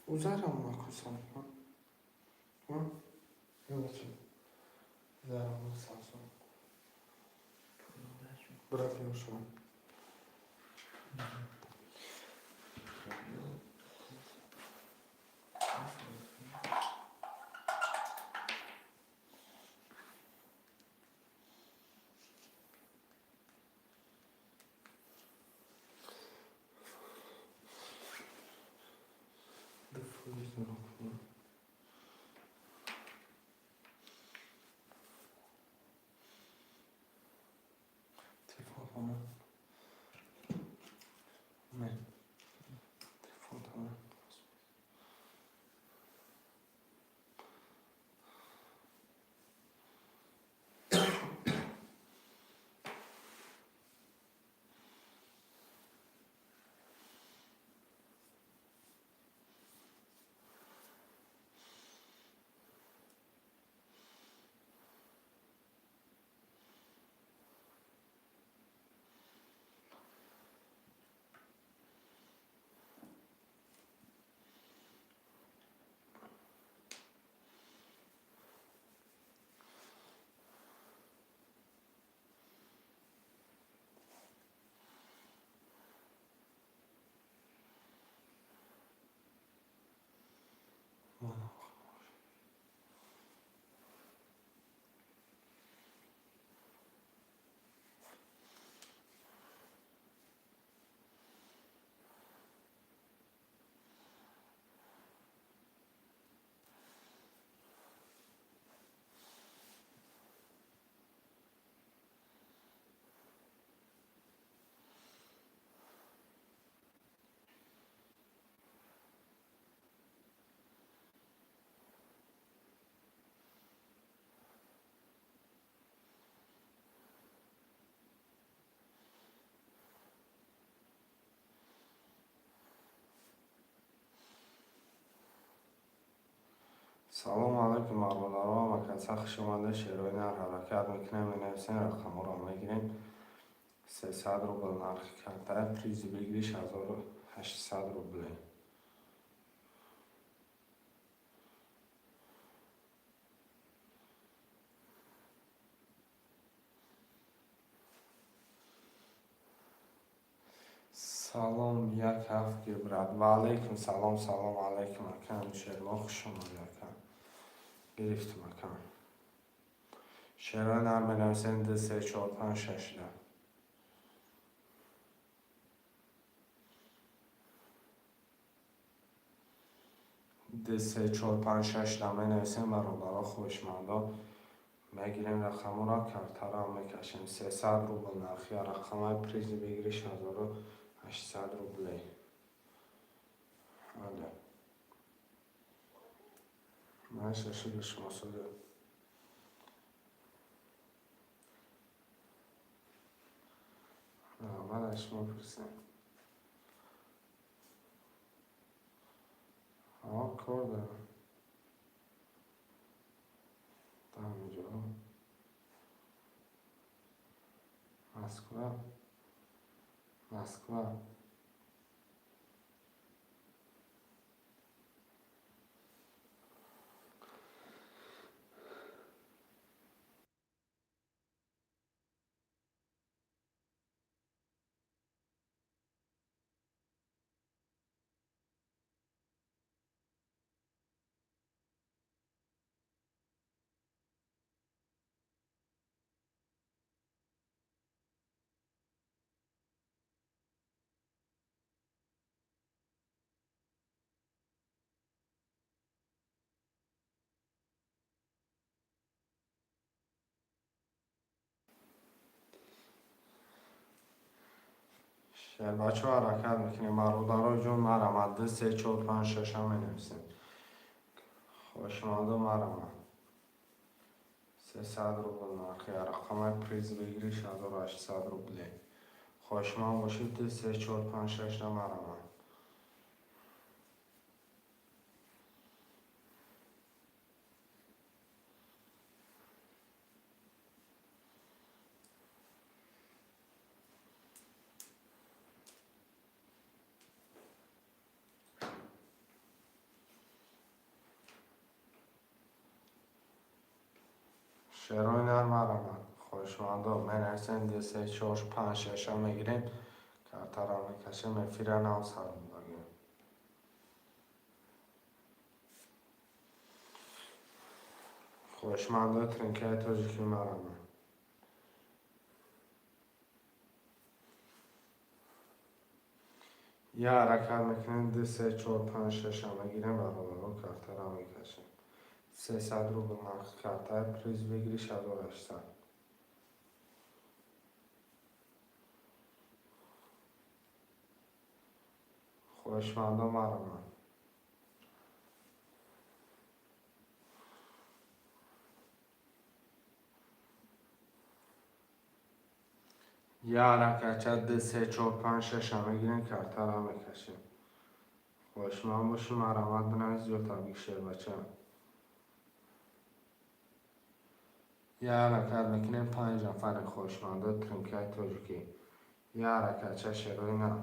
Uzarım makusam. Ha? Evet. Uzarım makusam. Bırakıyorum şu an. Telefon bana. Ne? Telefon tamam. سلام علیکم برادران و کسا شمانده شیروین هر حرکت میکنیم مینویسین رقم رو میگیریم 300 روبل نرخ کرده پریزی بگیریش 1800 روبله سلام یک هفت گبرد و علیکم سلام سلام علیکم اکن شیرما خوش شما یکن گرفتم اکن شیروین هر مینویسین 2 3 4 5 6 2 3 4 5 6 مینویسین برادران خوشمندا میگیریم رقم را کرده را میکشیم 300 روبل نرخی رقم پریزی بگیریش 1800 روبله بله من شده شما سوده من شما پرسیم کار دارم دارم اینجا مسکو شهر بچه ها حرکت میکنیم برادرای جون مرمت 2 3 4 5 6 هم مینویسیم خوشمندا مرمت 300 روبل نرخی رقم پریز بگیریش 1800 روبله خوشمند باشید 2 3 4 5 6 مرمت شروع نر مرمت خوشمنده منرسن دی 3 4 5 6 میگیریم کارتا را میکشیم میفیرن و سر میگیریم. خوشمنده ترینکه توجیکی مرمت یه حرکت میکنیم دی 3 4 5 6 میگیریم برابر کارتا را میکشیم 300 روبل نقد کارتا پریز بگیری 1800. خوشمنده مرمت یه حرکت دی 3 4 5 6 میگیریم کارتا را میکشیم. خوشمند باشی مرمت بنویس یا تبریک شیر بچه. یه حرکت میکنیم 5 نفر خوشمنده ترینکه توجیکی یه حرکت چه شروع نه.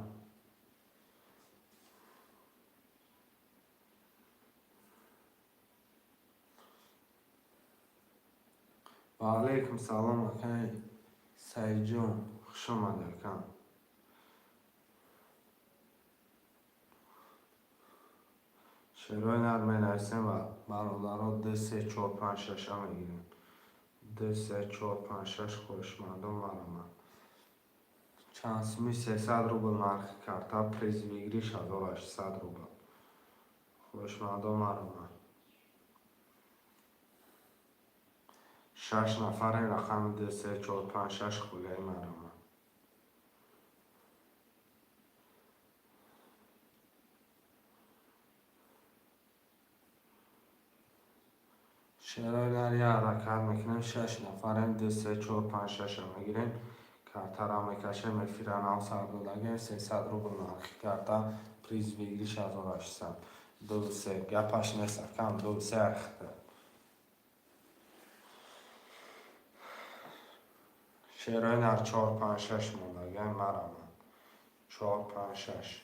و علیکم سلام اکی سعید جون خوش اومده کن. شروع نر مینویسیم و برادرها دی 3 4 5 6 میگیریم دی 3 4 5 6 خوشمنده مرمت چانسمی 300 روبل نرخ کارتا پریز بگیری 1800 روبل. خوشمنده مرمت 6 نفر رقم دی 3 4 5 6 خوگه مرمت. شروع نر یه حرکت میکنیم 6 نفر دی 3 4 5 6 میگیریم کارتا را میکشیم میفیرن و سر دادگه 300 روبل نرخ کارتا پریز بگیری 1800. دو سه گپش نیست کم دو سه اخته. شروع نر 4 5 6 مونده مرمت 4 5 6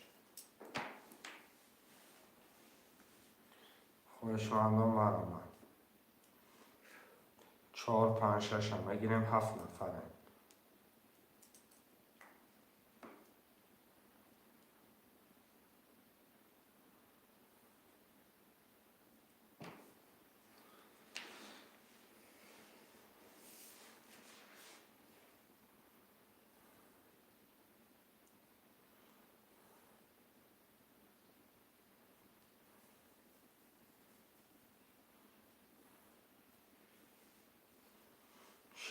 خوشمنده مرمت 4 5 6 میگیریم 7 نفره.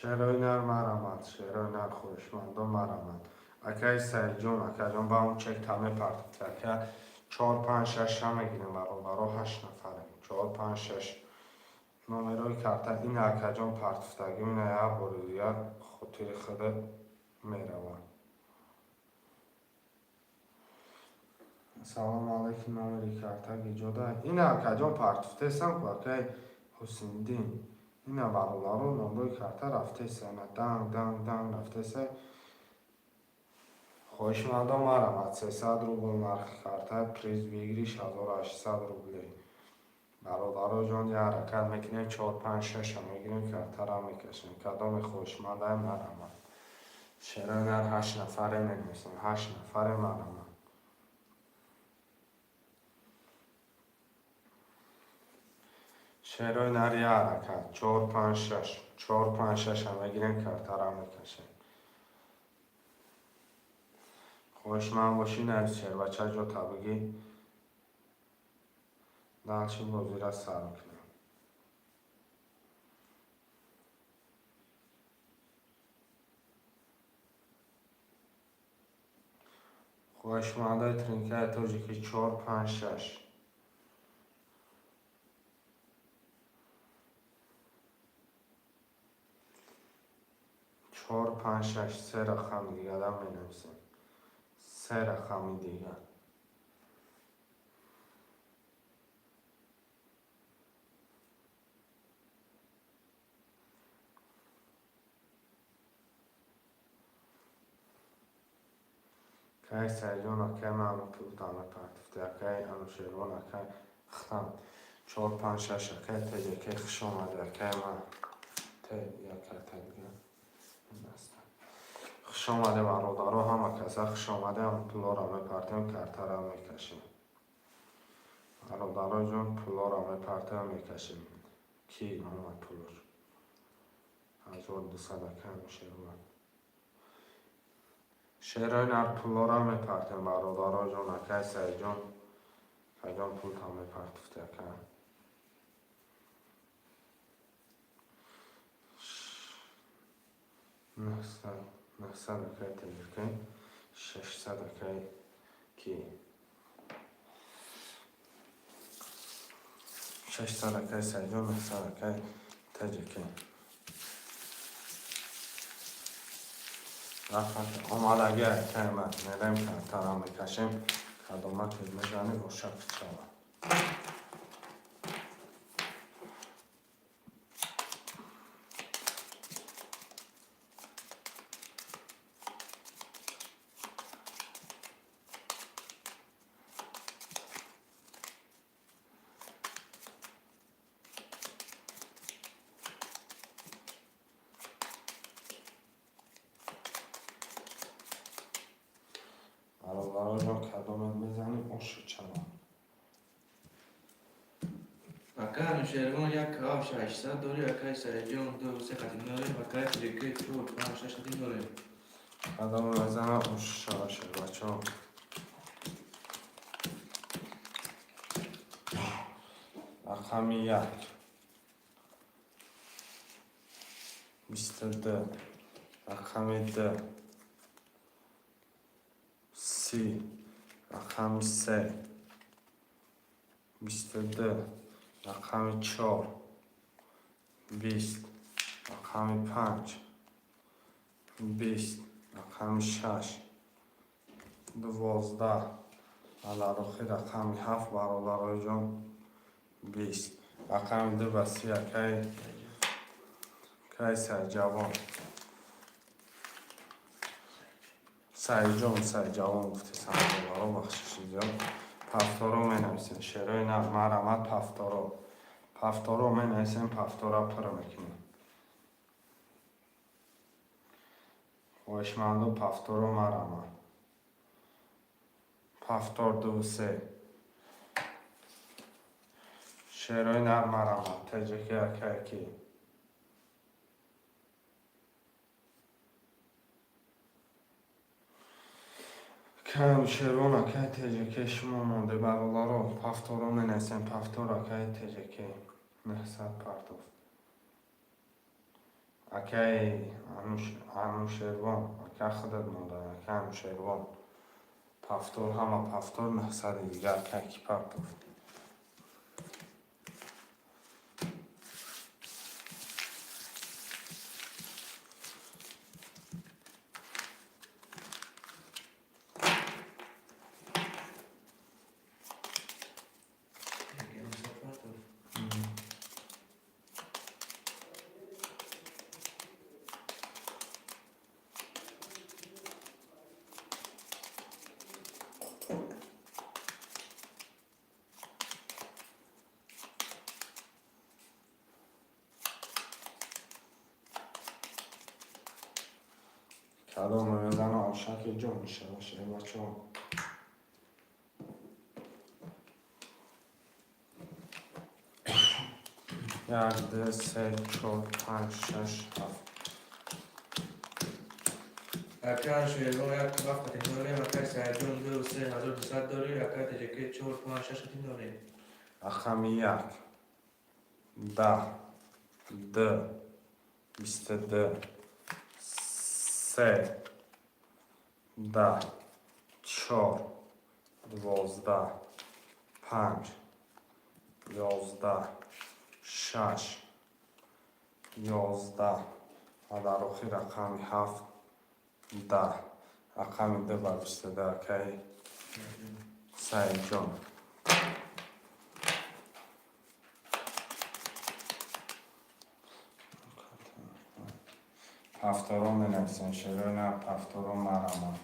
شروع نر مرمت شروع نر خوشمنده مرمت اکی سعید جون اکی جون با اون چک تمه پرت کرد 4 5 6 میگیریم برابر 8 نفره 4 5 6 نمره کارتا این اکی جون پرتفتگی اینه یا برویا خطی خود میروان. سلام علیکم نمره کارتا گیجوده این اکی جون پرتفته سم که اکی حسین دین این برابر نمره کارتا رفته سنه دنگ دنگ دنگ رفته سه. خوشمنده مرمت 300 روبل نرخ کارتا پریز بگیری 1800 روبلی. برادرها جان یه حرکت میکنیم 4 5 6 میگیریم کارتا را میکشیم کدام خوشمنده مرمت. شروع نر 8 نفره میگیریم 8 نفره مرمت. شروع نر یه حرکت 4 5 6 4 5 6 میگیریم کارتا را میکشیم. خوشمند باشی نویس شیر بچه جو تبگی دلچین بازی را سر کنیم. خوشمنده ترینکه توجیکی 4 5 6 4 5 6 سه رقم دیگه دم مینویسیم سه رقمی دیگه. که سریعون که من پولتانه پرتفته که انوشیرون که ختم 4 5 6 که تجه که خش اومده که من یک کرده دیگه. خوش آمده برادرها، همه کسا خوش آمده. هم پولا را میپرتیم کرته را میکشیم. برادرها جون پولا را میپرتیم میکشیم. کی محمد پولور 1200 کم شیروان شیرای نر پولا را میپرتیم برادرها جون. اکی سعی جون کجان پول تا میپرتفته کن 900 اکی تجرکه 600 اکی کی 600 اکی سعی جون 900 اکی تجرکه وقت آمادگی اکیمت میریم که ترا میکشیم کدامت میزنی و شب شود برای جان کدامت میزنی و شب شود Acá شیروان یک آف 600 داری اکای سریجان 2 قدیم داری و اکای تجرکه 4 5 6 قدیم داری کدام میزنه و شب شد بچه ها رقم 1 22 رقم 2 30 رقم 3 22 رقم 4 20 رقم 5 20 رقم 6 12 علارخی رقم 7 برادرای جان 20 رقم 2 بسی کی سر جوان سعی جوان گفتی سمت برا بخششی جان پفتارو می نویسین شیرای نه مرمت پفتارو می نویسین پفتارو پر میکنیم خوشمندو پفتارو مرمت پفتار 2 3 شیرای نه مرمت تجرکه اکی کم شیروان اکی تجرکه شما مونده برادرها پفتارو می نویسین پفتار اکی تجرکه 900 پرتوف اکی انوشیروان اکی خودت مونده اکی انوشیروان پفتار همه پفتار 900 دیگر اکی کی پرتوف کدام میزنه آشک جان میشه باشه بچه ها 1 2 3 4 5 6 7 اکای شیروان یک آف قدیم داری و اکای سریجان 2 3200 داری اکای تجرکه 4 5 6 قدیم داری رقم 1 10 2 22 3 10 4 12 5 11 6 11 علارخی رقم 7 10 رقم 2 بر 22 کی سعید جان پفتارو می نویسن شیرای نه پفتارو مرمان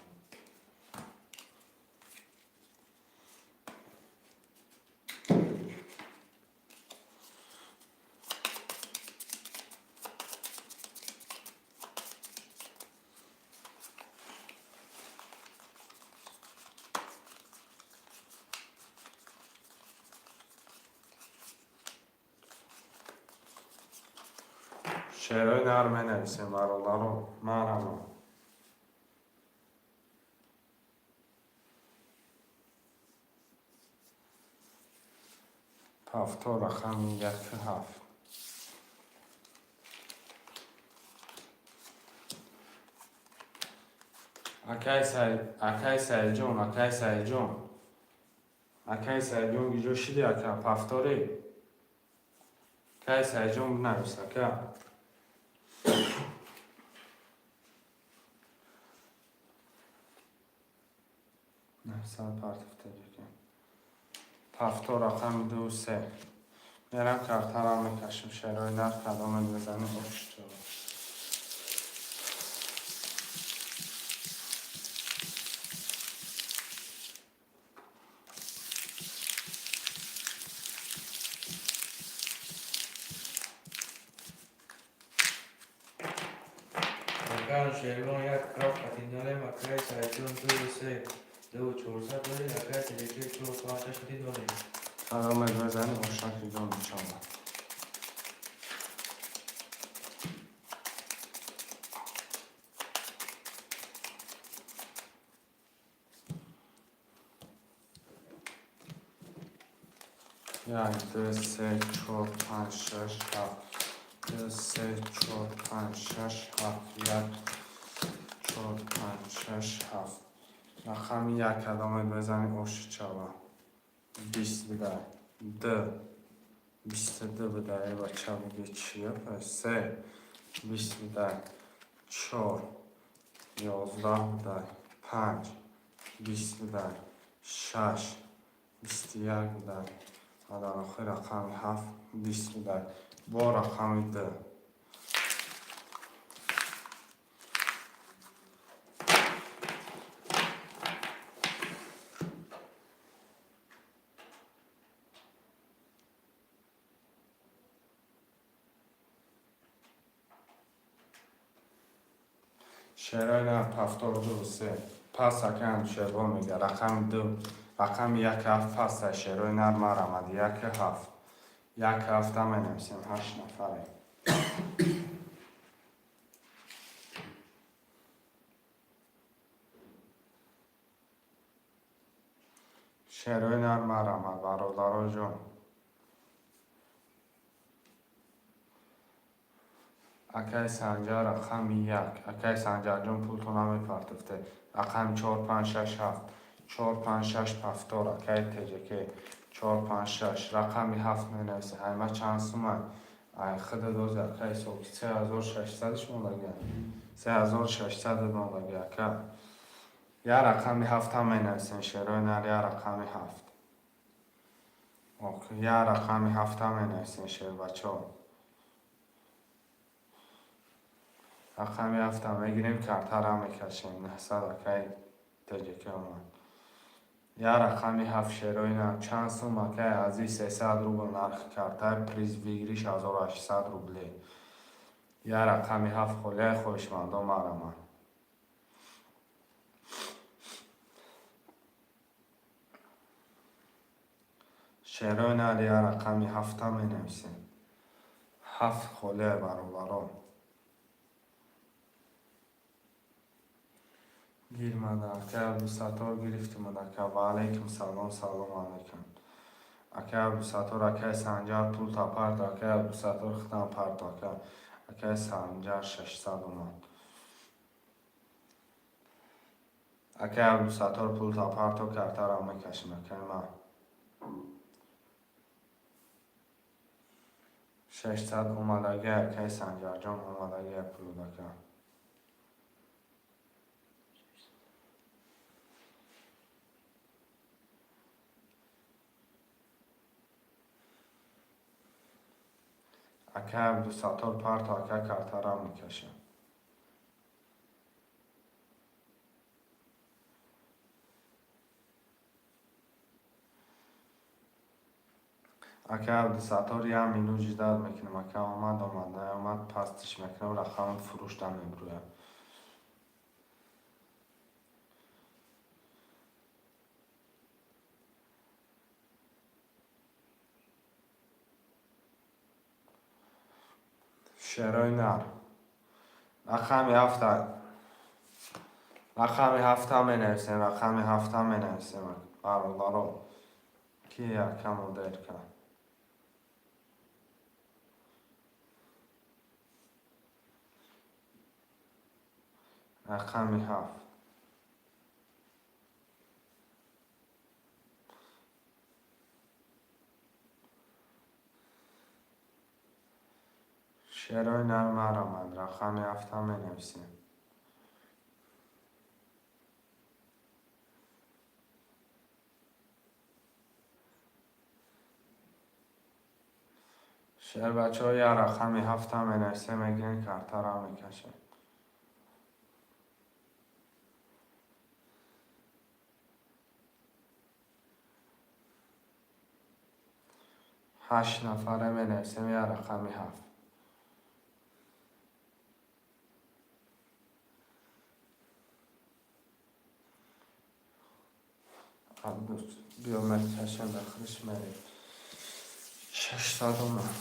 شعرهای نرم نویسیم برادر مرم. پافتا رقم 1-7. اکای سعی جون گیجو شدی اکا پافتاری اکای سعی جون بنویس اکا نفسان پارتفته دیگه پافتا رقم 2-3 میرم کارترم میکشم شعرهای نر کدام بزنی خوش جواب Acá شهرمان یک کاف خطینداره مکای سایجون 2-3 2-400 داری اکای تلگه 4-5-6 خطین داری کدام بزنی خوشک دیگه میشم یک 2 3 4 5 6 7 2 3 4 5 6 7 1 4 5 6 7 رقم یک کدام بزنی خوش جواب 20 بده 2 22 بده بچه بگه چیه پس 3 20 بده 4 11 بده 5 20 بده 6 21 بده و در آخر رقم 7 20 بده با رقم 2 شعرهای نرم پفتار 2-3 پس اکن شعرها میگه رقم 2 رقم 1-7 پس شعرهای نرم آمد 1-7 1-7 هم نمیسیم 8 نفره شعرهای نرم آمد برادرها جون اکای سنجر رقم 1 اکای سنجر جون پولتون هم میپرتفته رقم 4 5 6 7 4 5 6 پفتار اکای تجکه 4 5 6 رقم 7 مینویسه همه چند سومه خود دوز اکای سوکی 3600 شما لگه 3600 دون لگه اکا یا رقم 7 هم مینویسه شعرهای نر یا رقم 7 اوکی یا رقم 7 هم مینویسه شعر بچه ها رقم 7 هم میگیریم کارتر هم میکشیم 900 اکای تجکه اومد یا رقم 7 شعرهای نر چند سوم اکای ازی 300 روبل نرخ کارتر پریز بگیریش 1800 روبله یا رقم 7 خوله خوشمنده مرمان شعرهای نر یا رقم 7 هم مینویسیم 7 خوله برابران گیرمده اکای عبدالستار گرفتیم اکای و علیکم سلام علیکم اکای عبدالستار اکای سنجر پول تا پرد اکای عبدالستار ختم پرد اکای سنجر 600 اومد اکای عبدالستار پول تا پرد و کارتر هم میکشیم اکای ما 600 اومدگه اکای سنجر جان اومدگه پول اکای اکای عبدالستار پرد اکای کارتر هم میکشیم اکای عبدالستار یه هم اینو جداد میکنیم اکای آمد نیامد پستش میکنم رقم فروش نمیبرویم شعرهای نر. رقم هفته می نویسیم. رقم هفته می نویسیم. برادرها کی یکم و دیر کن. رقم هفت. شعرهای نر مرامد. رقم هفته می نویسیم. شعر بچه ها یه رقم هفته می نویسیم. میگین کرتا را می کشیم. هشت نفره می نویسیم یه رقم هفت. بیا میکشیم بخورش میریم. 600 اومد.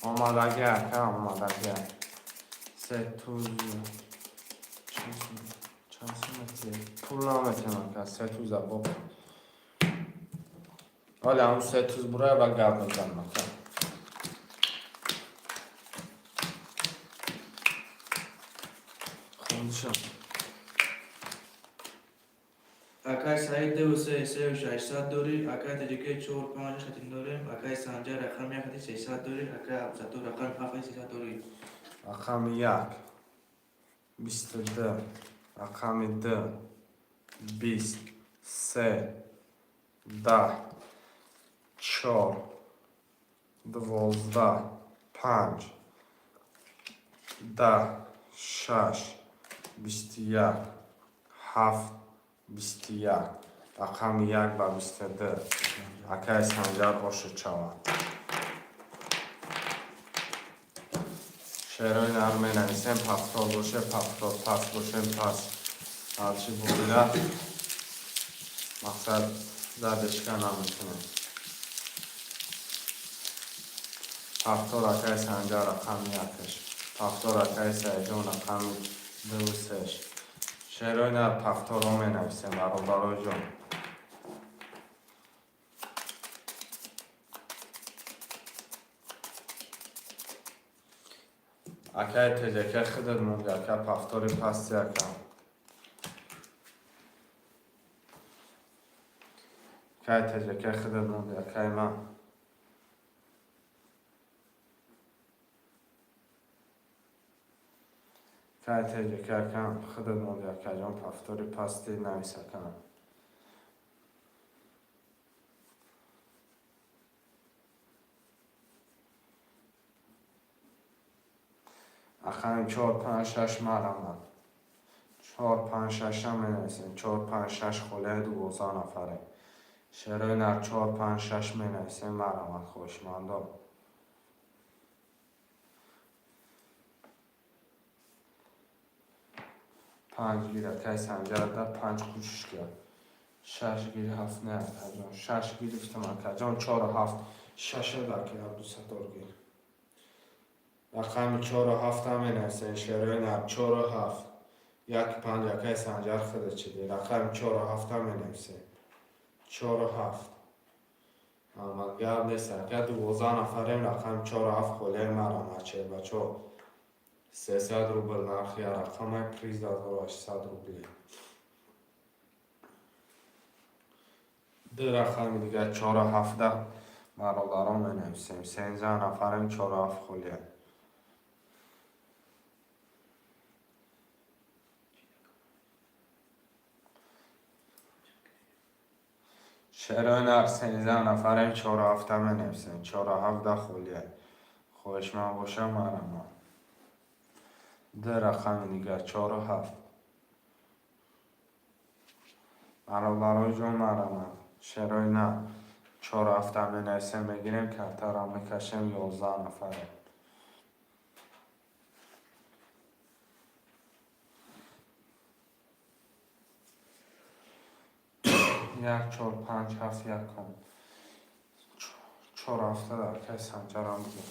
آمادگر که آمادگر. سه توز چند سمتی پول نامتیم که سه توز بابا. حالی همون سه توز برای با گرد بزن مکن. خوندشم. اکای سعید 2 3 3 و 600 دوری. اکای تجیکی 4 5 6 دوریم. اکای سنجر رقم 1 300 دوری. اکای ابزاتو رقم 7 300 دوری. رقم یک 22. رقم 2 20 3 10 4 12 5 10 6 21 7 21. رقم 1 و 22. اکای سنجر باشه چوان. شعرهای نر می نویسیم. پفتاد باشه پفتاد پس باشه پس هرچی بوده مقصد زدشکن نمیتونه. پفتاد اکای سنجر رقم 1. پفتاد اکای سیجون رقم 2 و 3. شعرهای نر پفتاد رو می نویسیم برادرای جان. اکای تجکه خودت موند اکای پفتاری پس یکم. اکای تجکه خودت موند اکای من. اکای تجکه کم خودت موند اکای جان پفتاری پس دی نویسه کنم. اخرین 4 5 6 مرمد. 4 5 6 هم می نویسیم. 4 5 6 خوله 12 نفره. شعرهای نر 4 5 6 می نویسیم مرمد خوشمندا. 5 گیر اکای سنجر در 5 کوشش کرد. 6 گیر 7 نه اکای جان. 6 گیر افتم اکای جان 4 و 7 6 در که هر دو ستار گیر. رقم 4 و 7 هم می نویسیم. شعرهای نر 4 و 7. 1 5 اکای سنجر خودت چیدی. رقم 4 و 7 هم می نویسیم. 4 و 7. آمد گرد نیست اکای 12 نفریم. رقم 4 و 7 خوله مرمد چه بچه 300 روبل نرخی رقم 13800 روبلی. دو رقم دیگه 4 و 17 برادران می نویسیم. 13 نفریم 4 و 7 خوله. شعرهای نر 13 نفریم 4 و 7 می نویسیم. 4 و 17 خوله. خوش من باشه مرمد. دو رقم دیگر 4 و 7 برادرای جان مرمد. شعرهای نر 4 هفته می نویسیم میگیریم کرتا را میکشیم 11 نفره. یک 4 5 7 یک کن 4 هفته در که سنجر هم بگیم.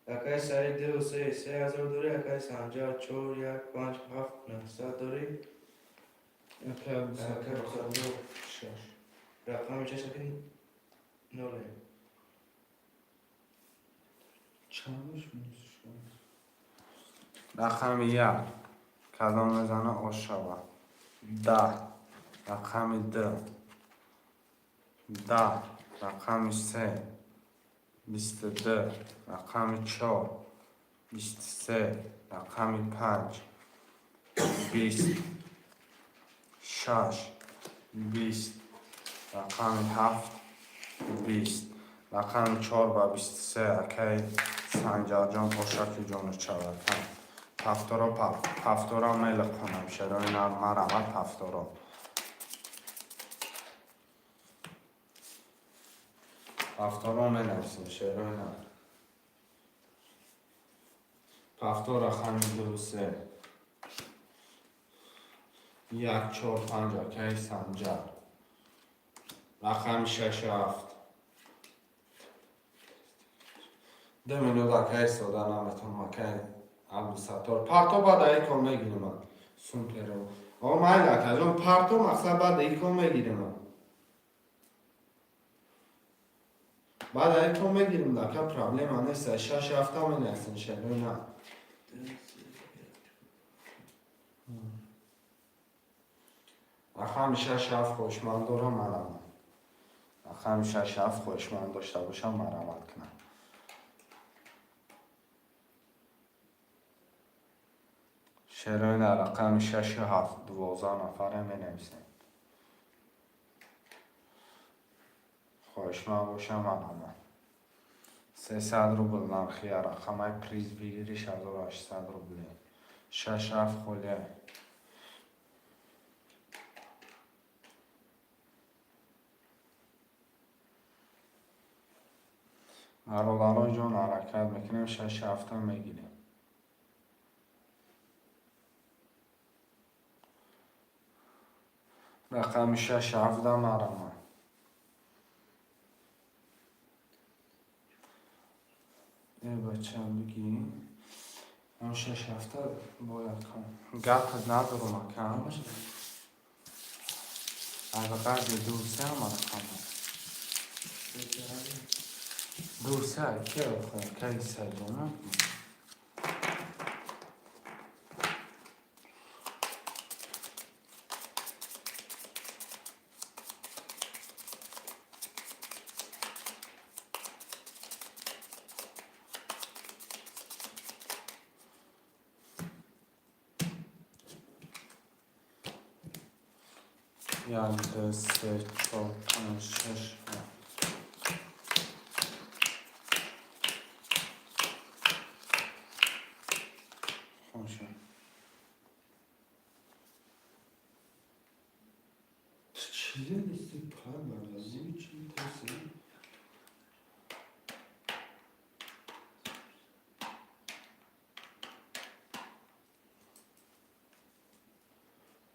اکای سعید 2 3 3000 داری. اکای سنجر 4 1 5 7 900 داری. اکای اکای 6 رقم 6 شکل نوله. چندش میشه؟ رقم 1 کدام میزنه آشوا 10 رقم 2 10 رقم 3 22 رقم 4 23 رقم 5 20 6 20 رقم 7 20 رقم 4 و 23 اکی سنجر جان پاشکی جانو چوکن پفتورا میل کنم شروع مرمت پفتورا پفتورا می نفسیم شروع نر پفتور رقم 2 3 1 4 5 اکی سنجر رقم 6 7 2 minut اکی سودا نمیتون اکی عبدالستار پرتو بعد ایکو میگیریم من سون پیرو آقا مایل اکی جان پرتو مقصد بعد ایکو میگیریم من بعد ایکو میگیریم دکه پرابلم نیست 6 7 می نسین شروع نه رقم 6 7 خوشمند دارم مرمت رقم 6 7 خوشمند داشته باشم مرمت کنم شروع نه رقم 6 7 12 نفره می نویسیم خوشمند باشم مرمت 300 روبل نرخی رقم های پریز بگیری 1800 روبل 6 7 خوله برادرای جان حرکت میکنیم 6 7 میگیریم رقم 6 7 مرمت ای بچه هم بگیم اون 6 7 باید کنم گفت ندارم اکم اگر دو سه هم رقم دو سه که بخواه که سه جانم یعنی 2 3 4 5 6 خوشه چیزی نیستی پر بردازی چی ترسی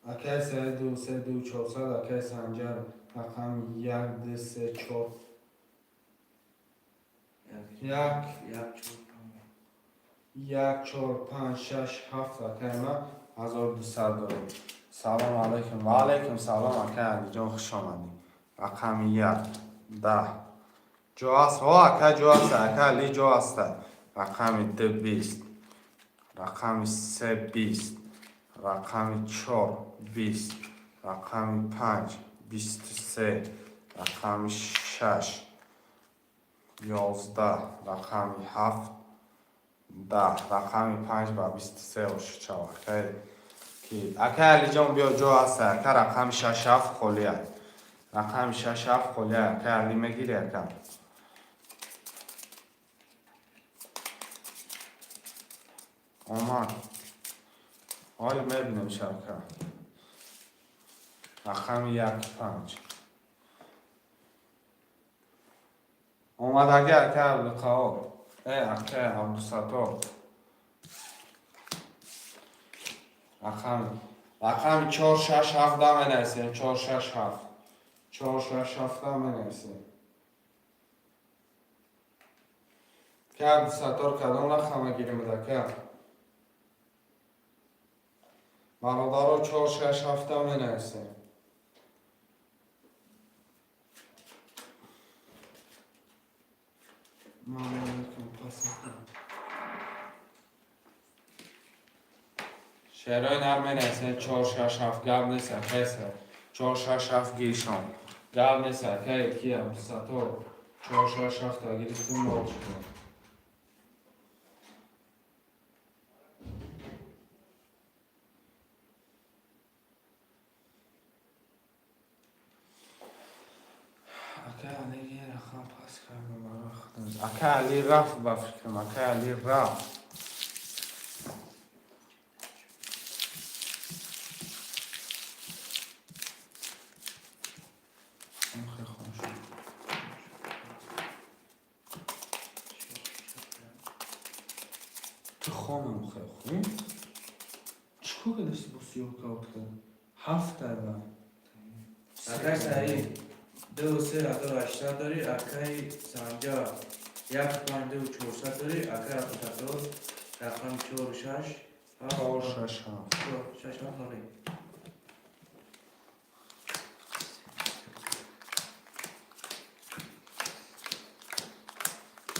اکی سه 2 3 2 400 اکی سنجر رقم 1 2 3 4 1 4 5 6 7 اکی من 1200 دارم سلام علیکم و علیکم سلام اکی علی جان خوش آمدی رقم 1 10 جو است ها اکا جو است اکا علی جو است رقم 2 20 رقم 3 20 رقم 4 20 رقم 5 23 رقم 6 11 رقم 7 10 رقم 5 و 23 شد خیلی کی اکا علی جان بیا جو است اکا رقم 6 7 خلیه رقم 6 7 خلیه اکا علی میگیری اکا آمد حال میبینیم شرکه رقم 1 5 اومد اگر که لقاء اکه عبدالستار رقم 4 6 7 می نویسیم 4 6 7 4 6 7 می نویسیم که عبدالستار کدام رقم گیریم ده که برادر 4 6 7 می نویسیم شعرهای نرم نویسیم 4 6 7 گب نیست کیسه 4 6 7 گیرشان گب نیست که یکی عبدالستار 4 6 7 گیرشون موج کنیم اکا علی یه رقم پس کردم برای خودم اکا علی رفت با فکرم اکا علی رفت خیلی خوب شد تو خانم خیلی خوب چکو که دستی با سیاه کات کرد 7 دارم اکای سعید 2 3 80 داری اکای سنجا 1 5 2 400 داری اکای عبدالستار رقم 4 6 4 6 7 6 7 داری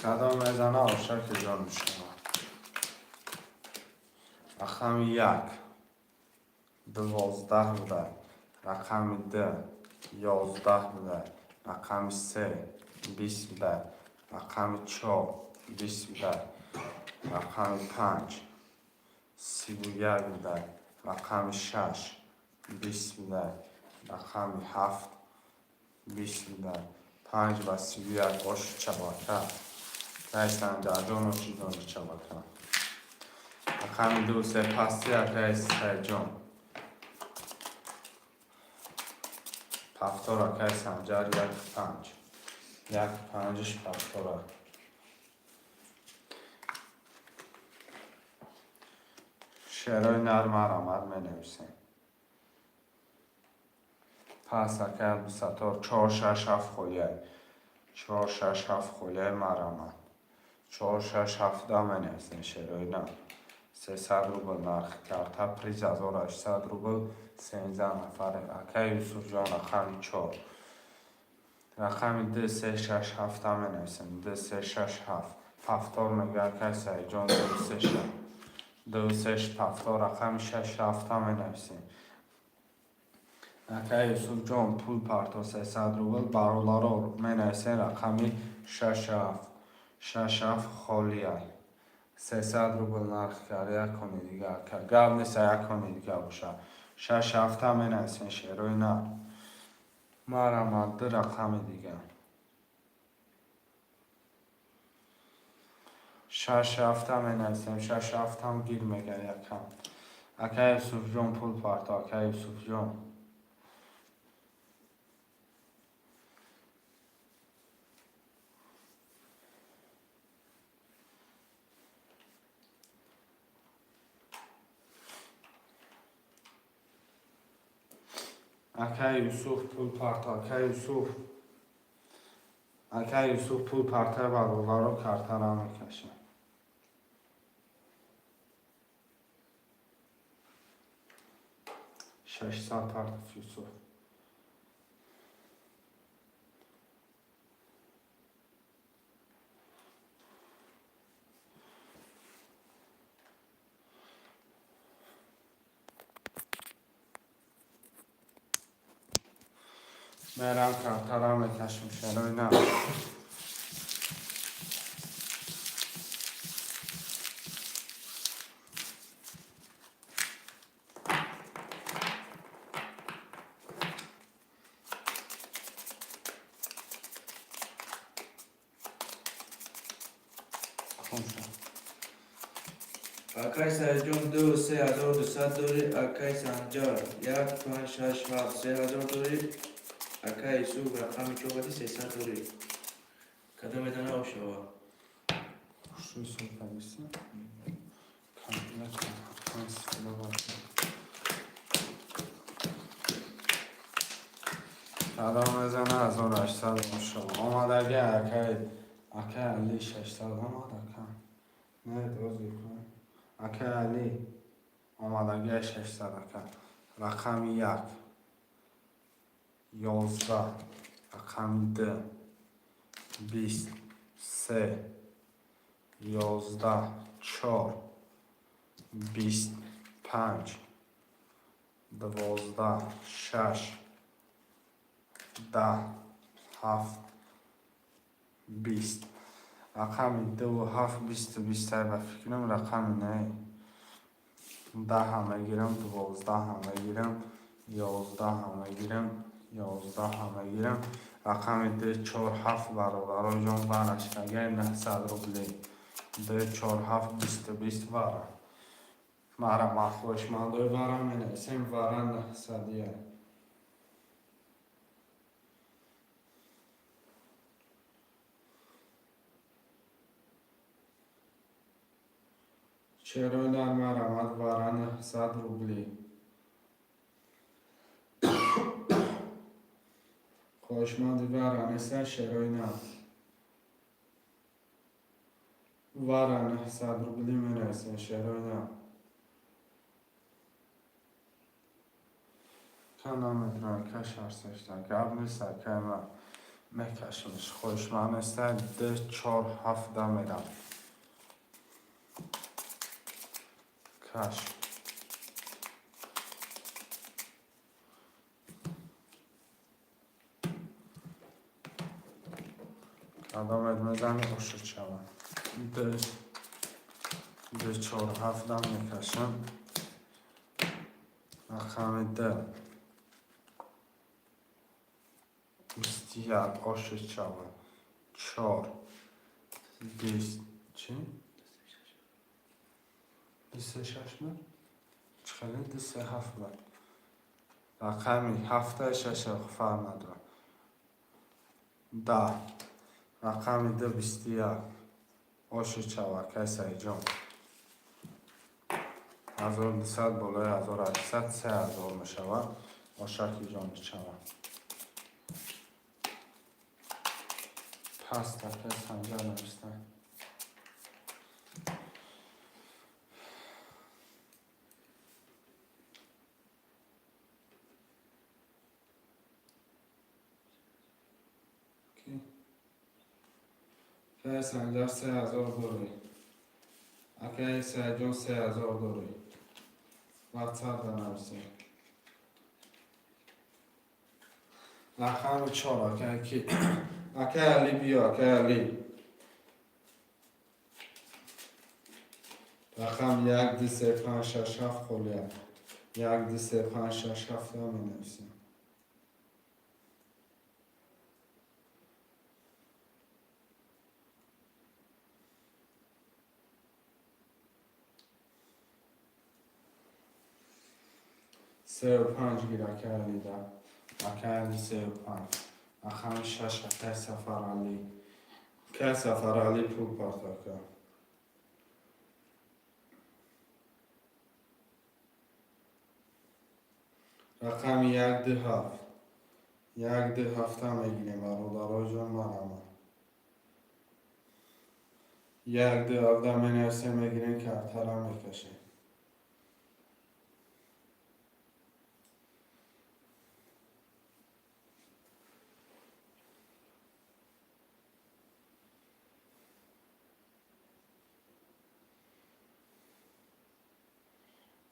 کدام میزنه آشک جان شما رقم 1 12 بوده رقم 2 11 بوده رقم 3 20 بوده رقم 4 20 بوده رقم 5 31 بوده رقم 6 20 بوده رقم 7 20 بوده 5 و 31 باش چباکه رایستان جان و چی دانش چباکه رقم 2 3 پستی رئیس جان پفتور که سنجر 1 5 1 5 پفتور شعرهای نرم آمد می نویسیم پس اکه عبدالستار 4 6 7 خلیه 4 6 7 خلیه مرامد 4 6 7 می نویسیم شعرهای نرم 300 روبل نرخ کرده پریز 1800 روبل 13 نفر اکه یوسف جان رقم 4 رقم 2 3 6 7 می نویسیم 2 3 6 7 پفتار میگه اکه سعید جان 2 3 6 2 3 پفتار رقم 6 7 می نویسیم اکه یوسف جان پول پرتا 300 روبل برادر رو می نویسیم رقم 6 7 6 7 خالیه 300 روبل نرخ کرده یک کنی دیگه گب نیست یک کنی دیگه باشه 6 7 می نویسیم شعرهای نه مرامد 2 رقم دیگه 6 7 می نویسیم 6 7 هم گیر میگه یکم اکه یوسف جان پول پرتا اکه یوسف جان اکه یوسف پول پرتا اکه یوسف پول پرتا برادر رو کرده را میکشه 600 پرت یوسف میرم کفترا میکشم شروع نه. خوب شد. اکای سرجون 2 3200 داری. اکای سنجار 1 5 6 7 3000 داری. اکای سوق رقم چوبتی 300 داری. کدام میدانه او شوا؟ شوی سوپر بیستی کامپیوتر کنم استفاده باشه. کدام میزنه 1800 شما آمادگی اکای علی 600 آماده کن. نه دوزی کن. اکای علی آمادگی 600 کن. رقم 1 11 رقم 2 20 3 11 4 25 12 6 10 7 20 رقم 2 7 20 20 به فکرم رقم نه 10 هم میگیرم 12 هم میگیرم 11 هم میگیرم 11 هم میگیرم رقم 2 4 7 برابر جان برش کگه 900 روبلی 2 4 7 20 20 برا مرا مخوش من دوی برا می نویسیم برا 900 چرا در مرمت برا 900 روبلی خوشمندی برا نیستن شروع نه برا 900 روبلی می نویسیم شروع نه کنم میتونم کش هرسشتن گرد نیست که من میکشمش خوشمند نیستن 2 4 7 میدم کش کدامت میزنی خوشت شود 2 4 7 میکشم رقم 2 21 خوشت شود 4 20 چی؟ 26 من؟ چخیلی 27 من رقمی 7 6 فرق ندارم 10 رقم 2 21 خوشت شود کسی جان 1200 بالای 1800 3000 میشود باشکی جان شود پس تکه سنجر نوشتن که سنجر 3000 دوری اکه سنجر 3000 دوری وقت نوشتن رقم 4 اکه علی بیا اکه علی رقم 1 2 3 5 6 7 خلیه 1 2 3 5 6 7 می نویسیم سه و 5 گیر اکه علی ده اکه علی 3 و 5 رقم 6 اکه سفر علی که سفر علی پول پارتاکه رقم 1 2 7 1 2 7 میگیریم برادرای جان مرمه 1 2 7 می نویسیم میگیریم که ابتر میکشیم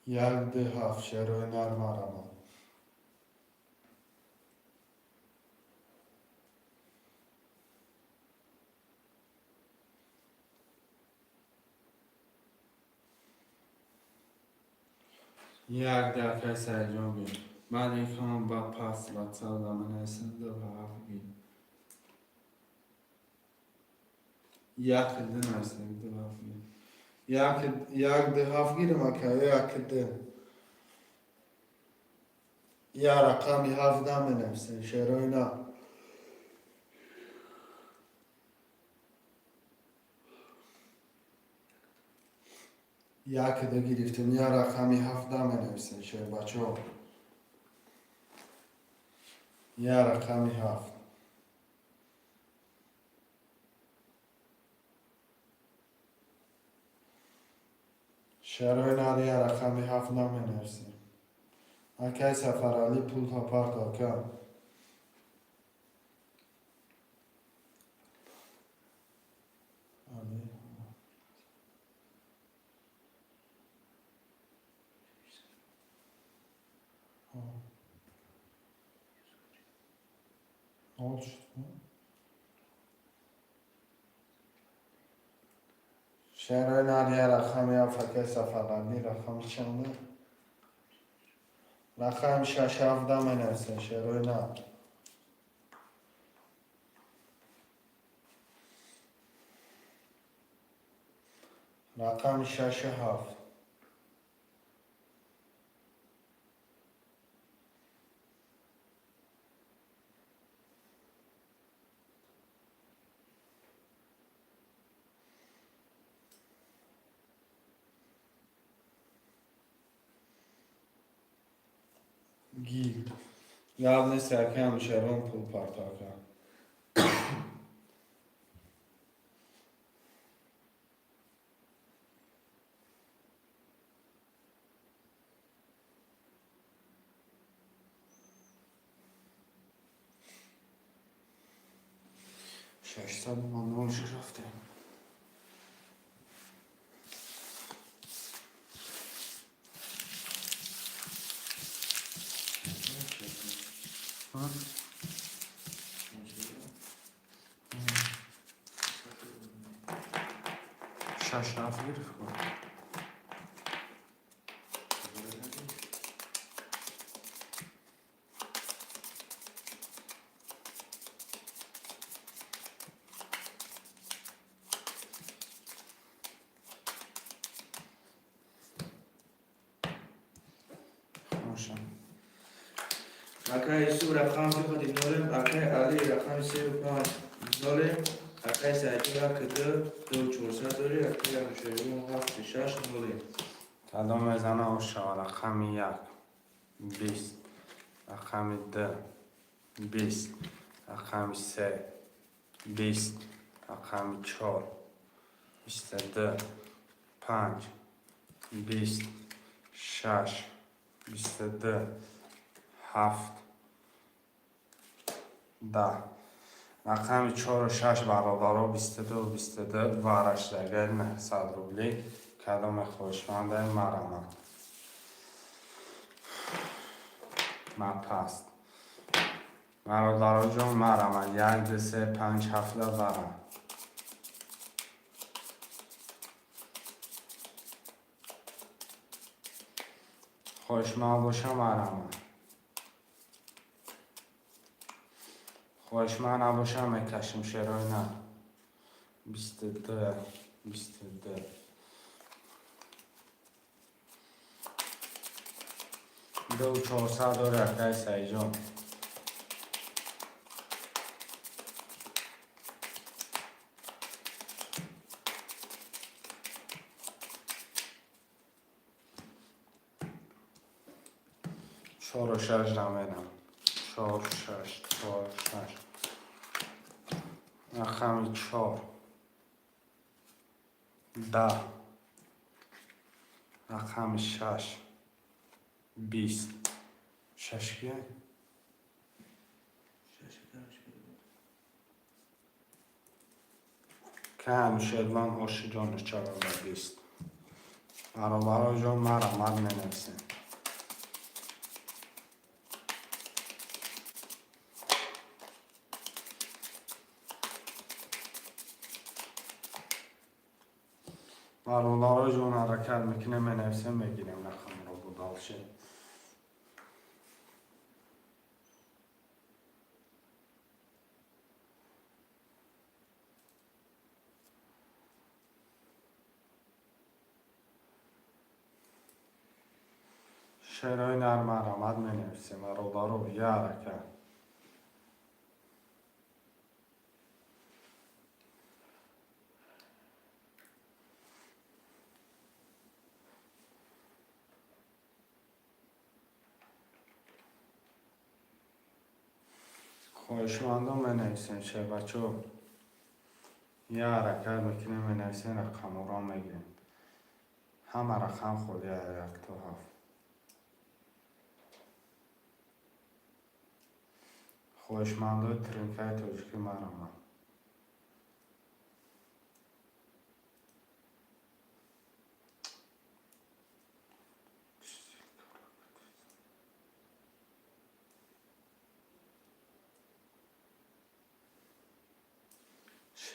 یک ده هفت شروع نرمه یک دقیقه سرجان بیم بعد این کنم با پاس و تا دامن هستم دو هفت بیم یک ده نستم دو هفت بیم یک ده هفت گیرم اکا یک ده یا رقمی هفت دامن هستم شروع نه یک ده گرفتم یا رقمی هفت دامن هستم شروع بچه ها یا رقمی هفت شروع نه یا رقمی هفت دامن هستم اکای سفرالی پول تا پارک آکا Oldu. شهرهای ناریه رقمی افکه سفرالی رقم چنده؟ رقم شش هفته من هستن شهرهای نار رقم شش هفت گیل یاد نیست که هم شهرون پول پارتاکه ششصد با نولش رفته شش رفت گرفت کن اکای سو رقم خودی نولم اکای علی رقم 35 نولم اکای سعیدی کده دو 400 داری اکای مشاهدون 7 6 نولم کدام میزنه آشا رقم یک 20 رقم ده 20 رقم سه 20 رقم چهار 22 5 20 6 22 7 10 رقم 4 و 6 برادر 22 و 22 وارش دگر 900 روبلی کدام خوشمنده مرمه مپست برادر جان مرمه یک دو سه پنج هفته برم خوشمند باشم مرمه خوشمند نباشم میکشم شروع نه 22 22 دو 400 داره اکای سعی جان چهار و شش نمیدم 4 6 4 6 رقم 4 10 رقم 6 20 6 کیه؟ که همیشه ادوان هاشی جانش چرا و 20 برای جان مرمد ننویسیم برای جان حرکت میکنه من نفسه میگیرم رقم رو بودا دالشه. شعرهای نرم آرامد می نویسیم و رو یه حرکت. خواهشمندم می نویسیم شعر بچه یه حرکت میکنیم می نویسیم رقم را میگیریم. همه رقم خود یک تا هفت. خواهشمندم ترینکای توجیکی مرامد.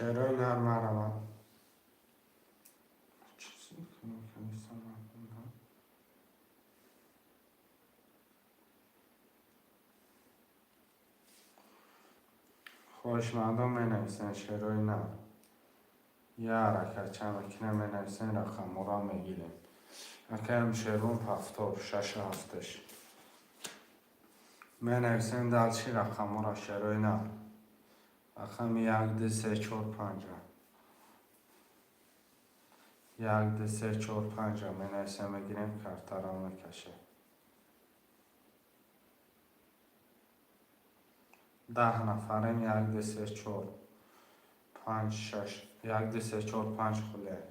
شعرهای نرم آرامد. خواهشمندم می نویسیم شعرهای نرم. یه حرکت چمکنه می نویسیم رقم را میگیریم. اکرم شعرون پفتار شش هفتش. می نویسیم دلچی رقم را شعرهای نرم. رقم 1 2 3 4 5 1 2 3 4 5 می نویسیم میگیریم کرتا را میکشه. 10 نفریم 1 2 3 4 5 6 1 2 3 4 5 خله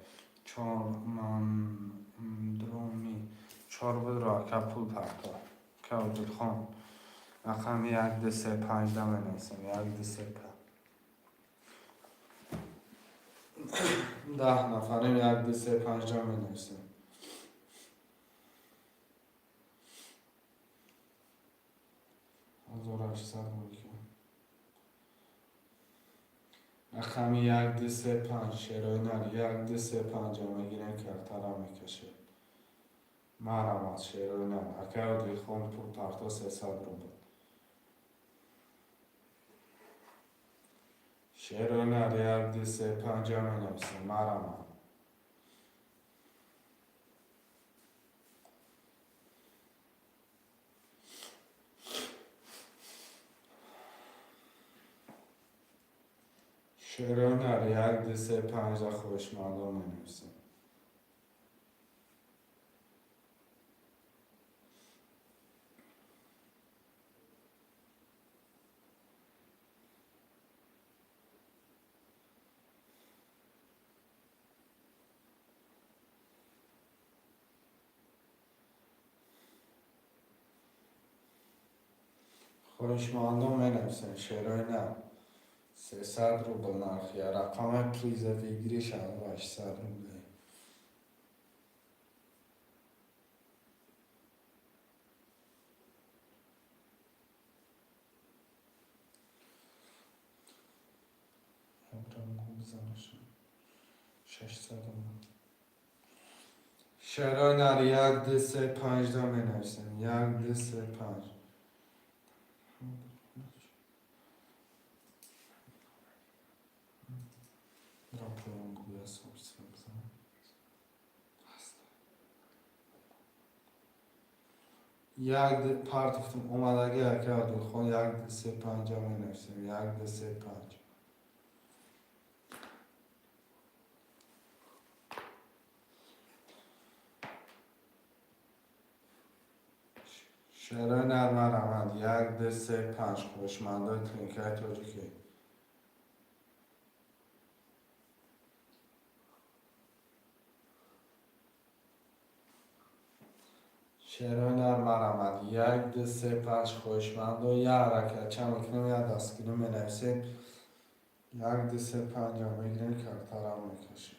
4 من درومی 4 بود را کپول پرتا کودل خان رقم 1 2 3 5 می نویسیم 1 2 3 5 10 نفریم 1 2 3 5 می نویسیم. رقم 1 2 3 5 شعرهای نر 1 2 3 5 میگیریم کرتا را میکشه. مرامت شعرهای نر اکر دل خون پول پرتا 300 رو بود. شعرهای نر 1 2 3 5 می نویسیم مرامت. شعرهای نر 1 2 3 5 خواهشمندم می نویسیم. خواهشمندم می نویسیم شعرهای نر 300 رو به نرخی رقم پریز ویگیری شده و 800 رو بده. شعرهای نر 1 2 3 5 می نویسیم 1 2 3 5 یک پارت اومدگی اکر خون 1 2 3 5 می نویسیم 1 2 3 5 شعرهای نرم روند 1 2 3 5 خواهشمندای ترینکای توجیکی. شعرهای نرم روند 1 2 3 5 خواهشمندای یه حرکت چمکنیم یا دستگیری می نویسیم 1 2 3 5 میگیریم کرتا را میکشیم.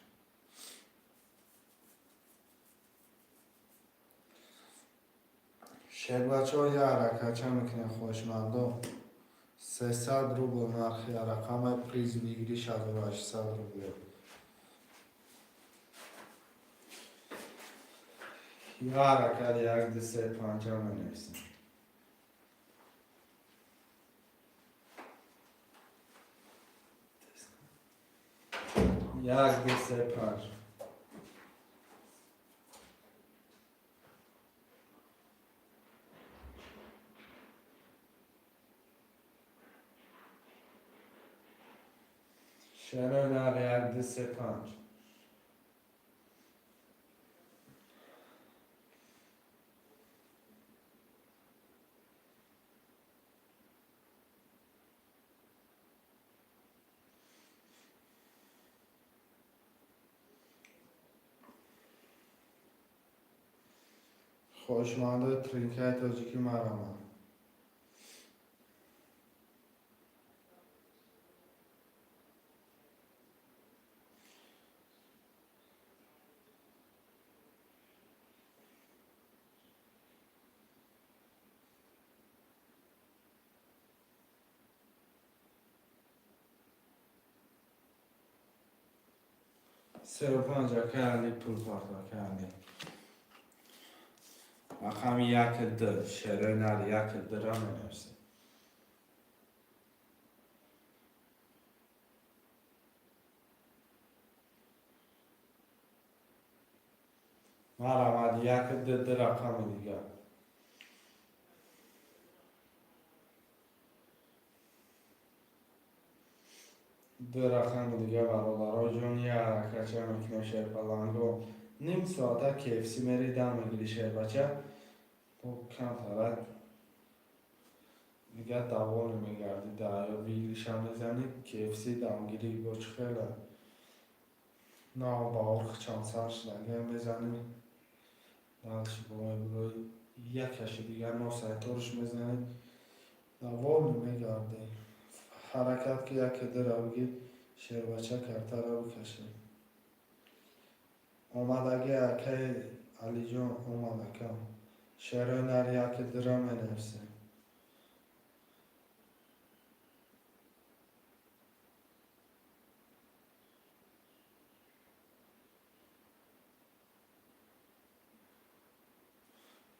شعر بچه ها یه حرکت چمکنیم خواهشمندم 300 رو به نرخی رقم پریز میگیری 800 رو بده. یا حرکت یک دو سه پنج هم بنویسیم. یک دو سه پنج. شروع در یک دو سه پنج. خوشمانده ترینکای تاجیکی مرامه. سه و پنج کردی پول پارتا کردی. رقم یک دو شروع نر یک دو را بنویسیم. مرامد یک دو رقم دیگر. دو رقم دیگه برادرها جون یه حرکت چه میکنه شیر پلانگو نیم ساعته کیفسی میری دم میگیری شیر بچه تو کم ترد دیگه دوان میگردی در یا ویلیش هم میزنی کیفسی دمگیری بچ خیلی نه با ارخ چند سرش لگه میزنی دلش بومه بگوی یک کشی دیگه نو سایتورش میزنی دوان میگردی حرکت که یکی در اوگی شیر بچه کرده رو بکشیم اومدگی اکی علی جان اومدکم شیر نر یکی در می نفسیم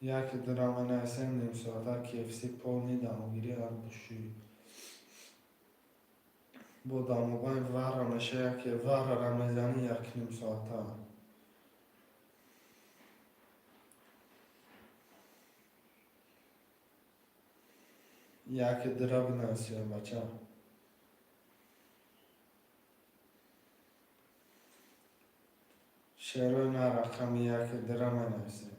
یکی در می نفسیم نیم ساعته کیفسی پول نیدم و گیری هر بشوی بودم و باید وره میشه یکی وره را میزنی یک نیم ساعته یکی در بنویسیم بچه شروع نه رقم یکی در بنویسیم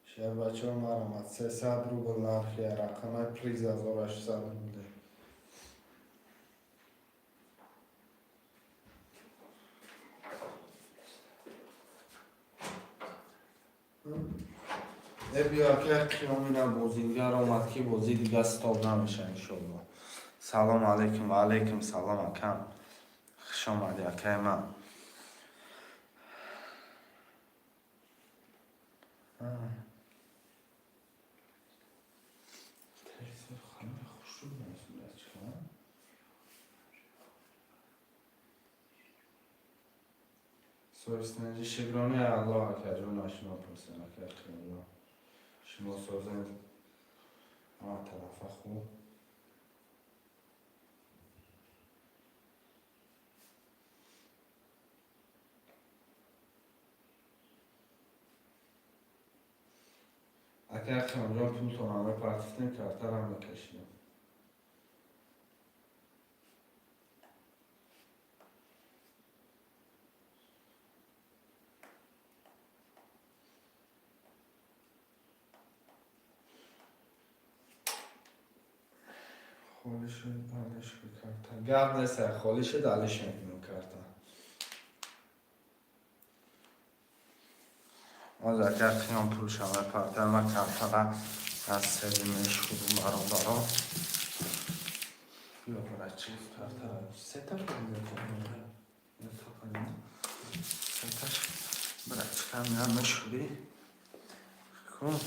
شیر بچه ها مرمت 300 روبل نرخی رقم پریز 1800 بوده بیا که خیامین بازیگر آمد که بازی دیگه استاب نمیشه انشالله سلام علیکم و علیکم سلام اکم خوش آمدی اکه من سوستنجی شگرانی الله اکه جون ناشنا پرسن اکه خیلی شما سوزن طرف خوب اگر خیلی پول تو همه پرتفتیم کرتر هم بکشیم خالیش دلش بکرتن گرد نیست خالیش دلش میکنم کرتن از اگر خیام پول شما پرتر ما کرتن از سلیمش خودم برادرها بیا برای چیز پرتر سه تا سه برای چکم هم مشوری خون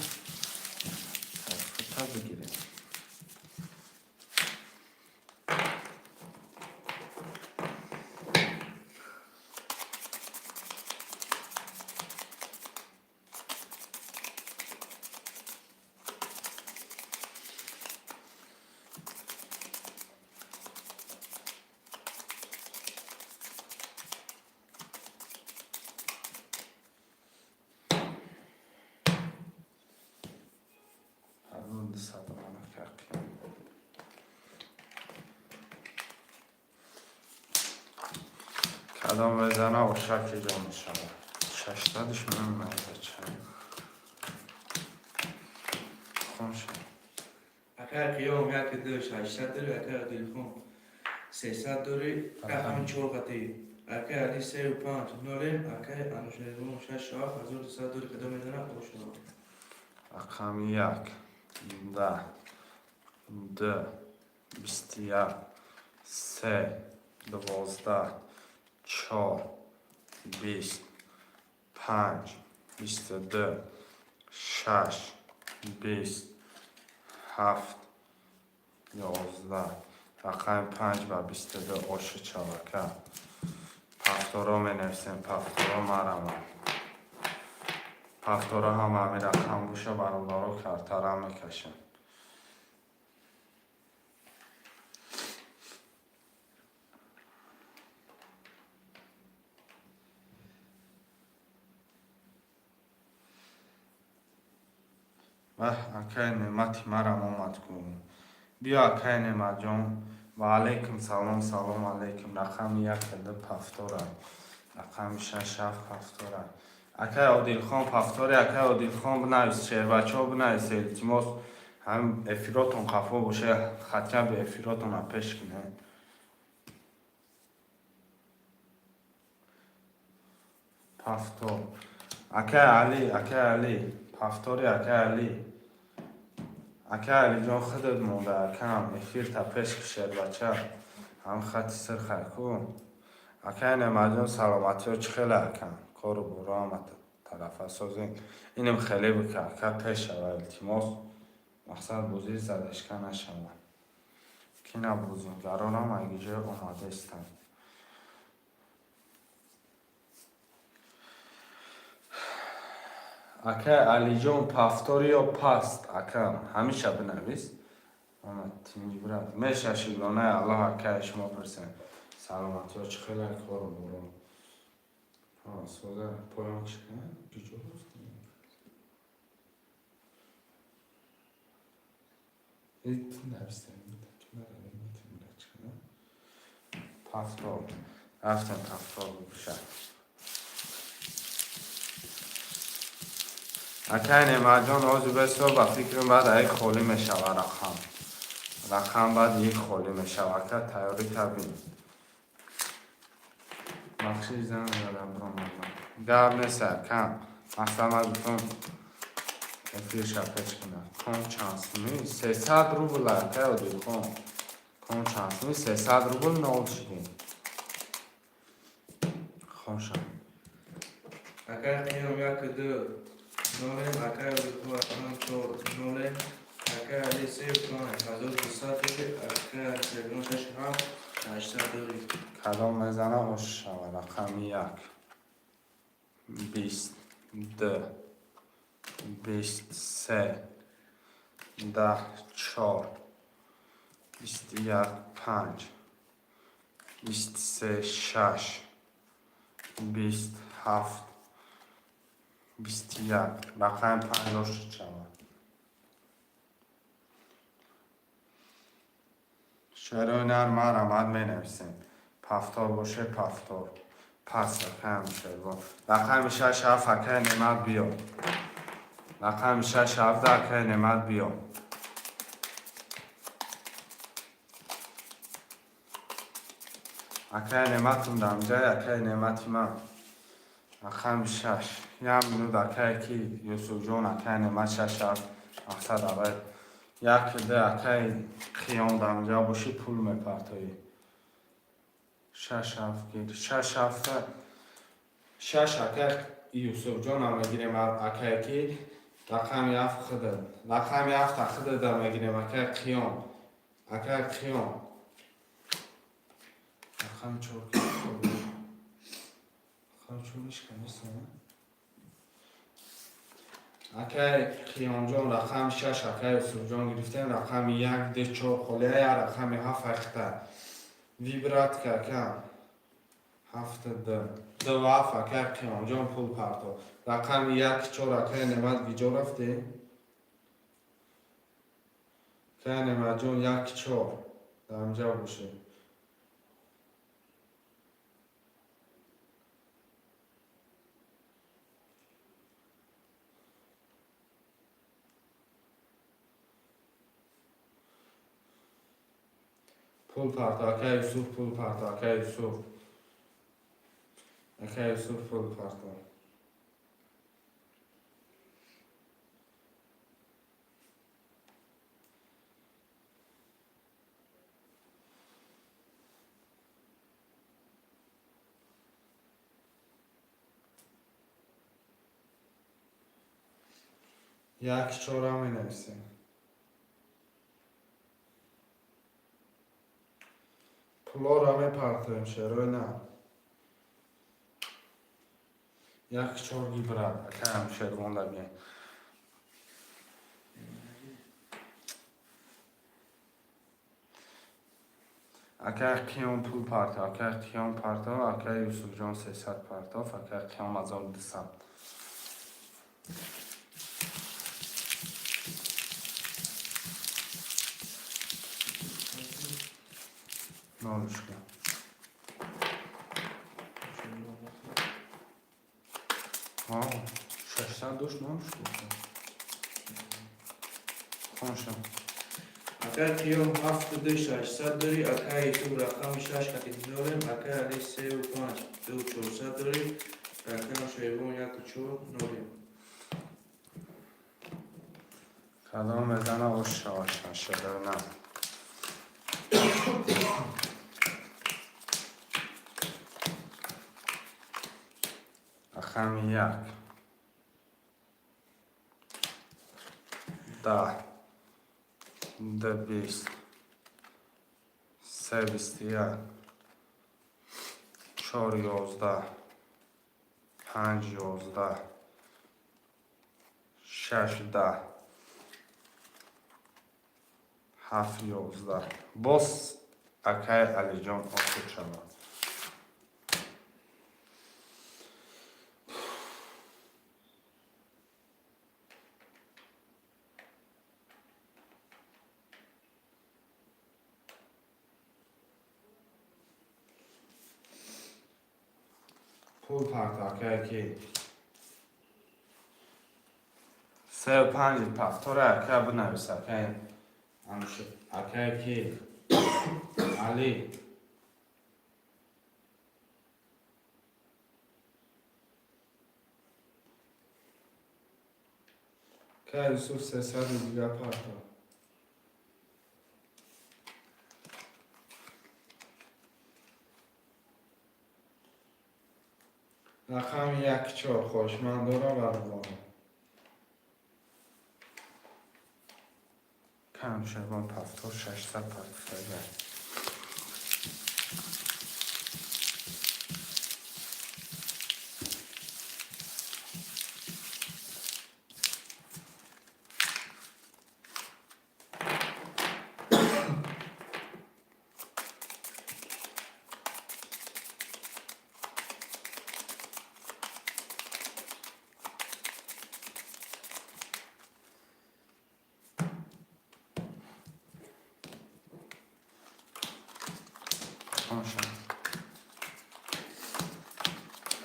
تا بگیریم قدم بزنه و شک جا می شود 600ش من نیده چه خون شد اگر قیام یک دوش 800 داری اگر دلخون 300 داری رقم 4 قطعی اگر علی 3 و 5 نوله اگر انوشنگون 6 7 1200 داری کدام میدونه اوشنا رقم 1 10 2 21 3 12 4 20 5 22 6 20 7 11 رقم 5 و 22 آش چاوکه پفتورا می نفسیم پفتورا مرمه پفتورا هم همین رقم بوشه برادارو کرتره میکشیم اکای نعمتی مرم اومد کن بیا اکای نعمت جان و علیکم سلام سلام علیکم رقم 1 دو پفتوره رقم 6 7 پفتوره اکای عادل خان پفتوره اکای عادل خان بنویس شهر بچه ها بنویس التماس هم افیراتون خفا باشه خطیه به افیراتون پیش کنه پفتور اکای علی پفتوری اکای علی جان خودت مونده کم افیر تا پیش کشید بچه هم خطی سر خیکو اکای نعمت جان سلامتی ها چه خیلی اکم کارو برو هم طرف سازین اینم خیلی بکر اکای پیش شوه التماس مقصد بوزی زدش که نشوه کی نبوزین گران هم اگه جای اومده استن اکای علی جان پفتوری یا پست اکا همیشه بنویس آمد تینجی برد میشه شیلانه الله اکای شما برسن سلامتی ها چه خیلی کارو برو سوزه پایان چه کنه جا رفتیم ایت نوستیم پفتور رفتم پفتور بشه اکای نعمت جان آزو بسیار با فکرم بعد یک خالی میشوه رقم بعد یک خالی میشوه اکا تیاری تبین بخشی زن یادم برام گرم نیست کم مثلا گفتم افیر شپش کنه کن چانسمی 300 روبل اکای عادل خان کن چانسمی 300 روبل نول شدیم خوشم اگر قیام یک دو نوله اگر دلخون 4 نوله اگر علی 3 و 5 1200 داری اگر سرگون 6 7 800 داری کدام میزنه آش شوه رقم 1 20 2 23 10 4 21 5 23 6 27 21 رقم 5 آش شوه شعرهای نرم رمد می نویسیم پفتار باشه پفتار پس رقم شعر رقم 6 7 اکای نعمت بیا رقم 6 7 اکای نعمت بیا اکای نعمت دم جای اکای نعمتی من رقم 6 یم نود اکای کی یوسف جان اکای نعمت 6 7 مقصد اول یک ده اکای خیام دمجا باشی پول میپرتایی 6 7 گیر 6 7 6 اکای یوسف جان هم میگیریم اکای کی رقم 7 خود رقم 7 خود در میگیریم اکای خیام رقم 4 رقم 4 کنیستم اکای خیام جان رقم 6 اکای یوسف جان گرفتیم رقم 1 ده 4 خاله رقم 7 اخته ویبرات که کم 7 دو و 7 اکای خیام جان پول پرتو رقم 1 4 اکای نعمت ویجا رفته اکای نعمت جان 1 4 در اینجا باشه پول پارتا اکا یوسف پول پارتا اکا یوسف پول پارتا یک چهارم می نویسیم پولا را می پارتایم شروع نه یک چهار گی برد اکا هم شروع لبیم اکا قیام پول پارتا اکا قیام پارتا اکا یوسف جان 300 پارتا فکر قیام 1200 نالش کن ها 600 دوش نالش کن خونشم اگر قیام 72600 داری اگر یوسف رقم 6 کتی نوریم اگر علی 35 2400 داری رقم شیوان 14 نوریم کدام بزنه آشنا شده نه اخم یک 10 20 3 21 4 11 5 11 6 10 7 11 باز اکای علی جان آسود شود پول پارتا که 35 پفتوره اکا بنویس اکا همشه اکا که علی که یوسف 300 دیگه پارتا رقم 1 4 خوشمند دارم برای کم شبان پفتور 600 پفتور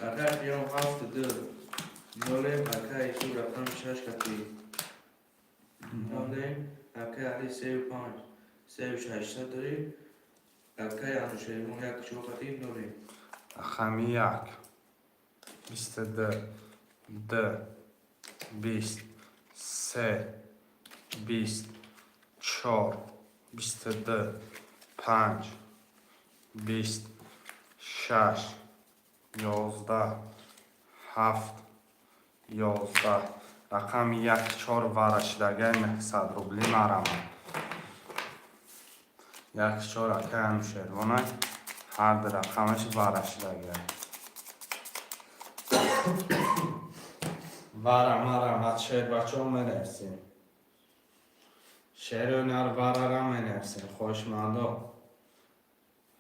اگر قیام 7 نوریم اگر یوسف رقم 6 کتی نوریم اگر علی 35 3600 داری اگر هم شیوان 14 کتی نوریم اخمی 1 22 2 20 3 20 4 22 5 20 6 11 7 11 رقم 1 4 ورشدگه 900 روبلی مرم 1 4 اکه هم شروانه هر در رقمش ورشدگه ورم از شهر بچه هم منفسیم شهر نر ورم منفسیم خوشمندا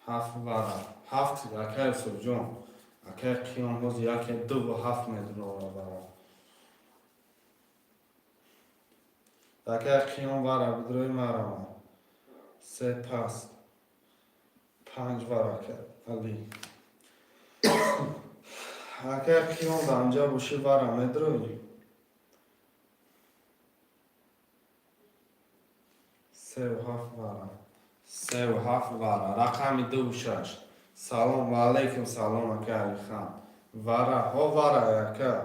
7 ورم 7 اکه یوسف جان اکه قیام باز 1 2 و 7 متر ورم اکه قیام ورم بدروی مرم 3 پس 5 ورکه علی اکه قیام دمجا بوشی ورم بدروی 3 و 7 ورم 3 و 7 وره. رقم 2 و 6. سلام و علیکم سلام اکه علی خان. وره ها وره اکه.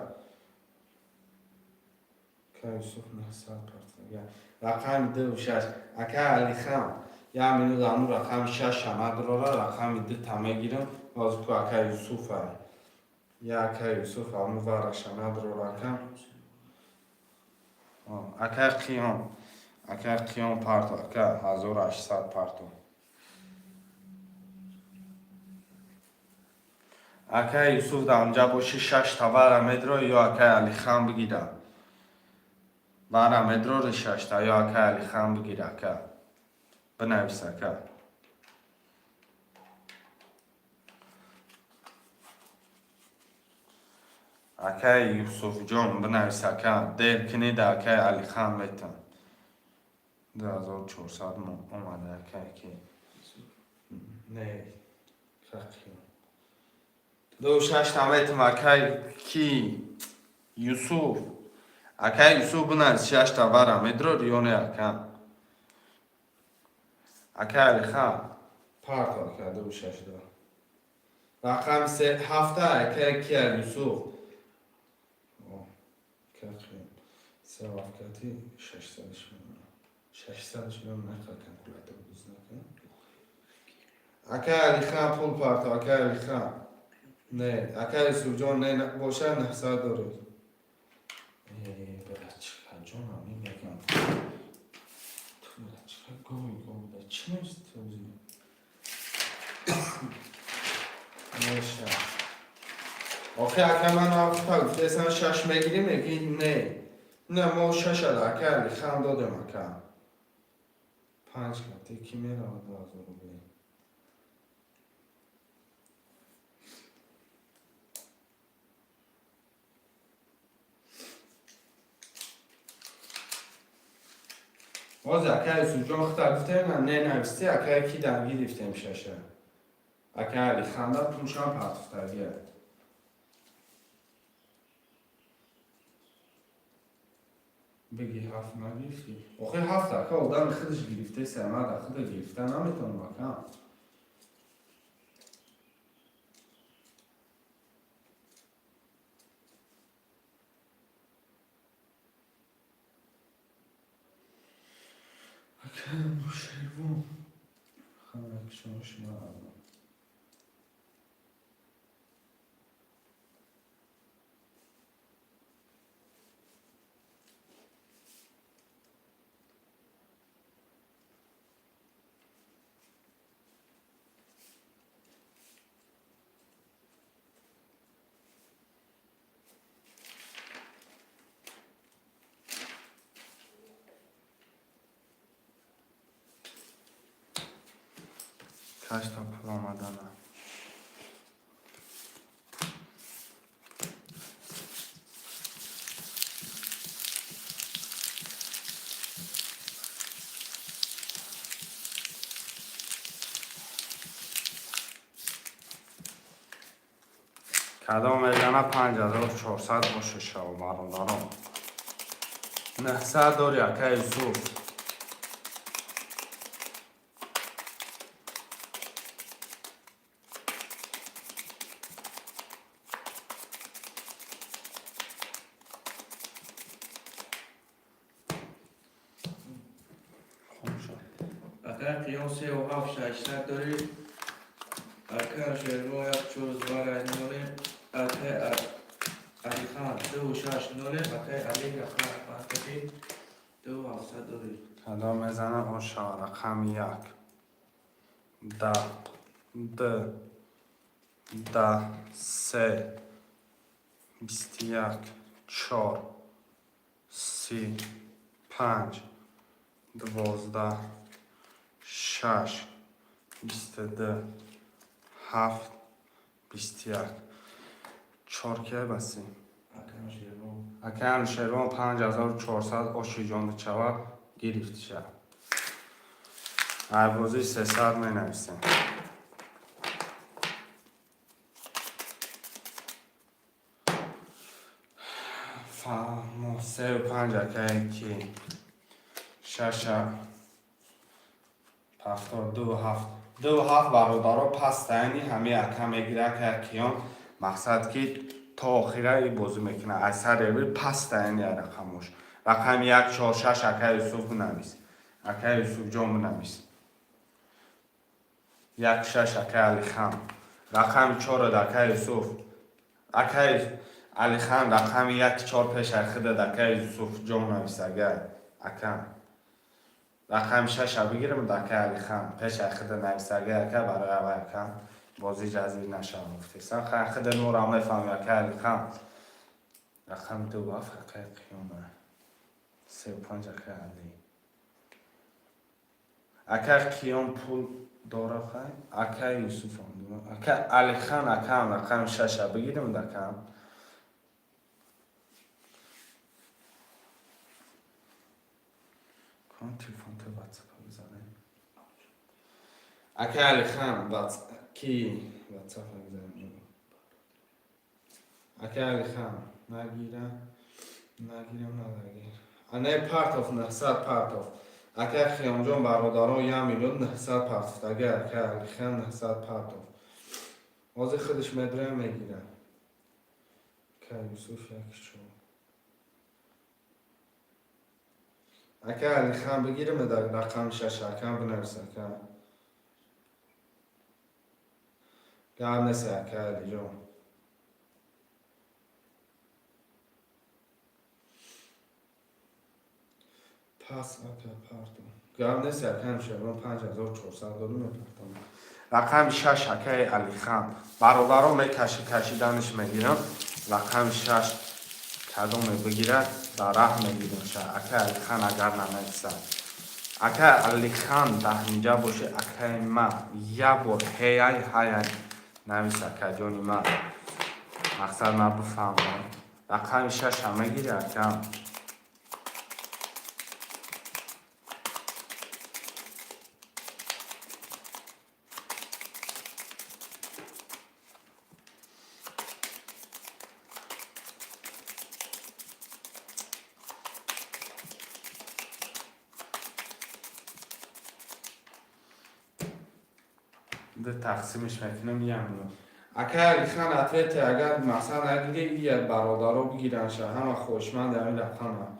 که یوسف نحساب پرتگه. رقم 2 و 6. اکه علی خان. یا منو دامو رقم 6 هم ادراره. رقم 2 تمه گیرم. بازو که اکه یوسف هست. یا اکه یوسف همو ورش هم ادراره اکه. اکه قیام. اکه قیام پرتو اکه 1800 پرتو. اکه یوسف در اونجا باشه 6 تا وره مدرو یا اکه علی خان بگیره. وره مدرو رو 6 تا یا اکه علی خان بگیره اکه. بنویس اکه. اکه یوسف جان بنویس اکه. دیر کنی ده اکه علی خان بیتن. 2400 اومده اکه کی. نه. خیلی. 2 و 6 تا بیتن اکه کی. یوسف. اکه یوسف بنویس 6 تا وره مدرو ریونه اکه. اکه علی خان. پارت اکه 2 و 6 دار. رقم 7 اکه کی یوسف. سه وقتی 600 شون نخواهد کلکولاتور دوست نکن. اکه علی خان پول پارت اکه علی خان. نه اکه یوسف جان نه باشه 900 داره. برای چقدر جان هم میگم. تو برای چقدر گوی ده چی نیست توزی. نشه. آخه اکه من آفتا گفتن 6 میگیری میگی نه. نه ما 6 اکه علی خان دادم اکه. 5 لطه کی میره آده از رو بیم. باز اکه یوسف جان اختار گفته نه نویستی اکه کی درگی دیفتیم 6 اکه علی خان داد پونشان پرتفتر گرد. بگی 7 نگیفتی. آخه 7 اکه آدم خودش گرفته سمت خود گرفته نمیتونم اکه. اکه مشریبون خانه کشمش نرم. کاش تا پل آمدنه. کدام میدانه 5400 باشه شو مارون دارم. 900 داری اکه یوسف. اکه قیام 3 و 7 600 داری. اکه شروع یک چوز وره نوله. اکه علی خان 2 و 6 نوله. اکه علی رقم پرتگی 2 و 700 داری. کدام میزنه اون شو رقم 1 ده 3 21 4 30 5 12 6 22 7 21 4 که بسی. اکه شروع 5400 آشی جان چوا گرفت شد. عوضی 300 می نویسیم. فهم 3 و 5 اکه کی 6 هفتاد دو هفت برادرها پس یعنی همه اکم میگیره که کیان مقصد که تا آخره ای بازی میکنه اثر روی پس یعنی رقمش رقم 1 4 6 اکا یوسف بنویس اکا یوسف جان بنویس 1 6 اکا علی خان رقم 4 اکا یوسف اکا علی خان رقم 1 4 پیش اخده اکا یوسف جان بنویس اگر اکا رقم 6 بگیرم دکه علی خان پیش اخده نویسرگه که برای اول کم بازی جزیر نشه مفتی سن اخده نور هم نفهم که علی خان رقم 2 هفت که قیامه 35 که علی اکه قیام پول داره خواهی اکه یوسف هم اکه علی خان اکه هم رقم 6 بگیرم دکه هم کن تلفن تو واتساپ بزنه اکه علی خان کی واتساپ بزنه اکه علی خان نگیرم انه پارت آف 900 پارت آف اکه خیام جان برادران 1 میلیون 900 پارت آف اگه اکه علی خان 900 پارت آف واسه خودش مدره میگیره که یوسف یک شو اکه علی خان بگیرم در رقم 6 اکم بنویسه که گرم نسه اکه علی جان پس اکه پارتون گرم نسه اکه همشهرون 5400 دلار میپرتم رقم 6 اکه علی خان برادران کشیدنش میگیرم رقم 6 کدوم بگیرد در رحم میگیرم شه اکه علی خان اگر نمیسه اکه علی خان ده اینجا باشه اکه ما یه بار های نمیسه اکه جانی ما مقصد ما بفهمم رقم 6 هم میگیری اکه ده تقسیمش میکنم 1 میلیون اکه علی خان اتویت اگر مثلا اگه یه برادر رو بگیرن شه همه خوشمند در این رقم هم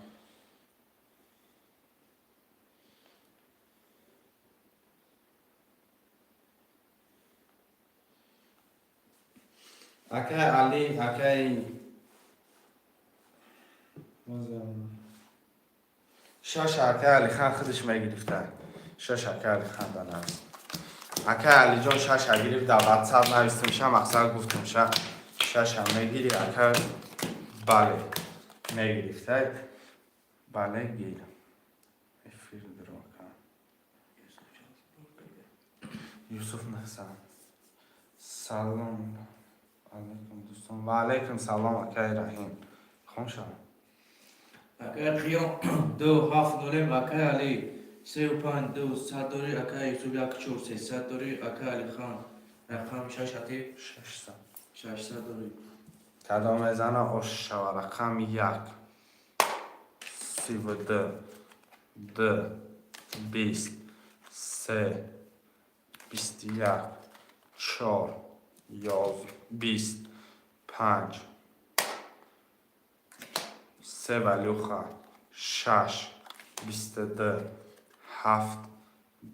اکه علی اکه 6 اکه علی خان خودش میگرفته 6 اکه علی خان بنویس اکه علی جان 6 گرفت در واتساپ نوشتم شه مقصد گفتم شه 6 هم میگیری اکه بله میگرفته بله گیر افیر درو یوسف نحسن سلام علیکم دوستان و علیکم سلام اکه رحیم خوش شما اکه قیام 2 7 دلار اکه علی 35 2 100 دلار اکه یوسف 1 4 300 دلار اکه علی خان رقم 6 اتی 600 دلار کدام زن آش شوا رقم 1 32 2 20 3 21 4 11 20 5 3 ولیوخه 6 22 7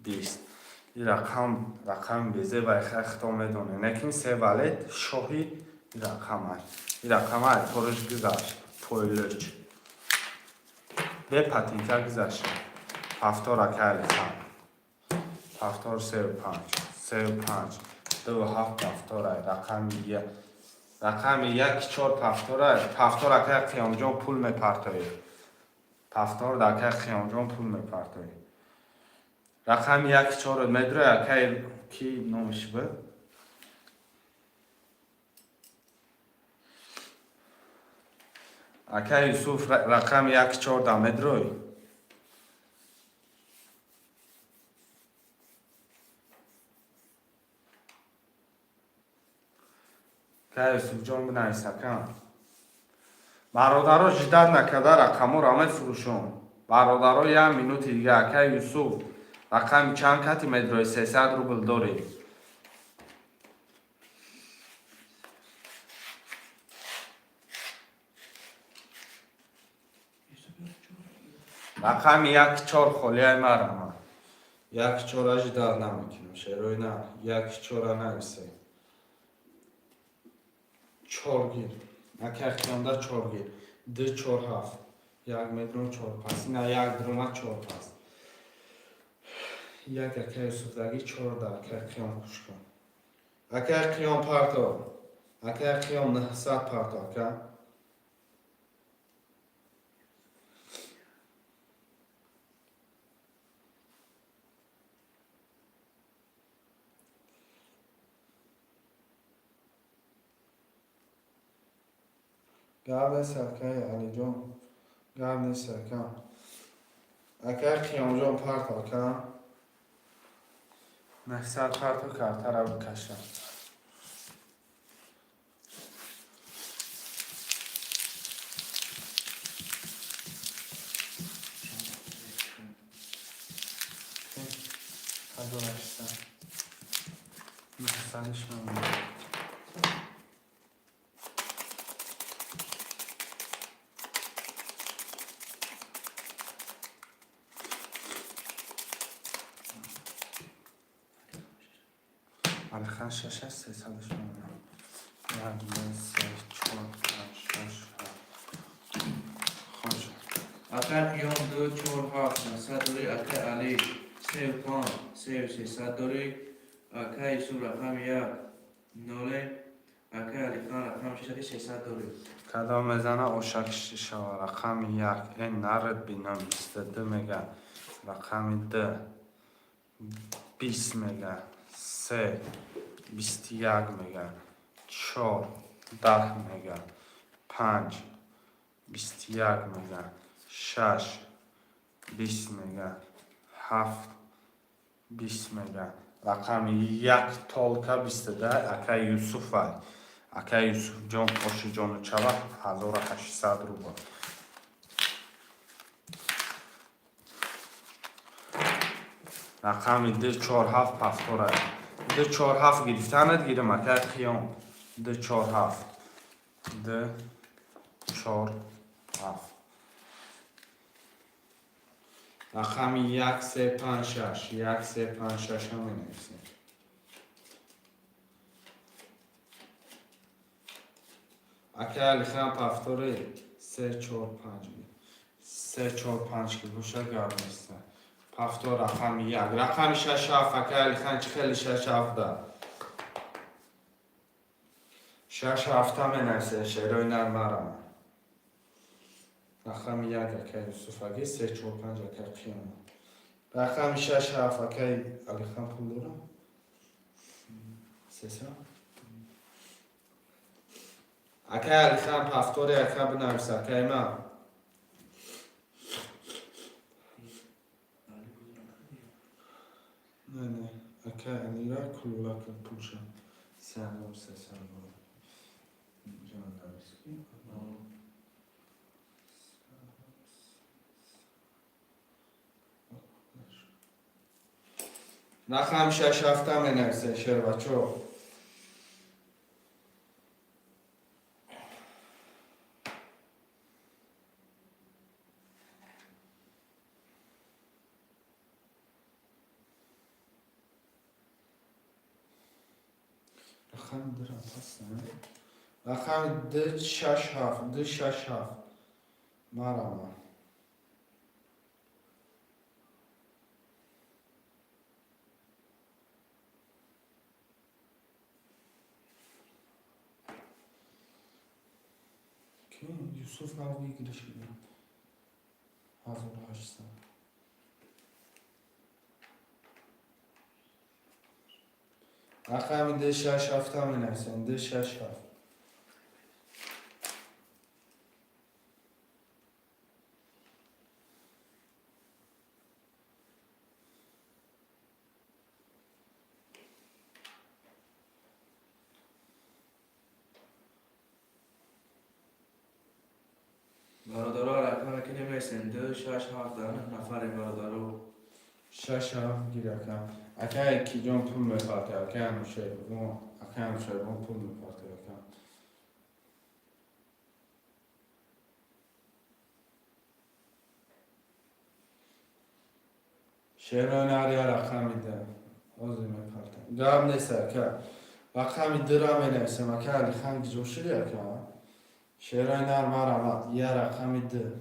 20 این رقم بیزه و اختا میدونه نکین 3 ولید شاهی این رقم های تورش گذاشت پویلرچ به پتینکه گذاشت هفتار اکه علی خان هفتار 35 2 7 هفتار رقم 1 4 هفتار اکه خیام جان پول میپرتایی هفتار اکه خیام جان پول میپرتایی رقم 1 4 مدره اکه کی نامش به اکه یوسف رقم 1 4 مدروی که یوسف جان بنویس اکه برادرها جدت نکرده رقم را می فروشون برادرها 1 مینوت دیگه اکه یوسف رقم چند کتی متروی 300 روبل داری؟ رقم 1-4 خولیه مرا یک چوراش دار نمیکنم شروع نه یک چورا نمیشه چورگیر اکر خیانده چورگیر 2-4-7 یک مترون چور پس نه یک درمه چور پس یک اکر سودگی چور در اکر خیان کش کن اکر خیان پرتو اکر خیان 900 پرتو اکر گرد سرکه علی جان گرد سرکه اکر خیان جان پرتو اکر 900 پرتو کرده را بکشم هدو رشتم 900 شما علی خان 6 است 300 شما یک دو سه چهار پنج شش هفت خوش اکر خیام 2-4-7 900 دوری اکر علی 3-5 300 دوری اکر یوسف رقم 1-0 اکر علی خان رقم 600 دوری کدام میزنه اوشک ششا رقم 1 این نرد بینم 22 میگه رقم 2 20 میگه 3 21 میگه 4 10 میگه 5 21 میگه 6 20 میگه 7 20 میگه رقم 1 تولکه 22 اکا یوسف های اکا یوسف جان خوش جان چوه 1800 روبل رقم 2-4-7 پفتوره 2-4-7 گرفتند گیرم اکا خیام 2-4-7 2-4-7 رقم 1-3-5-6 1-3-5-6 هم نمیسیم اکا علی خیام پفتوره 3-4-5 3-4-5 که بوشه گرد نیسته پفتور رقم 1 رقم 6-7 اکا علی خیام چه خیلی 6-7 ده 6-7 هم نمیسه شیروی نرمارم رقم 1 اکا یوسف اگه 3-4-5 اکا خیام رقم 6-7 اکا علی خیام پول دارم 300 اکا علی خیام پفتوره اکا بنویسه اکا ایمان نه اکا علی را کلولا کن پولشم 300 جان نویسی رقم 6-7 هم نویسه شیر بچه رقم درم هستن رقم 2-6-7 مرام کی یوسف ناوی گیرش بیدم 1800 رقم 2-6-7 هم نویسن 2-6-7 برادرها رقم که نمیسن 2-6-7 9 نفر برادرها 6 هفت گیر یکم اکه کی جان پول میپرته اکه همیشه پول میپرته یکم شیران هر یه رقمی ده اوزی میپرته گرم نیست اکه رقمی ده را می نویسیم اکه علی خنگ جوشید اکه شیران هر مرمت یه رقمی ده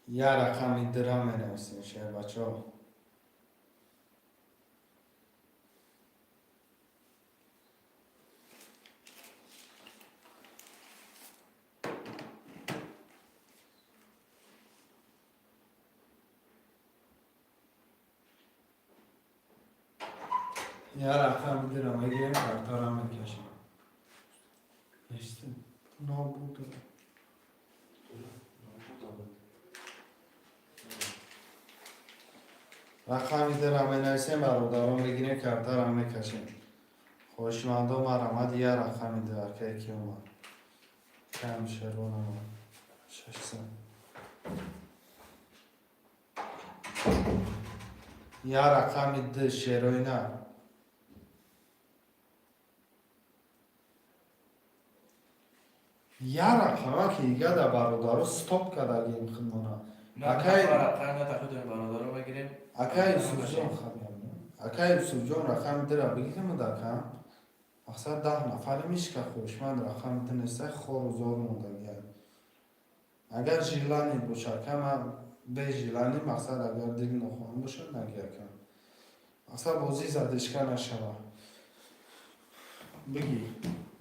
یه رقمی ده را می نویسیم شیر بچه ها یه رقمی ده را میگیریم کارتا را میکشیم نشته نابود رقمی ده را می نویسیم برادران میگیریم کارتا را میکشیم خوشمندا مرمت یه رقمی ده که کی اومد کم شروع نمون 600 یه رقمی ده شروع نه یه رقمه که ایگه ده برادرو ستاپ کرده گیم خدمانه نه اکه نه تاخد برادر رو بگیریم اکه یوسف جان خبیم اکه یوسف جان رقم ده را بگیریم دکم اکثر 10 نفر میشه که خوشمند رقم ده نیسته خور و زور مونده گیم اگر جیلانی باشه کم به جیلانی مقصد اگر دیگه نخواهم باشه نگه کم اصلا بازی زدشکه نشوه بگی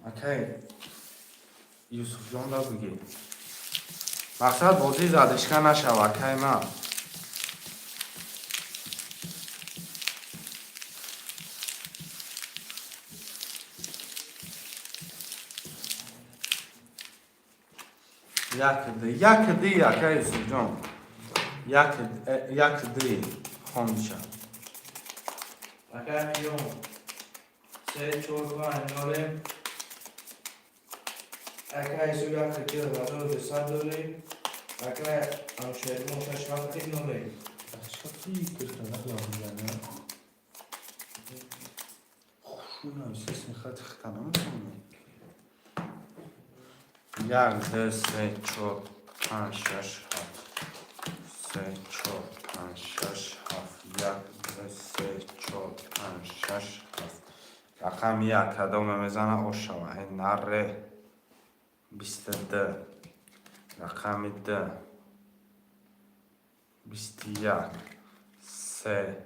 اکه یوسف جان را بگی مقصد بازی زدشکه نشوه اکه من یک دی اکه یوسف جان یک دی خونشه اکه میون 3 4 5 9 اکه ایسو یک کیلو برادر 200 داری اکه همشهرمون 6 وقتی نوری شخصی کشتن اخلاق میزنه خوشونه اساس میخواد خطانه میکنه یک دو سه چهار پنج شش هفت سه چهار پنج شش هفت یک دو سه چهار پنج شش هفت رقم یک کدام میزنه اوشاوه این نره 22 رقم 2 21 3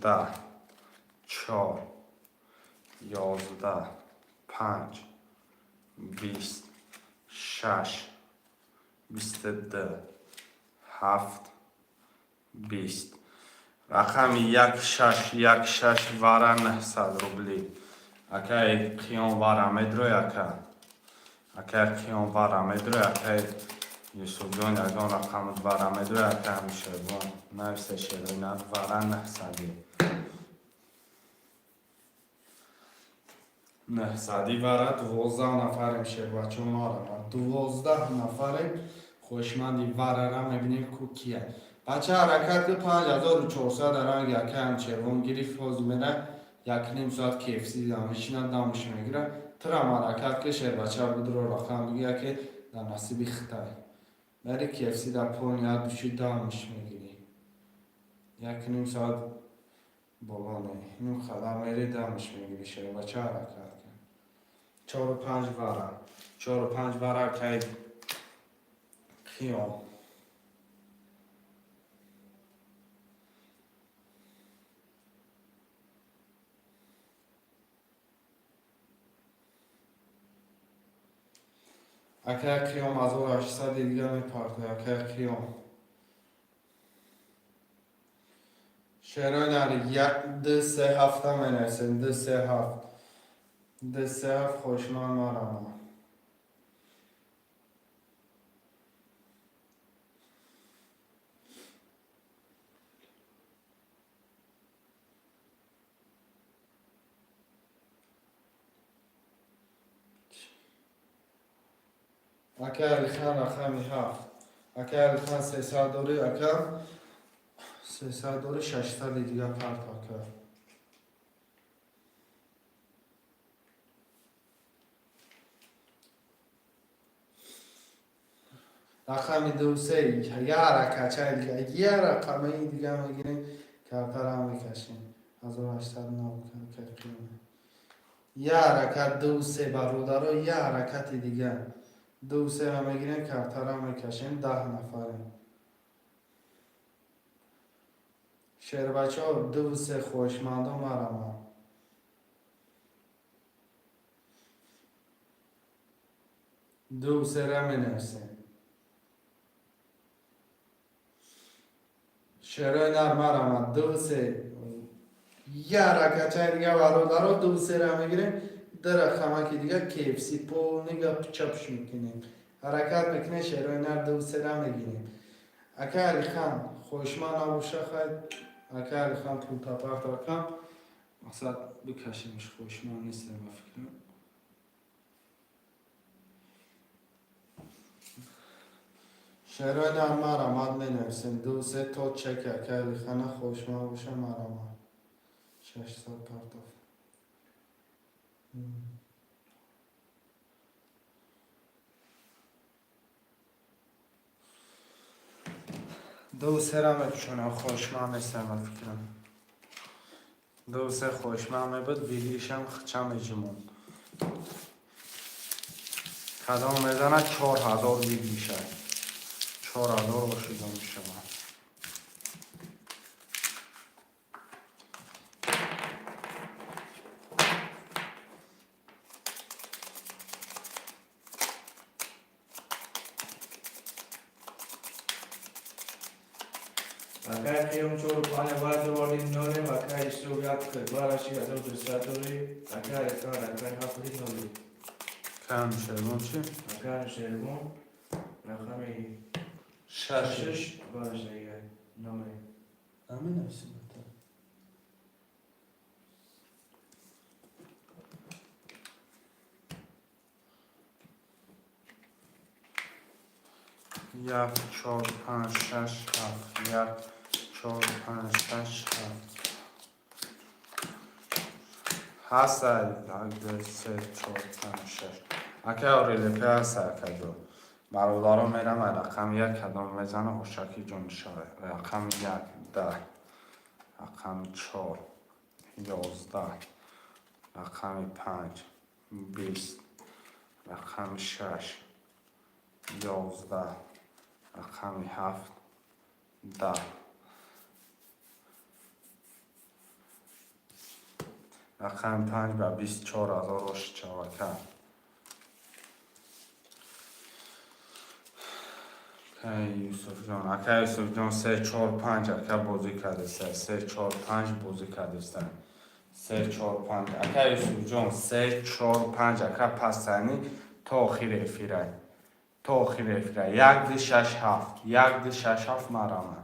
10 4 11 5 20 6 22 7 20 رقم 1 6 واره 900 روبلی اکه قیام واره میدرو اکه قیام واره میدرو اکه یوسف جان یکان رقم واره میدرو اکه همیشه بون نفس شیرین واره 900 900 واره 12 نفر میشه بچه ما را 12 نفر خوشمندی واره را میبینیم کو کیه بچه حرکت که 5400 رنگ یکه هم چرون گیری فوز میره یک نیم ساعت کیفسی دامشینه دامش میگیره ترم حرکت که شیر بچه بود رو رقم بگیره که در نصیبی خطای بری کیفسی در پون یاد بشی دامش میگیری یک نیم ساعت بابانه نیم خدا میری دامش میگیری شیر بچه حرکت کن 4 و 5 واره 4 و 5 واره که خیام اکه کیام از او 800 دیگه میپرده اکه کیام شعرهای نری 1 2 3 هفته می نویسیم 2 3 7 2 3 7 خوشمان مرمه اکا علی خان رقمی 7. اکا علی خان 300 دوری. اکا 300 دوری 600 دیگه پرت اکا. رقم 2 3 یه حرکت چه یه رقم دیگه میگیریم کارتر هم میکشیم 1809 که قیمه یه حرکت 2 3 برادر یه حرکت دیگه 2 3 هم میگیریم کارتر هم میکشیم 10 نفریم. شعر بچه ها 2 3 خوشمندم مرمه 2 3 را می نویسیم. شعر نرمه رمه 2 3 یه حرکت های دیگه برادر 2 3 را میگیریم در رقمه که دیگه کیفسی پول نگه چپش میکنیم حرکت میکنه شعر نر 2 3 را میگیریم. اکا علی خان خوشمند نباشه خواهد اکا علی خان پول تپر تاکم مقصد بکشیمش خوشمند نیستم بفکرم. شعر نر مرمد می نویسیم 2 3 تا چک اکا علی خان خوشمند باشه مرمد 600 پرتاف. دو سه را میپوشنم خوشمند نیستم فکرم 2 3 خوشمند میبود بیلیشم چم جمون کدام میزنه 4000 بیلیشه 4000 باشید میشه اکای خیام چور پانه باید دواریم نوره و اکای سو یاد کرد بارشی 1200 دوری اکای کار اکای هفتی نوری کم شدون چی؟ اکای شرمون رقمی شش شش باش دیگه نوری همین نویسیم یک 4 5 6 7 1 4 5 6 7 هست یک 3 4 5 6 اکه اوریلی هست اکه جو برادارا میرم رقم 1 کدام میزنه خوشکی جون شده رقم 1 10 رقم 4 11 رقم 5 20 رقم 6 11 رقم 7 10 رقم 5 و 24000 روش چاوکه اکه یوسف جان 3 4 5 اکه بازی کرده 3 4 5 بازی کرده 3 4 5 اکه یوسف جان 3 4 5 اکه پسانی تا آخیر افیره تا آخیر افیره 1 6 7 1 6 7 مرامه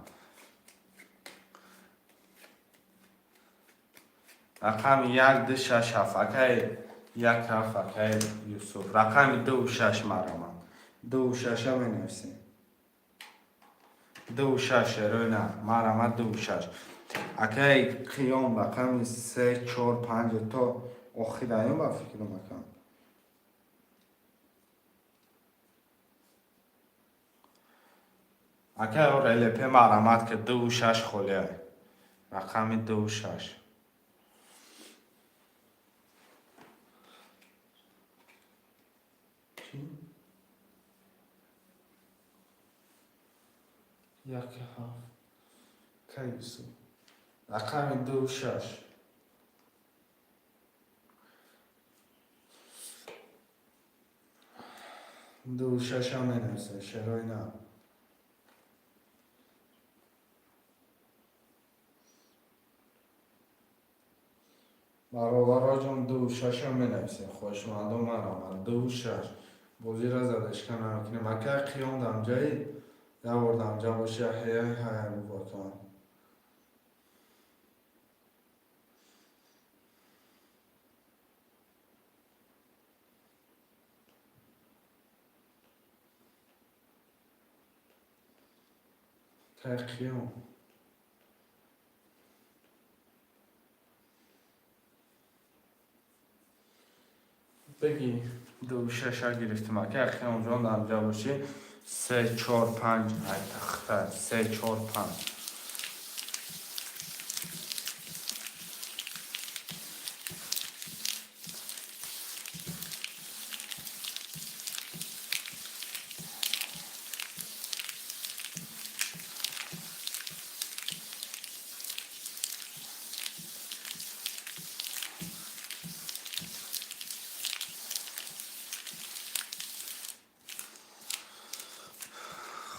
رقم 1 6 7 اکه 1 7 اکه یوسف رقم 2 6 مرامه 2 6 می نویسیم 2 6 روی نه مرامه 2 6 اکه قیام رقم 3 4 5 تا آخیر ایام با فکر مکم اکه اور LP مرامت که 2 6 خوله رقم 2 6 یک هفت کیسو رقم 2 6 2 6 هم ننویسه شرای نه برابر جون 2 6 هم ننویسه خوشمندم مرامت 2 6 بازی را زدش کنم کنیم اکه قیام دم جایی دوردم جا باشه هیه رو بکنم خیام بگی 2 6 گرفتیم اگه خیام جان در اینجا باشی 3 4 5 تخته 3 4 5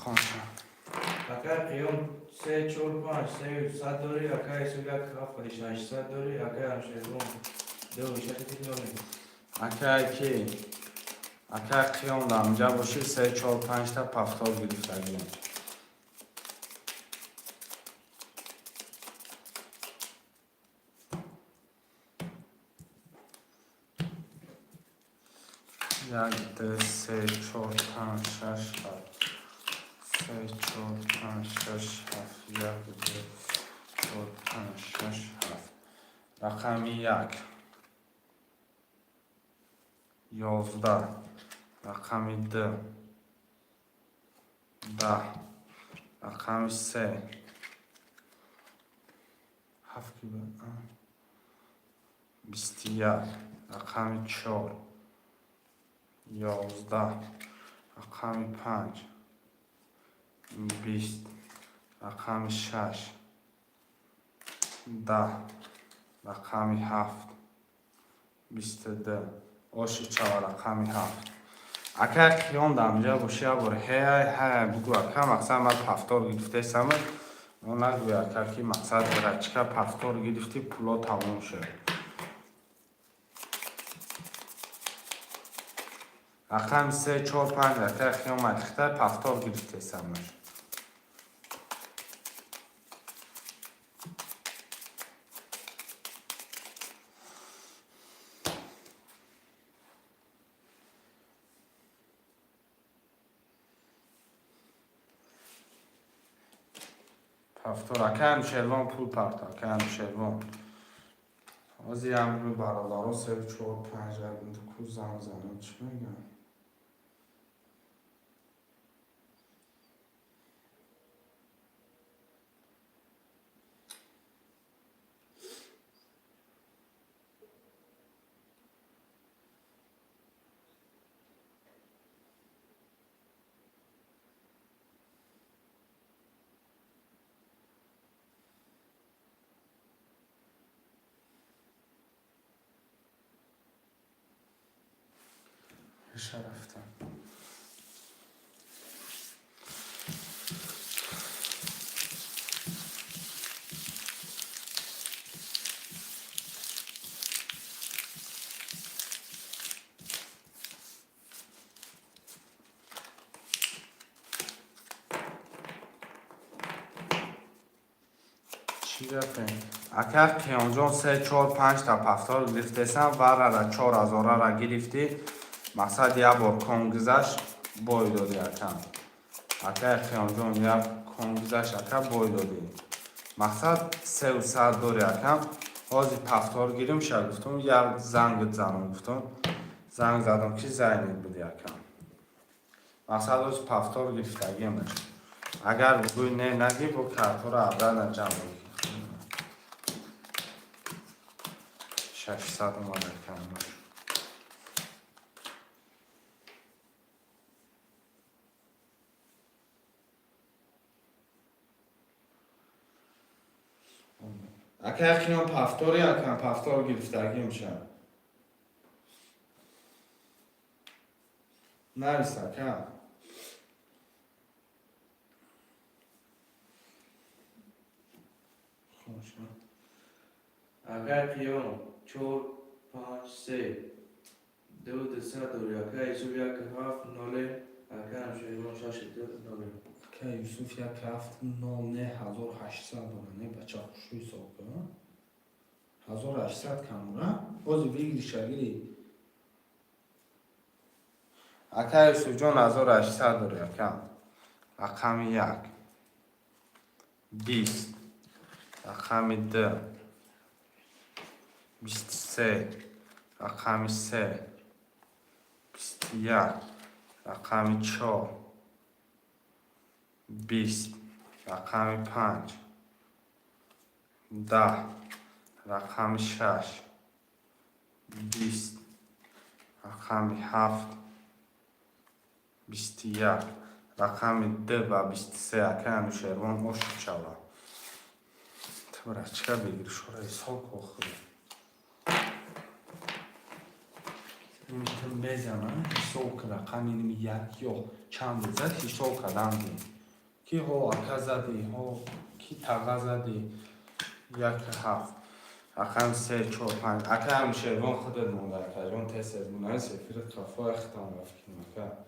خانشم اگر قیام 3 4 5 300 داری اگر سو یک 7 800 داری اگر همشهرون 2 6 داری اگه خیام در اینجا باشی 3 4 5 تا پفتار گرفتگیم یک 2 3 4 5 6 7 3 4 5 6 7 1 2 4 5 6 7 رقم 1 11 رقم 2 10 رقم 3 7 21 رقم 4 11 رقم 5 20 رقم 6 10 رقم 7 22 آشی 4 رقم 7 اگر خیام در اینجا باشی بار های بگو اگر مقصد من پفتار گرفته سمه اون نگوی اگر که مقصد برچکه پفتار گرفتی پولا تمام شد رقم 3 4 5 اگر خیام اخته پفتار گرفته سمش پفتار اکن شلوان پول پرت اکن شلوان آزی امرو برادارا 3 4 5 کو زن زنم چی میگم شرفتم چی رفتیم اگر کیان جان 3 4 5 تا پفتار گرفته سم و را 4000 را گرفتی مقصد یک بار کام گذشت بای دادی اکن اگر خیام جان یک کام گذشت اکن بای دادی مقصد 300 داری اکن آزی پفتار گیریم شد گفتم یک زنگ زنم گفتم زنگ زدم که زنید بودی اکن مقصد آزی پفتار گرفتگیم اگر بگوی نه نگی با کرتو را عبدال نجم بگی 600 اومد اکن اگر خیام پفتاری اکن پفتار گرفتگی میشه نریست اکن اگر قیام 4 5 3 2 200 داری اگر سو یک 7 0 اگر همشهرون 6 داری که یوسف یک هفت نال نه 1800 داره نه بچه خوشوی حساب کنه 1800 کمونه بازی بگیری شگیری اکا یوسف جان 1800 داره یکم رقم 1 20 رقم 2 23 رقم 3 21 رقم 4 20 رقم 5 10 رقم 6 20 رقم 7 21 رقم 2 و 23 اکه انوشیروان osh چاوا تبرا چیکار بگیر شورای سال خوخوری میتونم بزنم حساب که رقم اینمی یک یا چند زد حساب کردم دیم کی ها اکه زدی ها کی تغه زدی 1 7 رقم 3 4 5 اکه انوشیروان خودت مونده اکه جان تست از مونه سفیر کافا اختام رفتیم اکه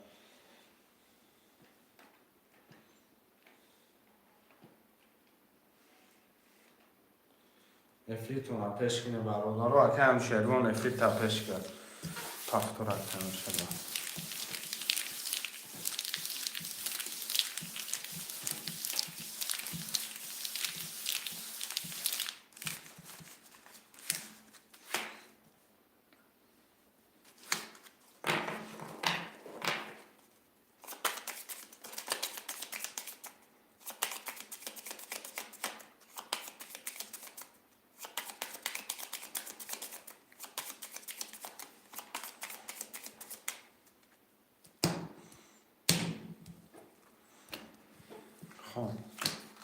افریتون اپش کنه برادر رو اکه همشیروان افریت اپش کرد پفتور اکه همشیروان خب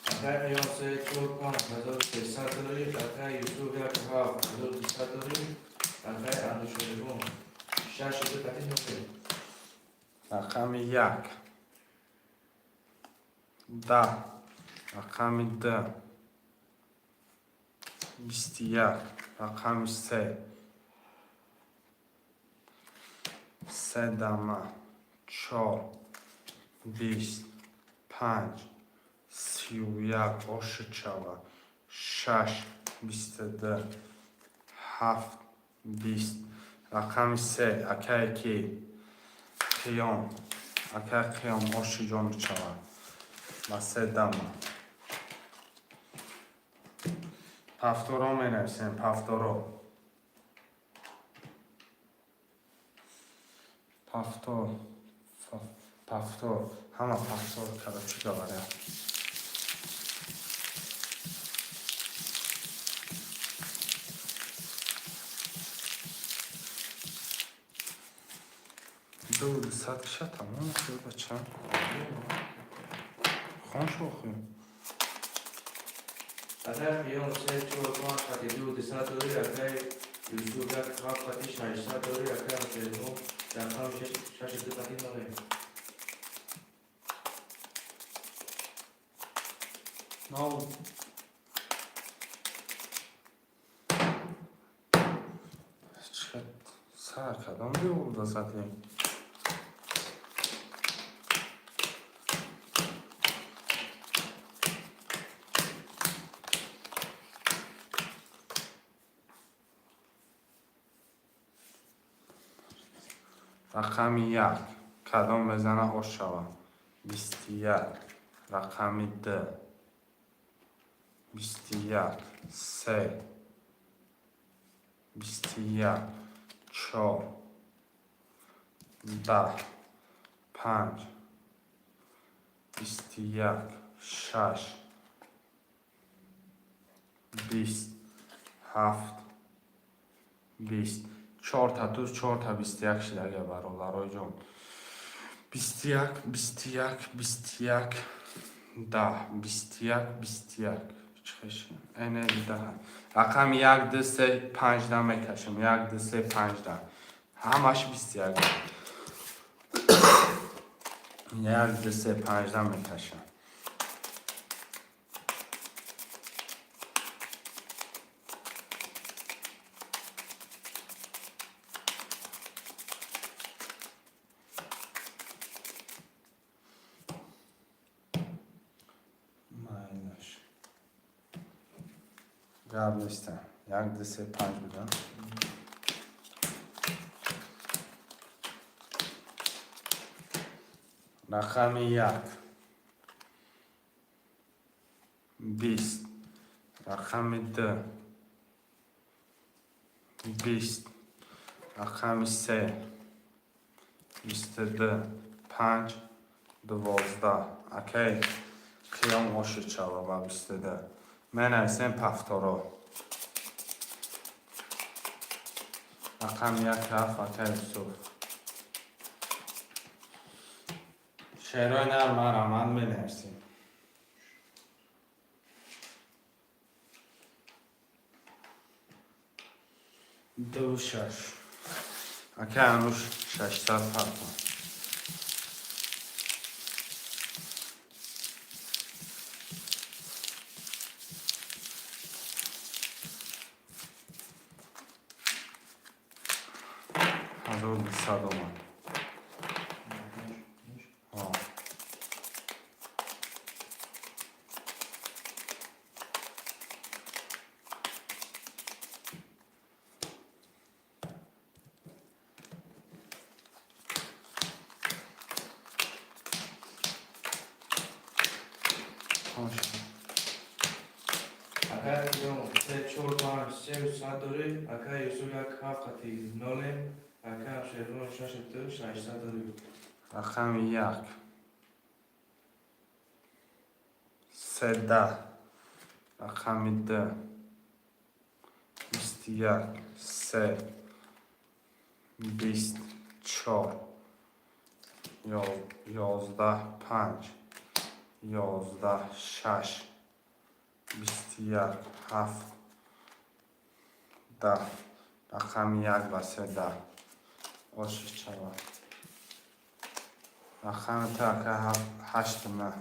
اکه میان 3 4 5 1300 داری اکه یوسف یک 7 1200 داری اکه انوشیروان 6 دو کتی نوکه رقم 1 10 رقم 2 21 رقم 3 3 دمه 4 20 5 31 osh چاوا 6 22 7 20 رقم 3 اکه کی قیام اکه قیام osh جان چاوا و 3 دمه پفتورا می نویسیم پفتورا پفتور همه پفتور کرده چی گواره دو ساعت شد تمام شد بچه خون شو خویم اکه میان 3 4 5 200 داری اکه یوسف یک 7 600 داری اکه انوشیروان رقم 6 دو کتی نوکه نو چه سر کدام بیورده زدیم رقم 1 کدام بزنه osh شوه 21 رقم 2 21 3 21 4 10 5 21 6 20 7 20 4 تا توز 4 تا 21 شد اگه برادرای جان 21 21 21 10 21 21 چخش اینه 10 رقم 1 2 3 5 10 میکشم 1 2 3 5 10 همش 21 1 2 3 5 10 میکشم ماینش گرد نیستم 1 2 3 5 بودم رقم 1 20 رقم 2 20 رقم 3 22 5 12 اوکی خیام آشد شوه با 22 من هستم پفتارا رقم 1 رفت اوکی یوسف شعرهای نرم من بنویسیم 2 6 اوکی انوش 600 پرتون هزار 200 اومد اگر خیام 3 4 5 6 7 داری اگر یوسف یک هفت قطعی نولیم اگر شیرون 62 600 داری رقم 1 13 رقم 2 21 3 24 11 5 11 6 21 7 10 رقم 1 و 3 10 آشش شود رقم تا که 8 نه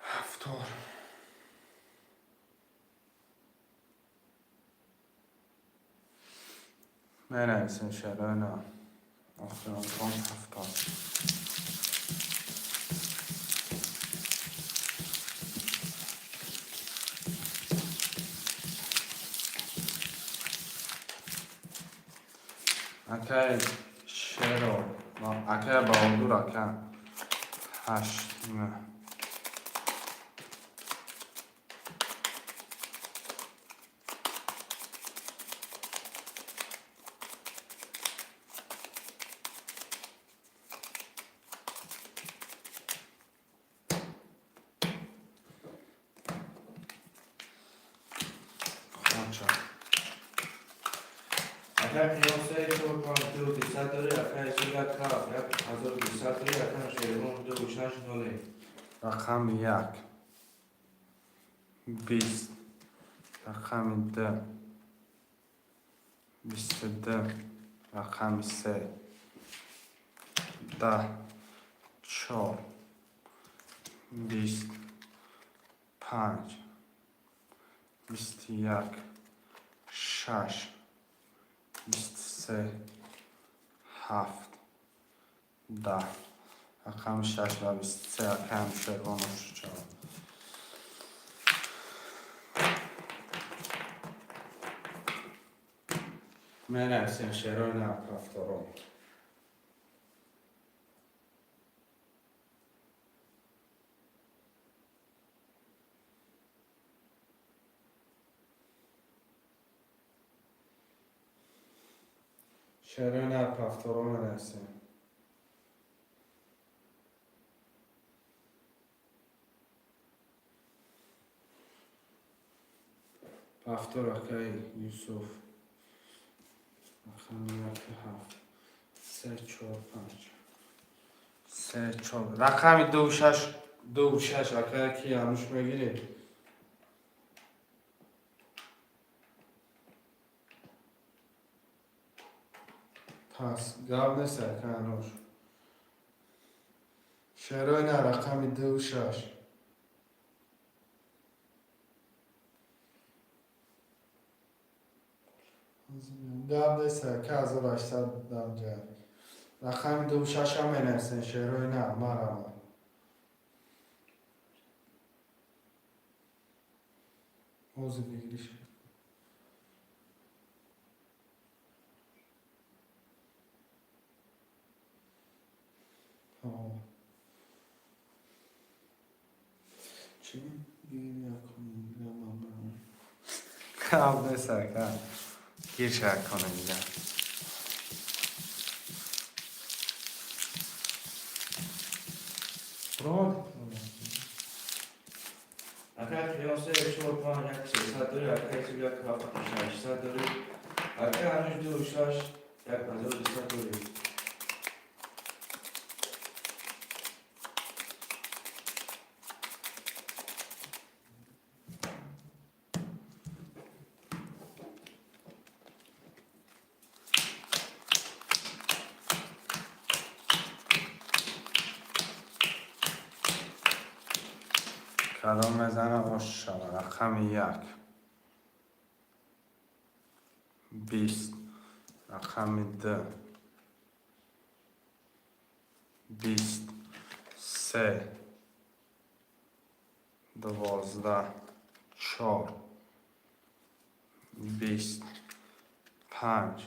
هفتار من نویسیم شده نه آخران کن هفتار اکه شیرو اکه با اون دور اکه 8 نه اگر خیام 3 4 5 2 200 داری اگر یوسف یک هفت 1200 داری اگر شیرون 2 6 نولیم رقم 1 20 رقم 2 22 رقم 3 10 4 20 5 21 6 23 7 10 رقم 6 و 23 رقم شروع شد من نفسیم شروع نپرفتارم شروع نپرفتارم من نفسیم پفتار اکای یوسف رقم 1 7 3 4 5 3 4 رقم 2 6 2 6 اکای کی هموش میگیری پس گاب نیست اکای هنوش شروع نه رقم 2 6 گاب نیست اکای 1800 دام جا رقم 2 6 هم نفسین شروع نه مرا موزی بگیریش کم نیست که گیر شک کنه اینجا. برو اگر کلیان 3 4 5 یک 300 داری اگر یک 600 داری اگر هنوز 2 6 1200 داری کلام میزنه ماشاءالله. رقم 1 20 رقم 2 20 3 12 4 20 5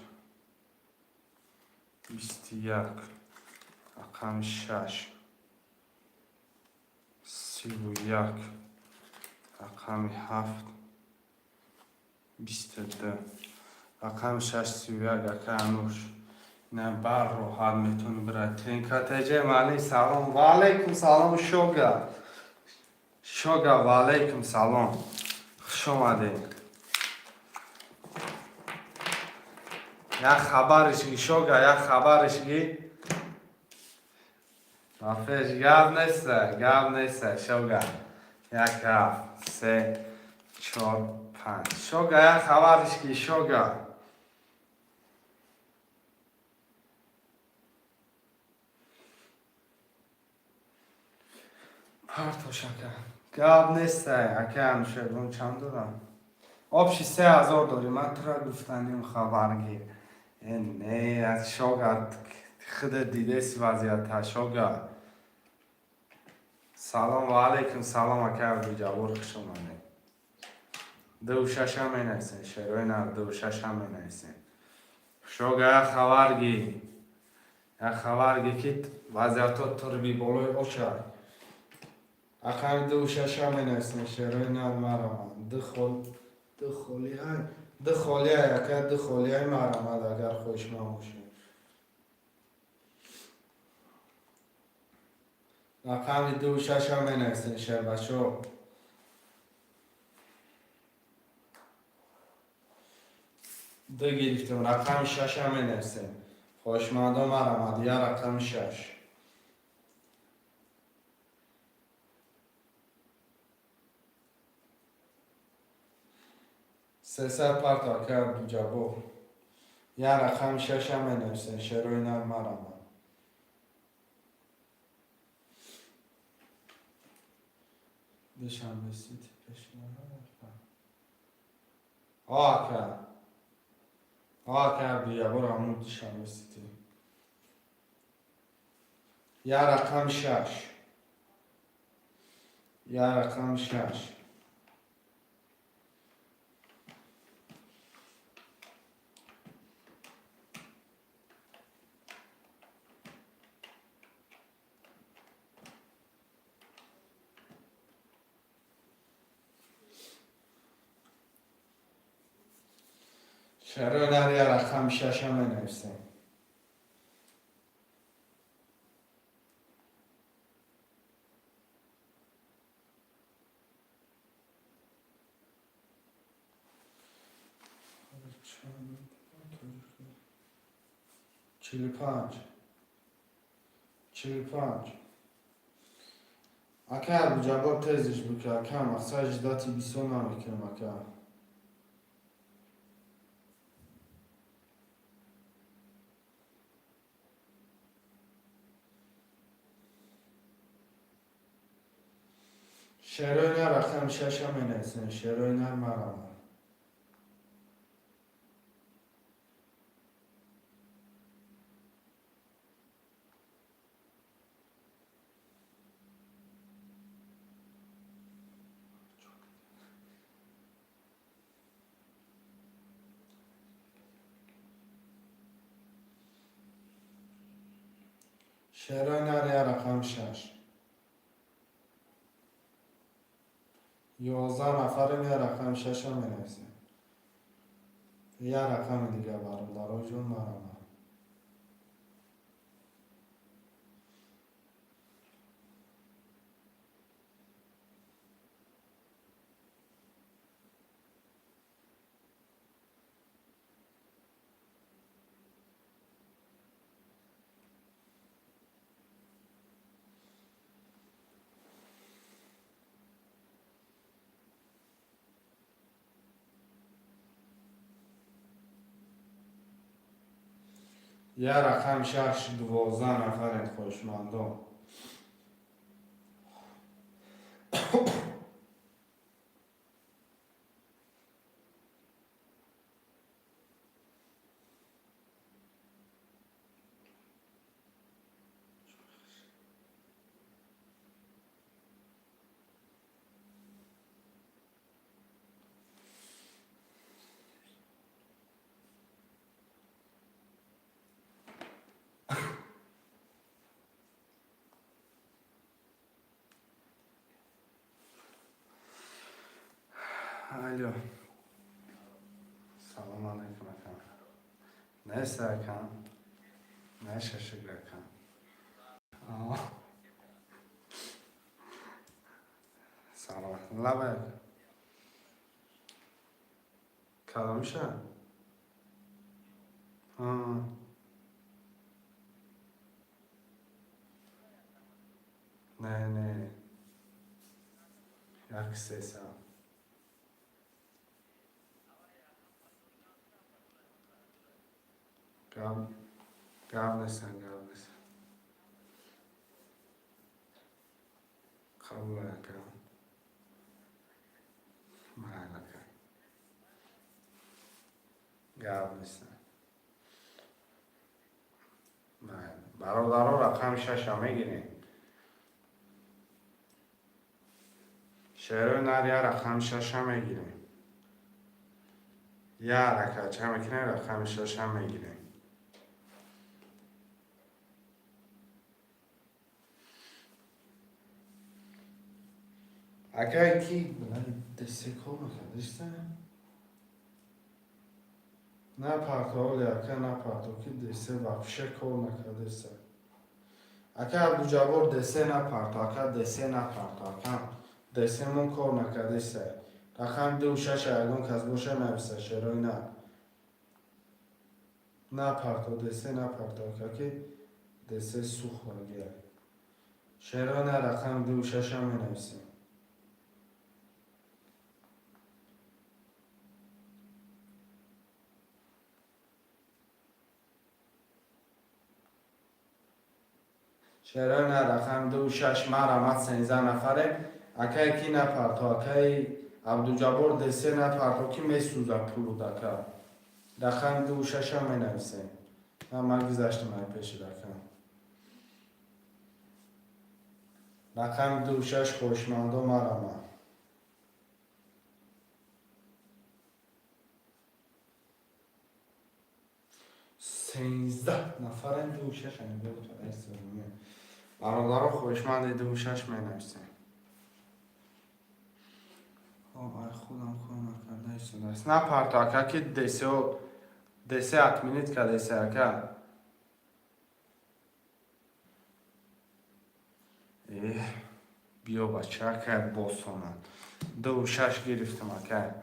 21 رقم 6 31 رقم 7 22 رقم 6 31 اکانوش نه بر رو حال میتون برای تینکاتجه مالی سلام و علیکم سلام شوگا و علیکم سلام خوش اومدین یا خبرش گی شوگا یا خبرش گی رافش گاب نیسته شوگا یک 7 3 4 5 شوگا یا خبرش گی شوگا پرتو شکر گاب نیسته اکه شدون چند دارم آبشی 3000 داری من تو را گفتنیم خبرگی نه از شوگا خود دیده سی وضعیت ها شوگا سلام و علیکم سلام اکه جوار خوش اومده 26 هم می نیستین شروع نه 26 هم می نیستین شوگا یا خبرگی که وضعیت ها تربی بولوی باشه اخر 26 هم می نیستین شروع نه مرا دو خالی های مرمد اگر خوش ما باشیم رقم 26 هم می نیستین شر بچه دو گرفتیم رقم 6 هم می نیستین خوشمنده مرمد یا رقم 6 300 پرتا کرد جابو یا رقم 6 هم می نیستین شروع نه مرمد دوشنبه سیتی آکر بیا برو همون دوشنبه سیتی یا رقم 6 شروع نه یا رقم 6 هم می نیستین چلی پنج اکر بجابا تزش بکر اکر مقصد جداتی بیسون نمیکنم اکر شروع نه رقم 6 هم می نیستین شروع نه مرمد شروع نه یا رقم 6 11 نفر یا رقم 6 هم می نیستین یه رقم دیگه برادر جون برام. یه رقم 6 12 نفر خوشمندان. الو سلام علیکم اکم. نرسه اکم. نشه شکر اکم. سلام لبه کلامیشه. نه یک سه سال قبل نیستن قبول اکم محل قبل نیستن برادرها رقم 6 هم میگیریم. شعر نر یه رقم 6 هم میگیریم. یه حرکت چه میکنه رقم 6 هم میگیریم. اگه کی دسته کار نکردشته نه پرتاول اگه نه پرتاول که دسته وفشه کار نکردشته اگه عبدو جوار دسته نه پرتاول اگه دسته نه پرتاول دسته من کار نکردشته رقم 2 6 اگرون کس باشه نویسته شروع نه پرتاول دسته نه پرتاول که دسته سوخ بگیره شروع نه رقم 2 6 هم نویسیم. شعر نه رقم 2 6 مرمت 13 نفره اکه کی نپرت اکه عبدو جبار دسته نپرت کی می سوزه پولو دکه رقم 2 6 هم می نویسه من گذشت من پیش رقم 2 6 خوشمندو مرمت 13 نفره 2 6 هم بیاد تو ایستونیه برادر خوشمند 2 6 می نویسه آه خودم کار نکرده ایستون است نه پرتاکه که دسه اتمینیت که دسه اکه بیا بچه که باز سونم 2 6 گرفتم اکه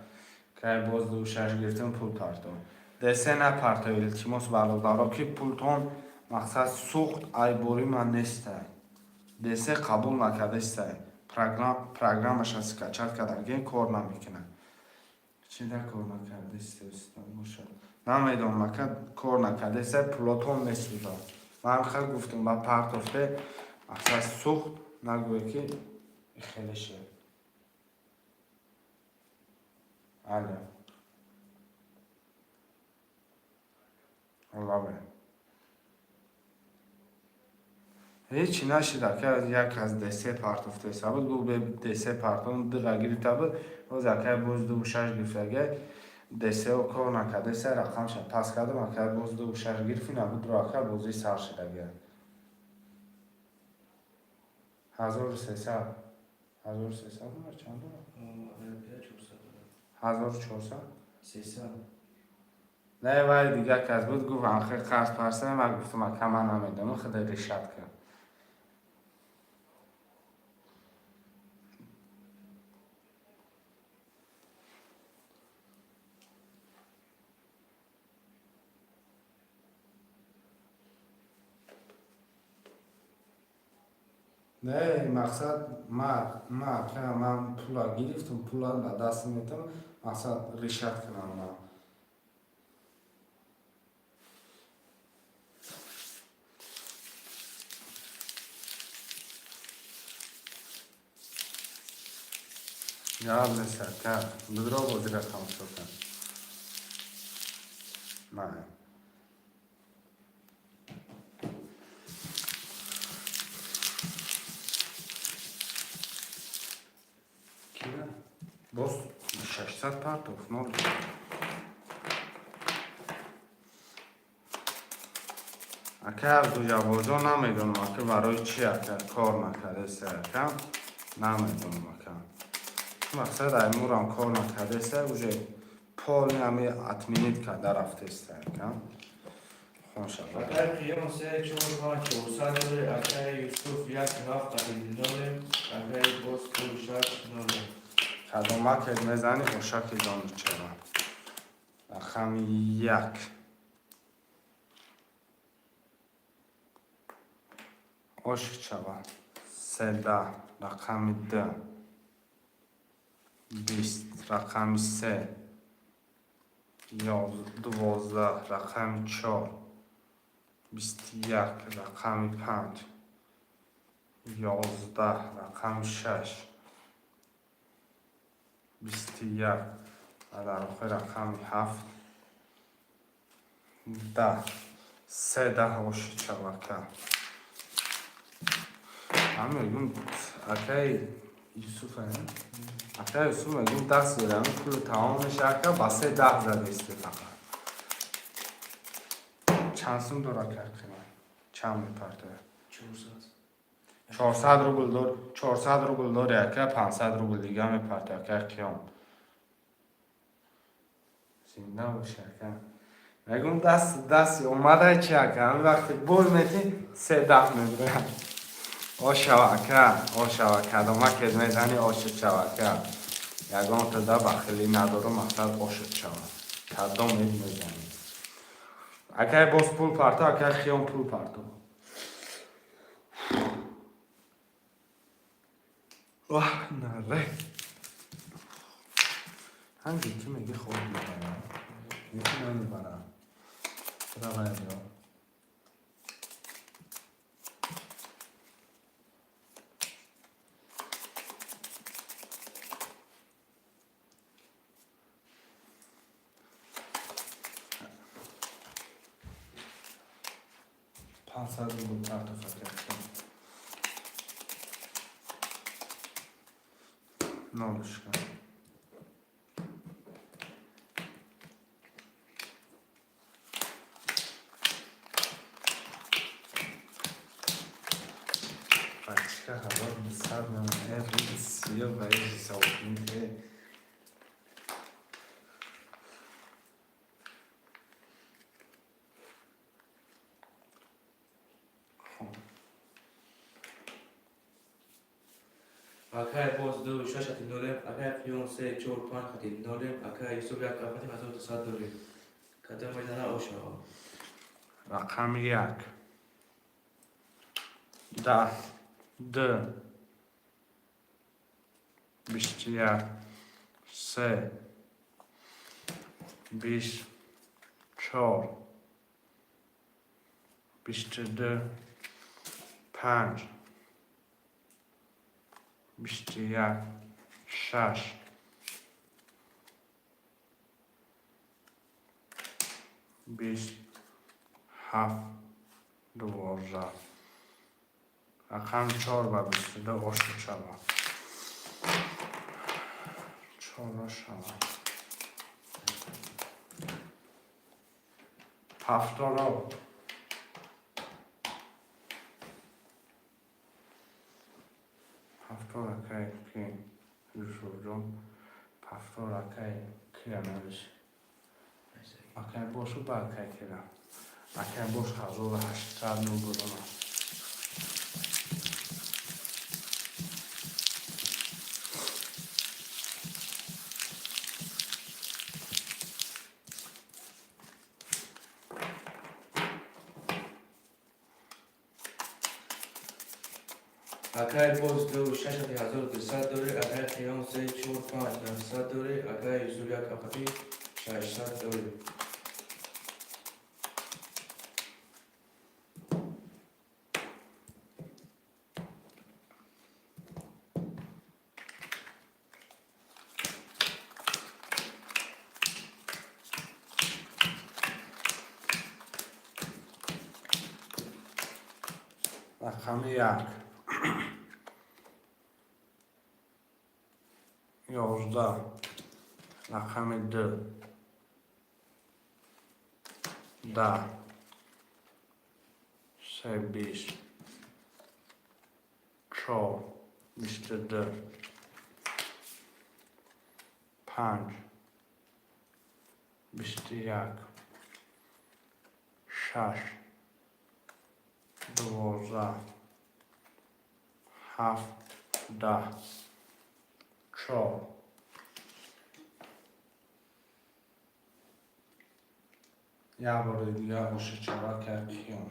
که باز 2 6 گرفتم پول پرتون دسه نه پرتون التیماس برادرها که پولتون مقصد سوخت ایبوری من نیسته دسه قبول نکرده سته پروگرامش از کچت کردن کار نمیکنه چی در کار نکرده سته نمیدونم مکد کار نکرده سته پلاتون نسوزه من خیلی گفتم با پرتافته مقصد سوخت نگوه که خیلی شه الو الله بره هیچی نشده که یک از دسته پرتافته سبب گو به دسته پرتون دقیقه گرفته بود باز اکه باز 2 6 گرفته دسته و کار نکرده سه رقم شد پس کردم اکه باز 2 6 گرفتی نبود را اکه بازی سر شده گه 1300 چند داره؟ 1400 300 نه ولی دیگه که از بود گفت آخه قرض پرسه من گفتم من کم نمیدم خدا ریشت کرد. نه مقصد من پولا گرفتم پولا به دست میتم مقصد ریشت کنم من. Ya mesela بدرا بازی رقم شدن نه کیه؟ باز 600 پرتوف نول اکه از دو جوازا نمیدونم اکه برای چی اکه کار نکرده سه اکه نمیدونم اکه مقصد ایمورم کار نکرده سه اوژه پال نمی اتمینیت کرده رفته سه اکه خوش شد اکای قیام 3 4 5 400 داره. اکای یوسف 1 7 قدید داره. اکای باز پول 60 داره. کدومه که میزنی خوشکی دانو چرا رقم یک عشق شود 13 رقم 2 20 رقم 3 12 رقم 4 21 رقم 5 11 رقم 6 21 و در آخر رقم 7 10 13 عشق شود که همه اون اکای یوسف هست اکای یوسف اون دست بیرم پول تمام شرکه با 13 زده است فقط چند سوم داره کرد خیلی چند میپرده 400 روبل دار 400 روبل داره اکای 500 روبل دیگه میپرده اکای قیام زنده باشه اکای میگم دست اومده چی اکای وقتی بول میتی 13 میبره آشوا کدامه که میزنی آشد شود که یگان تده بخیلی نداره مقصد آشد شود کدام میزنی اگه باز پول پرتو اگه خیام پول پرتو واه نره هنگی که میگه خود میبرم یکی نمیبرم خدا باید یا 500 روبل پرتو فکر کنم نالش کنم بچه هوا بسر نمونه روی سیاه و یه ساوتینه اکای باز 2 6 قدید داره. اکای قیام 3 4 5 قدید داره. اکای یوسف 1 قدید 1200 داره. کدام میدانه آشوا رقم 1 10 2 21 3 24 22 5 21 6 27 12 رقم 4 و 22 عشق شود 4 شود 70 اکای که یوسف جان 70 اکای که نمیشه اگر باشو برکه کرم اگر باش 1800 نو برونم اگر باز دو 6200 داری اگر قیام 3 4 5 900 داری اگر یوسف یک اقفی 600 داری رقم 1 11 رقم 2 10 3 20 4 22 5 21 6 12 7 10 4 یه بار دیگه هوش چرا کردیم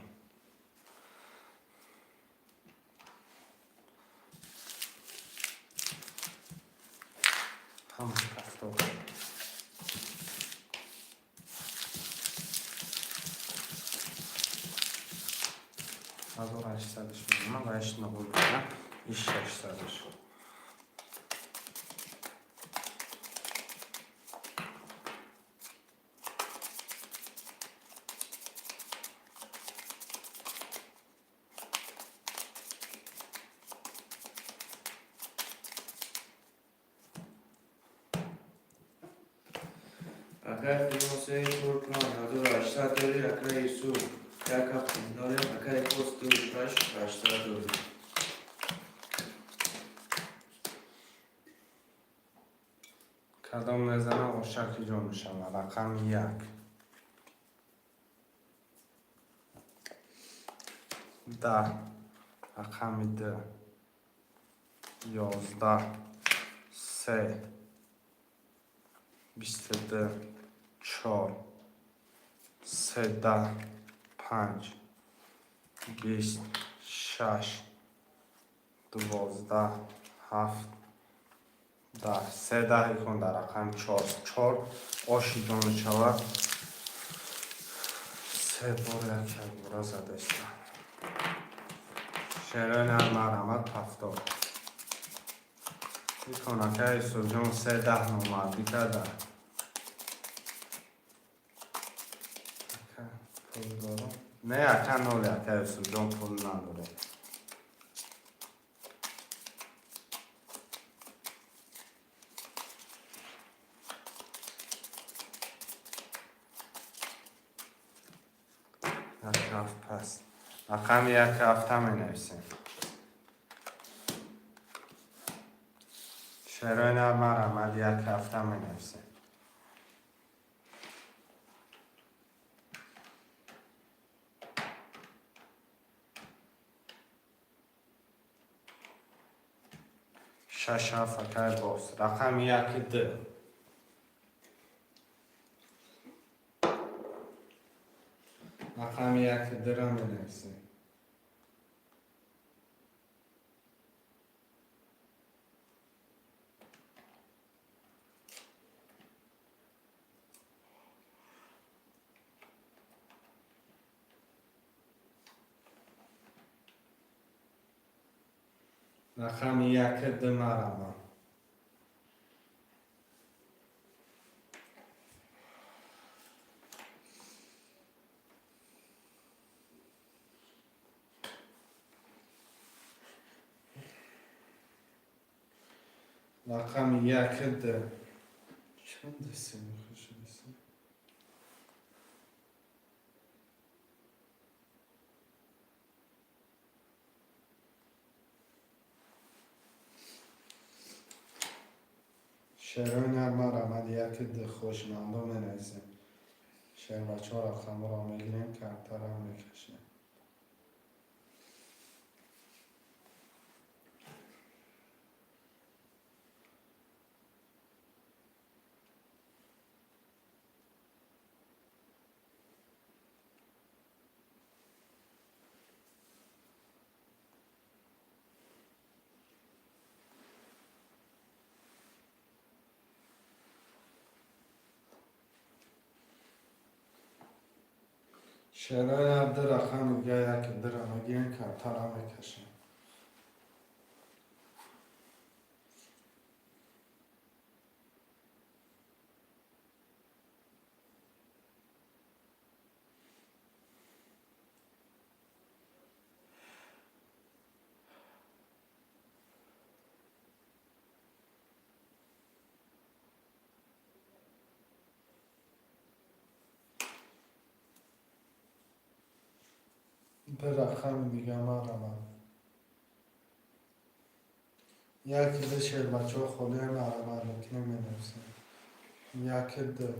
همون کفتو 1800'ش میدونم و 8 نقول کنم این 600'ش اگر قیام 3 4 5 1800 داری اگر یوسف یک اقفی داری اگر باز دو 6 800 داری کدام نزنم شکی جا میشم رقم 1 10 رقم 2 11 3 22 4 13 5 20 6 12 7 10 13 کن در رقم 4 آشی جان شود 3 بار یک برا زده شد شرین مرحمت پفتار میکنه که ایسو جان 3 نومدی کرده پول دارم نه اکن نوله که ایسو جان پول نداره یک هفت پس رقم 1 هفته می نویسیم شرین مرحمت 1 هفته می نویسیم شش فکر باز رقم 1 2 رقم 1 2 را می نویسیم رقم 1 2 مرحمت رقم 1 2 چند دسته میخوشه بسیم شرین مرحمت 1 2 خوشمندا می نویسیم شعر بچه ها رقم را میگیریم کمتر هم میکشیم. شعرهای هر ده رقم میگه یک ده را میگیریم کمتر هم میکشیم. ده رقم دیگه ما رمان یکی ده شعر بچه ها خودی مرمر میکنه می نویسیم. یکی ده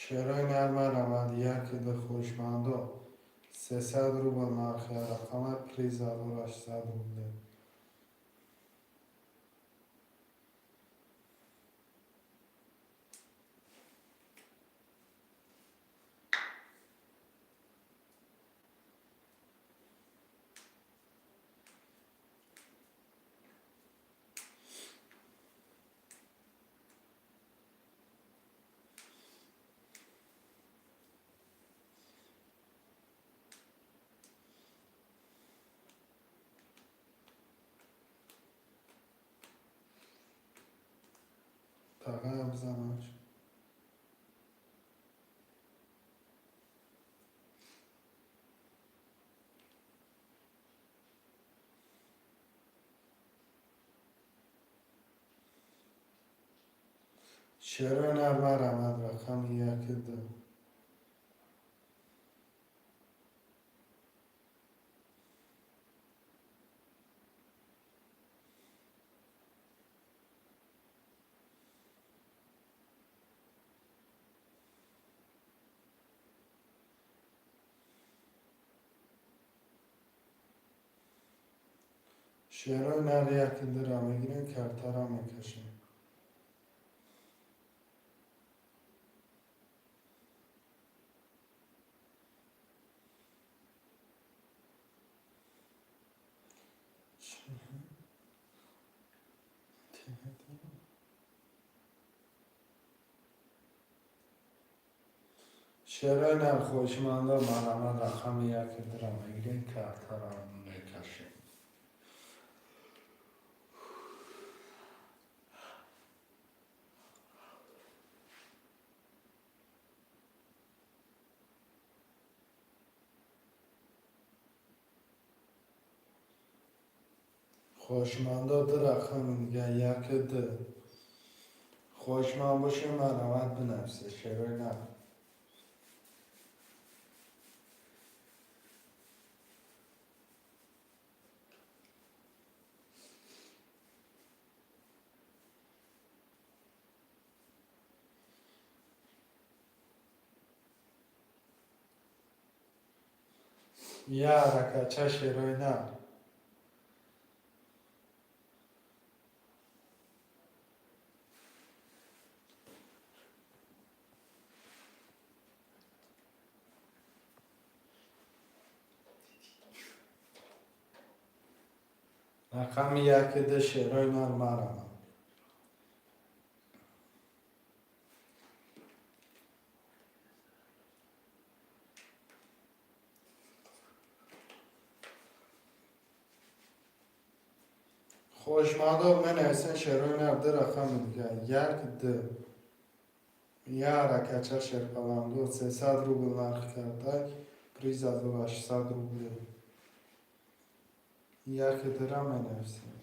شعرهای نرم رمد یکی ده خوشمندا 300 روبل نرخی رقم پریز 1800 روبل. تقه بزنش شعرهای نرم رمد رقم یکی ده شعرهای نر یکی ده را میگیریم کمتر هم میکشیم. شعرهای نر خوشمندا مرمر رقم یکی ده را میگیریم کمتر هم میکشیم. خوشمندا ده رقم دیگه یکی ده خوشمند باشه مرمت بنفسه شعرهای نر یه حرکت شعرهای نر رقم یکی ده شعرهای نر مرمت خوشمندا من احسن شعرهای نر ده رقم دیگه یک ده یه حرکت شرقاوندو 300 روبل نرخ کرده پریز از 800 روبل یک درم نفسی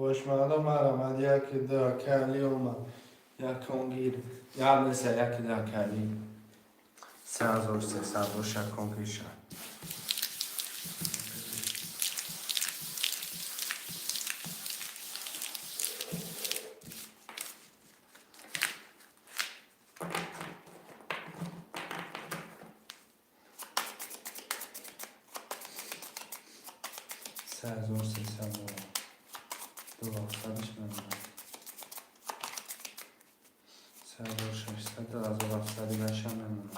خوشمنده مرمد یک ده کلی اومد یک اونگیر یا مثل یک ده کلی 3300 رو شکن پیشن سه هزار سیصد دو آفصدش بمونه 3600 2700 بشن بمونه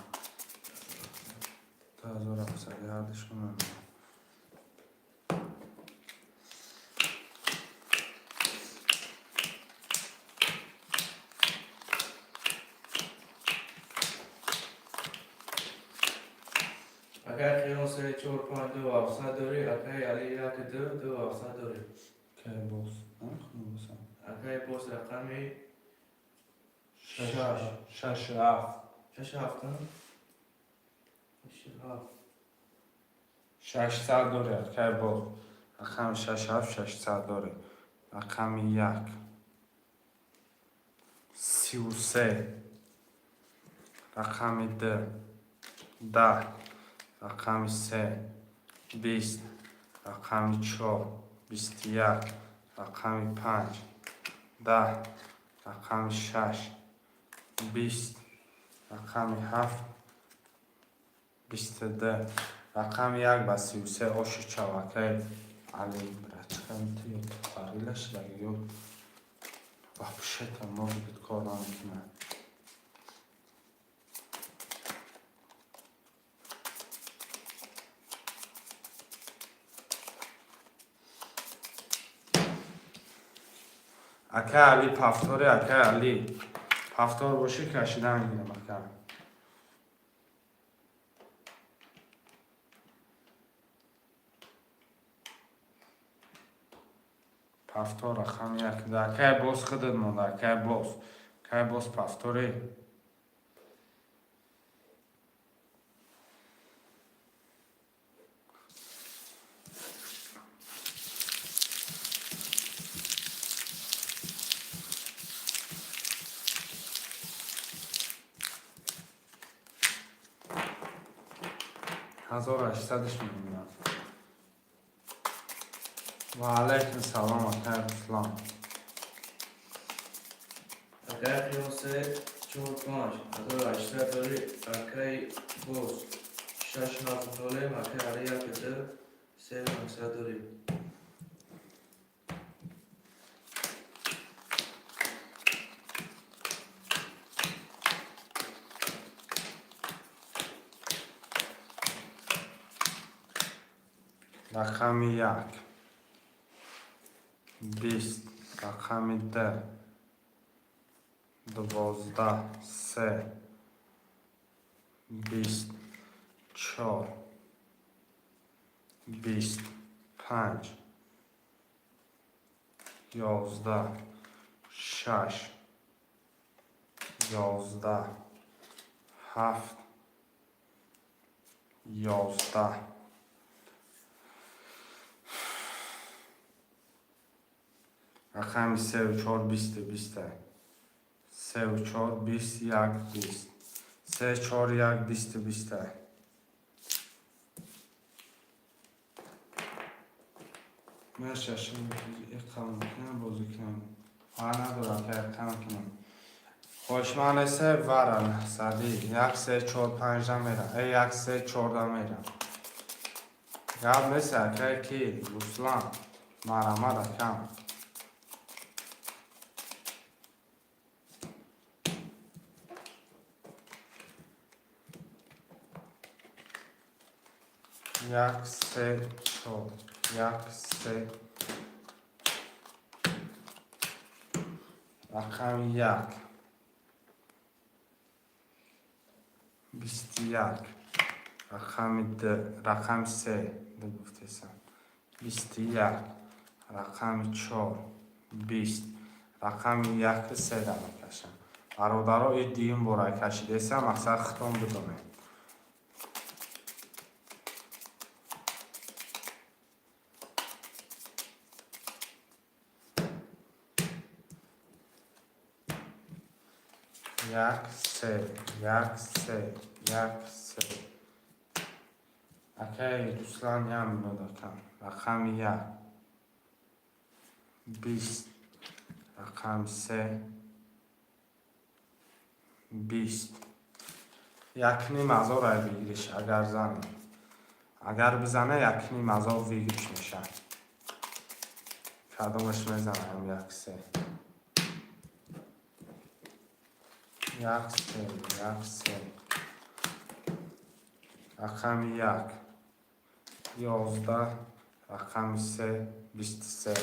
2700 هردش بمونه اگر خیلی 3 4 5 2 700 داری اگر علی یک 2 700 داری که باز نمیخونم بسم اگر باز رقمی 6 شش هفت 6 7 600 داره که باز رقم 6 هفت 600 داره رقم 1 33 رقم 10 رقم 3 20 رقم 4 21 رقم 5 10 رقم 6 20 رقم 7 22 رقم 1 و 33 آش چوکه علی برچکم توی تقریلش لگیو вообще там может быть кодом не اکه علی پفتوری اکه علی پفتور باشه کشیدن میگیرم اکه پفتور رقم 1 اکه باز خودت مونده اکه باز پفتوری هزار هشتصدش میمونم و علیکم سلام اکه اسلام اگر خیلی 3 4 5 1800 داری اگر باز 6 7 داری اگر علی یک 2 3 900 داری رقم 1 20 رقم 10 12 3 24 25 11 6 11 7 11 رقم 3 و 4 20 20 3 و 4 20 1 20 3 4 1 20 20 ششم اقام کنم بازی کنم ندارم که اقام کنم خوشمانسه ورن سادی یک سه چهار پنج میرم یک سه چهار میرم گاب مثل که کی روسلان مارا کم یک سه چهار یک سه رقم یک 21 رقم سه گفته سم 21 رقم 4 20 رقم یک سه در میکشم برادرها این دیم برای کشیده سم اصلا ختم بدونه یک سه اکی دوستان هم دادم رقم یک 20 رقم سه 20 یک نیم ازا رای بگیرش اگر زنه اگر بزنه یک نیم ازا بگیرش میشه کدومش میزنم یک سه رقم یک 11 رقم سه 23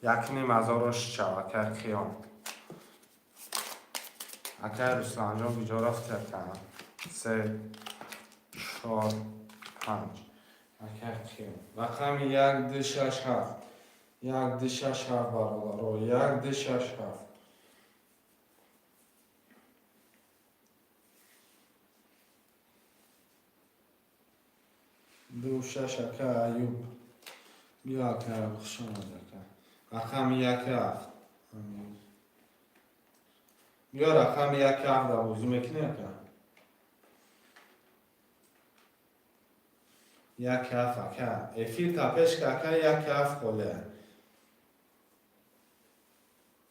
یک نیم ازاروش شد اکر خیام اکر رسلان جان بیجا رفت کنم 3 4 5 اکر خیام رقم یک ده شش هفت یک ده شش هفت برادر یک ده شش هفت دو شش اکه ایوب بیا اکه بخشم اکه رقم یک هفت بیا رقم یک هفت در بوزی میکنی اکه یک هفت اکه افیر تپش که اکه یک هفت خوله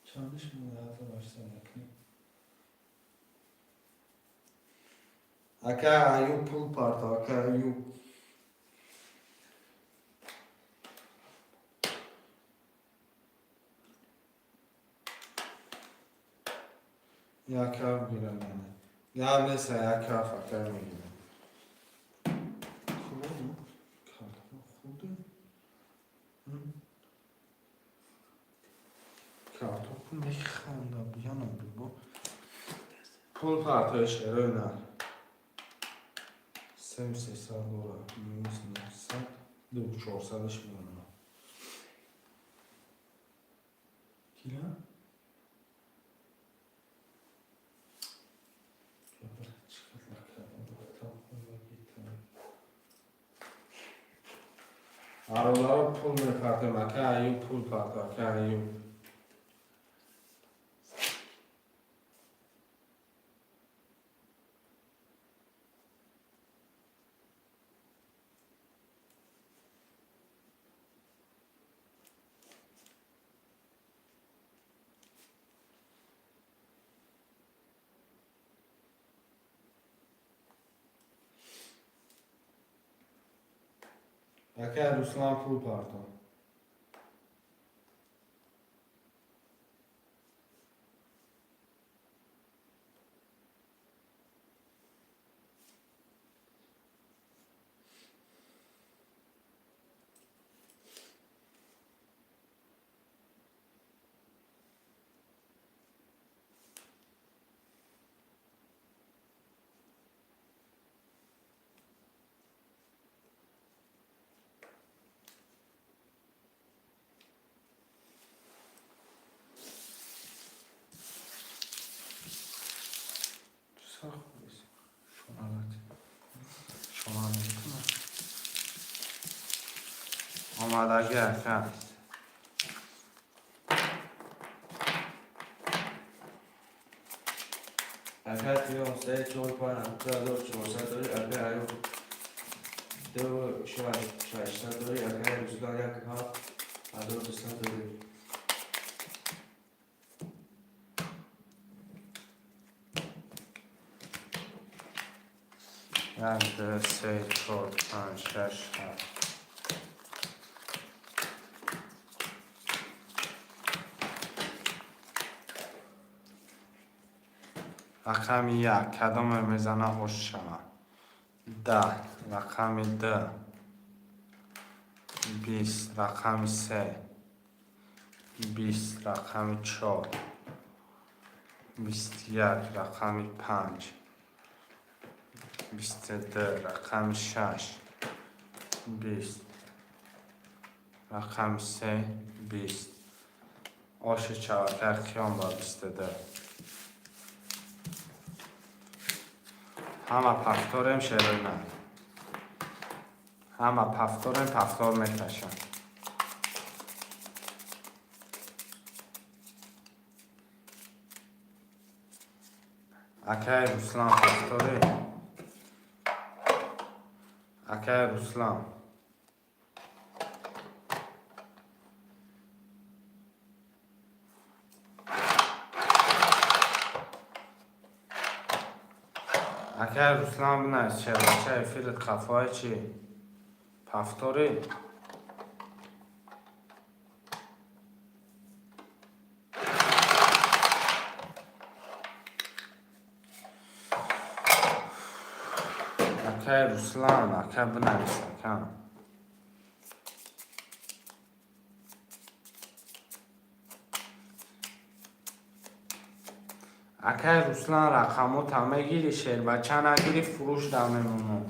چندش مدرد باشتن اکه ایوب پول پارتا اکه ایوب یک هفت گیرم گرم نیست یک هفت اکر میگیرم خوبه کارتوپ میخنده بیانم بگو پول پرتایش ارائه نه 300 دلار minus 900 دو 400 میمونه گیرم برادرها پول میپرده مکه ایوب پول پرده که ایوب مکه رسلان پول پرده شما نمیتونم آمدگی اکر اکر خیام 3 4 5 1400 داری اکر ایوب 2 6 داری اکر رسلان یک هفت 1 2 3 4 5 6 7 رقم 1 کدام میزنه خوش شود 10 رقم 2 20 رقم 3 20 رقم 4 21 رقم 5 22 رقم 6 20 رقم 3 20 آش چهارتر خیام با 22 همه پفتارم شروع نه همه پفتارم پفتار میکشم اکای رسلان پفتاره اکای رسلان اکای رسلان بنایست چه بچه فیلت خفای چی پفتاره اکای رسلان اکای بنایست اکای اکای رسلان رقمو تمه گیری شیر بچه نگیری فروش دمه مونو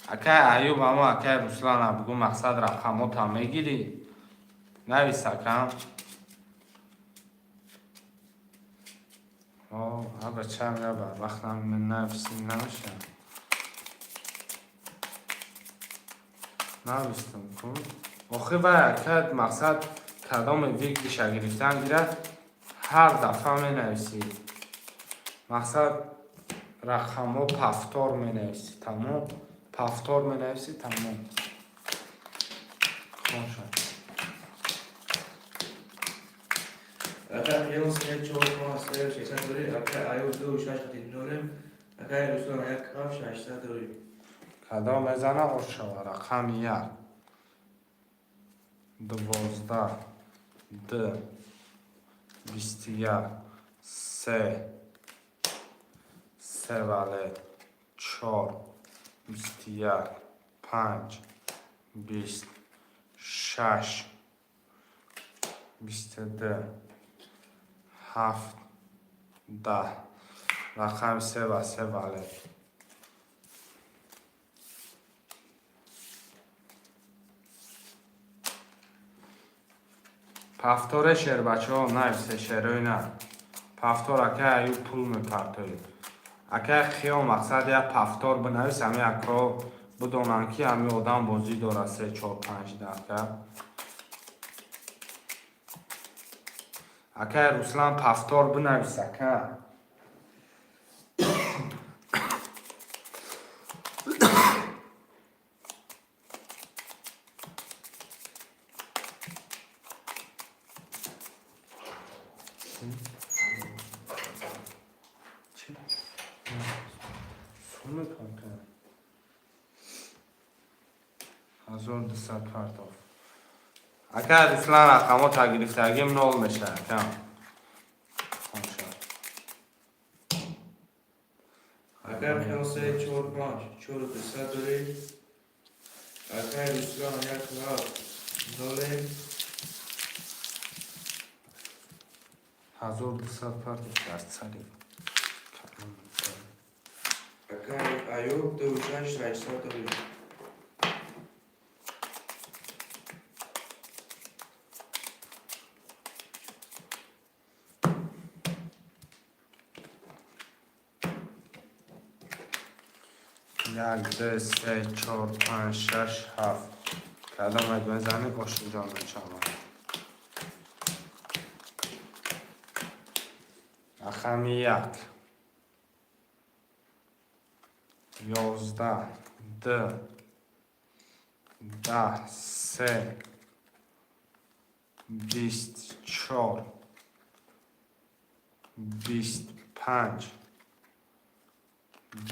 اکای ایوب اما اکای رسلان بگو مقصد رقمو تمه گیری نویس اکام ها بچه هم یا بر وقتم من نویسیم نمیشه نویستم کن آخه باید اکاد مقصد کدام ویک بیشه گرفتن گیره هر دفعه می نویسید مقصد رقمو پفتار می نویسید تمام پفتار می نویسید تمام خوشم رقم 1 3 4 5 6 600 داری اکای ایوب 2 6 9 اکای رسلان 1 7 600 داری کدام میزنه خوش شود رقم 1 12 2 21 3 3 vale 4 21 5 20 6 22 7 10 رقم 3 و 3 vale پفتار شیر بچه ها نویسه شیروی نه پفتار اکه ایو پول میپرتوی اکه خیام مقصد یک پفتار بنویس همه اکا بدونن که همه آدم بازی داره 3 4 5 دقیقه اکه رسلان پفتار بنویس اکه سونه پاکه 1200 پرتاف اکه رسلان رقمو تا گرفتگیم نول میشه اکه اکای خیال 3 4 5 4 200 داری اکای رسلان 1 7 9 1200 پرتاف دست سری اکای ایوب 2 6 800 داری یک دو سه چهار پنج شش هفت کدام اگه بزنی باشه جان چما رقم 1 11 2 10 3 24 25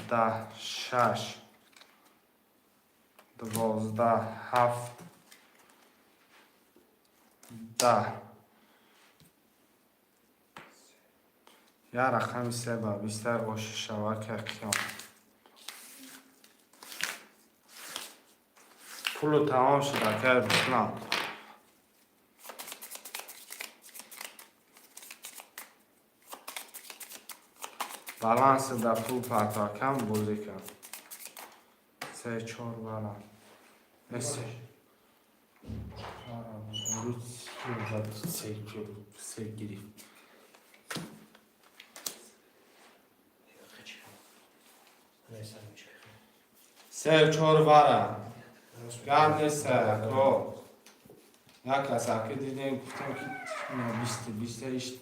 10 6 12 7 10 یا رقم 3 با بیشتر باشه شود که قیام پولو تمام شده که رسلان بالانس در پول پرتاکم بوزی کرد 3 4 بالانس مثل امروز سه گیری 3 4 بالانس گرد نیست که یک کسا که دیدیم گفتم که 20 ایش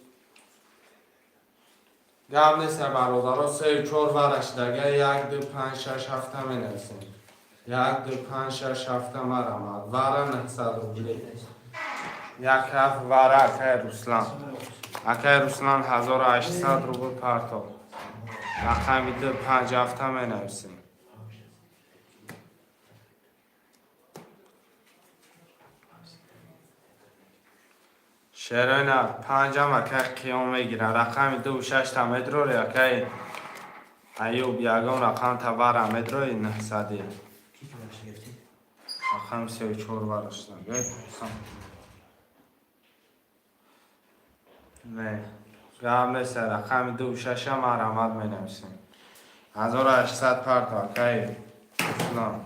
گرد نیست برادرها 3 4 ورش دیگه 1 2 5 6 7 می نویسیم 1 2 5 6 7 مرمد وره 900 روبلی یک هفت وره اکای رسلان 1800 روبل پرتاب رقمی 2 5 7 می نویسیم شیرینه 5 اکای قیام میگیره رقمی 2 6 تا مدرو اکای ایوب یکم رقم تا بره مدروی 900 رقم 3 4 ورش نگه نه گام نیست رقم 2 6 مرمد می نویسیم 1800 پرتا اکای رسلان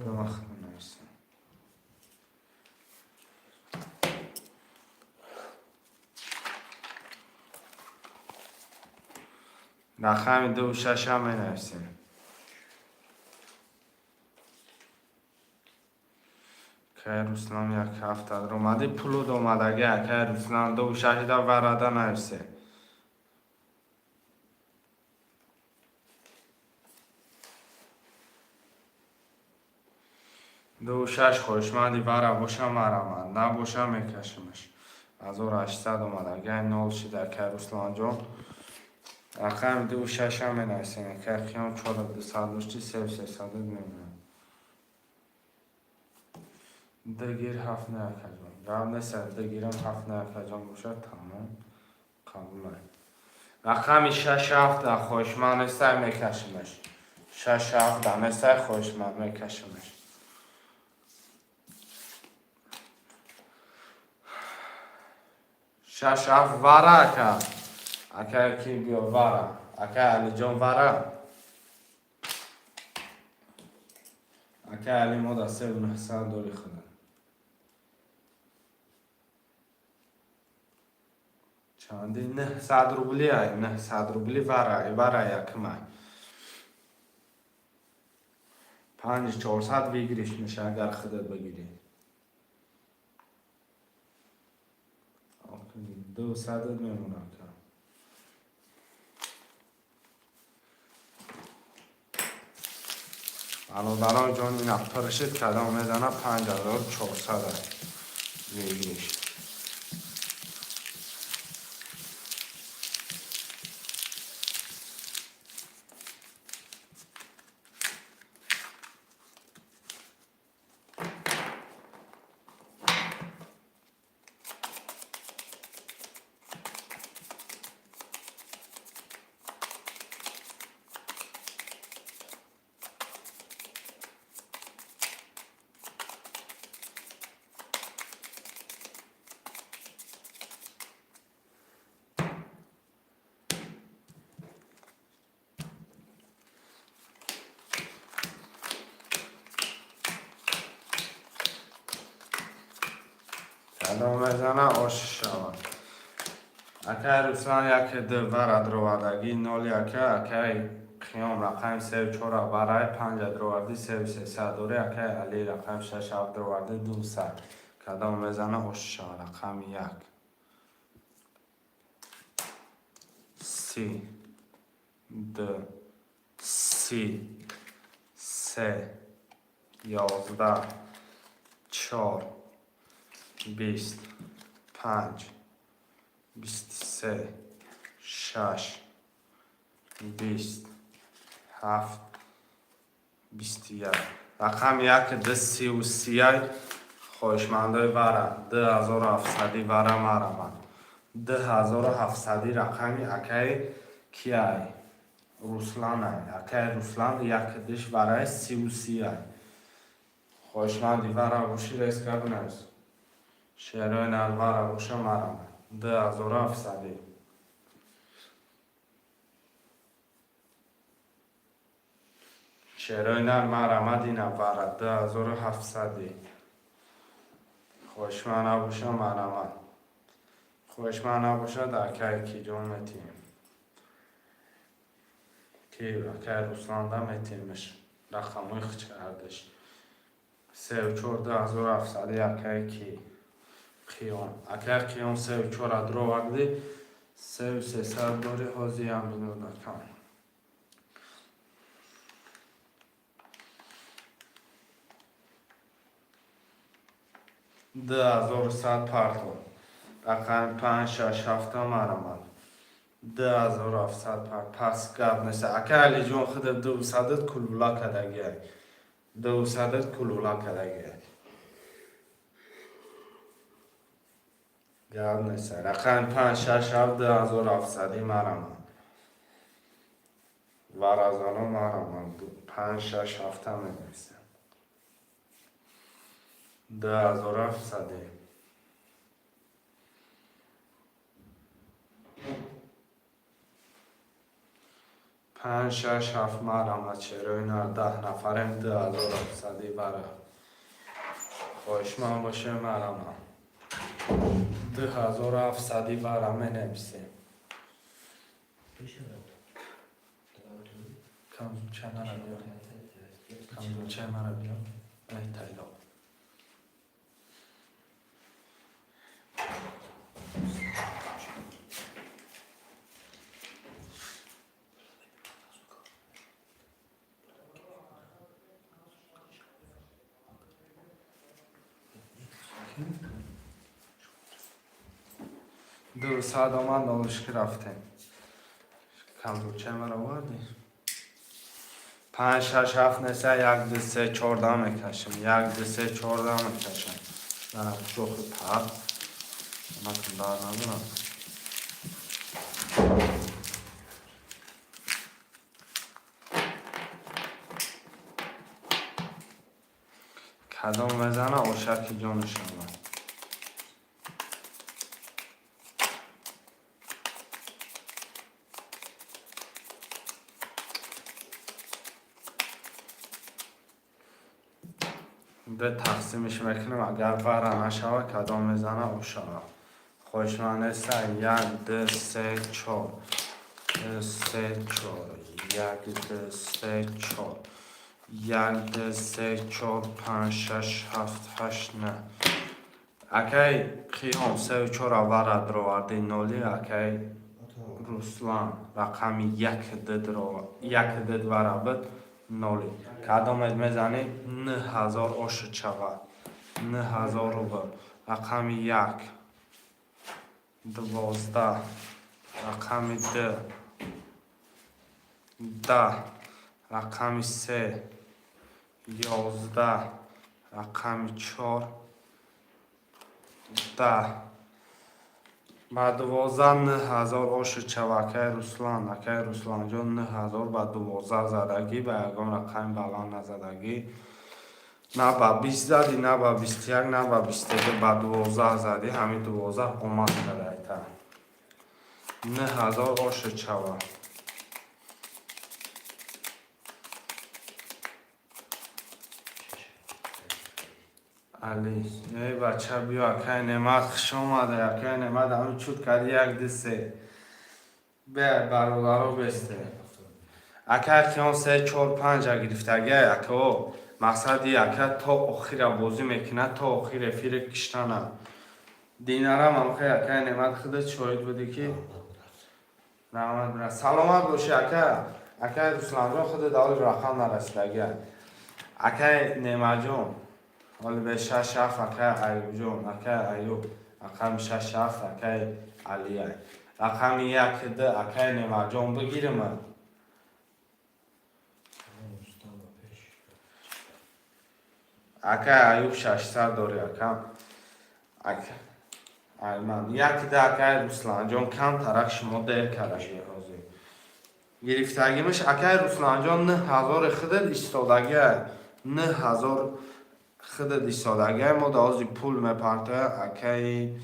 دو وقت می نویسیم رقم 2 6 می نویسیم که رسلان یک هفته در اومده پولو دومدگه که رسلان 2 6 دا ورده نویسه 2 6 خوشمندی وره باشه مرمد نباشه میکشمش 1800 اومدگه 0 شده که رسلان جان رقم 2 6 می نویسیم که خیام 4200 داشتی 300 میمونه دگیر 7 نه کجان گام نیست دگیرم 7 نه کجان باشه تمام قبول رقم 6 7 خوشمند است میکشمش 6 7 است خوشمند میکشمش 6 7 وره که اکه کی بیا وره اکه علی جان وره اکه علی مادا 900 دوری خودم چندی 900 روبلی های 900 روبلی وره یکمه 5400 بگیریش میشه اگر خودت بگیری 200 میمونه برادران جان این افتار شد کدام میزنه 5400 بگیریش کدام میزنه آش شود اکه رسلان یک دو ورد رو وردگی 0 اکه خیام رقم 3 4 برای 5 دروردی 300 دوری اکه علی رقم 6 7 دروردی 200 کدام میزنه آش شود رقم 1 30 2 30 3 11 4 20 5 23 6 20 7 21 رقم یک ده 33 خوشمندای وره 2700 وره مرمن 2700 رقمی اکی کیای روسلان ای اکی روسلان یک دش وره 33 خوشمندی وره بوشی ریس کبنیز شیروی نال وره بوشه مرمن 2700 شیروی نال مرمن دینا وره 2700 خوشمند نباشه مرمن خوشمند نباشه در که کی جون متیم کی که روسلان دا متیمش رقموی خچ کردش 34 2700 اکی کی خیون اکی خیون 34 درو وقتی 3300 دوری حوزی هم بینو دکان ده 1100 پرتو رقم 5 6 7 مرمن 2700 پس گب نشه اکه علی جون خود 200 کلولا کدگی 200 کلولا کدگی گب نشه رقم 5 6 7 2700 مرمن ورزانو مرمن 5 6 7 می‌نویسه 2700 5 6 7 مرمن چرا اینا 10 نفرم 2700 بره خوشمند باشه مرمن 2700 بره می‌نویسه کم چه مرا بیار کم چه مرا بیار ای تایلا دو ساعت آمد نالشکی رفتیم کم دو چه مرا وردی 5 6 7 نسه 1 2 3 14 میکشم 1 2 3 14 میکشم دارم شوخ پر نکن دار ندارم کدام بزنه اوشکی جانش آمد به تقسیمش میکنم اگر وره نشوه کدام بزنه اوشاقه خوشمند است 1 2 3 4 3 4 1 2 3 4 1 2 3 4 5 6 7 8 9 اکی خیام 3 و 4 وره درو وردی نولی اکی روسلان رقمی 1 دد وره بد نولی کدام میزنی 9000 اوش چوه 9000 روبل رقمی 1 12 رقمی 10 رقمی 3 11 رقمی 4 10 با 12 9000 اوش چوکه روسلان جان 9000 با 12 زدگی با یکم رقم بلان نزدگی نه با 20 زدی نه با 21 نه با 22 با 12 زدی همین 12 اومد کرده ایتا 9000 اوش چوه علی ای بچه بیا اکی نعمت خوش آمده اکی نعمت همین چود کردی 1 2 3 به برادرها بسته اکی کیان 3 4 5 گرفتگی اکی مقصدی اکی تا آخر بازی میکنه تا آخر فیر کشتنه دینارم هم خیلی اکی نعمت خودت شاید بودی که نعمت برد سلامت باشی اکی رسولان جان خودت داول رقم نرسیدگی اکی نعمت جان حالا به 6 7 اکی ایوب جان اکی ایوب رقم 6 7 اکی علیه رقم یک ده اکای نمرجان بگیرم اکای ایوب 600 داری اکم من یک ده اکای رسلان جان کم ترک شما دیر کرده گرفتگیمش اکای رسلان جان 9000 خودت ایستادگی 9000 خودت ایستادگی ما دازی پول میپرتوی اکای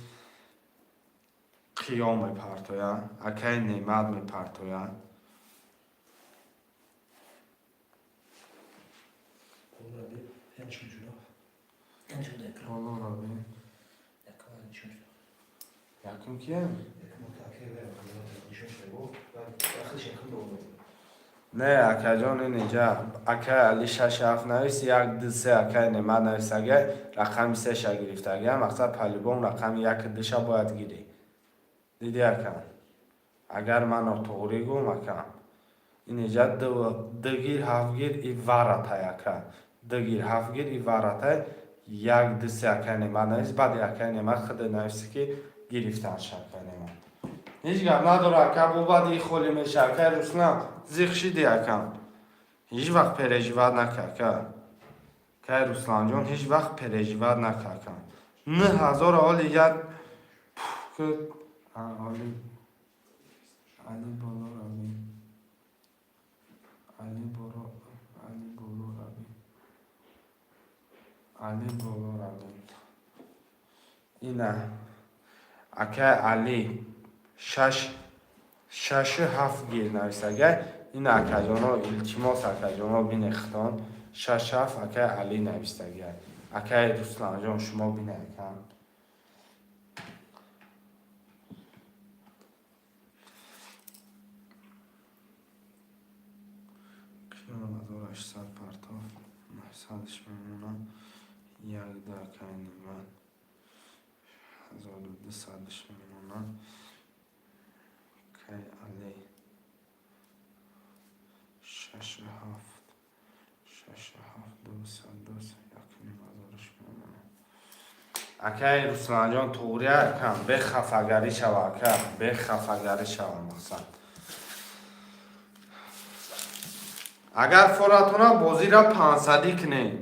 قیام میپرتوی اکای نعمت میپرتوی یکم کیه؟ نه اکا جان اینجا اکا علی 6-7 نویس 1-2-3 اکا نمد نویسگه رقم 3 شا گرفتگه مقصد پلیبون رقم 1-2 شا باید گیری دیدی اکا اگر من توری گوم اکا اینجا دو گیر 7 گیر ای وارت های اکا دو گیر 7 گیر ای وارت های 1-2-3 اکا نمد نویس بعد اکا نمد خود نویسی که گرفتن شا اکا نمد هیچ گفت نداره اکا بو بعد ای خولی میشه اکا رسلان زیخشی دی اکا هیچ وقت پریجواد نکه اکا که رسلان جان هیچ وقت پریجواد نکه اکا 9000 آلی ید آلی علی بولو ربی علی بولو ربی علی بولو ربی اینه اکا علی 6-7 گیر نویسگه این اکا جانا التماس اکا جانا بین اختان 6-7 اکا علی نویسگه اکا رسلان جان شما بین اکا کیان 1800 پرتاف 900 میمونم 1 ده اکا نیمن 1200 میمونم که علی 6-7 200 1 میمونم اکای رسلان جان توری کم به خفگری شوه اکا به خفگری شوه مقصد اگر فراتونا بازی را 500 کنه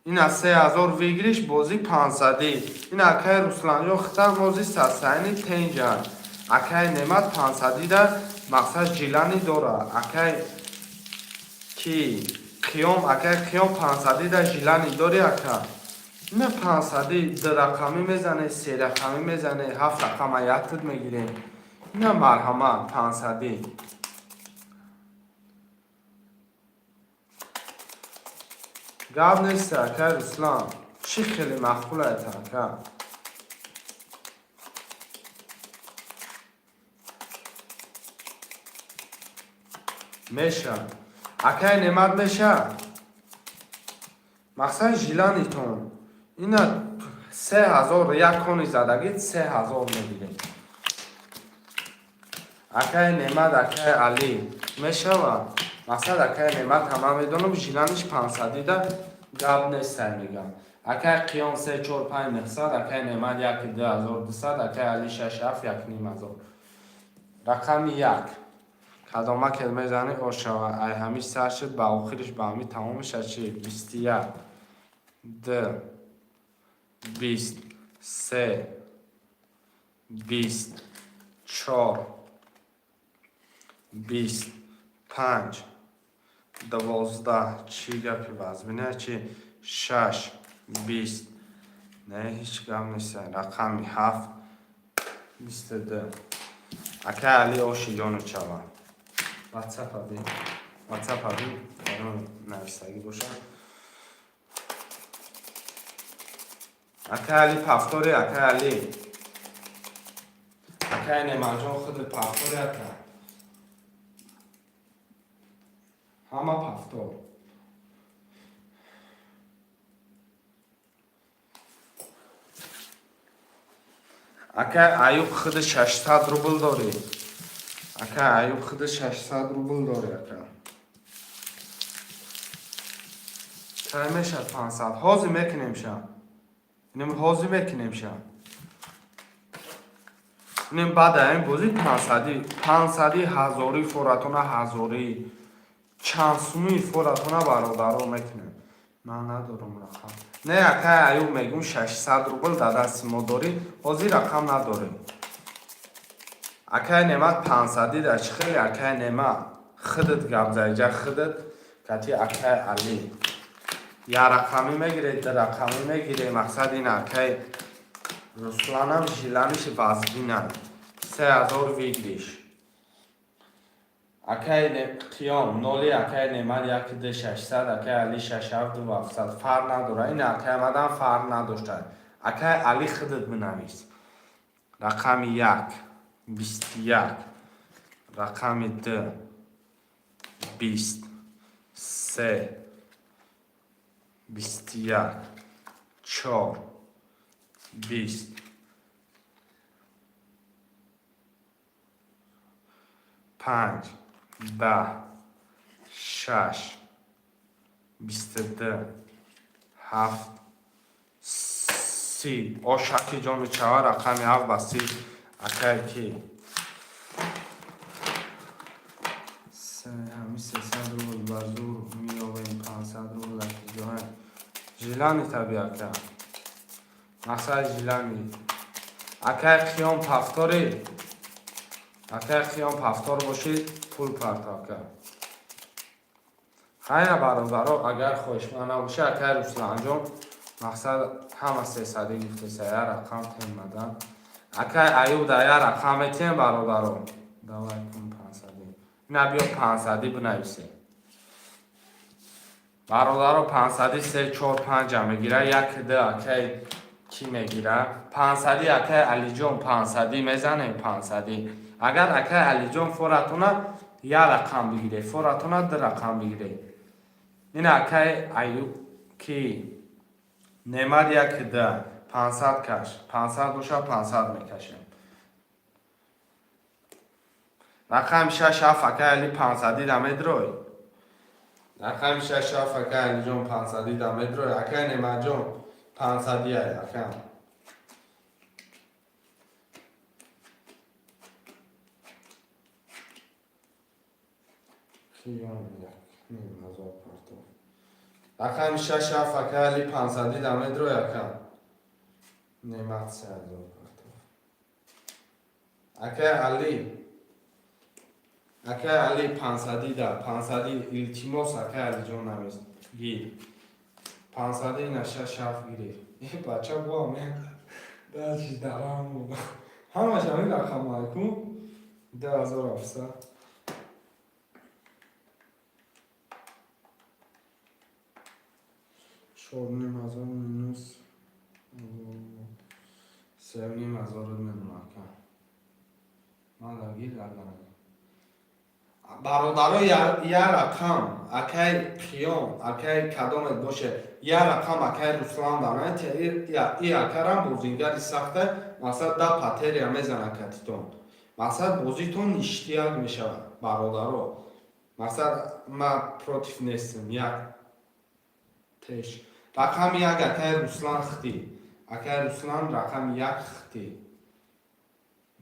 این از 3000 ویگریش بازی 500 این اکای رسلان جان خطر بازی 300 تنجان اکای نعمت 500 در مقصد جیلانی داره اکای کی قیام اکای قیام 500 در جیلانی داری اکا نه 500 دو رقمی میزنه 3 رقمی میزنه 7 رقم یکتت میگیره نه مرحمه 500 گاب نیست اکا رسلان چی خیلی مخبوله ایتا اکا میشه اکای نعمت میشه مقصد جیلانی تون اینا 3000 یک کنی زدگید 3000 میگیره اکای نعمت اکای علی میشه و مقصد اکای نعمت همه میدونم جیلانش 500 دیده گاب نیست میگم اکای قیان 3-4-5 900 اکای نعمت 1-2200 اکای علی 6-7 1-900 رقم 1 کدامه که میزنی آشوا ای همیش سر شد با آخرش با همی تمام شد چی 21 2 23 24 25 12 چی گپی باز بینه چی 6 20 نه هیچ گم نیست رقم 7 22 اکا علی آشی جانو چوا واتساپ ابی برام نوشتگی باشه اکا علی پفتوری اکا علی اکا نعمت جان خود پفتوری اکا همه پفتور اکا ایوب خود 600 روبل داری اکا ایوب خود 600 روبل داری اکا چرا میشه 500 حاضی میکنیم شم اینم حاضی میکنیم شم نیم بعد این بازی 500 هزاری فوراتونا هزاری چانسونی فوراتونا برادرو میکنه. من ندارم رقم. نه اکای ایوب میگم 600 روبل در دست ما داری حاضر رقم نداریم. اکای نعمت 500 داشت خیلی اکای نعمت خودت گپ زایجا خودت کتی اکای علی یا رقمی میگیره در رقمی میگیره مقصد این اکای رسلان هم جیلانیش وزبینن 3000 ویگریش اکای قیام نولی اکای نعمت 1600 اکای علی 6700 فرق نداره این اکای مدن فرق نداشته اکای علی خودت بنویس رقم 1 21 رقم 2 20 3 21 4 20 5 10 6 22 7 30 آشکی جان چهار رقم 7 و 30 اکای کی همین 300 روبل بازور میابیم 500 روبل لکی جوهن جیلانی طبیعت کرد مقصد جیلانی اکای خیام پفتاری اکای خیام پفتار باشید پول پرتاب کرد خیلی برادرها اگر خوشمانه باشه اکای رسلان جان مقصد همه 300 گفته سه رقم تیم مدن اکای ایوب در رقم تیم برادرها دوای کن 500 نبیا 500 بنویسیم برادرها 500 3 4 5 میگیره یک ده اکای کی میگیره 500 اکای علی جان 500 میزنه 500 اگر اکای علی جان فوراتونا یا رقم بگیره فوراتونا در رقم بگیره این اکای ایوب کی نعمت یک ده 500 کش 500 باشه 500 میکشیم رقم 6 اکای علی 500 دمه دروی رقم 6 اکای علی جان 500 دمه دروی اکای نعمت جان 500 اکای رقم 6 اکای علی 500 دمه دروی اکای نعمت 3000 اکای علی 500 ده 500 التیماس اکای علی جان نمیست گیر 500 نشه شف گیری این بچه با همه داشتی درام بود همه همین رقم های کن 10700 4,500 مینوس 3,500 میمونه من لگیر لگنم برادرها یا رقم اکای قیام اکای کدامت باشه یا رقم اکای رسلان دارن ای اکرم بازیگری سخته مثلا دا پتری میزنه کتیتون مثلا بازیتون اشتیاق میشه برادرها مثلا ما پروتیف نیستم یک تش رقم 1 اکای رسلان خطی اکای رسلان رقم 1 خطی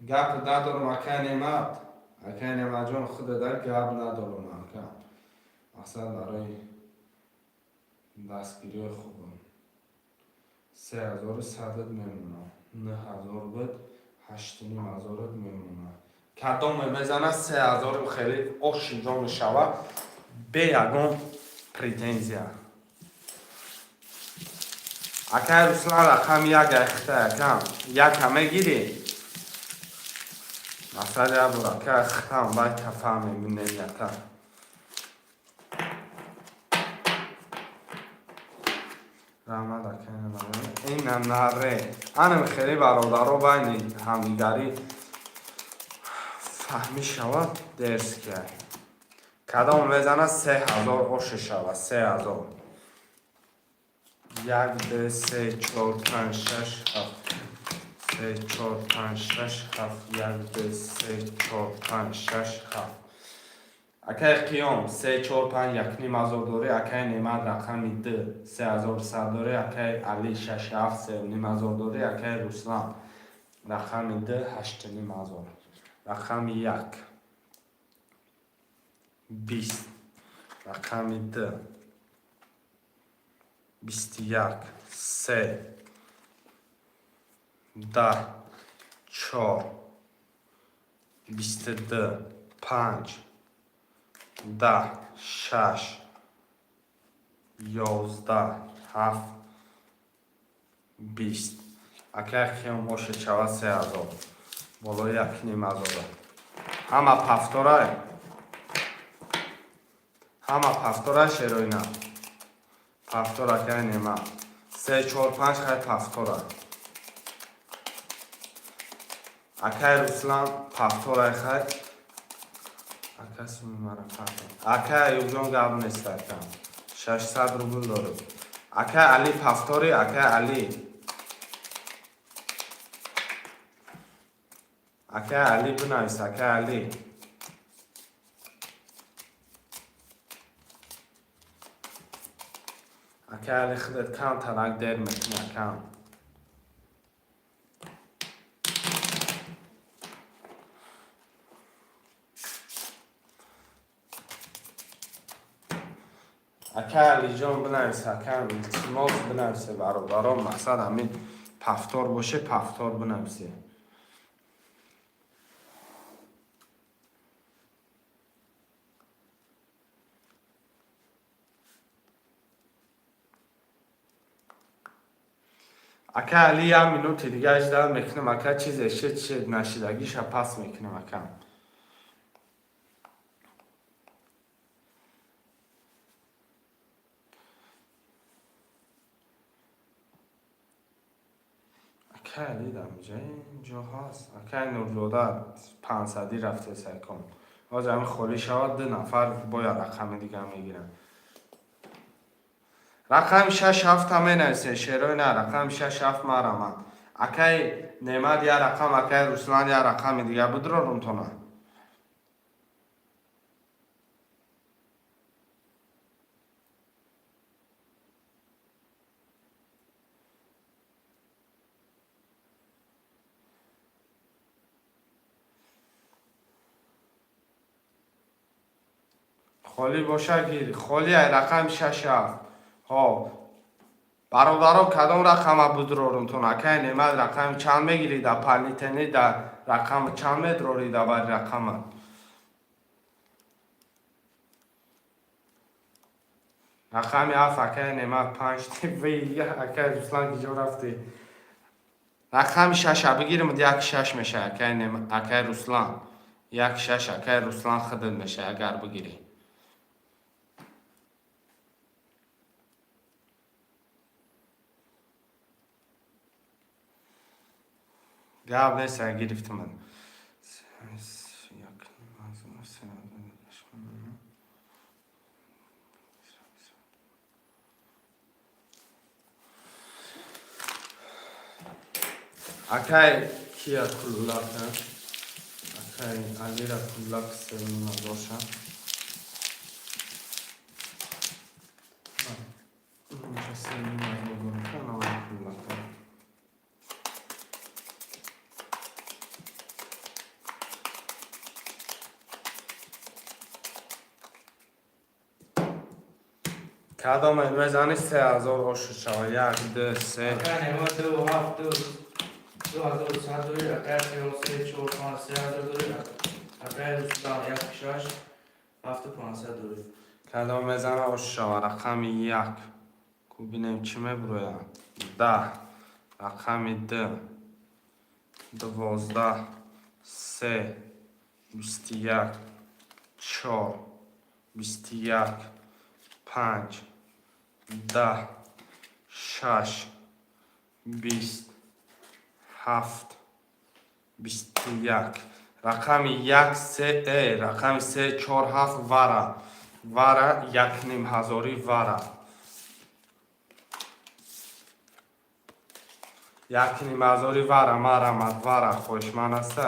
گپ ندارم اکای نعمت اکای نعمت جان خود در گپ ندارم اکای اصلا برای دستگیری خوبم 3100 میمونه 9000 بود 8500 میمونه کدام میزنه 3000 خیلی آشی جان شوه به یگان پریتنزیا اکای رسلان رقم 1 اخته یک همه گیری مثلا برا که اختم باید تفهم می‌نیتا رحمت اکنه این نره انم خیلی برادرها بین همدیگری فهمی شود درس کرد کدام بزنه 3000 آش شود 3000 1 2 3 4 5 6 7 3 4 5 6 7 1 2 3 4 5 6 7 اکای قیام 3 4 5 1,500 داره اکای نعمت رقم 2 3100 داره اکای علی 6 7 3,500 داره اکای رسلان رقم 2 8,500. رقم 1 20. رقم 2 21 3 10 4 22 5 10 6 11 7 20. اگر خیام باشه چواد 3000 بالا 1,500. همه پفتاره شروع نه پفتاره که نیمه 3 4 5 خیلی پفتاره اگر رسلان پفتاره خیلی اکسی میمارم پفتاره اگر یوجان گرم نیستد 600 روبل دارم اگر علی پفتاری اگر علی بنویس اگر علی خودت کم تنک دیر میکنه کم اگر علی جان بنویس اگر التماس بنویسه برام مقصد همین پفتار باشه پفتار بنویسه اکا علی یه مینوتی دیگه اجدر میکنم اکا چیز نشیدگیش پس میکنم اکا علی دم اینجا هست اکا نورلوده 500 رفته سکم آج همین خوری شود 2 نفر باید رقم دیگه میگیرن رقم 6 7 همه نویسه شیروی نه رقم 6 7 مرمه اکای نعمت یا رقم اکای رسلان یا رقم دیگه بدرارم تو نه خالی باشه گیری خالی رقم 6 7 ها برادران کدام رقم بدرارم تو اکای نعمت رقم چند میگیری در پلیتنی در رقم چند میدراری در بر رقم رقم 7 اکای نعمت 5 وی اکای رسلان کجا رفتی رقم 6 بگیرم 1 6 میشه اکای رسلان 1 6 اکای رسلان خودت میشه اگر بگیری گاب نیست گرفتم من اکای کیا کلولاک نه اکای علی را کلولاک سیمون باشم اینجا سیمون بگم کنم کلولاک کدام میزنی 3000 آشو شما 1 2 3 اکا نعمت 2 7 2100 دوری اکا 3 4 5 3000 دوری اکا رسلان 1 6 7 500 دوری کدام میزنه آشو شما رقم 1 کو بینیم چی میبرویم 10 رقم 2 12 3 21 4 21 5 10 6 20 7 21 رقم 1 3 رقم 3 4 7 وره 1,500 وره 1,500 وره مرمت وره خوشمن است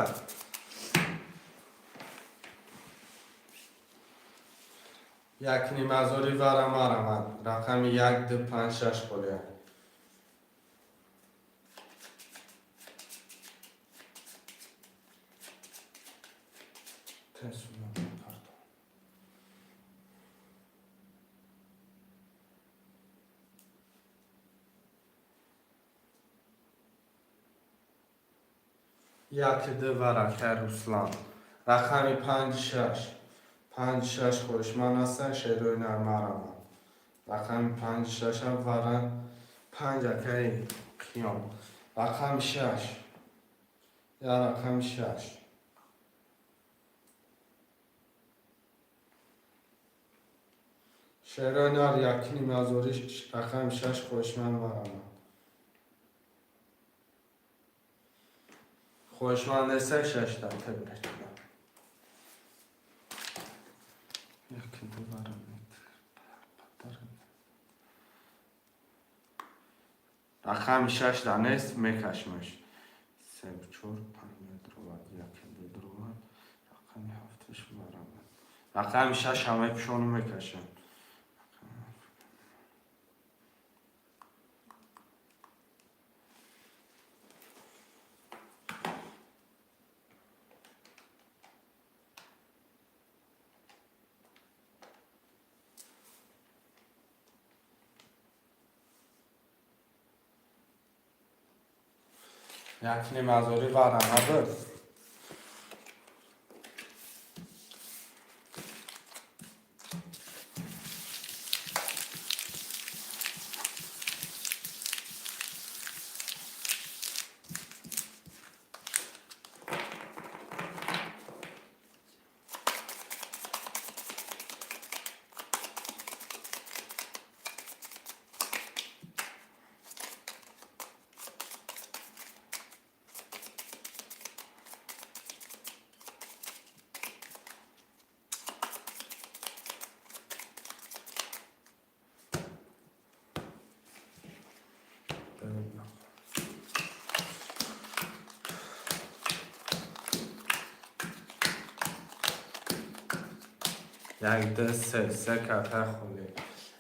1,500 وره مرمت رقم 1 2 5 6 بوده 1 و رکه رسلان رقم 5 6 خوشمن هستن شیروی نرمارم رقم 5 6 هم ورن 5 اکه قیام رقم 6 یا رقم 6 شیروی نر یکی نیمازوری رقم 6 خوشمن ورم خوشمند سه 6 تا تبرک یکی دو برم رقم 6 دانست میکشمش 3 4 5 درو یکی دو درو رقم 7 برم رقم 6 همه پیشونو میکشم یکی نیمازوری ورم هده یک ده سه کته خولی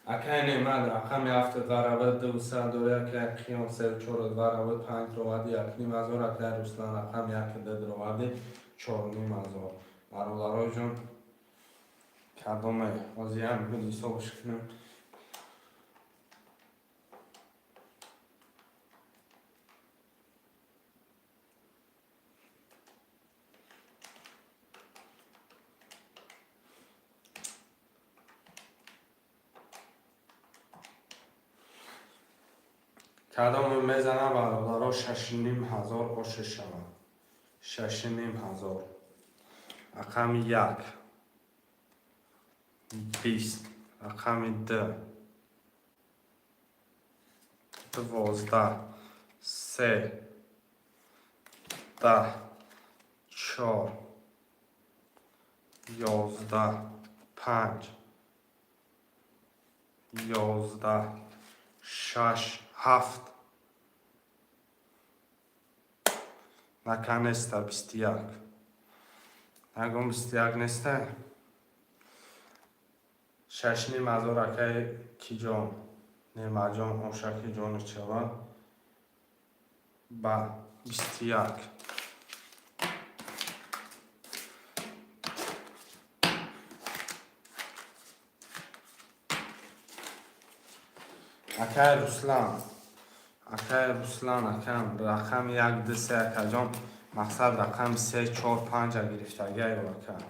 اکه نیمد رقم 7 ضربه 2 2 یک قیام 3 4 ضربه 5 روادی یک نیمازور اکه رسلان رقم 1 ده روادی 4 نیمازور برادرای جون کدومه از یه هم بودی سوش کنم کدام میزنم برادرها 6,500 باشه شود 6,500 رقم 1 20 رقم 2 12 3 10 4 11 5 11 6 7 نکنسته 21 نگم 21 نسته 6 نیمازور اکه کی جان نیمه جان اوشکی جان چوان با 21 اکه رسلان اکم رقم 1 2 3 اکه جان مقصد رقم 3 4 5 گرفتگی و اکه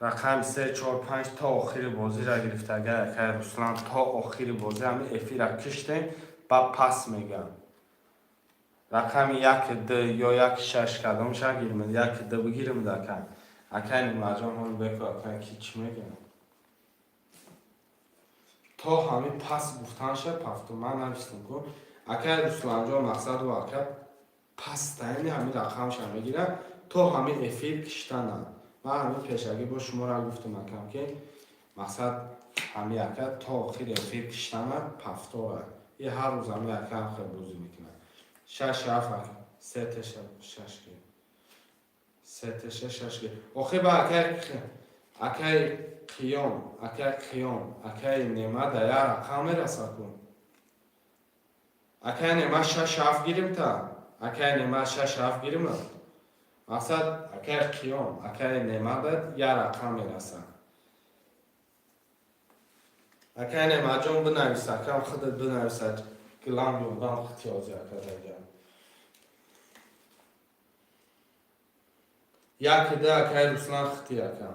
رقم 3 4 5 تا آخر بازی را گرفتگی اکه رسلان تا آخر بازی همه افی را کشتیم با پس میگم رقم 1 2 یا 1 6 کدام شا گیرم 1 2 بگیرم دکن اکه نیمه جان هم بکر اکه کی چی میگم تا همه پس گفتن شد پفتو من نوشتم کن اکه رسلان جان مقصد و اکه پس تایمی همه رقم شا میگیره تا همه افیر کشتن من همه پیشگی با شما را گفتم اکم که مقصد همه اکه تا آخر افیر کشتن پفتو را یه هر روز همه اکه هم خیلی بوزی میکنه 6 7 3 تا 6 گیر 3 تا 6 گیر آخه با اکه قیام اکه نیمه در یه رقم رسا کن اکه نیمه 6 7 گیریم تا اکه نیمه 6 7 گیریم مقصد اکه قیام اکه نیمه در یه رقم رسا اکه نماجون بنویس اکه خودت بنویسد گلام یوندان اختیازی اکه دیگه یک ده اکه روسلان خطی اکه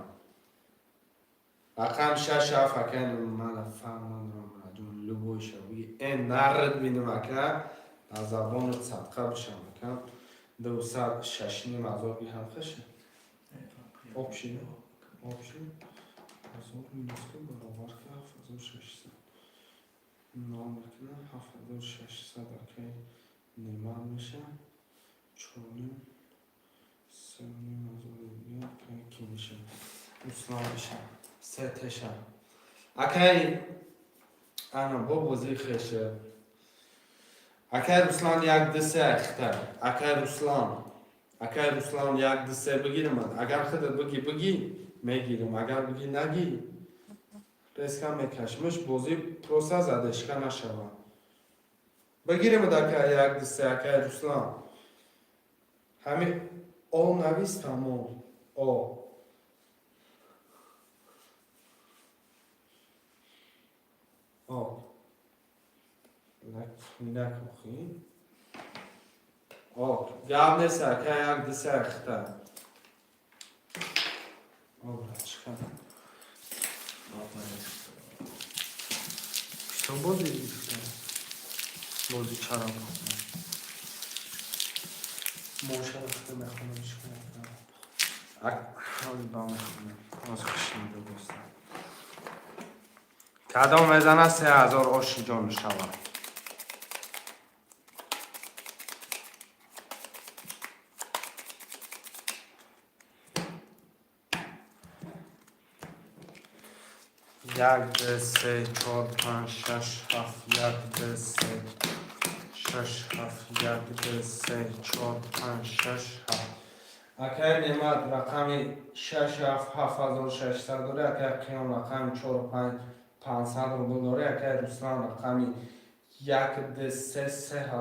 اکه هم شش اف اکه من فهمم رو مجون لبوی شوی این نرد بینم اکه از زبان صدقه بشم اکه 206 ازار بی هم خشه آبشی آبشی ازار مینسکو برابر که 7600 نامر کنم 7600 اکه نیمه میشه چونیم سنیم ازار بیاد که کی میشه اسلام میشه ستشه اکه انا با بوزی خشه اکه روسلان یک دسته اختر اکه روسلان یک دسته بگیرم اگر خودت بگی میگیرم اگر بگی نگی ریسکم میکشمش بوزی پروسه زدشکه نشوه بگیرم که یک دسته اکه روسلان همین او نویس تمام او لک مخی گام نیست که یک دسته اخته برچکم شو بازی بیفته بازی چرا بخونه موشه رفته میخونمش کنم حالی با میخونم از خشیم دو دوستم کدام میزنه 3000 آشی جان شود یک دو سه چهار پنج شش هفت یک دو سه شش هفت یک دو سه چهار پنج شش هفت اکه نماد رقمی 6,7600 داره اکه قیام رقمی 4,500 روبل داره اکه روسلان رقمی 1,3,000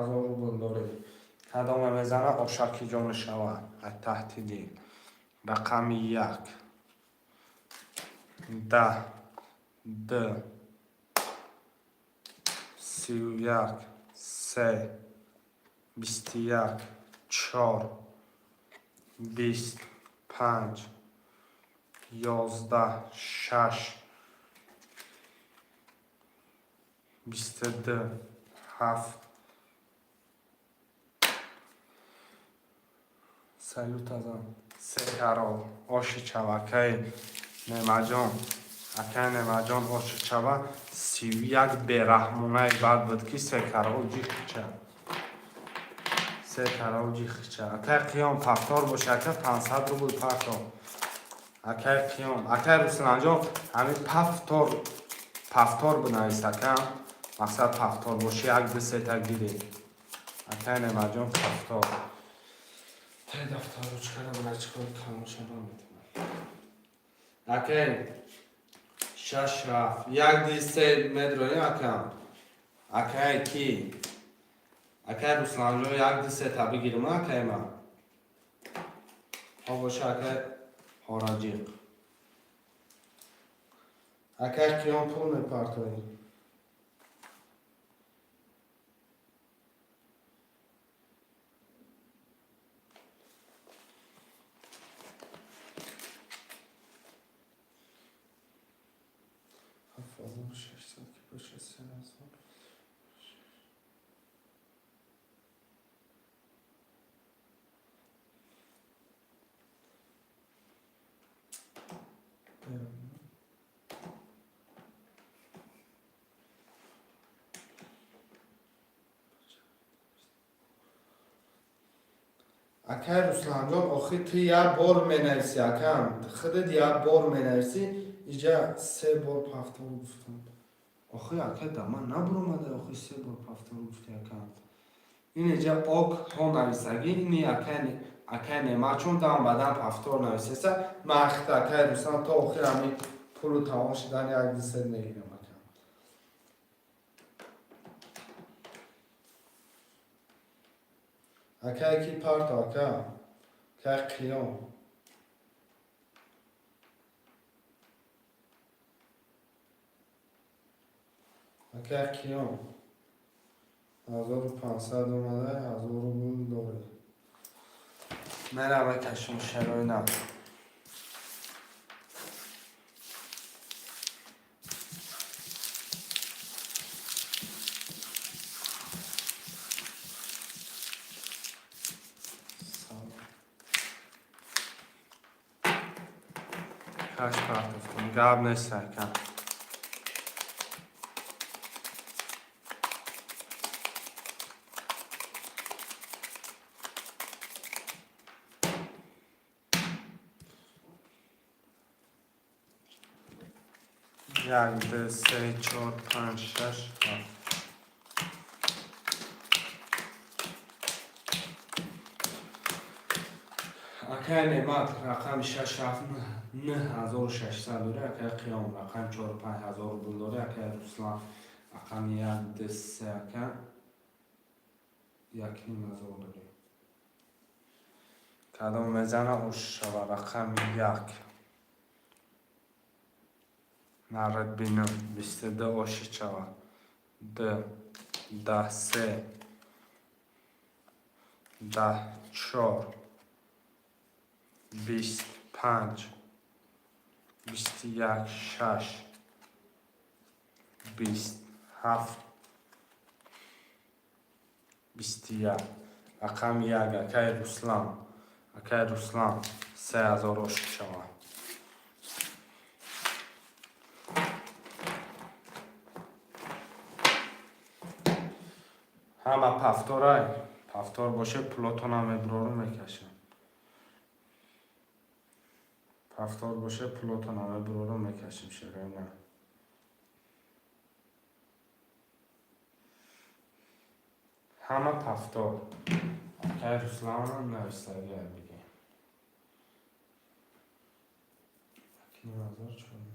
روبل داره کدام میزنه آشاکی جان شود از تحت دی رقمی 1 10 2 31 3 21 4 20 5 11 6 22 7 سلوت ازم سه کرال آشی چوکه نمجان اکه نمجان آشی چوه 31 برحمونه بعد بود که سه کرال جی خچه سه کرال جی خچه اکه قیام پفتار باشه اکه 500 روبل پفتار اکه قیام اکه روسلان جان همین پفتار بنویست اکه مقصد پفتار باشه یک دسته تگیری اکه نمجان پفتار ته دفتر رو چکرم برای چکار کاموشم رو میتونم اکه شش رفت یک دیسته مدرونی اکه کی اکه روسلان جو یک دیسته تا بگیرم اکه ما ها باشه اکه هاراجیق اکه کیان پول میپرتوی حفظم 600 که باشه 3000 اکه روسلان جان آخی تو یک بار منرسی اکم خودت یک بار منرسی اینجا 3 بار پفتار گفتم آخی اکه دما نبرومده آخی 3 بار پفتار گفتی اکم این اینجا آک ها نویسگی اینی اکه نیمه چون دام بدن پفتار نویسیسته من اخت اکه روسلان تا آخیر همی پولو تمام شدن یک دیسته نگیرم اکه کی پارت اکه که قیام اگر کیام 1500 اومده 1000 روبل داره من بکشم شرای نداره kaç kartoftum gab neserken yani de 3 4 5 6 7 اگر نعمت رقم 6 7 9600 داره اگر قیام رقم 4 5000 روبل داره اگر رسلان رقم 1 3 اگر 1500 داره کدام میزنه اوش شود رقم 1 نرد بینم 22 اوش شود 10 3 10 4 25 21 6 27 21 رقم 1 اکای رسلان 3000 روش شود همه پفتار باشه پلوتون هم ابرارو میکشم پفتار باشه پلوتون هم ابرارو میکشیم شرای نه همه پفتار اکای رسلان هم نوشته اگر بگیم 2000 4000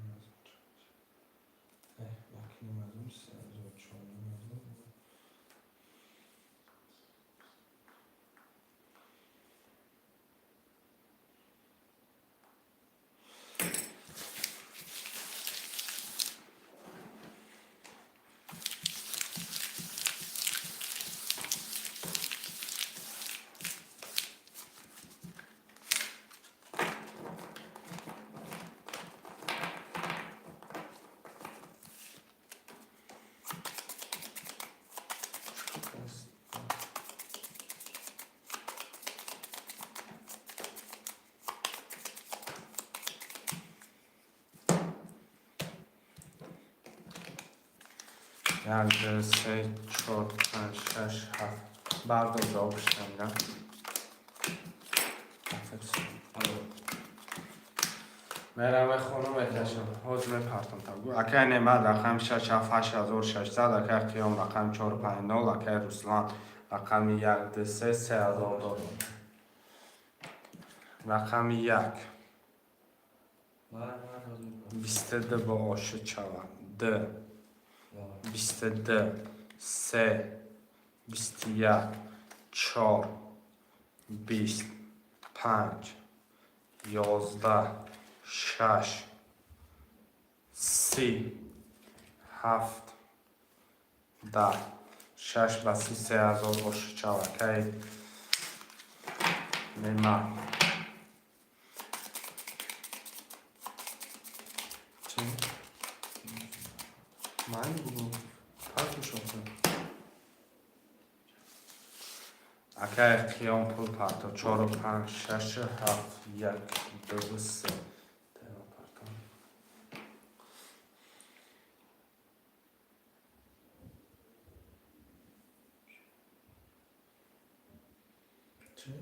yani 3 4 5 6 7 بردار جواب شدم میرم خونو میکشم حجم پرتم تبگو اکه نعمت رقم 6 7 8600 اکه قیام رقم 450 اکه رسلان رقم 1 3 3000 دارم رقم 1 22 با آشو چوام 22 3 21 4 25 11 6 30 7 10 6 بسی 3000 باشه چوکه نعمت چی؟ من بگو پس میشونم اکه قیام پول پرتا 4 و 5 6 7 1 2 3 چی؟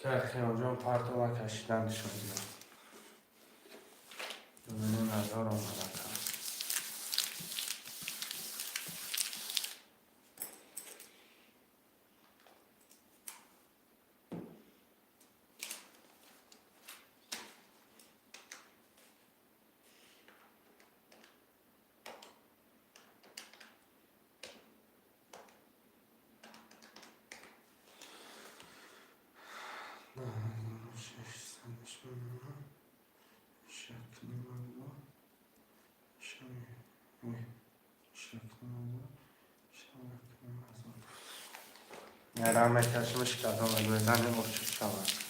که خیام جان پرتو و کشیدن شد ببینیم نظر آمده کنم شکل مزا شمی شکل مزا شکل مزا نرم کشمش کردم بزنیم ارچه شود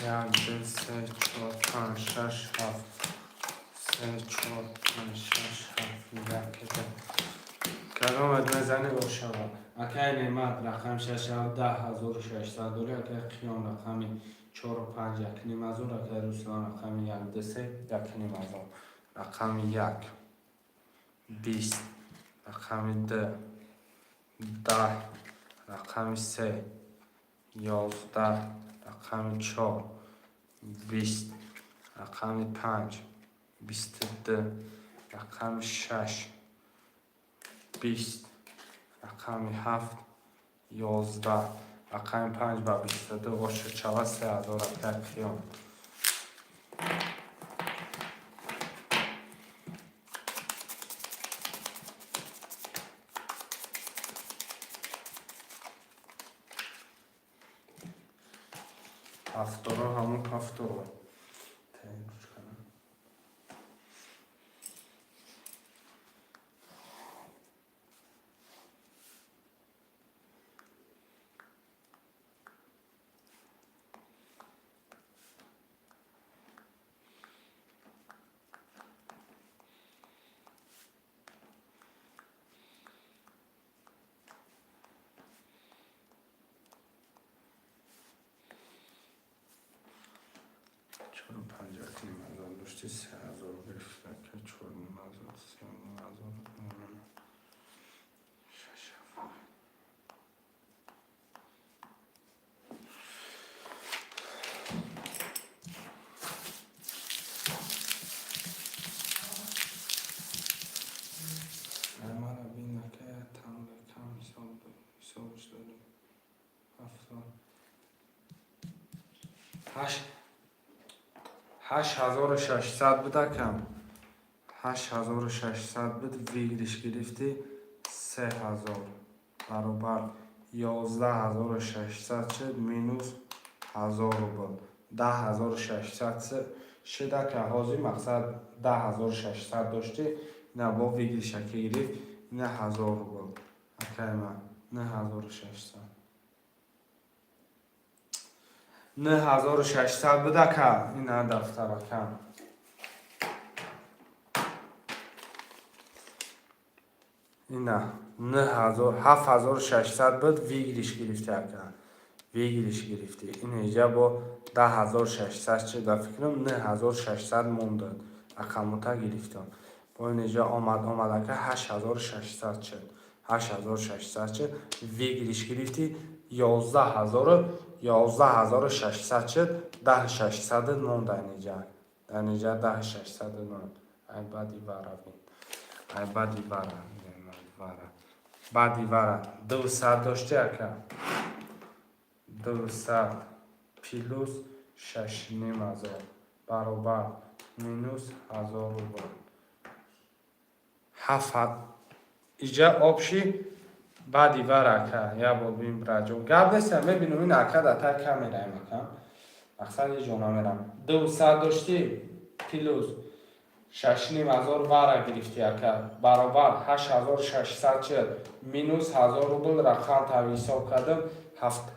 یک دو سه چهار پنج شش هفت سه چهار پنج شش هفت یک کدام مزنی روشن اکای نعمت رقم 610,600 دوری اکای قیام رقم 4 و 5 یک نیم از اون اکای روسلان رقم 1 2 3 یک نیم از اون رقم 1 20 رقم 2 10 رقم 3 11 رقم 4 20 رقم 5 22 رقم 6 20 رقم 7 11 رقم 5 و 22 باشه 43,000 اکای قیام هفتورو همون هفتورو تعیین کنم چون 5 نیم از داشتی 3,000 گرفته که 4 نیم از 3 نیم از 6 مرا بین که تمام کم حسابش داریم 8,600 بوده کم 8,600 بود ویگرش گرفتی 3,000 برابر 11,600 شد مینوس 1,000 بود 10,600 شده که حاضی مقصد 10,600 داشتی نه با ویگرش که گرفت نه 1,000 بود اکای من نه 1,600 نه 1,600 بوده که این دفتر کم این نه 7,600 بود ویگرش گرفتی اکن ویگرش گرفتی این اینجا با 10,600 شد و فکرم 9,600 موندد اکموتا گرفتم با این اینجا آمد اکن 8,600 شد 8,600 شد ویگرش گرفتی 11,600 شد 10,600 موند در اینجا 10,600 موند ای بدی برا بین ای بدی برا بعدی برا 200 داشتی اکن 200 پلوس 6 نیم هزار برابر مینوس 1,000 بود 7 اینجا آبشی بعدی برا یا با بیم براجو گب دستم ببینم این اکا دتا کمیره ایم اکا مقصد یه جونا میرم 200 داشتی پلوس 6 نیم هزار برا گرفتی اکا برابر 8,600 شد مینوس 1,000 بود رقم تا حساب کردم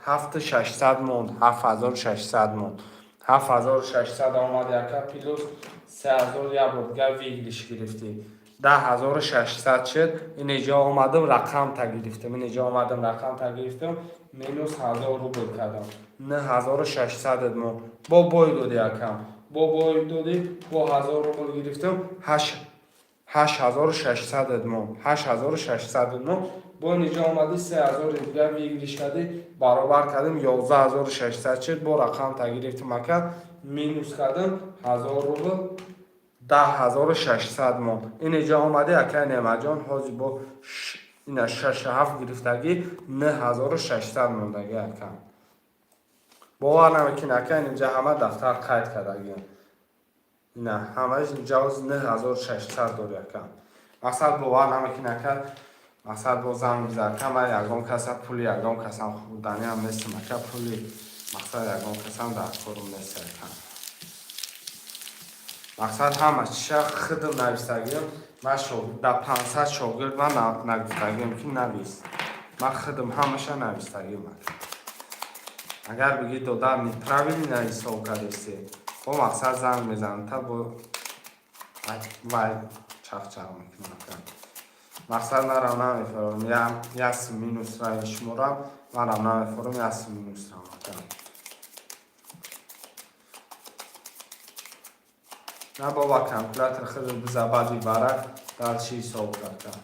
7,600 موند 7,600 موند 7,600 آمد اکا پلوس 3,000 یا بود گب ویگلش گرفتی 10,600 شد این اینجا آمدم رقم تا گرفتم این اینجا آمدم رقم تا گرفتم مینوس 1,000 روبل کردم 9,600 مون با بای دادی اکم با بای دادی با 1,000 روبل گرفتم 8,600 مون 8,600 مون با اینجا آمدی 3,000 دیگر ویگلیش کردی برابر کردم 11,600 شد با رقم تا گرفتم اکم مینوس کردم 1,000 روبل 10,600 мон. Ин иҷо омади акай Немаҷон ҳозир бо ина 6-7 гирифтагӣ 9,600 мондаги акам. бовар намекунӣ акай инҷа ҳама дафтар қайд кардаги. ина ҳамааш инҷа 9,600 дори акам. мақсад бовар намекунӣ акай. мақсад бо занг мизад акам ягон каса пули ягон касам хурданиам нестам акай пули мақсад ягон касам дар корум нест акам. мақсад ҳама чиша хидм навистагиам. ман да 500 шогирд ман нагуфтагиам ки навис. ман хидм ҳамаша навистагиам акам. агар биги додар неправильно нависов кардеси бо мақсад занг мезанам та бо вай чахчах мекунам акам. мақсад нарам намефарам яс минус ра шуморам марам намефарам яс минус ра акам. на баба калькулятор хиди бизабади барак дар чи ҳисоб кардам.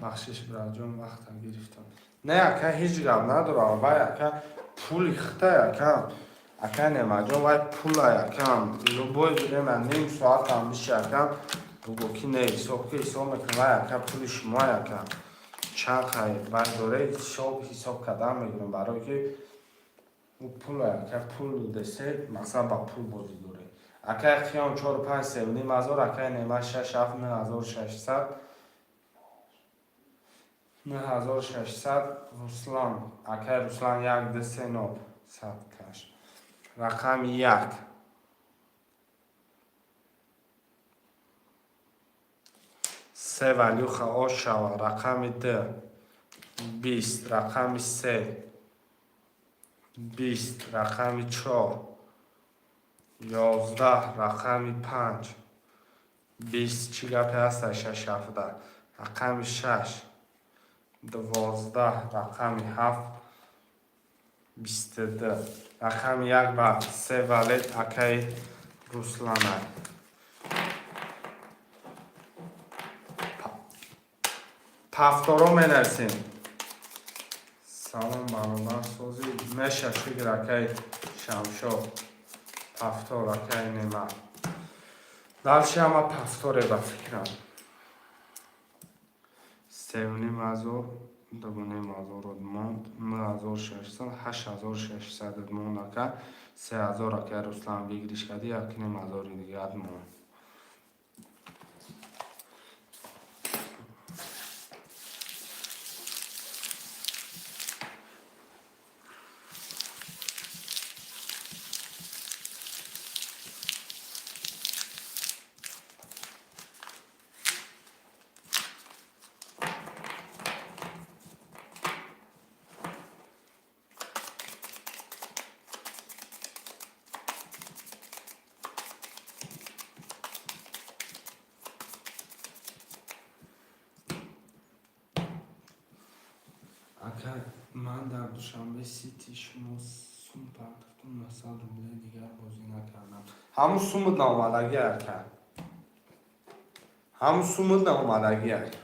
бахшиш браҷон вақтам гирифтам. не ака ҳеҷ гап надорам. вай ака пули хита якам. ака Немаҷон вай пула якам. любой время ним соатам биши якам. бугу ки не ҳисоб ки ҳисоб мекунам. вай ака пули шумо якам. чанд хай вай доре ҳисоб кардан мегирам барое ки пул ака пул десе мақсад ба пул бозӣ дорем. акай Хиён 4-5 7 ҳазор акай Нема 6-7 9,600 9,600 Руслан акай Руслан 1 десе 9 100 каш. рақами 1 се Валюха Ошава рақами 2 20 рақами 3 20 рақами 4 11 рақами 5 20 чӣ гапе ҳаста 6-7 рақами 6 12 рақами 7 22 рақами 1 ба се Валед акай Руслана пафторо менависем. салом баробар сози меша шигр акай Шамшод пафтор акай Нема далши ҳама пафторе ба фикрам. 3,5 2,5 монд 9,600 8,600 монд ака 3,000 акай Руслан бигириш кади 1,5 дигар монд. акай ман дар душанбе сити шумо сум партофтум 900 рубле дигар бозӣ накардам. ҳамун сумут наомадаги акай. ҳамун сумут наомадаги акай.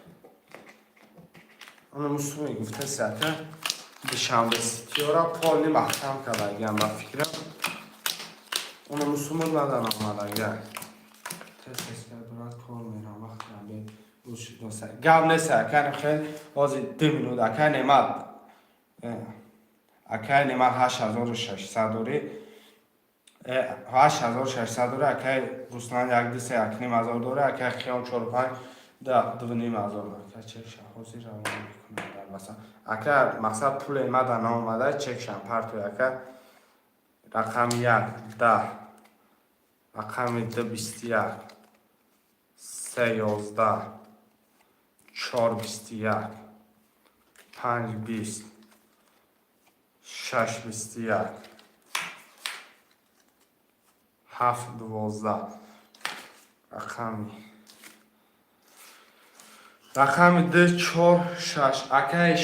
ана суми гуфтаси акай душанбе ситиёра полни махтам кардагиам ба фикрам. ана сумут надан омадаги акай. тесеска дурат кор мерам вақтам бе гап нест акай хеле ҳозир 2 минут акай Немат акай Немат 8,600 дори 8,600 дори акай Руслан 1,5 дори акай Хиён 4-5 2,5 акай чекша ҳозир равон мекунам дар васат акай мақсад пуле мада наомада чекшам парту акай рақами 1 10 рақами 2 21 3 11 4 21 5 20 6 21 7 12 рақами 2 4 6 акай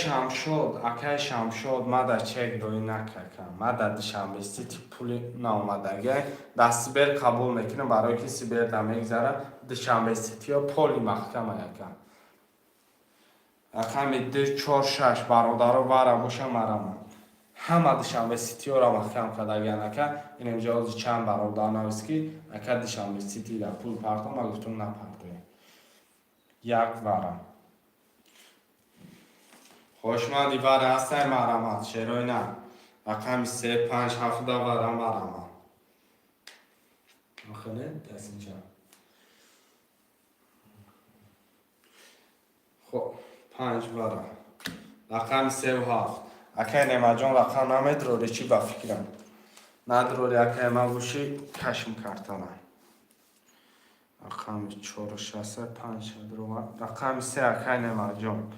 Шамшод мада чек дои накакам мада душанбе сити пули наомадаги дар сибер қабул мекунам барое ки сибер да мегзара душанбе ситиё поли маҳкама якам. рақами 2 4 6 бародаро вара боша марама همه دوشنبه سیتی را محکم کرد اگر نکرد این امجاز چند برادر نویسکی اگر دوشنبه سیتی در پول پرداخت ما گفتم نپرداخت یک ورم خوشمندی وره هسته مرمت چرا نه رقم 3 5 7 ورم مرمت آخه دست اینجا خب 5 ورم رقم 3 و 7 اکه نمه جان رقم نمیدروری چی با فکرم ندروری اکه ما بوشی کشم کردنم رقم 4 و 6 5 رقم 3 اکه نمه جان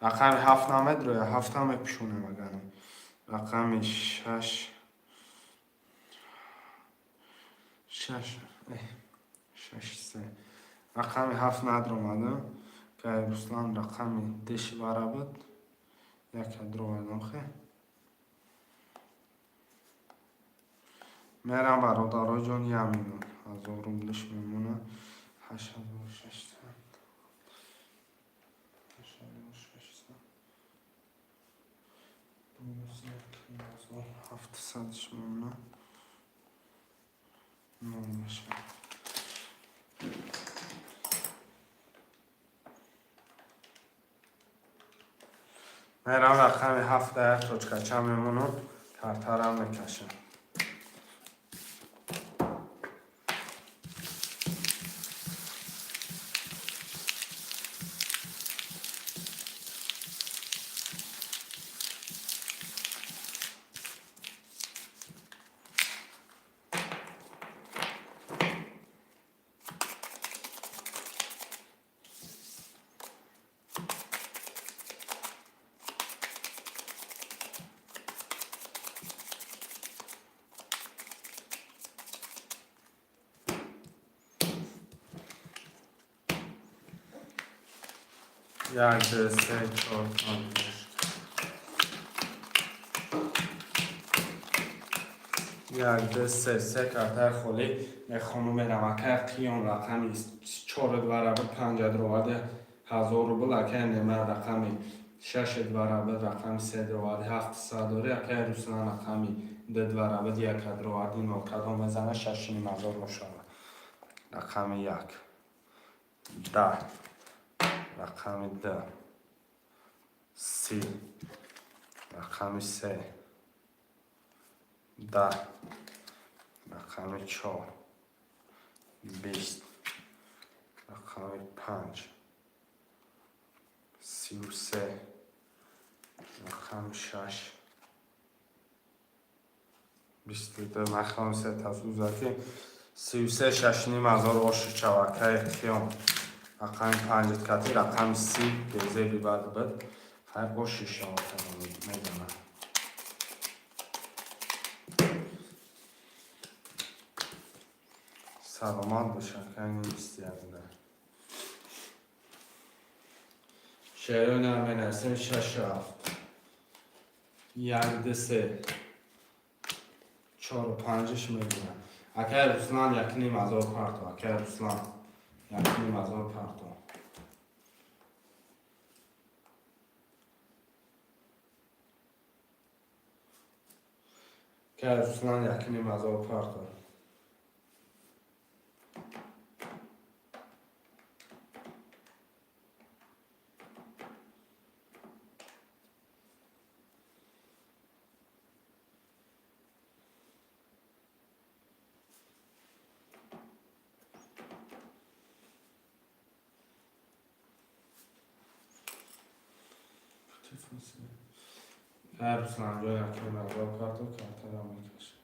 رقم 7 نمیدروری 7 همه پیشونه مگنم رقم 6 3 رقم 7 ندرومده که روسلان رقم دش وره بود یک درومدم خیلی میرم برادرها جان یمینون از آروم دش میمونه 8600 700 میمونه نمیشه میرم رقم 7 توچکچه میمونه کارترم میکشم یک دو سه چهار پنج یک دو سه کارتر خولی میخونم نمکه قیون رقمی 4 برابر 5 درواده 1000 روبل اکه نمه رقمی 6 برابر رقم 3 درواده 700 دوری اکه روسنا رقمی 2 برابر 1 درواده نوکدو میزنه 6500 روشانه رقم 1 10 رقم 2 30 رقم 3 10 رقم 4 20 رقم 5 33 رقم 6 22 رقم 3 تفوزاتی 33 6500 روش چواکه خیام رقم 5 کتی رقم 30 گزه بیبرد بود خیلی روشی شواکه میدونم سلامت باشه کنی نیستی ازده شعرون هم بنرسیم 6 و 7 یک دو سه 4 و 5 میدونم اکه رسلان یک نیم از آب پرتو اکه رسلان یک نیم از آب پرتو اکه رسلان یک نیم از آب پرتو هر رسلان جای یک نیم از آب پرتو کارتر هم میکشه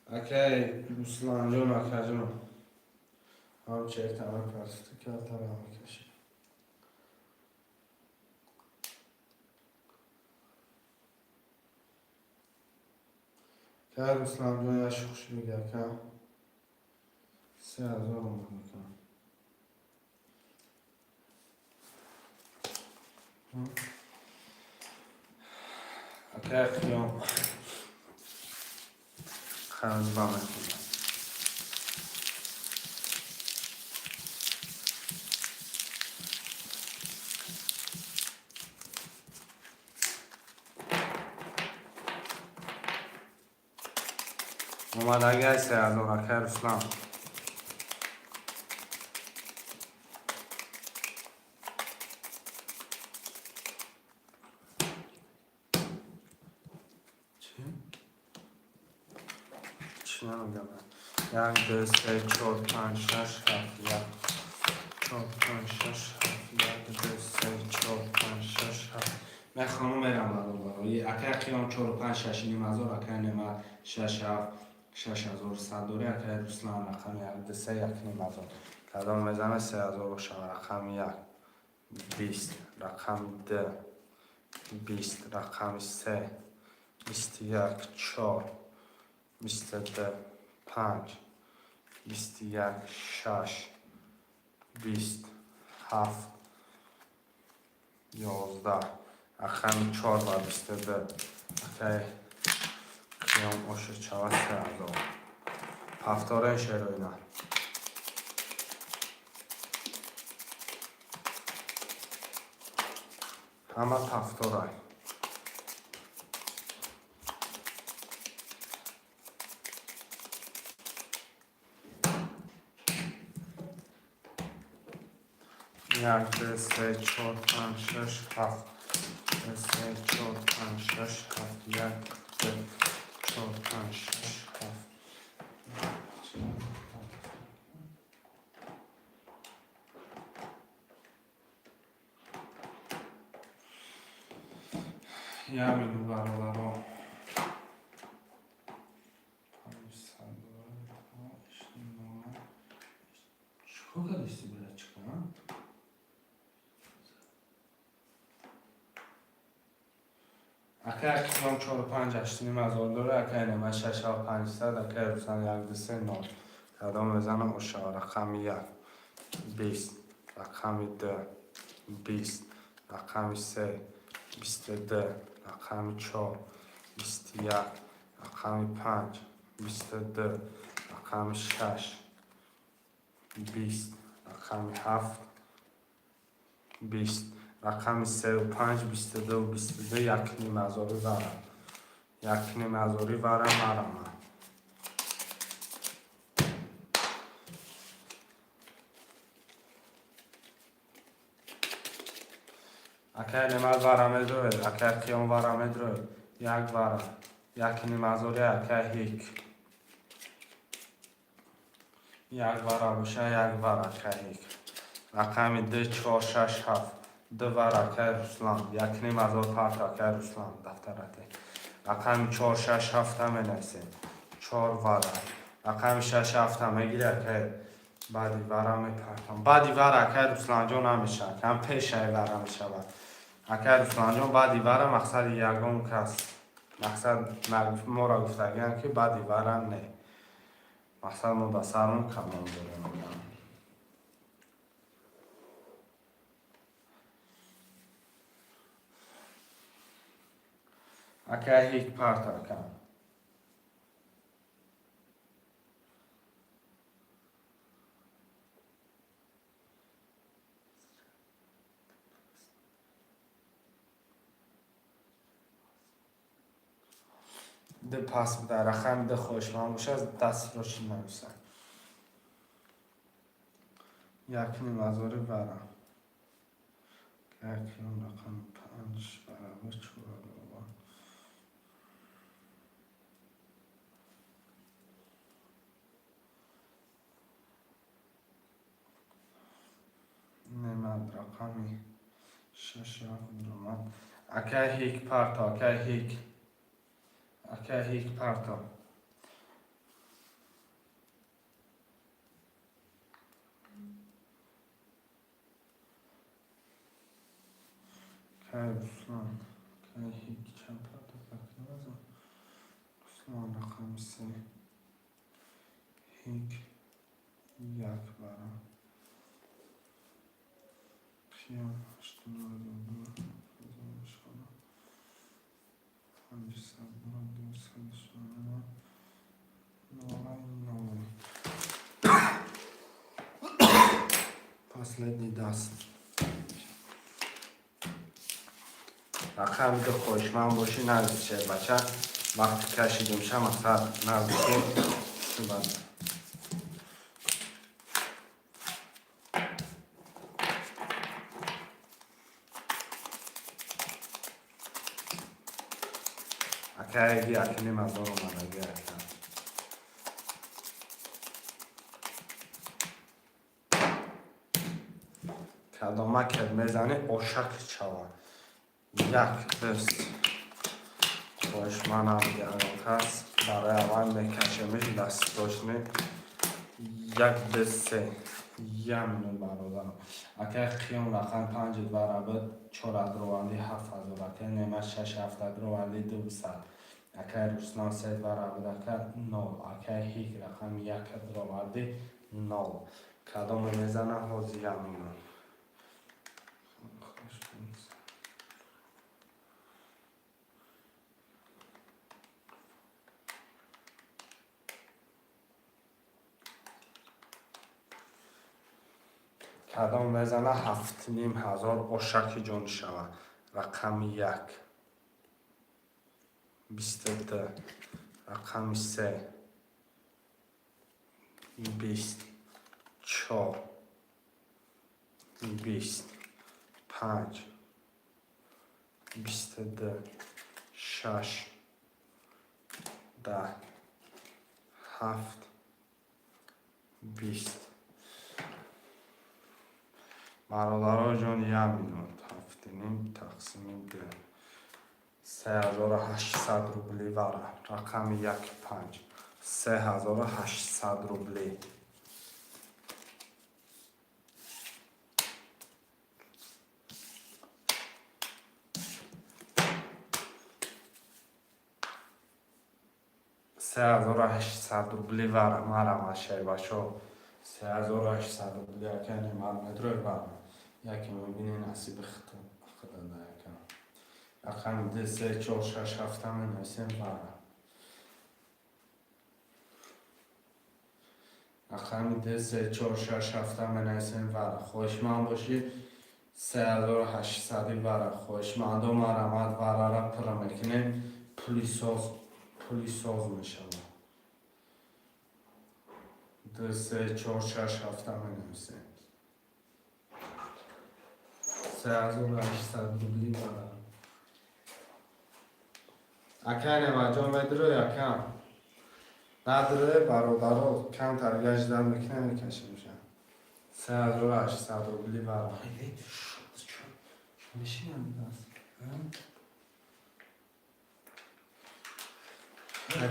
اکه رسلان جان اکه جان هم چه تمام پرسته کارتر هم میکشه که رسلان جان یک شخصی میگه که 3000 اومد میکنم اگر خیام خرج با میخونم اومد اگر 3000 اگر اسلام چی نمیگم من 1 2 3 4 5 6 7 1 4 5 6 7 1 2 3 4 5 6 7 من خانم میرم برای اگر خیام 4 5 6 نیم هزار اگر نیم 6 7 6100 دوره اگر رسلان رقم 1 2 3 1 نیم هزار کدام میزنه 3000 باشه رقم 1 20 رقم 2 20 رقم 3 21 4 22 5 21 6 27 11 رقم 4 و 22 اوکی خیام اوشه 4 3000 پفتاره شروعینا همه پفتاره 1 2 3 4 5 6 7 3 4 5 6 7 1 2 4 5 6 7 یامینو برادران 500 چیکار کردی بله چیکار اگر کیلوم 4 5 8 نیم هزار دوره اگر نیم 6 500 اگر روزان 1 2 3 9 کدام بزنم اوشه رقم 1 20 رقم 2 20 رقم 3 22 رقم 4 21 رقم 5 22 رقم 6 20 رقم 7 20 رقم 3 و 5 22 و 22 1 نیم هزاری ورم 1 نیم هزاری ورم مرم اگر نیم ورم دوید اگر کیام ورم دوید 1 ورم 1 نیم هزاری اگر هیک 1 ورم بشه 1 ورم اگر هیک رقم 2 4 6 7 2 ورم اگر رسلان 1 نیم هزار پرت اگر رسلان دفترته رقم 4 6 7 همه نسیم 4 ورم رقم 6 7 همه گیره که بعدی ورم میپرتم بعدی ورم اگر رسلان جان همیشه کم پیشه ورم شود اگر رسلان جان بعدی ورم مقصد یکم کس مقصد ما را گفتگیم که بعدی ورم نه مقصد ما بسرمون کمان داریم اگر هیچ پرت کن ده پس بده رقم ده خوشمان باشه از دست رو چی نمیسن 1 نیم هزاری ورم اون رقم 5 برابر 4 نمد رقمی 6 درمان اگر هیچ پرتا اگر هیچ پرتا که رسلان که هیچ چند پرتا فکر نمازم رسلان رقم 3 هیچ 1 برم خیام 8 9 2 последний даст. رقم که خوشمند باشی نزدیک شه بچه وقتی کشیدیم شه مثلا نزدیک اکه اگه اکی نیم از دارو من اگه اکه کدامه که میزنه اشک چوان یک دست خوشمند هم دیگه کس برای اول میکشمش دست داشتنه یک دست یمینون برادرم اکه خیام رقم 5 برابر 4 درواندی 7000 اکه نیمه 6 7 درواندی 200 اکه روسنان 3 برابر اکه 9 اکه هیچ رقم 1 درواندی 9 کدام میزنه حوزی یمینون کدام بزنه 7500 اشک جان شود رقم 1 22 رقم 3 24 25 22 6 10 7 20 برادرها جان یمینون هفتینیم تقسیم ده 3800 روبلی وره رقم 1 5 3800 روبلی روبلی وره مرم شای باشو 3800 روبلی اکنی من مدروی وره یکی میبینی نصیب خدا ده یکم رقم 2 3 4 6 7 همه نسیم وره رقم 2 3 4 6 7 همه نسیم وره خوشمند باشی 3800 وره خوشمند و مرمت وره را پر میکنیم پولی ساز میشه 2 3 4 6 7 همه نسیم 3800 روبلی وره اکنه مجا مدرو یکم نداره برادرها کم تر 18 میکنه میکشه میشن 3800 روبلی وره نشینم دست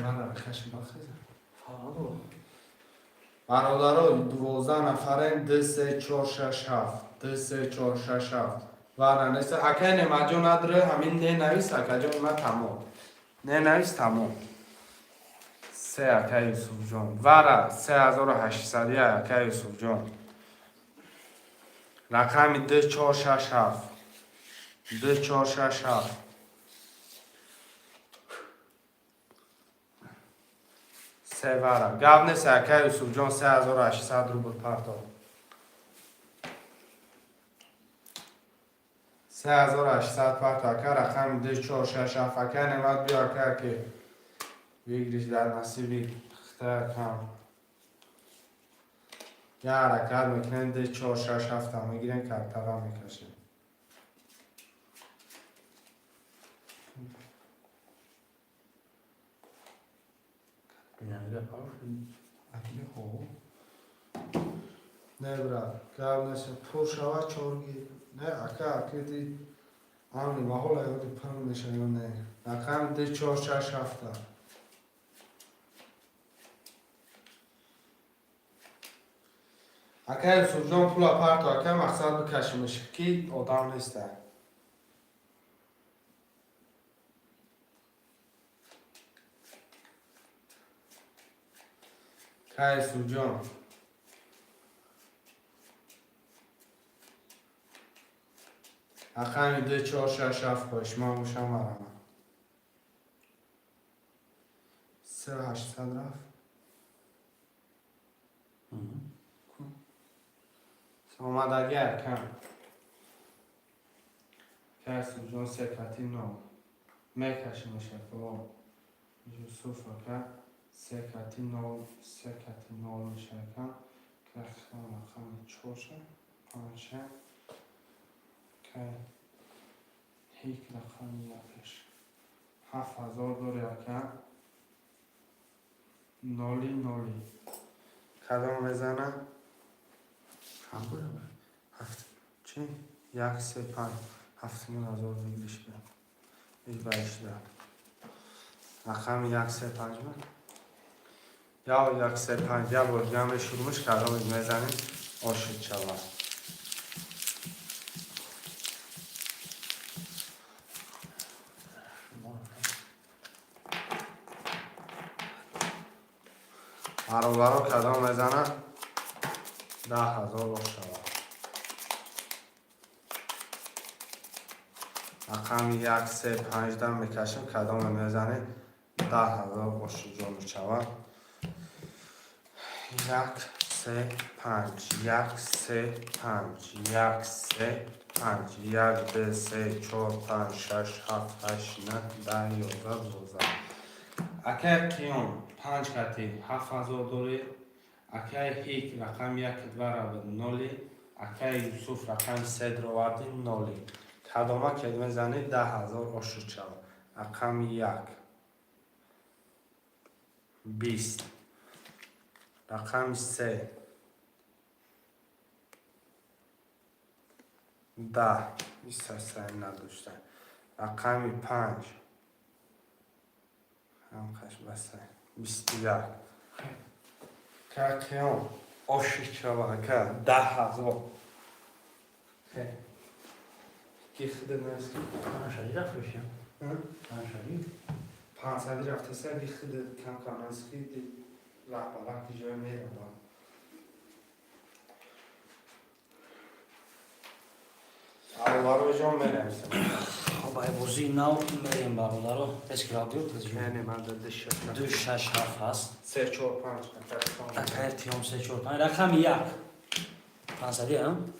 من را کشم بخیزم برادرها 12 نفرین 2 3 4 6 7 2 3 4 6 7 وره نیست اکنه مجا نداره همین نه نویست اکجا ما تمام نه نویست تمام 3 اکه یوسف جان وره 3800 اکه یوسف جان رقم 2 4 6 7 2 4 6 7 3 وره گاب نیست اکه یوسف جان 3800 رو بود پرتاب 3800 پرتاب اکه رقم 2 4 6 7 اکه نمید بیا اکه که بگیریش در نصیبی اختر کم یه حرکت میکنن 2 4 6 7 هم میگیرن کتر میکشن نه برا گاب نشه پر شوا چورگی نه اکه دی آنی محول ایوتی پر میشه یا نه رقم 2 4 6 7 اکه سوزان پولا پرت اکه مقصد بکشمش کی آدم نیسته که سوزان اکه 2 4 6 7 باش ما موشم مرمه 3800 رفت اومدگی کم کسی جون سکتی نام میکشیم شکل یوسف که سکتی نام میشه کم که خانه چوشه پانشه که هیک رقم یکش 7000 دوری که نولی کدام بزنم هم بودم هفت چی؟ 135 7000 بگیرش برم ای بایش دار رقم 135 من یا 135 یا برگم شروعش کدام میزنیم آشد شود برابر کدام بزنم 10000 باش شود رقم 135 دم میکشیم کدام میزنیم 10000 باش جا میشود 135 135 135 1 2 3 4 5 6 7 8 9 10 11 12 اکه کیون 5 کتی 7000 دوری اکه هیک رقم 1 2 را به نولی اکه یوسف رقم 3 رو وردی نولی کدامه که میزنید 10000 آشد شود رقم 1 20 رقم 3 10 23 نداشته رقم 5 هم خش بسته 21 که کیون آشد شود که 10000 کی خود نرسی پنشاری رفت بشیم پنشاری 500 رفته سر دی خود کم کننسکی دی رهبرک دی جای میره با اولو جان میرسیم بای بازی نو بریم برادر اسکرابیو تزیون یعنی من داده شد 2 6 7 هست 3 4 5 اکر تیام 3 4 5 رقم 1 500 هم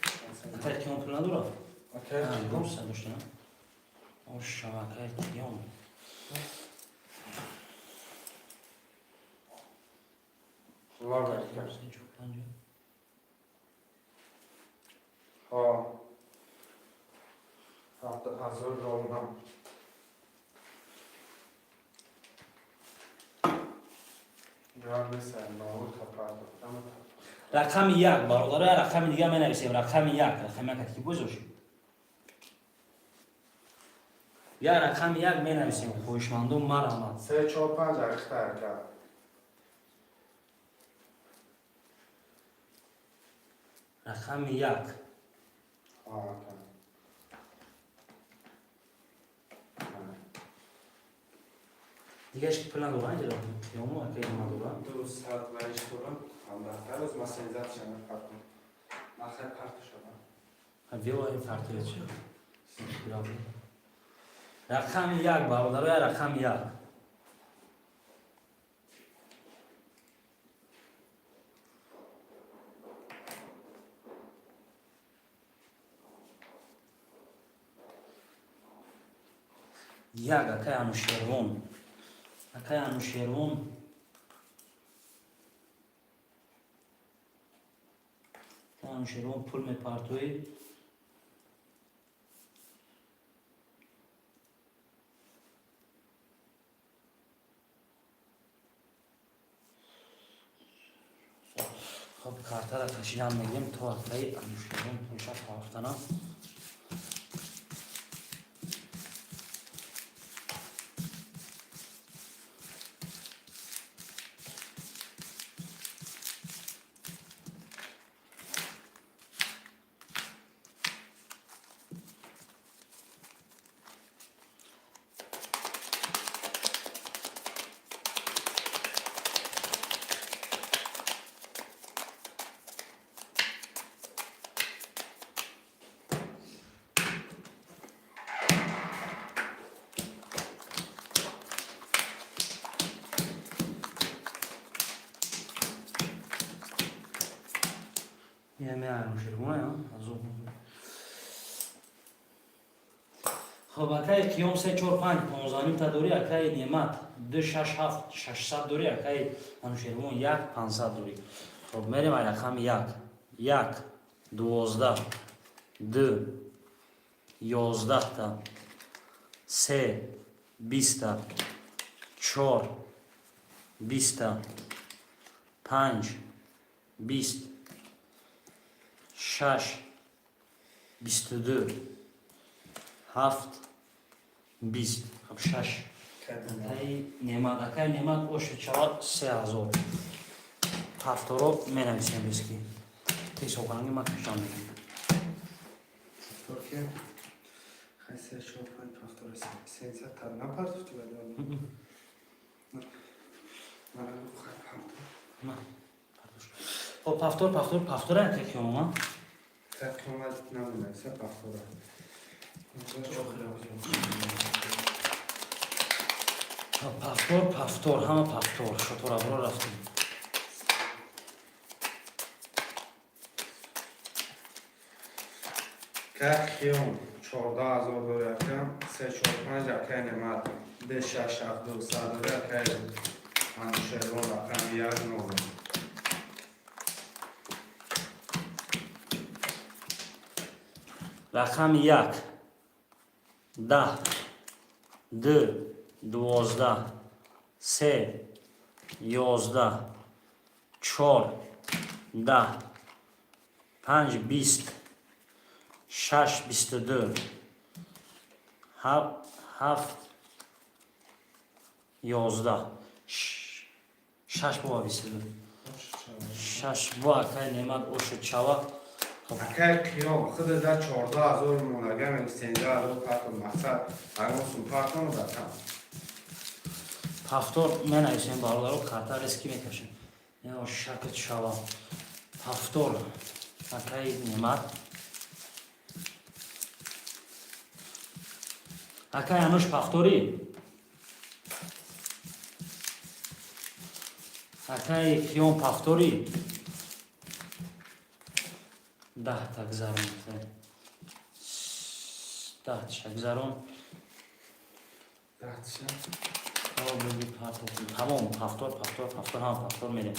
اکر تیام پول نداره اوکی دوست داشتم اوش اکر تیام وارد اکر کرد 3 4 5 ها 7000 دارم جواب بسر نامو کپرد رقم 1 برادر رقم دیگه می نویسیم رقم 1 رقم 1 کی گذاشت یا رقم 1 می نویسیم خوشمندم مرحمت 3 4 5 اختار کرد رقم 1 دیگه اش پلان دو رنج دارم یا مو اگه ما دارم 200 ورش دارم هم دفتر از مسئولیت شما پرتون آخر پرت شدم بیا این پرتو چه رقم 1 برادر رقم 1 یک اکای انوشیروان اکای انوشیروان انوشیروان پول می پرتوی خب کارتا را کشیدم میگیم تو اکای انوشیروان پولشا پافتنا یه انوشیروان از اون خب اکای قیام 3 4 5 15 تا دوری اکای نعمت 2 6 7 600 دوری اکای انوشیروان 1 500 دوری خب میریم رقم 1 12 2 11 تا 3 20 تا 4 20 تا 5 20 6 22 7 20 خب 6 اکای نعمت اوش چهار 3000 هفته رو می نویسیم بسکی تیس اوکنگی ما کشان میگیم Porque hai se ciò fai pastore senza tarna parte tu vedi. Ma non fai parte. نه خب پفتور هم که ما Tak come non se pastore. پفتور همه پفتور شطور ابرو رفتیم Кахион 14000 дорякам 345 акай немат 672 акай аншерон рақам 1 номер رقم 1 10 2 12 3 11 4 10 5 20 6 22 7 11 6 بوا 22 6 بوا اکای نعمت اوش چوا акай қиём худда 14000 монагам 13000 патон мақсад агон патон датам پفتور من نویسیم بالا رو خطر ریسکی میکشیم یا شکل شوا پفتور اکای نعمت اکای انوش پفتوری اکای کیون پفتوری 10 تا گذارم 10 تا گذارم датша تمام پفتور هم پفتور میریم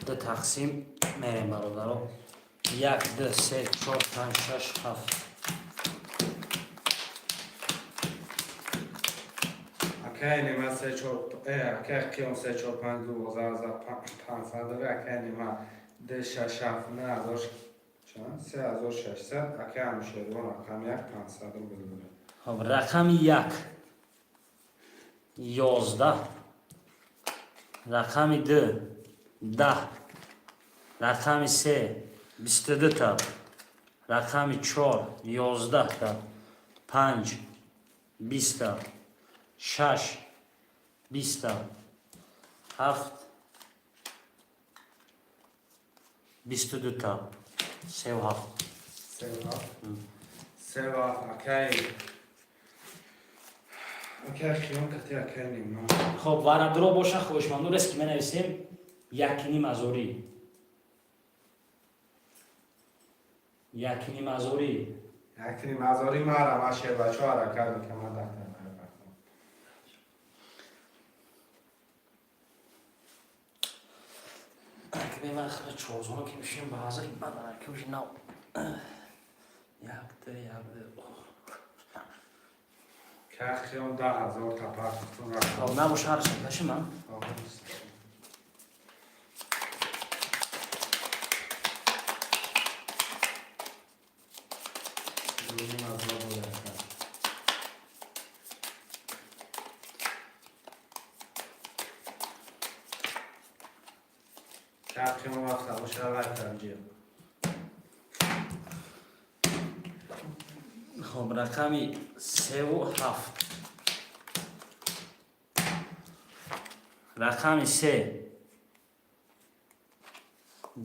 دو تقسیم میریم برادرها 1 2 3 4 5 6 7 акай нема 34 акай қиём 345 2500 дора акай нема 679 3600 акай аншерон рақам 1500 билдира خب رقم 1 11 رقم 2 10 رقم 3 22 تا رقم 4 11 تا 5 20 تا 6 20 تا 7 22 تا 37 سوا акай қиём кати акай нема خب وردرو باشه خوشمندور است که می نویسیم 1.5 ازوری 1.5 ازوری якни мазори мара машер бачо ҳаракат мекунад که وقت چوزونو که میشیم بازاری بدن که میشه نو یک ده کاخیون 10000 تا پاستون را خب نباشه هر شد باشه من کاخیون وقت باشه را ترجیح خب رقمی 3 و 7 رقمی 3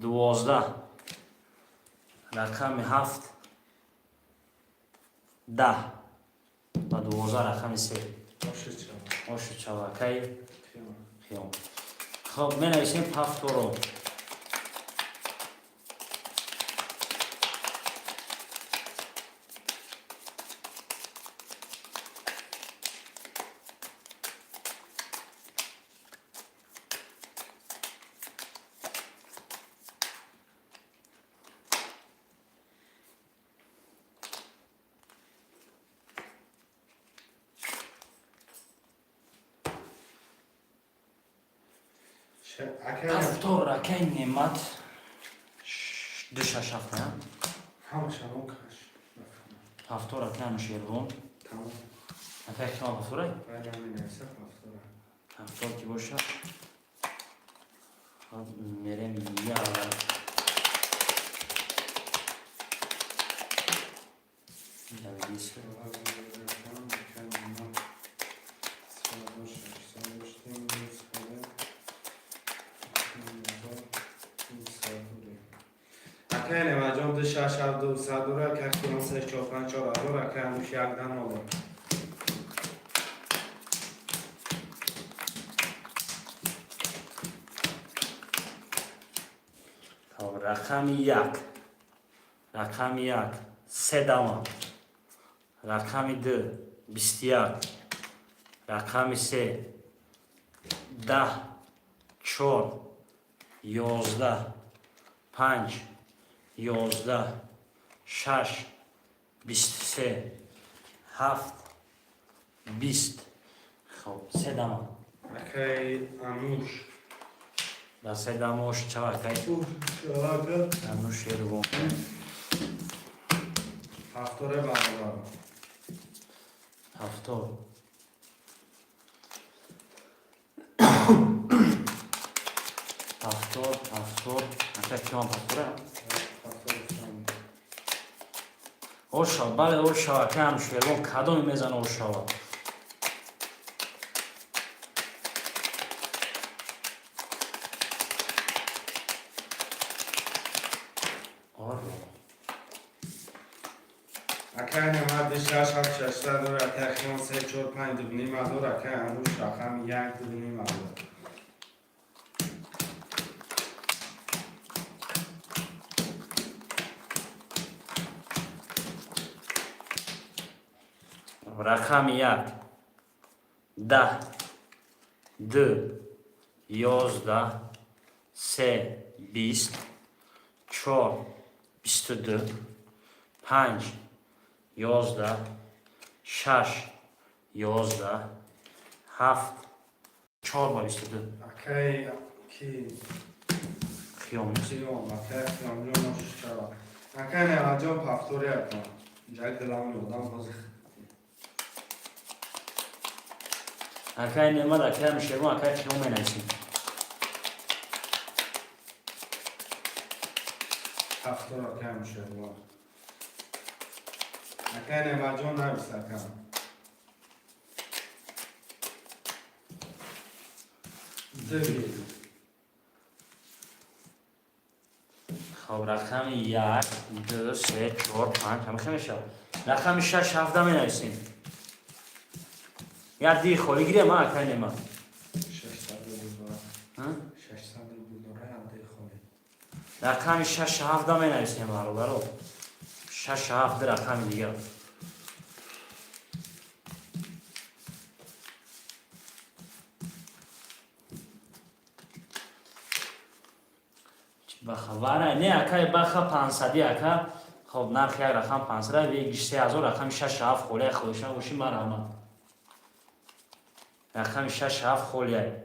12 رقمی 7 10 و 12 رقم 3 چوا آش چواکی خیام خیام. خب می نویسیم هفت رو اکه هفتور رکه نیمت دو شش هفت نه همه شما کش هفتور رکه همش یلون تمام اکه کما هفتوره باید همین نفسه هفتوره هفتور کی باشه خب میریم یا نویسه اکه نمجام دو شش هفت دو صدوره که کنم سه چهار پنج چهار هزار اکه هنوش یک دن آلا خب رقم یک رقم یک سه دما رقم دو 21 رقم سه 10 4 11 5 11 6 23 7 20 خب سه دما اکه انوش و سه دماش چواکی شواکه انوش یلون هفتوره برابر هفتور هفتور اکه کیام هفتوره هفتوره شما اوشا بله اوشا که هم شیرون کدوم میزن اوشا اکه نمد شش هفت شش صدوره اکه خیام سه چهار پنج دو نیم هزار اکه انوش رقم یک دو نیم هزار رقم یک 10 2 11 3 20 4 22 5 11 6 11 7 4 با 22 اکه کی خیام سیوم اکه خیام جونش چرا اکه نمجام هفتوره اکنم جای دلم یادم باز اکه نمد اکه هم شیرون اکه خیام می نویسیم هفتوره اکه میشه با اکه نمجام نویسه اکه دوی خب رقم یک 2 3 4 5 همه خیلی شد رقم 6 7 می نویسیم یا دی خوری گیره ما اکه نمد 600 دلاره 600 دلاره هم دی خوری رقم 6 7 می نویسیم برو 6 7 رقم دیگه بخواره نه اکه بخوا 500 اکه خب نرخ یک رقم 500 و یک 3000 رقم 6 7 خوله خودشان گوشی مرحمت رقم 6 7 خوله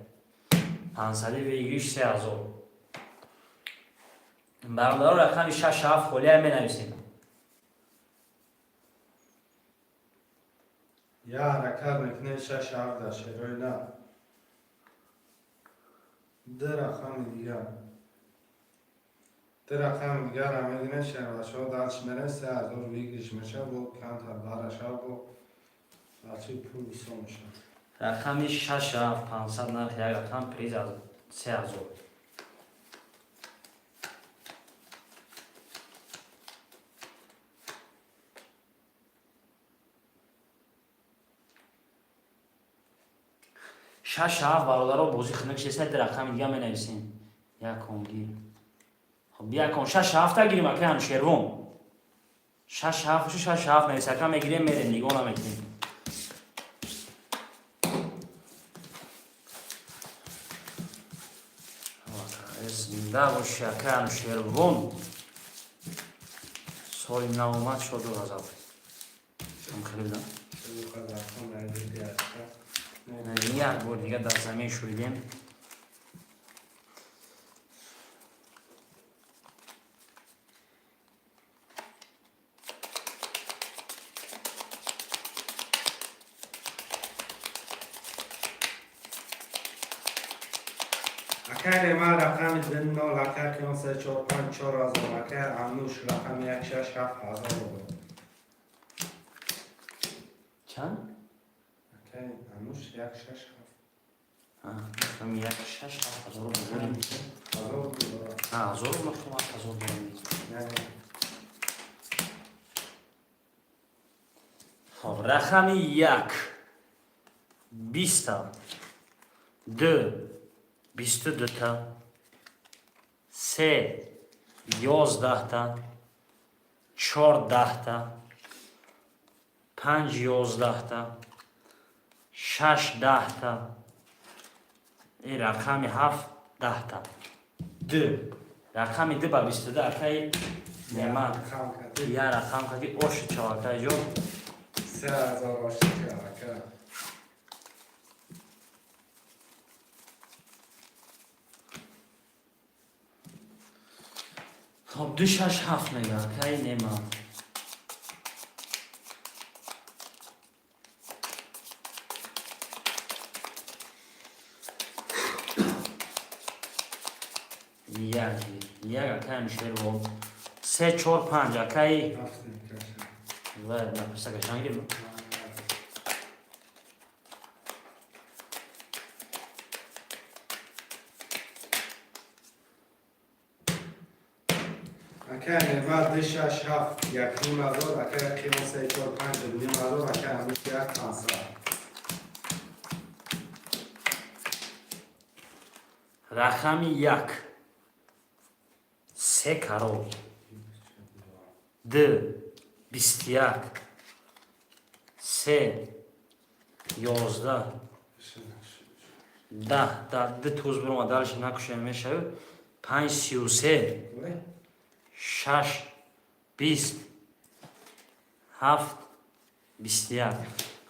500 و یک 3000 برادر رقم 6 7 خوله می نویسیم یا حرکت میکنه 6 7 داشته روی نه ده رقم دیگر ده رقم دیگر هم میگنه شنوشا دلش میره 3000 ویگریش میشه و کم تر بارش ها و بچه پول سو میشه رقم 6 7 500 نرخ یک رقم پریز از 3000 6 برادر بازی خنک شده رقم دیگه می نویسیم. یکم گیر. خب یکم 6 7 گیریم اگه هم شروم. 6 7 نویسه کم میگیریم میریم نگاه نمیکنیم. زنده باشی اگه هم شروم. سال نوامد شد و غذا بود. هم خیلی بدم. یک بار دیگه در زمین شویدیم. اکر ما رقم دن نال اکر که 3 4 5 4000 اکر انوش رقم 1 6 7 هزار بود. چند؟ اکر انوش 1 6 7 هم 1 6 7 هزار بزنیم. هزار بود. هزار مخمات هزار بزنیم. یعنی خب رقم 1 20 2 22 تا 3 11 تا 14 تا 5 11 تا 6 10 تا این رقم 7 10 تا 2 رقم 2 با 22 اکای نعمت رقم کردی یه رقم که اوش چهارتای جو 3000 آشتی اکر خب 2 6 7 نگاه اکای نعمت یک اکای میشه رو 3 4 5 اکای هفته کشه و نفسه کشنگی اکر نعمت 2 6 7 1 نیم هزار اکر قیمت 3 4 5 نیم هزار اکر انوش 1 500 رقم 1 3 کرور 2 21 3 11 ده توز برم و دلش نکشه میشه 5 33 6 20 7 21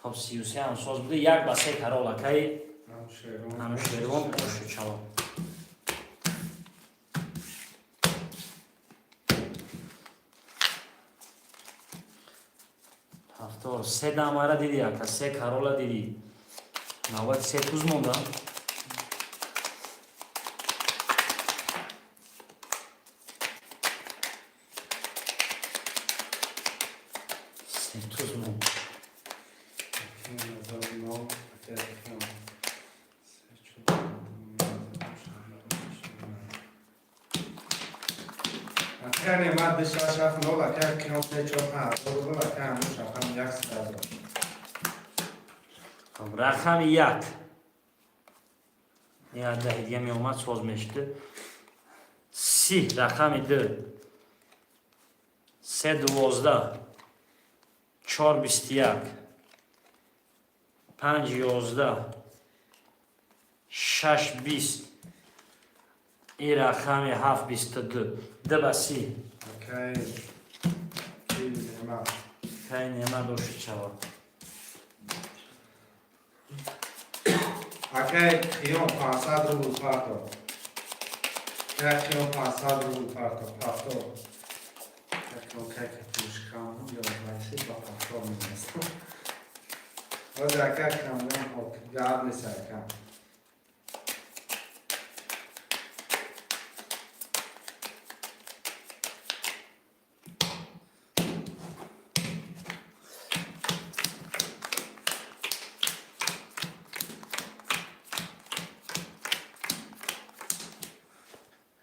خب 33 هم ساز بوده 1 با 3 کرور اکای همشیرون خوشو چلا هفتار 3 دماره دیدی اکا 3 کرولا دیدی نوبت 3 توز مونده 3 توز مونده اکر نعمت 2 6 7 9 اکر قیمت 3 4 5 هزار اکر انوش رقم 1 هزار خب رقم 1 یه ده هدیه می اومد ساز میشته 30 رقم 2 3 12 4 21 5 11 6 20 این رقم 7 22 ده با 30 اکر چی نعمت که نیمه دوشت شود اکر قیمت 500 روبل پارتو اکر قیمت 500 روبل پارتو پارتو اکر توش کامو یا بایسی با پارتو می‌نست و اکر کامو یاد نیست اکر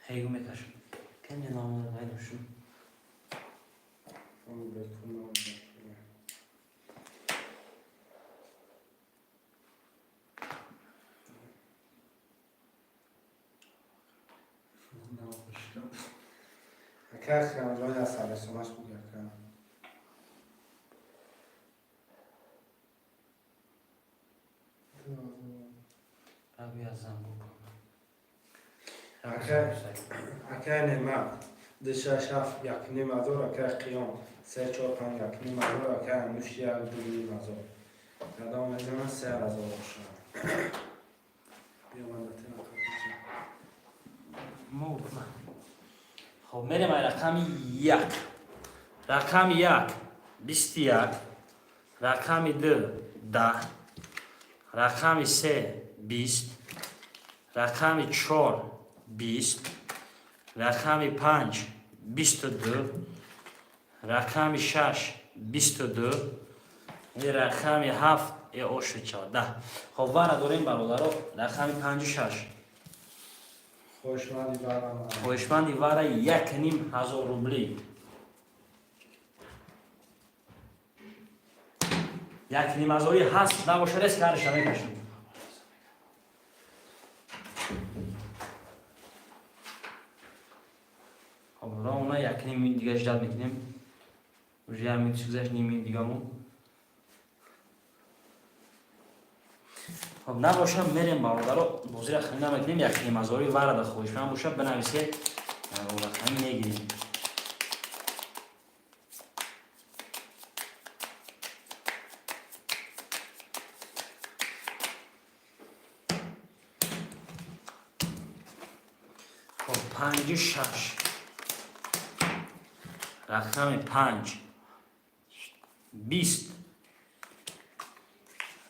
هیگو میکشم کنی نامه غیرشون اون بکنم اکه خیام جای از سر سماش بود اکه ابی از زنبو اکه نمه دشش هفت یک نیم ازور اکه قیام 3 4 5 یک نیم ازور اکه انوش یک دو نیم ازور کدام میزنه 3 ازور باشه بیا من دتیم خب میریم رقم 1 رقم 1 21 رقم 2 10 رقم 3 20 رقم 4 20 رقم 5 22 رقم 6 22 این رقم 7 اوش 14 خب وارد داریم برادرها رقم 5 و 6 خوشمندی برام خوشمندی واره 1,500 روبلی 1,500 هست نباشه رس کارش میکشیم خب را اونا 1,5 دیگه جد میکنیم روژه همین چیزش نیمین دیگه مون خب نباشه میریم برادرها بازی را خیلی نمیکنیم 1,500 وارد خوشمند باشه بنویسه رو رقمی میگیریم خب 5 و 6 رقم 5 20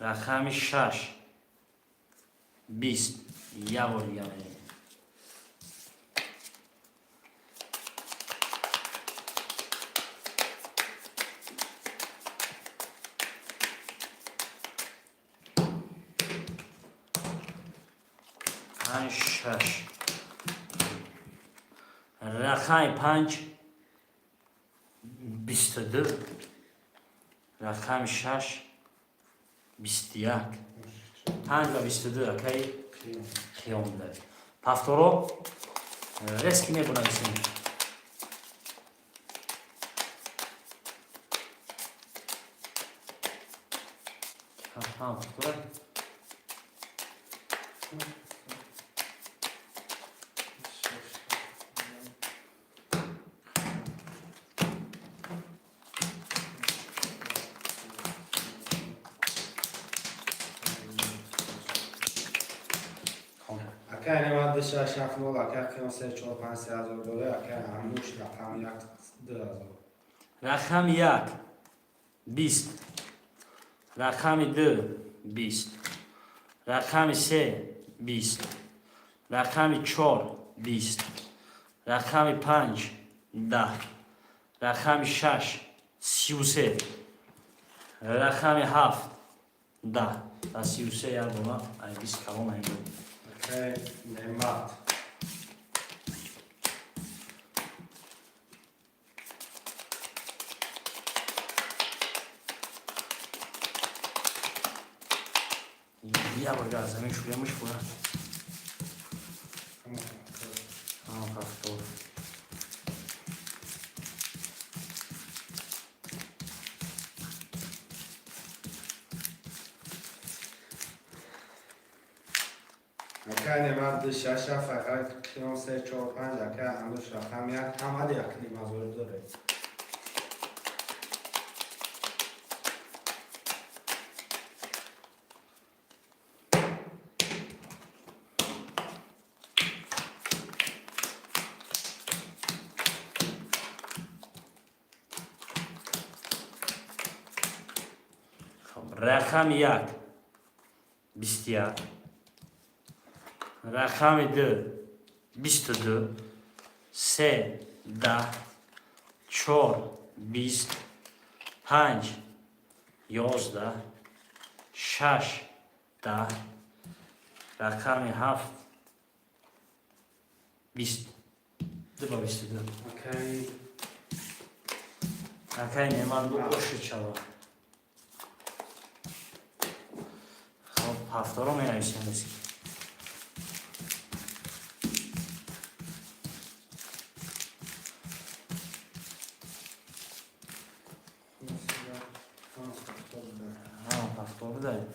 رقم 6 20 یه بار دیگه میریم پنج شش رقم 5 22 رقم 6 21 5 و 22 اکی خیام داری پفتورو رسکی میبونویسیم پفتورو اکه نمه دشش هفت نول اکه قیام 3 4 5 3 ازور دوله اکه انوش رقم 1 2 ازور رقم 1 20 رقم 2 20 رقم 3 20 رقم 4 20 رقم 5 10 رقم 6 33 رقم 7 10 تا 33 یاد بما ای 20 کلام این اکه نمت یه بار از زمین شویمش کنم پفتور اکه نمه دشش هفت اکه قیام 3 4 5 اکه انوش رقم 1 همه 1,500 دوله رقم 1 21 رقم 2 22 3 10 4 20 5 11 6 10 رقم 7 20 دو با 22 اکه اکای نمان دو باشه چرا خب هفته رو می نویسیم بسید بده.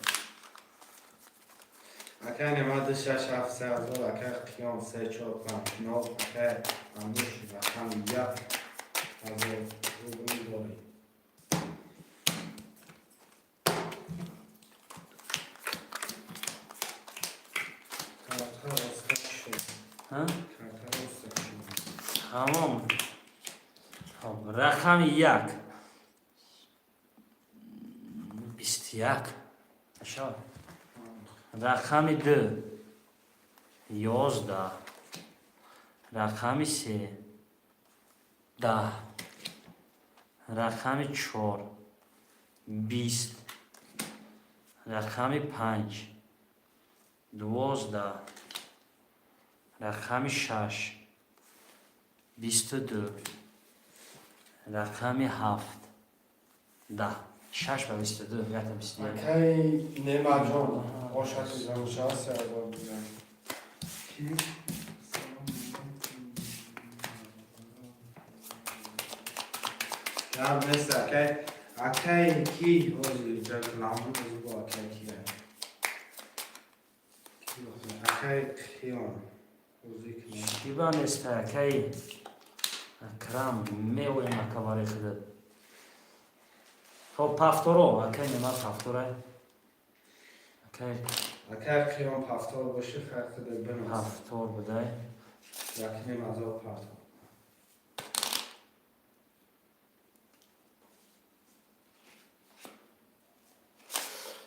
اکه نماد 6 7 3 هزار اکه قیام 3 4 5 9 اکه انوش رقم 1 هزار روبل داری. کارت‌ها واسه شد. ها؟ کارت‌ها واسه شد. تمام. خب رقم 1 21 اشار. رقم 2 11. رقم 3 10. رقم 4 20. رقم 5 12. رقم 6 22. رقم 7 10. 6 و 22 یادم 21. اکه نماد جان باشد زن 6 هزار بودن. یا مثل اکه کی روزی جد نامون روزی با اکه کیه. اکه خیان روزی که شیبان استاکی اکرام میوه مکواری خدا. خب پفتورو اکی نما پفتوره. اکه خیان پفتار باشه خرد کده بناس. پفتور بده. یکی نمازا پفتار.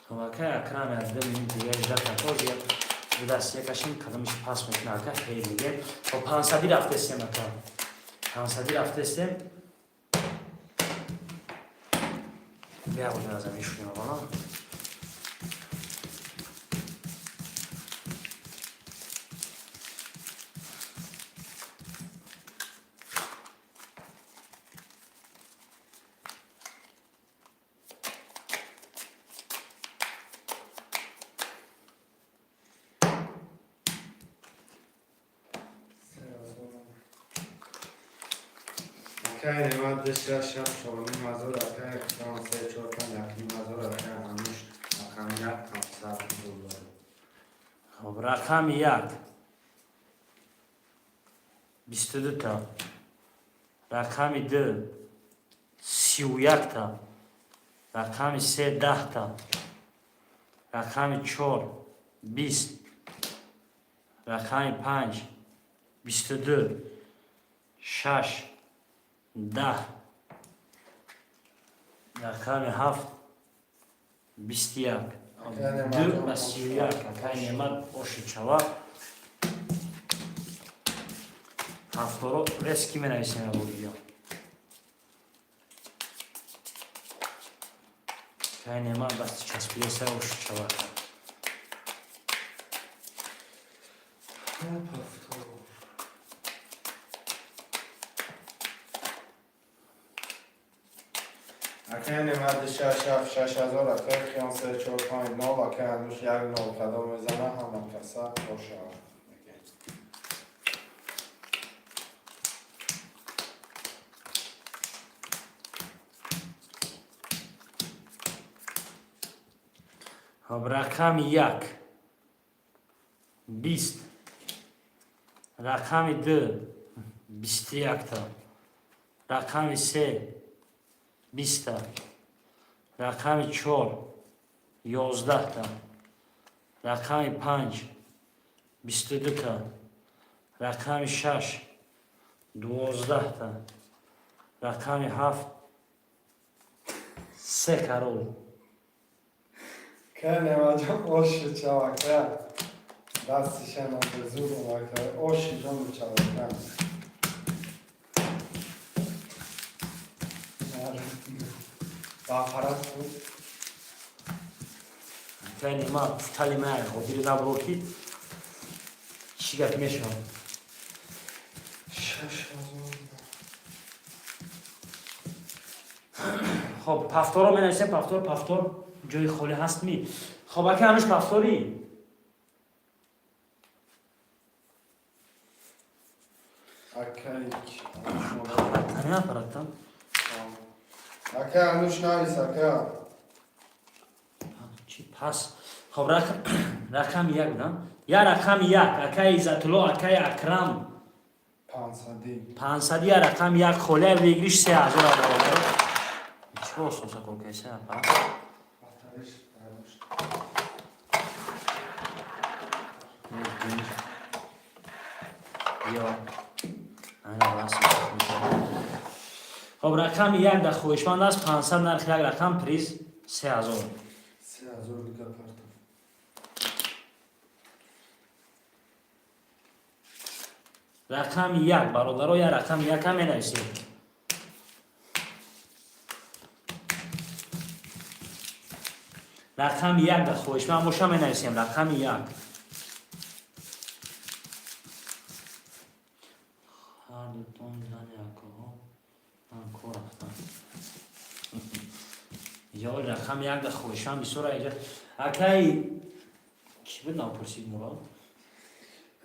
خب اکی اکرام از دمی دیگه جدا پفتوریه. دو دستی کشیم کدومش پاس میکنه اکی خیلی میگه. خب 500 رفته استیم اکرام. 500 رفته استیم. بیا بود از میشونیم بالا. اکه نماد 6 7 4 هزار اکه خیان 3 4 5 یکی هزار اکه انوش رقم 1 500 دلار. خب رقم 1 22 تا. رقم 2 31 تا. رقم 3 10 تا. رقم 4 20. رقم 5 22 6 10. رقم 7 21. دو و 31 اکی نمد باشی چوا. هفتارو رسکی می نویسیم بودیم. اکی نمد بستی چسبیده سر باشی چوا. اکه نماد 6 7 6 هزار اکه خیان 3 4 5 9 اکه انوش یک نو کدام میزنه همه کسا باشه. خب رقم 1 20. رقم 2 21 تا. رقم 3 20 تا. رقم 4 11 تا. رقم 5 22 تا. رقم 6 12 تا. رقم 7 3 کرول. که نماد جان باشه چوا که دستش هم به زور اومد که آشی جان چوا که بافرات بود. اکی نما پفتالی مای خودی رو نبروکی چی گفت میشم. 6 هزار خب پفتور رو می نویسیم. پفتور جای خالی هست می. خب اکی هنوش پفتوری. اکه تنها پراتم. اکه انوش نویس اکه چی هست. خب رقم یک بودم. یا رقم یک اکای عزتالله اکای اکرم 500 یا رقم یک خوله بگیریش 3000 برابر. چی باست اوسا کوکیسه اپا؟ یا انا راست خب رقم یک در خویشمند است 500 نرخ یک رقم پریز 3000 دیگه پرتم. رقم یک برادرها یا رقم یک هم نویسیم. رقم یک در خویشمند باشه نویسیم. رقم یک هر دوتون زن یکا من کار رفتم یا رقم یک در خویشمند بسیار ایجاد اکی کی بود نام پرسید مراد؟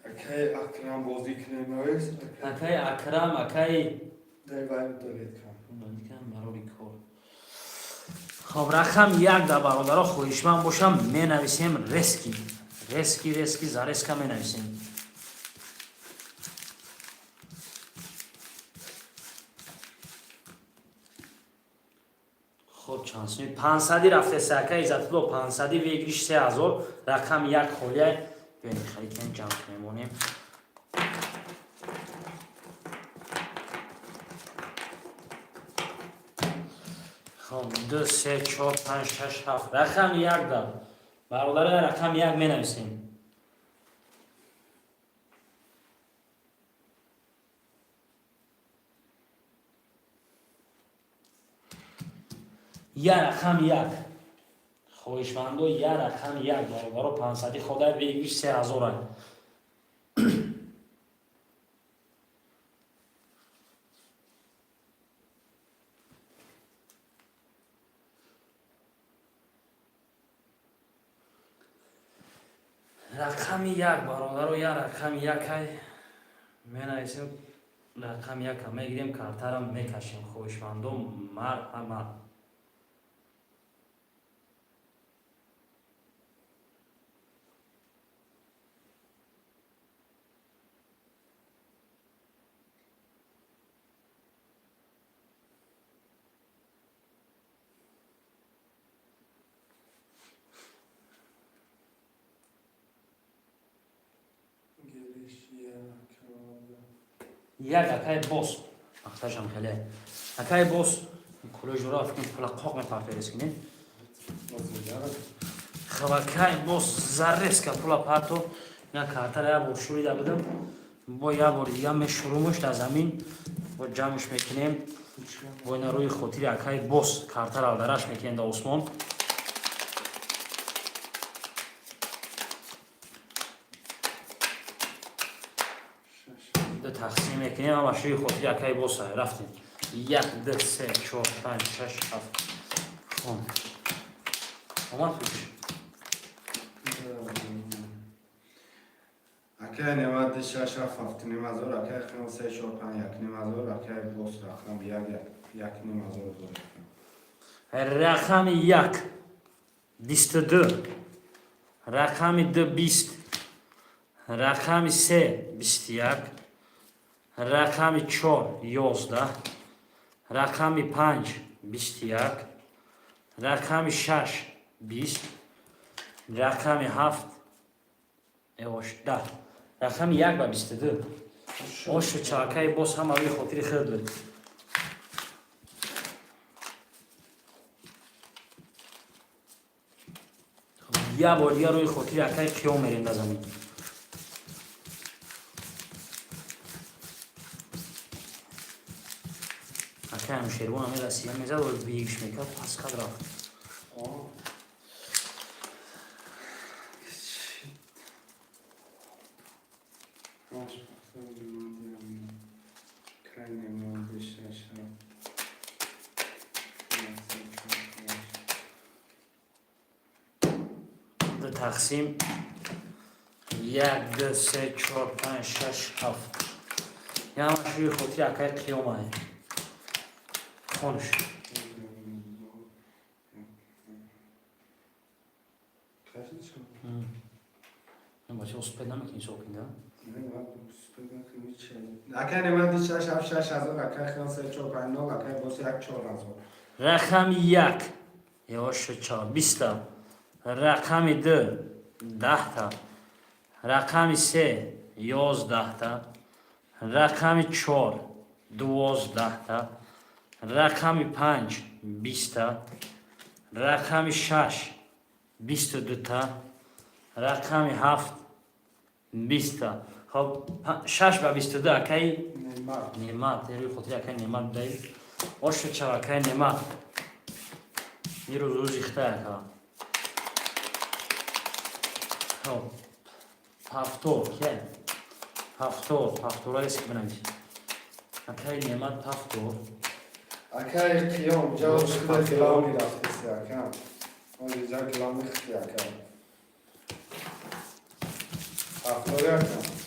اکای اکرم بازی کنیم نویس. اکی اکرم اکی دیوار دارید کن. برای کار. خب رقم یک در برادرها خویشمند باشم می نویسیم رسکی زرسکا می نویسیم. خب چانسمی 500 رفته سکه عزتالله 500 ویگریش 3000 رقم یک خولیه بیاییم خیلی کنیم جمع کنیم. خب 2 3 4 5 6 7 رقم یک در برادر رقم یک می نویسیم. یا رقم یک خویشمندو یا رقم یک برابر 500 خدا بگیش 3000 رقم یک برادر یا رقم یک می نویسیم. رقم یک هم میگیریم کارترم میکشیم. خویشمندو مرحمت. یک اکای باس اختشم خیلی اکای باس کلوش رو افکن پلا قاق میپرفیرس کنی خب اکای باس زرس که پلا پرتو یا کارتر یا بار شوریده بودم با یا بار دیگه می شروعمش در زمین با جمعش میکنیم با این روی خطیر اکای باس کارتر رو درش میکنیم در عثمان تقسیم میکنیم اما شوی خودی اکای باس رفتیم 1 2 3 4 5 6 7 خون اومد توش اکای 96 7 نیم هزار اکای خیلی 3 4 5 1 نیم هزار اکای باس رقم یک نیم هزار دارد. رقم یک 22 رقم 2 20 رقم 3 21 رقم 4 11 رقم 5 21 رقم 6 20 رقم 7 10 رقم 1 و 22 اوش چاکای باز هم روی خاطر خود بود یا بار دیگه روی خاطر اکای قیام میریم در زمین اکای هم شیروان همه رسیه میزد و بیگش میکرد پس قد رفت تقسیم 1 2 3 4 5 6 7 یا همه شوی خودی اکای قیام هایی خونش باشه اسپید نمیکنی سوپینده اگر نماد 6,000 اگر خیان 3,450 اگر باز 1,400 رقم یک یواش 4 20 تا رقم 2 10 تا رقم 3 11 تا رقم 4 12 تا رقم 5 20 تا رقم 6 22 تا رقم 7 20 تا خب 6 و 22 اکی نعمت روی خاطر اکی نعمت دهید آش چه اکی نعمت این روز ریخته اکا خب هفتاد که هفتاد را اسک بنویسید اکی نعمت هفتاد اگر خیان جا شده کلامی رفتی سی اگر اون اینجا کلامی خیلی اگر هفتاد اگر تجربه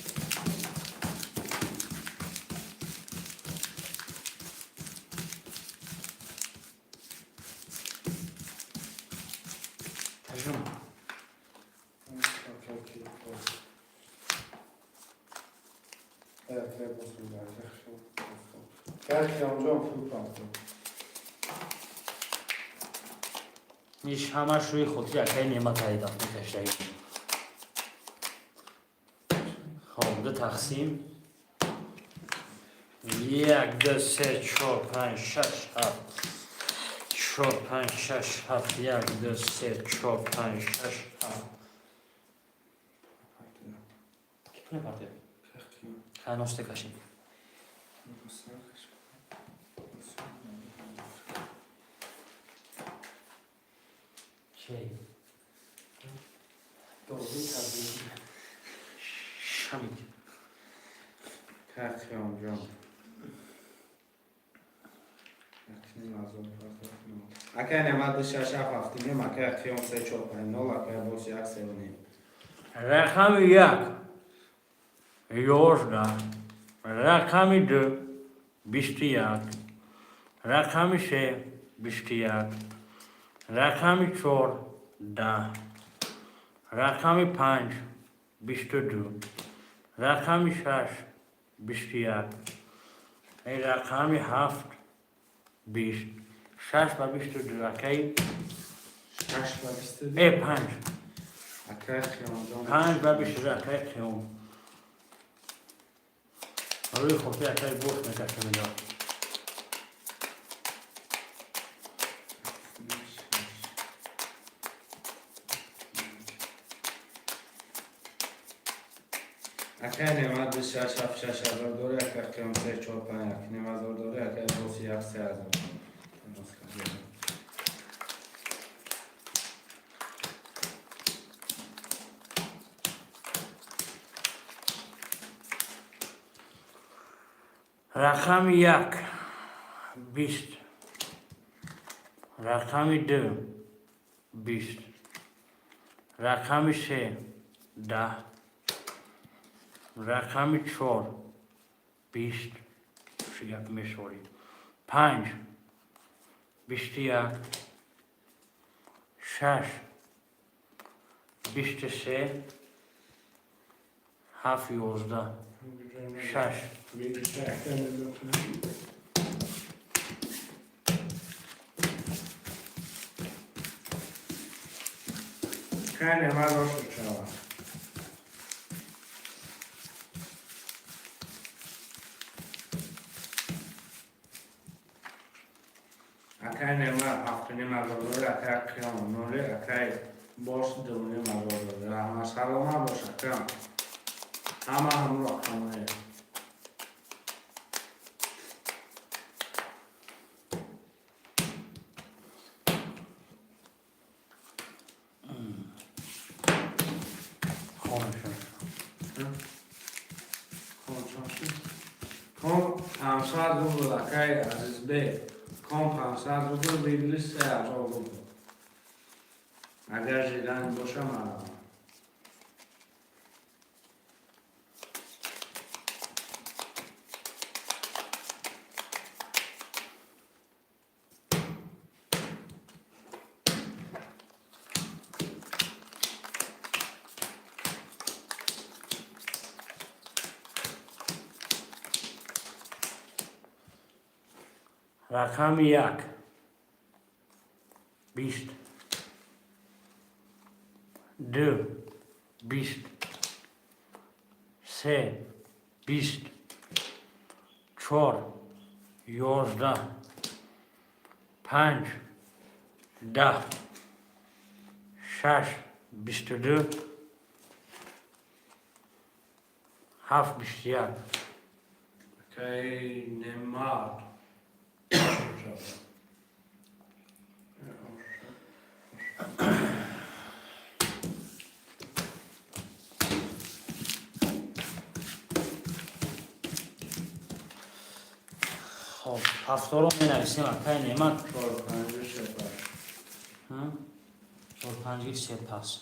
میش همش روی خاطر اکی نعمت هایی دفت میکشته خب دو تقسیم 1 2 3 4 5 6 7 4 5 6 7 1 2 3 4 5 6 7 کی پاره خانوسته کشیم کی شامید خیان جان اگر نماد 6 هفته نیم اگر خیان 3,450 اگر باز 1,3 رقم 1 11 رقم 2 21 رقم 3 21 رقم 4 10 رقم 5 22 رقم 6 21 ای رقم 7 20 6 و 22 اکی 6 و 22 ای 5 اگر خیان جان 5 و 22 اکی خیام روی خفته اکی بوش میکشم اینجا اگر نماد 6 6,000 داره اگر خیان 3,450 نماد داره اگر باز 1,300 رقم 1 20 رقم 2 20 رقم 3 10 رقم 4 20 شگفت میشورید 5 21 6 23 7 11 6 اگر نماد باشه چرا اگر نماد هفته نماد داره اگر خیان نوره اگر باش دونه نماد داره همه سلام باشه اگر همه همراه همه کام 500 روبل اگر عزیز بی کام 500 روبل بیدلی 3,000 روبل اگر جیلانی باشه من рақами 1 20 2 20 3 20 4 11 5 10 6 22 7 21 окей, нема. خب هفتم رو می‌نویسیم اکای نعمت 4 5 سپر 4 5 سپاس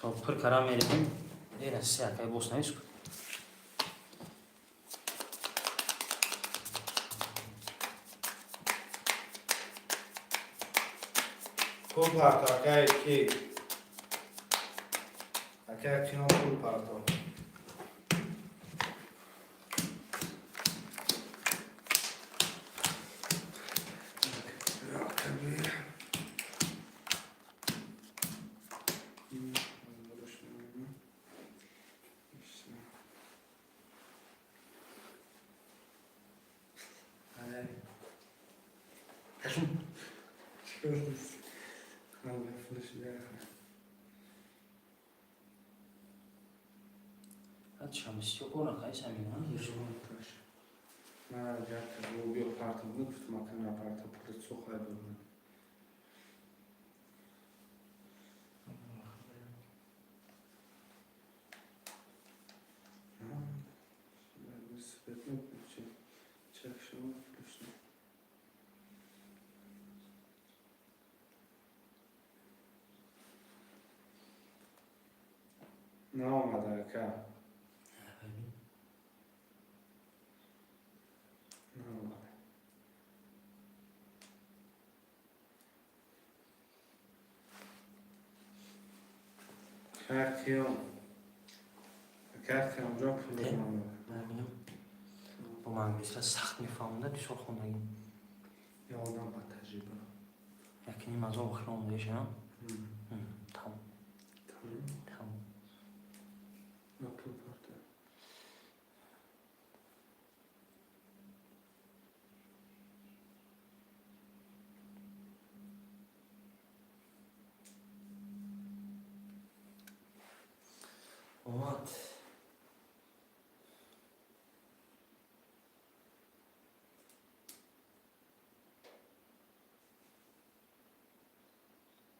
خب پر کارا می‌ریم دیگه سه اکای بوس نویس کن پول پارتا окей کی окей کی پول پارتا Açam istiyor konu kaysa mı? نه جاك لو بيو بارتا نقفت ما كان بارتا بارتا سوق هذا بس بتنوك تشيك شو فلوسنا نعم هذا كا کارتیم جا پول ببینم با من مثلا سخت میفهمونده دیشور خوندگی یا آدم با تجربه یکی نیم از آن خونده ایش نه؟ تمام تمام نه پول پارتا اومد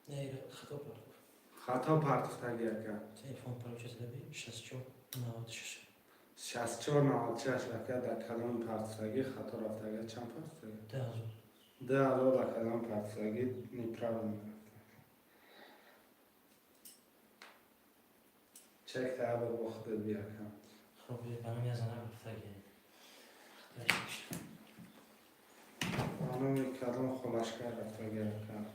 نه خطا بود خطا پارتختگی که تلفن پروژه دبی 64 96 64 96 لکه در کلام پارتختگی خطا رفتگی چند پارتختگی؟ 10,000 10,000 در کلام پارتختگی نیپراو میرفت چک تعبیر با خودت بیا کن خب بنام یزنه رفتگی خانم کلام خلاشکر رفتگی کن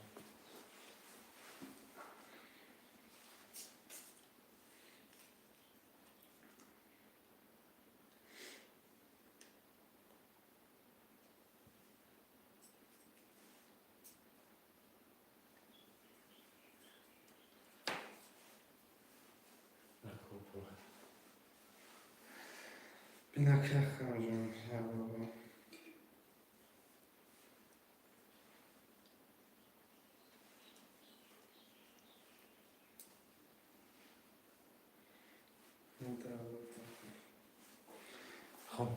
بنا که خواهیم یا بابا خب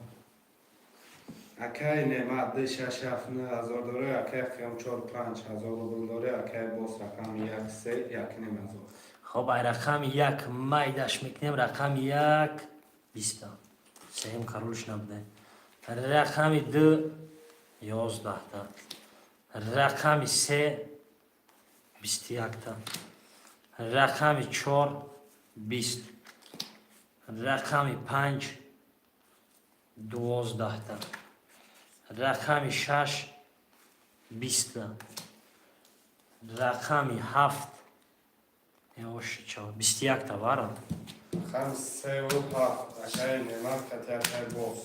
اکای نعمت ده 6 7 9 هزار داره اکای خیام 4 5 هزار رو داره اکای باز رقم 1 3 1 نیم هزار خب ای رقم یک مایدش میکنیم رقم یک 20 سهم کارولش نبوده رقم دو 11 تا رقم سه 21 تا رقم 4 20 رقم 5 12 تا رقم 6 20 تا رقم 7 یواش چا 21 تا وارد رقم 3 و 7 اکای نعمت کتی اکای باز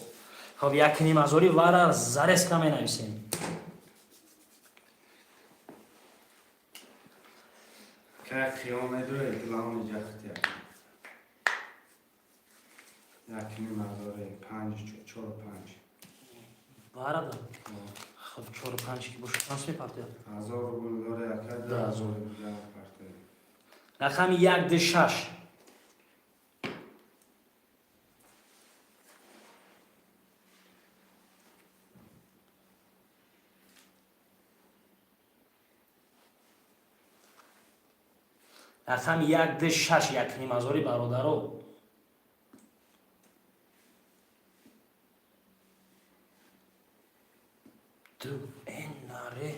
خب یک نیم ازوری وارا زرس کمی نویسیم. که خیام دوره اطلاعان جختی یک نیم ازوری 5 4 5 وارا دا. خب 4 و 5 که بوش شانس میپرده. 1000 روبل داره اکای 10,000. 10,000 دیگر پرده رقم 1 ده 6. رقم 1 ده 6 یک نیم ازوری برادرو. دو این ناره.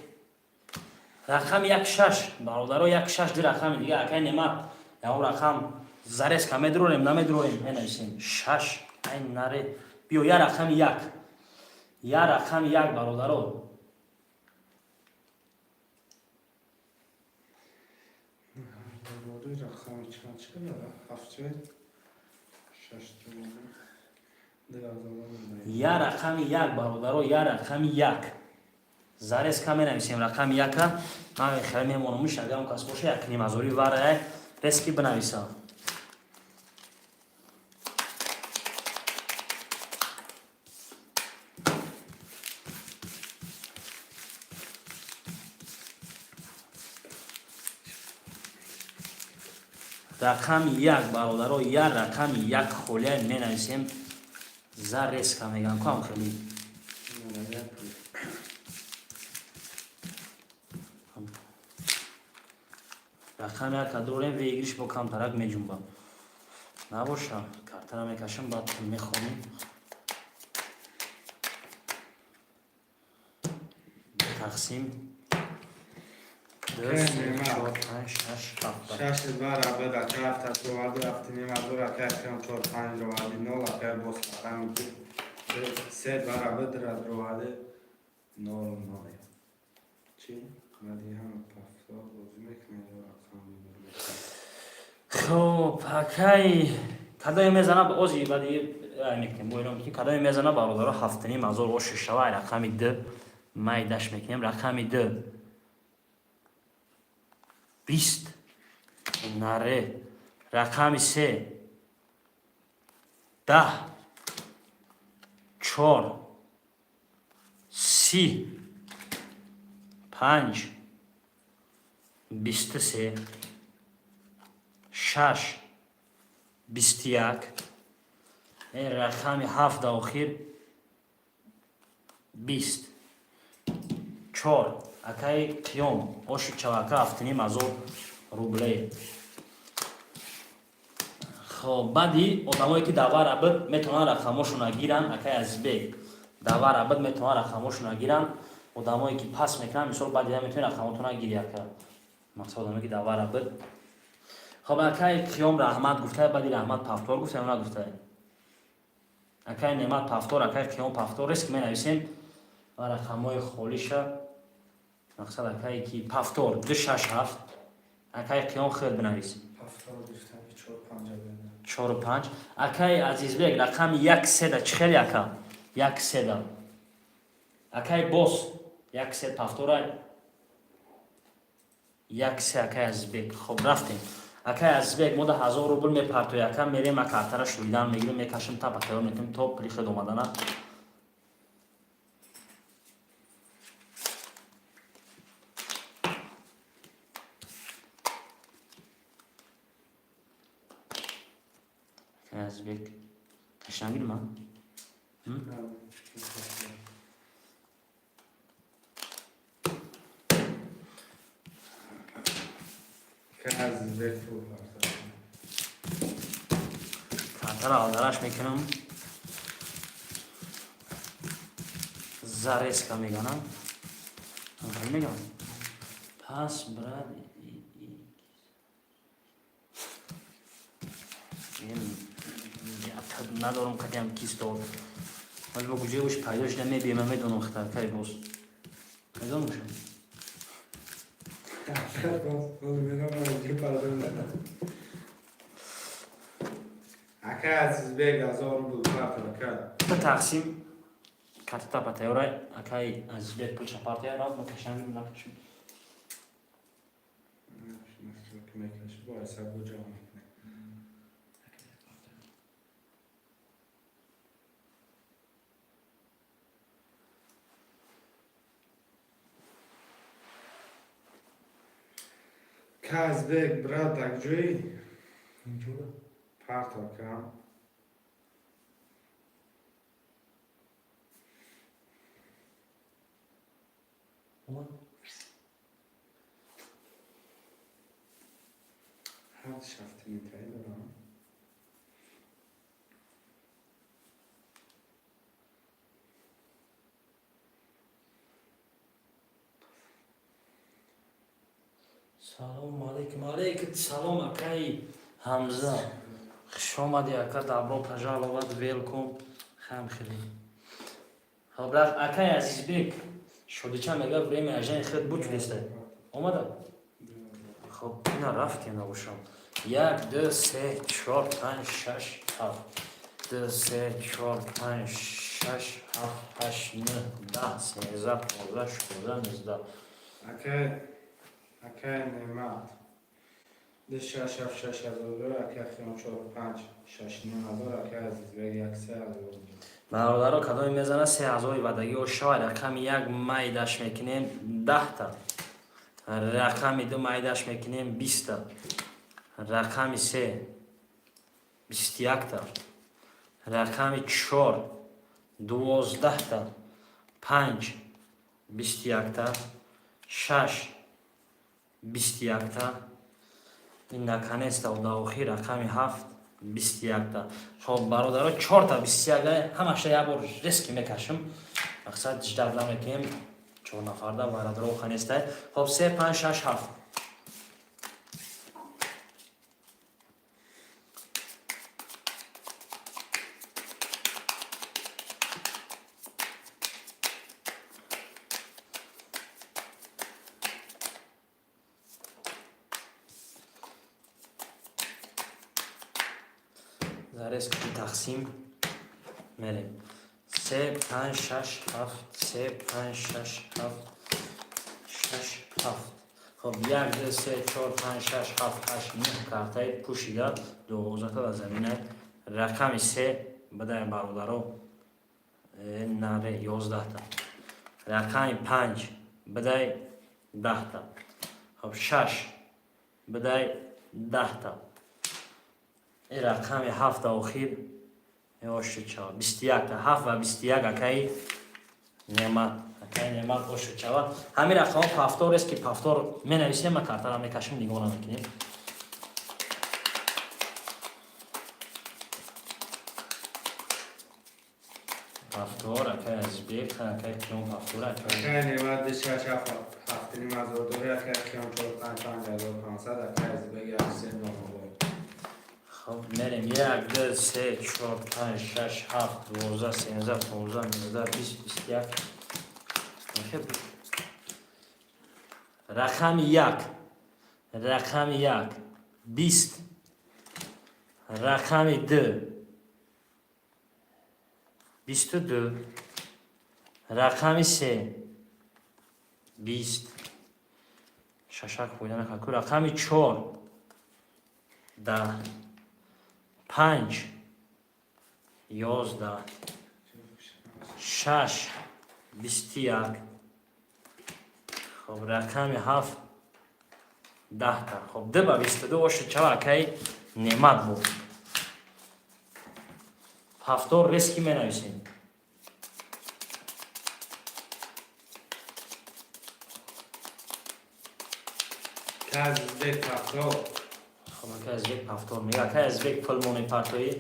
رقم 1 6 برادرو 1 6 ده رقم دیگه اکای نعمت. یا اون رقم زرس کمی دروریم نمیدروریم نویسیم 6 این ناره. بیو یا رقم 1 یا رقم 1 برادرو. روی رقم چه داره؟ 7 6 یا رقم 1 برادرو یا رقم 1 زرس کمی نویسیم رقم 1 من خیلی میمونمش اگه اون کس باشه یک نیم ازوری واره رسکی بنویسم. رقم 1 برادرو یا رقم 1 خوله می نویسیم زرس کمی میگن کام خیلی رقم 1 دوریم ویگریش با کم ترک می جنبم نباشم کارتر میکشم بعد میخونیم تقسیم 2 3 4 5 6 7 6 بار عبد اکای 7 رو وارد رفتی نیم ازور اکای خیام 4 5 رو وارد 0 اکای باز رقم 3 بار عبد رو وارد 0 0 چی؟ مدی هم پفتار بازی میکنه یا رقم خب اکای کدای میزنه با اوزی بعدی میکنیم بایرام که کدای میزنه برادر هفت نیم ازور و 6 رقم 2 مایدش میکنیم رقم 2 20 نره رقم 3 10 4 30 5 23 6 21 این رقم 7 آخر 20 4 اکای قیام اوش چواکه هفتنیم از او روبله. خب بعدی آدمایی که داور عبد میتونن رقمشون گیرن اکای از بی داور عبد میتونن رقمشون گیرن آدمایی که پاس میکنن مثلا بعدی هم میتونن رقمتون گیری اکا مقصد آدمایی که داور عبد. خب اکای قیام رحمت گفته بعدی رحمت پفتور گفته یا نگفته اکای نعمت پفتور اکای قیام پفتور ریسک می نویسیم و رقمای خالیشه مقصد اکایی که پفتور 2 6 7 اکای قیام خیلی بنویسیم پفتار گفتم 4 5 بده 4 و 5 اکای عزیز بیگ رقم 1 3 چخیل اکا 1 3 اکای باس 1 3 پفتور 1 3 اکای عزیز بیگ. خب رفتیم اکای عزیز بیگ ما 1000 روبل میپرتو یکم میریم کارتر شویدن میگیریم میکشیم تا پکر میکنیم تا پریخ اومدن از بیگ کشنگیر من که از بیت رو کارتر آدرش میکنم زرس که میگنم خیلی میگم پس برد ندارم کدیم کیست داد ولی با گوجه بوش پیداش نمیبیم میدونم خطر کاری باز میدونم باشم اکای عزیزبک 1000 روبل پارت اکای. تا تقسیم کارتا پاتیورای اکای عزیزبک پول چپارتیا را مکشم نکشم. میکنش با حساب کجا میکنه. Kazbek bratak joy part اکای. هاد شفتی میتایی دارم. سلام علیکم علیکم سلام اکای حمزه خوش آمدی اکا دابرو پژالوات ویلکوم خم خیلی خب رفت اکای عزیزبک شده چند میگه بریم اجن خود بود نیسته اومده خب اینا رفتیم نباشم 1 2 3 4 5 6 7 2 3 4 5 6 7 8 9 10 13 15 16 19 اکای نعمت. دش 6 هزار اکای خیام 4 5 6 9000 اکای عزیزبک 3000. برادرها کدام میزنه 3000 ودگی و شاید رقم 1 مایدش میکنیم 10 تا رقم 2 مایدش میکنیم 20 تا رقم 3 21 تا رقم 4 12 تا 5 21 تا 6 21 تا این نکنست و داخلی رقم 7 21 تا خب برادرها 4 تا 21 همش یه بار ریسک میکشم مقصد جدول میکنیم 4 نفر دا برادرها خنسته خب 3 5 6 7 ریسک تقسیم میریم 3 5 6 7 3 5 6 7 6 7 خب 1 2 3 4 5 6 7 8 9 کارتای پوشیده 12 تا زمینه رقم 3 بده برادرها نره 11 تا رقم 5 بده 10 تا خب 6 بده 10 تا این رقم 7 آخر یواشو چاوا 21 تا 7 و 21 اکای نعمت باشو چاوا همین رقم پافتور است که پافتور می نویسیم ما کارتا را میکشیم نگاه نمیکنیم پافتور اکای عزیزبک اکای کیون پافتور اکای نعمت دش 6 7 هزار اکای خیام 4 5 5500 اکای عزیزبک 3000. خب میریم 1 2 3 4 5 6 7 12 13 15 19 20 21 رقم 1 رقم 1 20 رقم 2 22 رقم 3 20 ششک بودن خاکو رقم 4 10 5 11 6 21 خب رقم 7 10 تا خب 2 با 22 باشه چرا که نعمت بود هفتور ریسکی می نویسیم Kazbek haftor. خب که از یک هفتور میگه که از یک پلمونی پرتوی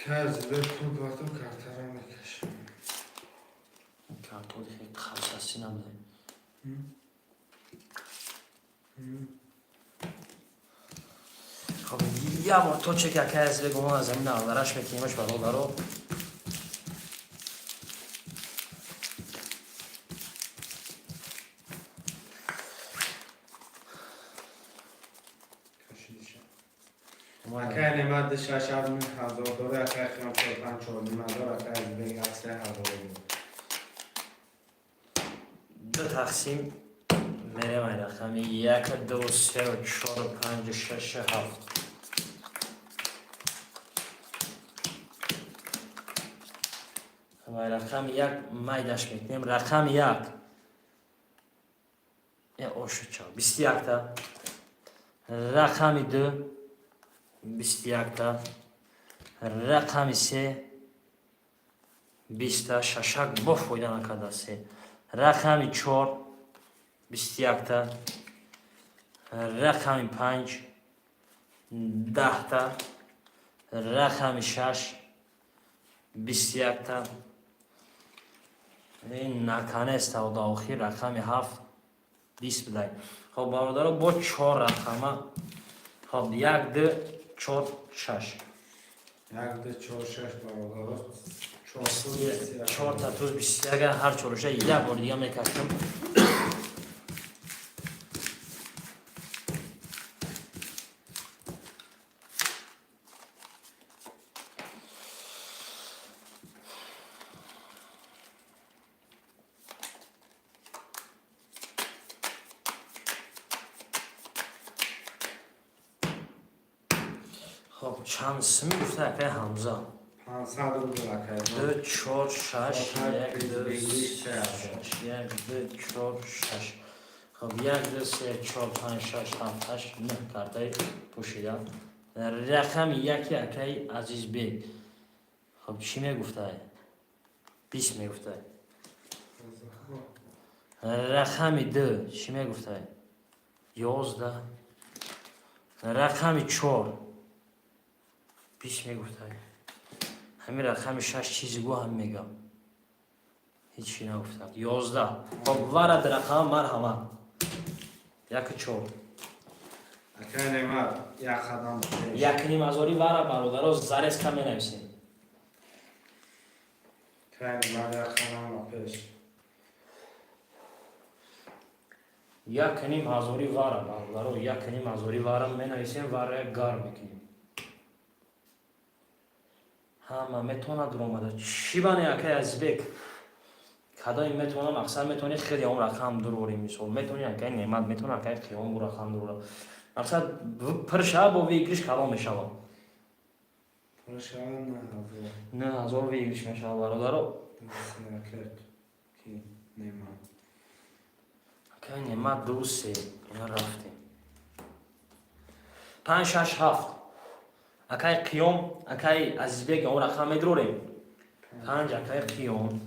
Kazbek pul batı kartara mekashim. کارتون خیلی خاصی نبوده. خب یه بار تو چه که از بگو ما از زمین آورش میکنیمش برو. اکای نماد 6,000 دلار اکای خیام 4,500 اکای از بین 3,000 دو تقسیم میره من رقمی 1 2 3 4 5 6 7 رقم 1 مایدش میکنیم رقم 1 یا اوشو چا 21 تا رقم 2 21 تا رقم 3 20 تا ششک بفویدن اکادا 3 رقم 4 21 تا رقم 5 10 تا رقم 6 21 تا این نکنه است و داخل رقم 7 20 بدهید. خب برادر با 4 رقمه خب 1 2 4 6 1 2 4 6 برادر 4 تا توز 21 هر چورشه یک بار دیگه میکشم. خب چند سمی گفته اکای حمزه 500 روبل اکای 2 4 6 1 2 6 1 2 4 6 خب 1 2 3 4 5 6 7 8 9 کارتای پوشیدم. رقم 1 اکای عزیز بیگ خب چی میگفته 20 میگفته. رقم 2 چی میگفته 11 رقم 4 20 میگفته. همین رقم 6 چیزی گو هم میگم هیچی نگفتم 11 خب ورد رقم مرحمه 1 4 اکای نماد 1 خدام 1 نیم ازاری ورد برادر زرس کم می نویسیم اکای نماد 1 خدام پیش 1 نیم ازاری ورد برادر 1 نیم ازاری ورد می نویسیم ورد گار میکنیم همه میتونه در اومده چی بانه اکای از بک کدای میتونم اکثر میتونید خیلی اون رقم دروری میسول میتونید اکای نعمت میتونه اکای قیام بو رقم دروره اکثر پرشه با ویگریش کلام میشوه پرشه نه نه هزار ویگریش میشوه برادر کی نماد اکای نعمت 2 3 اینا رفتیم 5 6 7 اکای قیام اکای از بک اون رقم دروریم 5 اکای قیام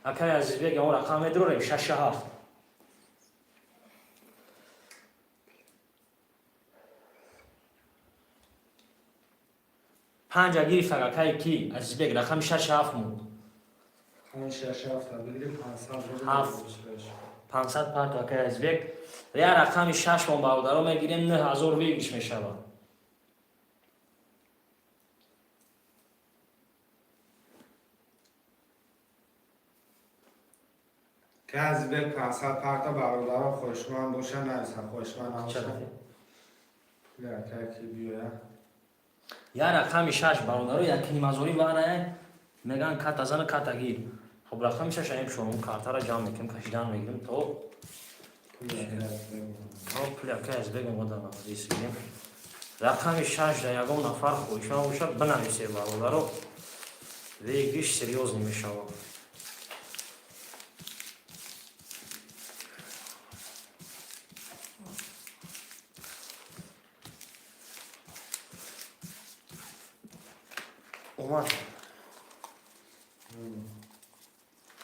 اکای از بک اون رقم دروریم 6 7 5 اگری فقط اکای کی از بک رقم 6 7 مون 5 6 7 بگیریم 500 روبل 500 پارت اکای از بک یا رقم 6 مون برادر میگیریم 9000 ویگش میشوه که از بک 500 پرتا برادران خوشمان باشه نه خوشمان نباشه چرا یا که بیوه یا رقم 6 برادر یک نیم ازوری واره میگن کات ازن کاتگیر خب رقم 6 ایم شما اون کارت را جمع میکنیم کشیدن میگیریم تو پول اکای از بگم ودان دیسیم رقم 6 در یگون نفر خوشمان باشه بنویسه برادر رو ویگیش سریوز نمیشه اومد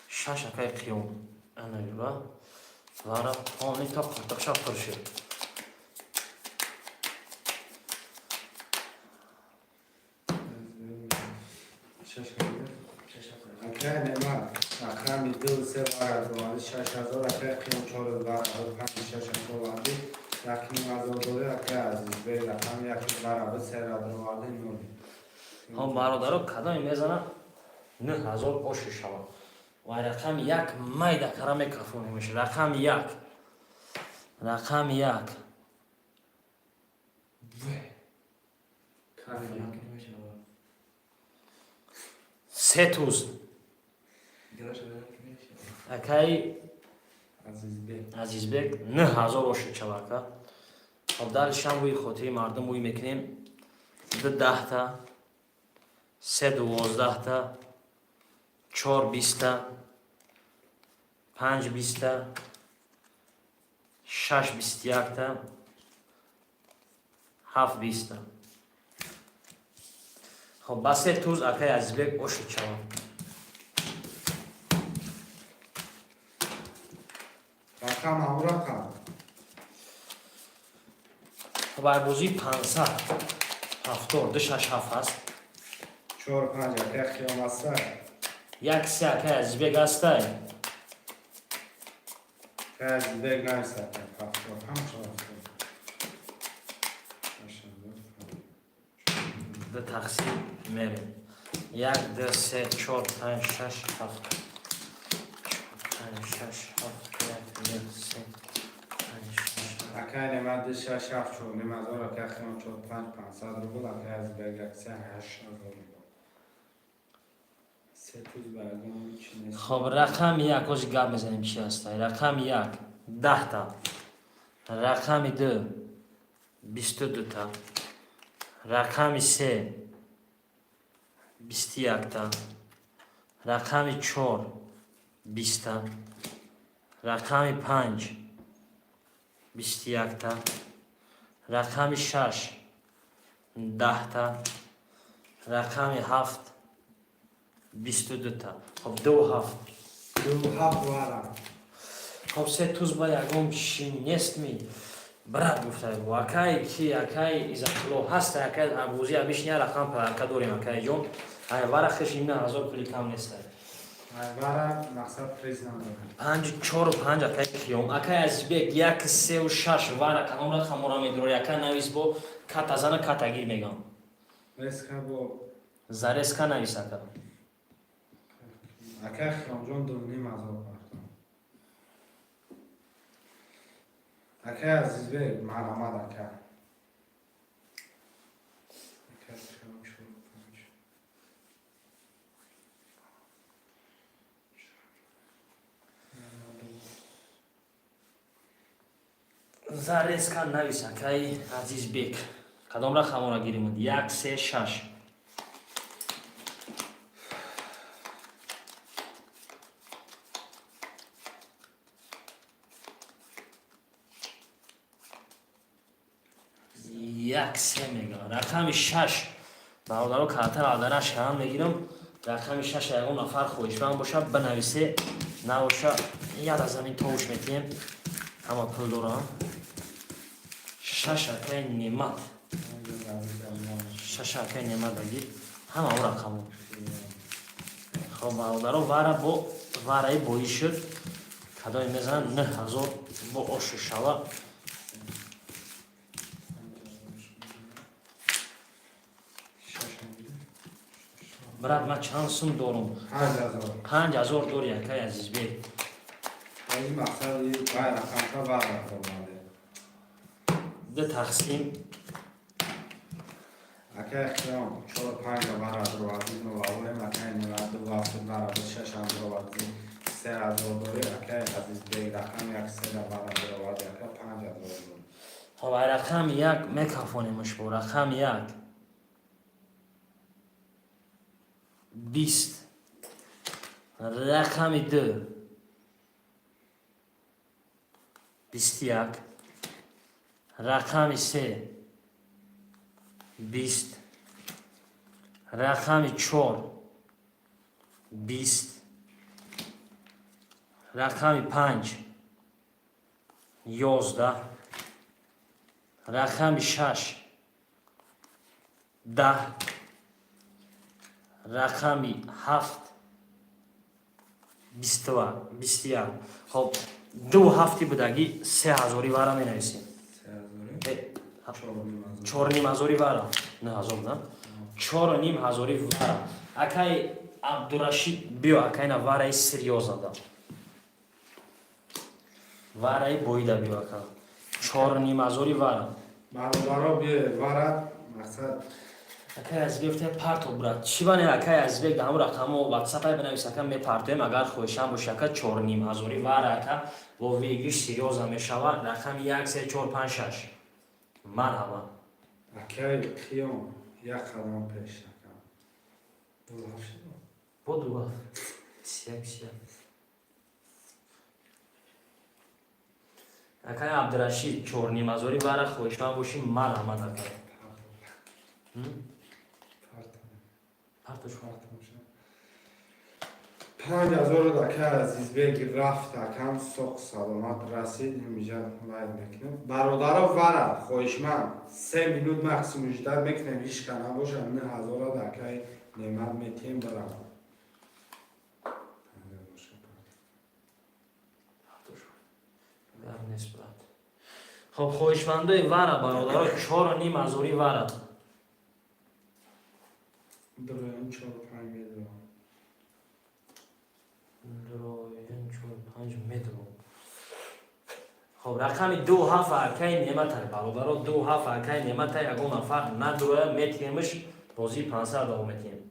6 اکای قیام انایبا وارا آنی تا قرطقشا پرشه اکای نماد رقمی دو سه برابر دوازده 6000 اکه قیم 4 برابر 5600 یک نیم هزار دوری اکه عزیز به رقم یک برابر 3 نوری ها برادرها کدام میزنن 9000 اوش شود و رقم یک میده کرا میکروفون میشه رقم یک سه توز اکای عزیزبек 9000 اوش شود خب درش هم روی خاطر مردم روی میکنیم 10 تا 3 12 تا 4 20 تا 5 20 تا 6 21 تا 7 20 تا خب با سه توز اکای عزیزبек اوش شود رقم هم رقم بایبوزی 500 70 6 7 است 4 5 اکه قیم است یک سه اکای عزیزبek است که عزیز به نمیسته هم شد دو تقسیم میریم 1 2 3 4 5 6 7 5 6 7 1 2 3 5 6 اکه نمد 6 7 شد نیم هزار اکه قیم 4 5 500 رو بود اکه از به یک سه 8000 رو بود سه توز برگم چی نیست خب رقم یک از گپ میزنیم چی هست رقم یک 10 تا رقم دو 22 تا رقم سه 21 تا رقم 4 20 تا رقم 5 21 تا رقم 6 10 تا رقم 7 22 تا خب 2 7 دو هفت وارم خب سه توز با یکم چی نیست می برات گفته و اکای کی اکای از خلو هست اکای ابوزی ابیش نه رقم پر داریم اکای جون ای ورقش این 1000 پولی کم نیست وارم مقصد پریز ندارم 5 4 5 اکای کیوم اکای از بیگ 1 3 و 6 ورق اون رقم را میدرو اکای نویس بو کات زن کاتگیر میگم ریسکا با زارس کا نویس اکا اکه خیام جون دو نیم هزار بردم اکه عزیز به من آمد اکه اکه خیام شد زارس کا نویس اکای عزیز بیگ کدام رقم را گیریم 1 3 6 یک سه میگم رقم 6 برادرها کارتر آدرش هم میگیرم رقم 6 اون نفر خویش من باشه بنویسه نباشه یاد از زمین توش میتیم اما پول دارم 6 اکای نیمت 6 اکای نیمت بگیر همه اون رقم خب برادرها واره بایی شد کدای میزنن 9000 با اوش شوه برات من چند سوم دارم 5000 داری اکای عزیز بی این مقصد این باید رقم تا برد کرده دو تقسیم اکه خیام 4 5 برد رو عزیز نو باویم اکه نیمد دو وقت برد 6 هم رو عزیز 3000 داری اکه عزیز بی رقم یک سه برد رو عزیز اکه 5000 داری خب رقم یک میکافونیمش با رقم یک 20 رقم دو 21 رقم سه 20 رقم 4 20 رقم 5 11 رقم 6 10 رقم 7 21. خب 2 هفته بودگی 3000 وارا می نویسیم. 4500 وارا. نه هزار نه. 4500 وارا. اکای عبدالرشید بیا اکای نه وارای سریوزا دا. وارای بویدا بیا اکا. 4500 وارا. برادرها بیا وارد مقصد اکای از بیفته پارتو برات. چی بانی اکای از بیفته همون رقم و واتساپ های بنویس اکا می پارتویم اگر خوشم باشه اکا 4500 وارا اکا و ویگیش سریوزا می شود رقم 1345 مرحبا. اکی خیام یک قدم پیش نکن بلند شد بدو سیک اکای عبدالرشید 4500 وارا خوشم باشی مرحبا اکای. پارتو شو. 5000 دکه عزیز بگی رفت اکم سوق سلامت رسید اینجا باید میکنیم برادرها ورد خوشمند 3 مینوت مکسیموم جدر میکنیم هیچ کنه باشه 9000 دکه نعمت میتیم برم خب خوشمندای وارا برادرها 4500 وارا. دروین 4-5 میدونم دروین 4-5 میدونم. خب رقم 2 هفت اکای نعمت های برادرها 2 هفت اکای نعمت های اگه نفر ندروه میتیمش بازی 500 دو میتیم.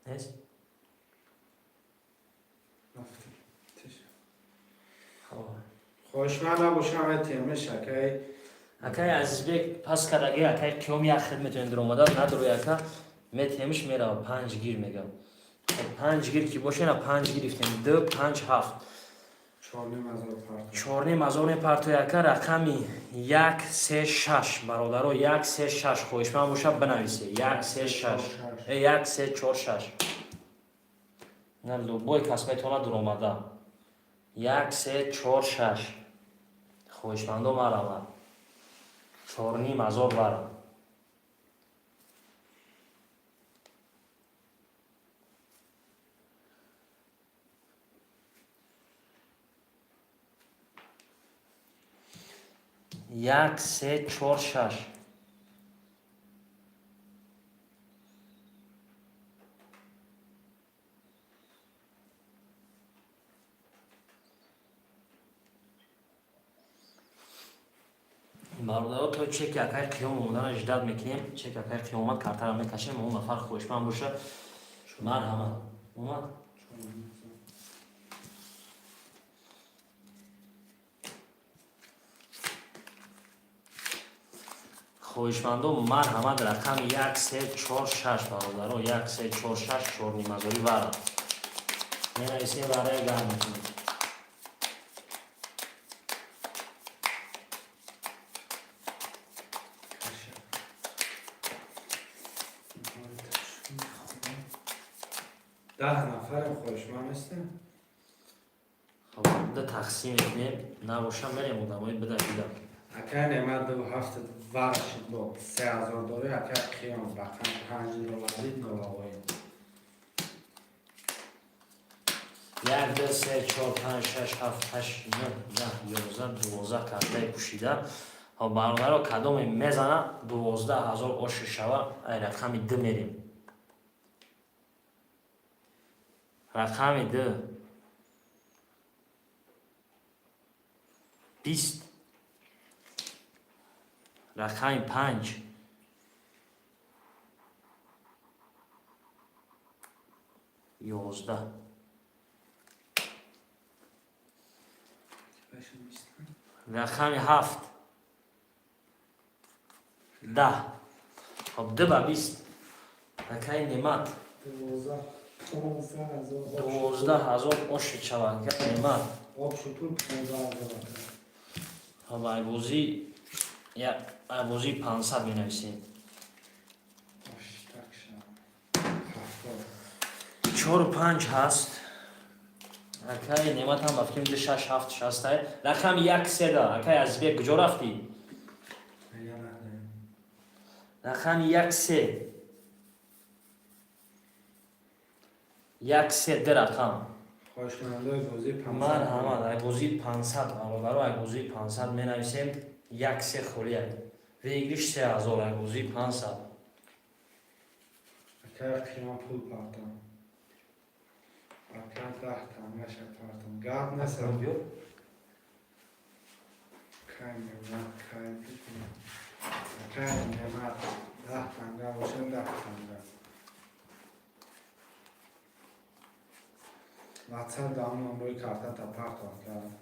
نیست؟ خوشمند نباشم میتیم شکای اکای عزیز بیگ پس کردگی اکای قیوم یک خدمت این درآمده نداره اکا میتیمش میره 5 گیر میگم. 5 گیر کی باشه نه 5 گرفتیم 2 5 7 4500 پارتو اکا رقمی 136 برادرها 136 خوشمند باشه بنویسید 136 1346 نه لوبای کسمتون درآمده 1346 خوشمندو مرحبا 4500 وارا. یک سه چهار شش برادرها تو چک اکای قیام اومدن اجداد میکنیم چک اکای قیامت کارتر هم میکشیم اون نفر خوشمند باشه مرحبا اومد خوشمندو مرحمت رقم 1346 برادرها 1346 4500 وارا مینویسیم برای گرم میکنیم. ده نفر خوشمند هستیم خب ده تقسیم میکنیم نباشم بریم اون دمایی بده بیدم اکا نعمت 2 هفته ورشید با 3000 داره اکا خیام رقم 5000 نوایی 1 2 3 4 5 6 7 8 9 10 11 12 کارتای پوشیده ها برادرها کدوم میزنه 12000 اوش شوه رقم 2 میریم رقم 2 20 رقم 5 11 رقم 7 10 خب 2 با 20 رقم نعمت 12000 اوش شوه که نعمت آب شطور 15000 خب ایبوزی یا ایبوزی 500 می نویسیم 4 و 5 هست акай нематам ба филм 6-7-60 рақами 1-3 да акай Азизбек куҷо рафтӣ? рақами 1-3 1-3 ду рақам خواهشمندای بازی 500 марҳамат айбозии 500 бародаро айбозии 500 менависем 1-3 холия вегриш 3000 айбозии 500 اکر قیام پول پردم اکر 10 تامش پردم گرد نسر کای نمت کای بکنم اکر نمت 10 تنگه باشم 10 تنگه واتساپ دامون روی کارتا تا پردم کردم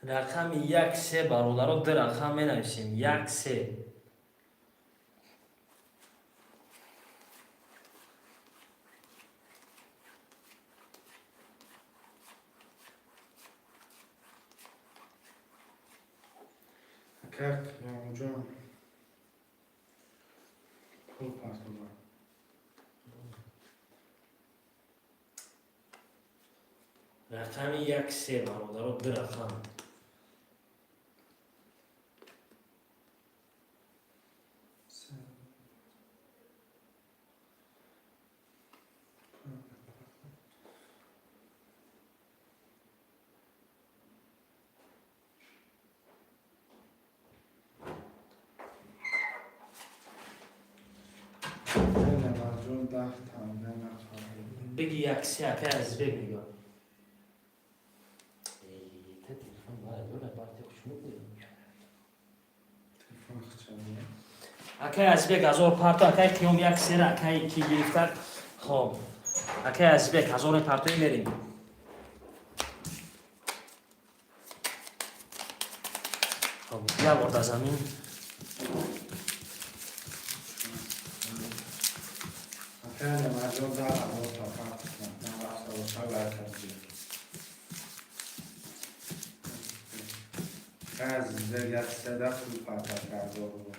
рақами 1-3 бародаро ду рақам менависем 1-3 اکر قیام جان پول پردم рақами 1-3 бародаро ду рақам نمت جون 10 تنگه نخواهد بگی 1-3 акай Азизбек мегӯ تلفن خچنده акай Азизбек 1000 парто акай қиём 1-3 акай ки гирифта хоб акай Азизбек 1000 партои мерем хоб як бор дар замин اکر نمت جون 10 هزار تا پردم من رفته باشم برکت بید از زرگت سده پول پردم کرده بود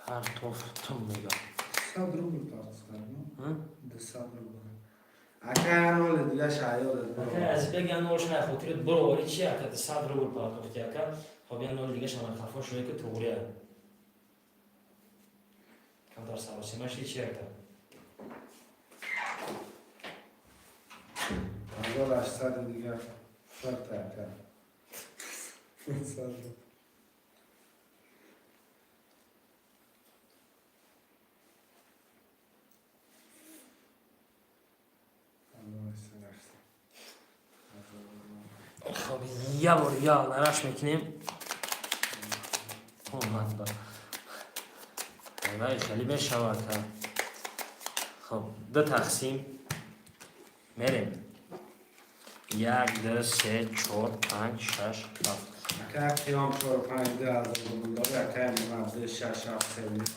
партофтум мегӯ 100 روبل پردم کردم 200 روبل اکر انول دیگه شایاده акай Азизбек янолш нахотирит буровари чи ака 100 рубл партофти ака хоб янол дига шама хафо шуе ки тугрия камтар саросимаши чи ака 1800 دیگه فرق کرد хоб я бор я лараш мекунем омад ба вай хеле мешавад хоб ду тақсим мерем 1 2 3 4 5 6 7 اکر قیام 4-5 ده هزار روبل داره اکر نمت 6-7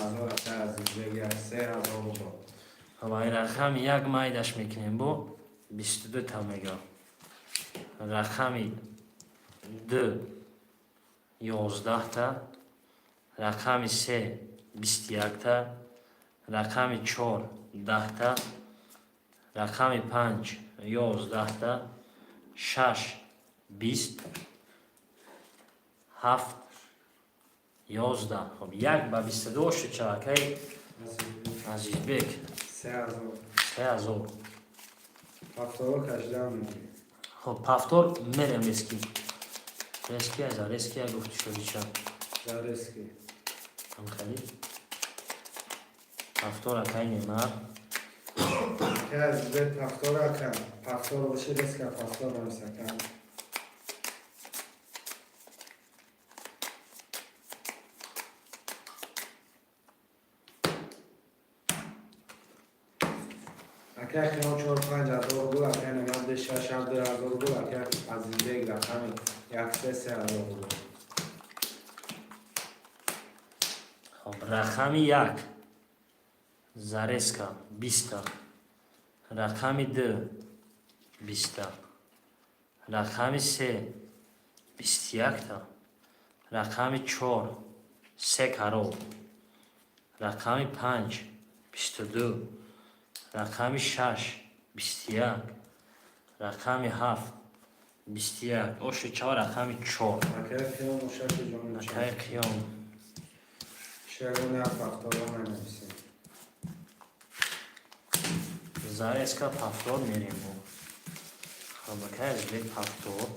هزار اکر از دیگه 3000 روبل ҳавай рақами як майдаш мекунем бо 22 та мега рақами 2 11 та рақами 3 21 та рақами 4 10 та рақами 5 11 та 6 20 7 11 хоб як ба 22 шуд чавакаи Азизбек 3000 3000 هفتاد کشیدم میگی خب پفتار میرم ریسکی از ریسکی ها گفتی شدی چند در رسکی هم خیلی پفتار اکای نیمار که از بیت پفتار اکن پفتار باشه رسک پفتار نمیسکن اگر خیام 4-5 هزار بود اگر نمید 6-7 هزار بود اگر از این دیگ رقم 1-3 هزار بود خب رقم یک زرسکا 20 رقم 2 20 تا. رقم 3 21 تا. رقم 4 3 کرور. رقم 5 22. رقم 6 21. رقم 7 21. اوش چهار رقم 4. اگر خیام و شک جمعه نکای قیام. شعر نه فاکتور من نویسیم. Зараз ка повтор мерим. Хабака از یک повтор.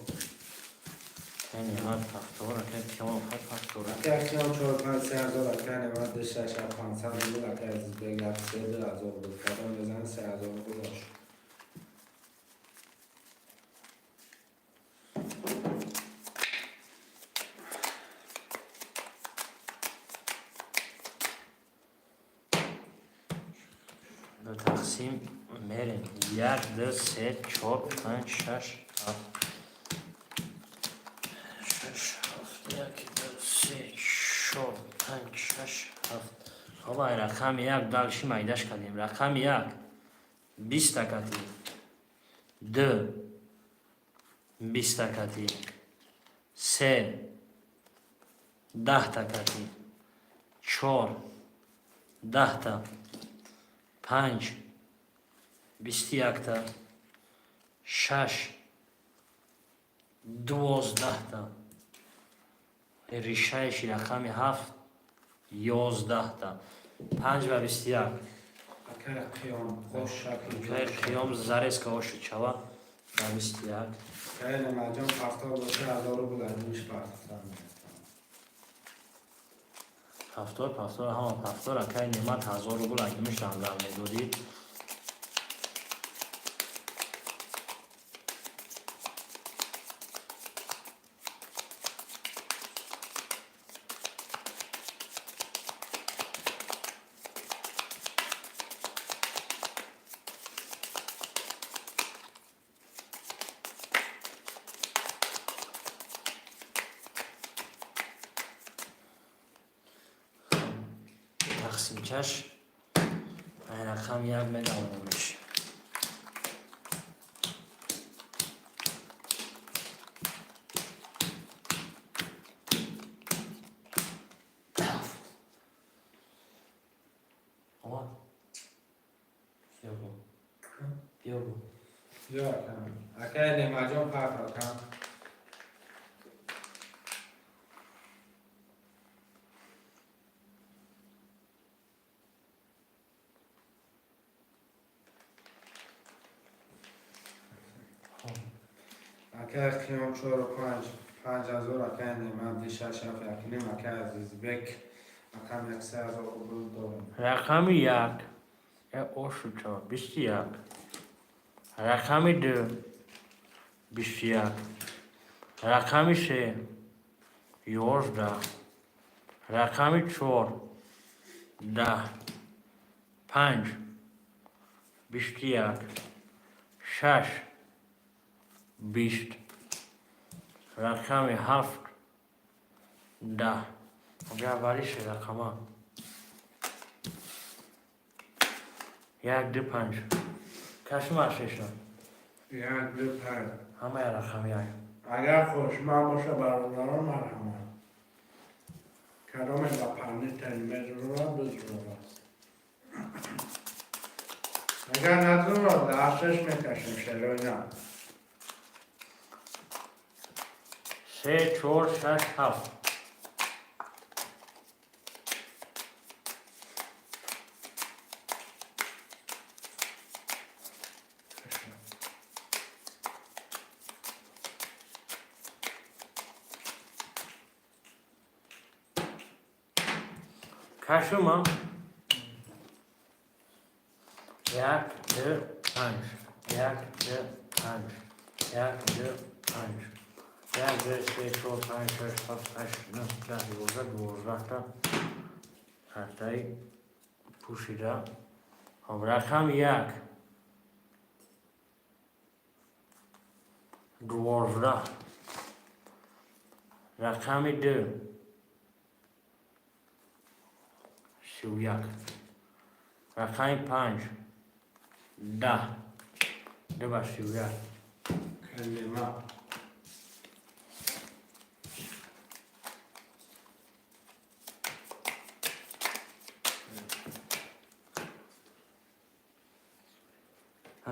این یاد повтор. که کیام فقط повтор. اگر خیام 4 5 3 هزار اگر نماد 6 500 بود اگر از بگم 3000 بود کردم بزن 3000 گذاشت. دو تقسیم میریم. 1 2 3 4 5 6 7 6 7 1 2 3 4 5 6 7. خب این رقم 1 دالشی مایدش کردیم. رقم 1 20 تکاتی. 2 20 تکاتی. 3 10 تکاتی. 4 10 تا. 5 21 تا. 6 12 تا. ریشهش رقم 7 11 تا. 5 و 21. اگر خیام خوش شکل که قیام زرس که آشو چوا و 21. اگر نماد جمع فاکتور باشه 1000 بود ازش فاکتور повтор ҳама повтор акай немат 1000 рубл аки мешан зам медодӣ. تقسیمچش این رقم 1 بدانمش. آقا بیا بو یا اگر نماد جمع فاکتور کن اگر خیام 4 و 5 5000 اگر نماد 6 7 اکنیم اگر عزیز بک اگر 3000 بود دارم. رقم 1 اوشو چا 21. رقم 2 21. رقم 3 11. رقم 4 10. 5 21. 6 20. رقم 7 10. اگر اولیش رقم ها 1 2 5 کشم ارششن 1 2 5 همه رقم 1. اگر خوشمند باشه برادران مرحمت کدام با پنی تنمه ضرورت به ضرورت اگر ندارد درشش میکشیم شلوی نه 3 4 6 7. کشم ها 1 2 5 1 2 5 1 2 5 1 2 3 4 5 6 7 8 9 10 11 12 تا هرتای پوشیده. خب رقم 1 12. رقم 2 31. رقم 5 10. 2 و 31.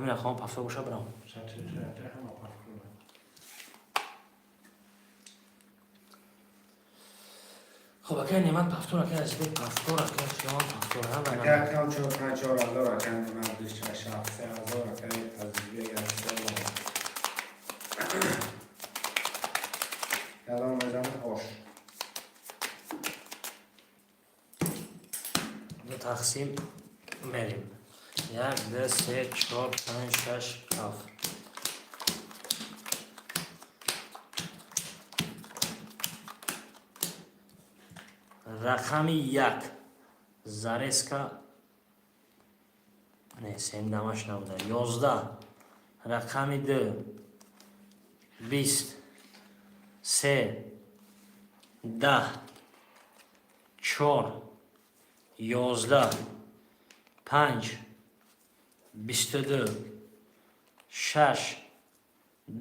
همین رقم پفتور باشه برام. خب اگه نعمت پفتور اگه از بید پفتور اگه خیام پفتور هم اگر کم 4,500 اگر نعمت 27,000 اگر از بگیر الان بزن خوش دو تقسیم میریم 1 2 3 4 5 6 7 رقم 1 زارسکا نه سیم دمش نبوده 11 رقم 2 20 3 10 4 11 5 22 6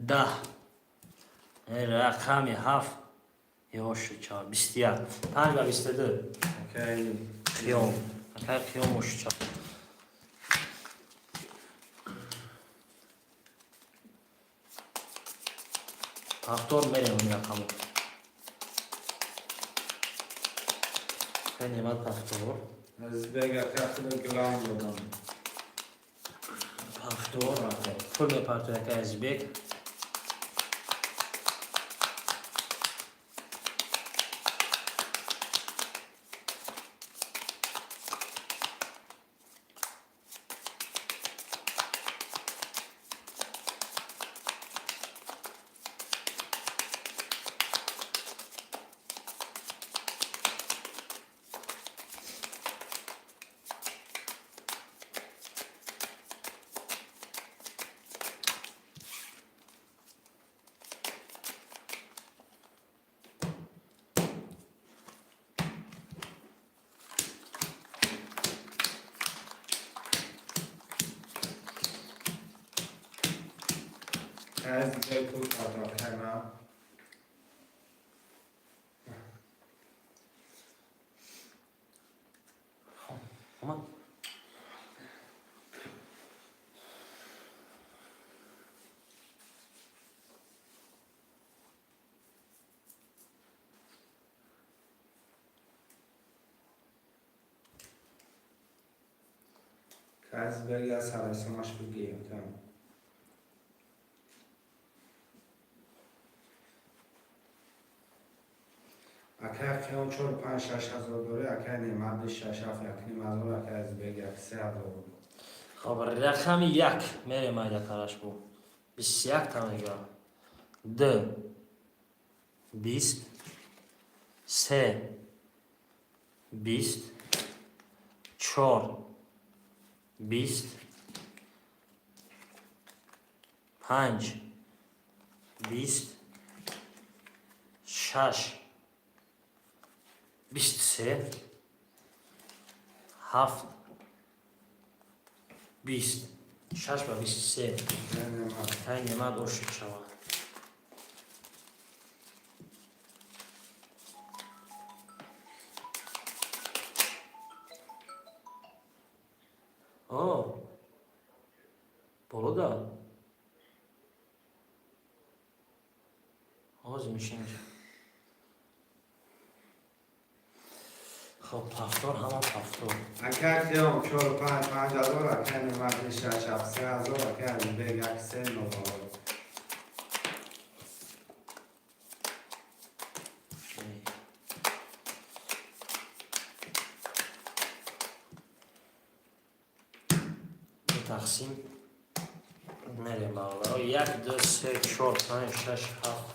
10 رقم 7 یواش 4 21 5 و 22 اوکی خیام اگر خیام وش 4 پفتور میریم این رقم خیلی نعمت پفتور از بگیر کفتور گلام بودم پفتور فل پفتور که از بگ از دیگه پول پاتاق کردم اومد از بگیر سرسماش بگیم تمام اگر خیام 4,500 داره اگر نعمت 6 7 1,000 اگر از بگیر 3,000 خب رقم 1 میریم ایده کارش بو 21 تمگه 2 20 3 20 4 20 5 20 6 23 7 20 6 و 23 نعمت تای نعمت اوشک شود بالا دا آغازی میشه اینجا خب پفتور همه پفتور اگر خیام 4,500 اگر نعمت 6 7 3,000 اگر از بگیر 3,000 تقسیم میریم بالا 1 2 3 4 5 6 7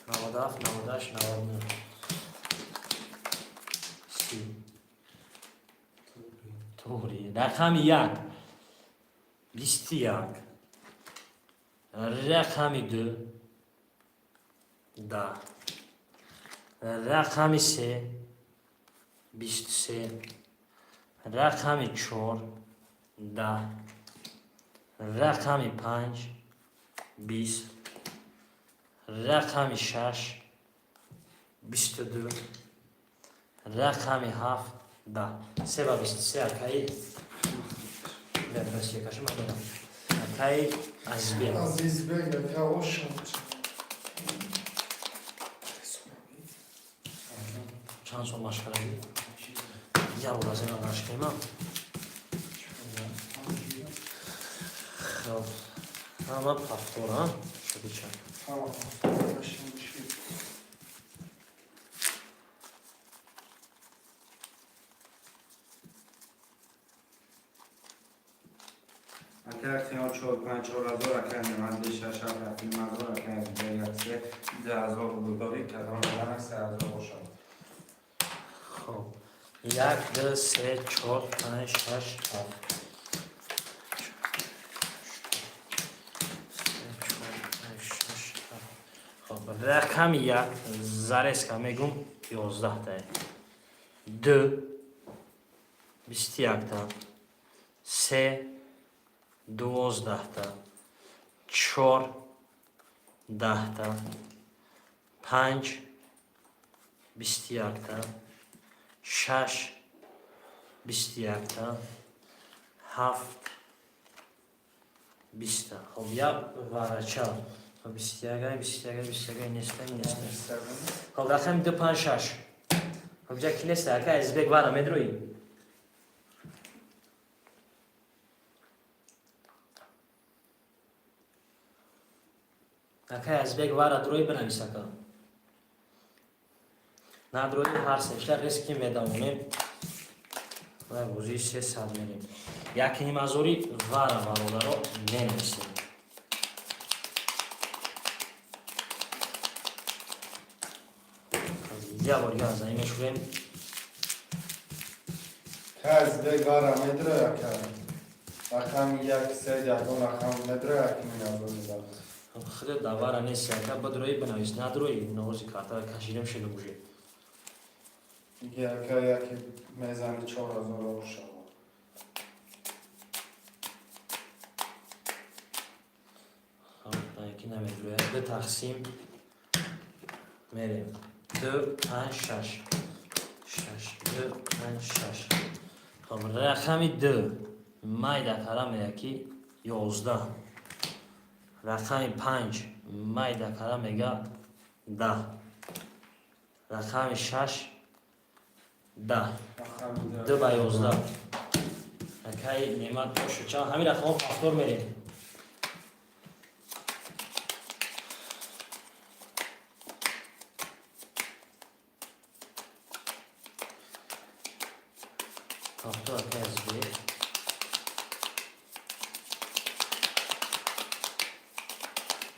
97 98 99 30 طوری رقم 1 21 رقم 2 10 رقم 3 23 رقم 4 10 رقم 5 20 رقم 6 22 رقم 7 10 3 و 23 اکایی دست یکشم آدم اکای ازبک Azizbek aka oşan. چند سال مشغله یا لازم مشغله ما خب همه پفتور ها شدی چند Tamam. Başım bir şey. اگر تیم 4-5-4 اگر نماز 6 رفتی مزار اگر دیگر سه 10,000 رو داری که دارم میگم 3,000 باشه. خب یک دو سه چهار پنج شش هفت خب رقم یک زرس که میگم 11 تا دو 21 تا سه 12 تا چهار 10 تا پنج 21 تا شش 21 تا هفت 20 تا خب یک ورچه خب 21 نیست خب رقم 2 5 6 خب جا کی نیست که از بگ وارا مدروی که از بگ وارا دروی بنویسه که نه دروی هر سنشتر ریسکی میدامونیم و بوزی 300 میریم یکی نیمازوری وارا رو ننویسیم یا بار یا زنی مشوریم Azizbek var amedre aka. Rakam 1 3 4 rakam medre aka minazor. خود دوارا نیست که بدروی بنویس نه دروی نوزی کارتا کشیدم شده بوشه دیگه aka یکی میزان 4,000 باشه. خب یکی نمیدروی به تقسیم میریم 2 5 6 2 5 6 خب رقم 2 مایده کرم یکی 11 رقم 5 مایده کرم میگه 10 رقم 6 10 Rakam 2 با 11 اکای نیمت باشه چه همین رقم ها پافتور میریم پافتور اکای از بیر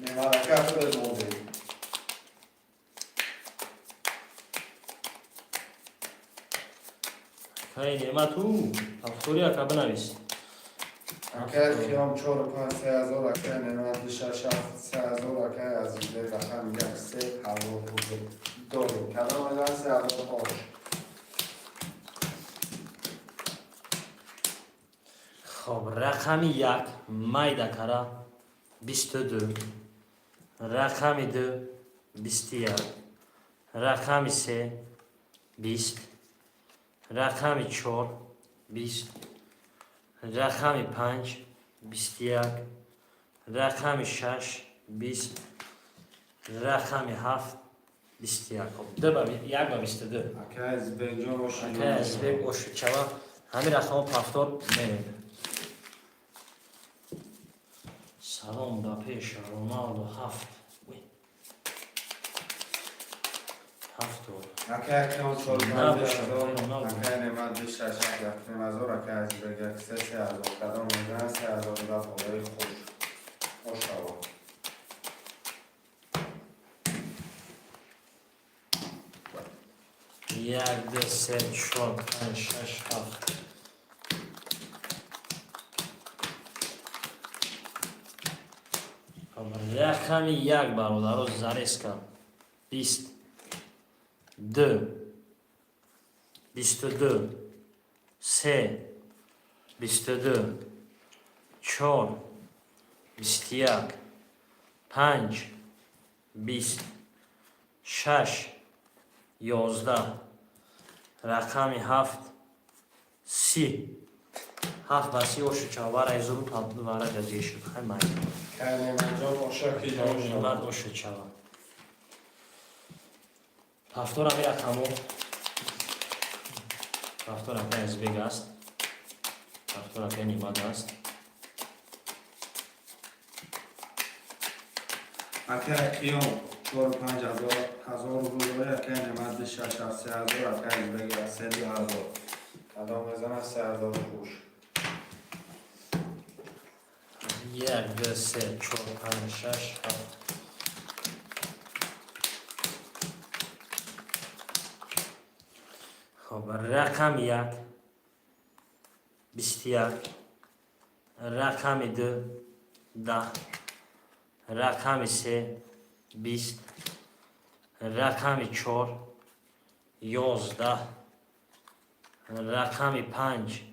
Nemar aka خود موده. اکای نیمت او پافتوری اکا بنویس اگر خیام 4 5 3,000 اگر نماز 6 7 3,000 اگر Azizbek rakam 1 3 هوا بوده. داریم. کدام میزان 3,000 باشه. خب رقم 1 مایده کرا 22 رقم 2 21 رقم 3 20 رقم 4 20 رقم 5 21 رقم 6 20 رقم 7 21 خب دو با یک با 22 اگر Azizbek جا باشه. اکای از بگ اوشو چوا همین رقم پافتور میریم سلام با پیش رونالدو هفت اگر خیام 4 5 نه، باشه. 3,000 اگر نماز 6 7 نمازور اگر Azizbek 3 3,000 کدام میزان 3,000 دا بالای خوش. ماشاءالله. یک دو سه چهار پنج شش هفت رقم 1 برادر رو زرس کن 20 2 22 3 22 4 21 5 20 6 11 رقم 7 30 7 баси ошу чавара изуру татну вара ҷаҷешу хаймай Кайнемаҷон оша ки имад ошу чава ҳафтора мирақаму ҳафтора ка азбег аст ҳафтора ка нимад аст Акай қиём 4-5 рубл дорад, акай немат 6-7 ҳазор, акай избеги 3 ҳазор. Кадом мезана 3000 хуш. 1 2 3 4 5 6 7 خب رقم 1 21 رقم 2 10 رقم 3 20 رقم 4 11 رقم 5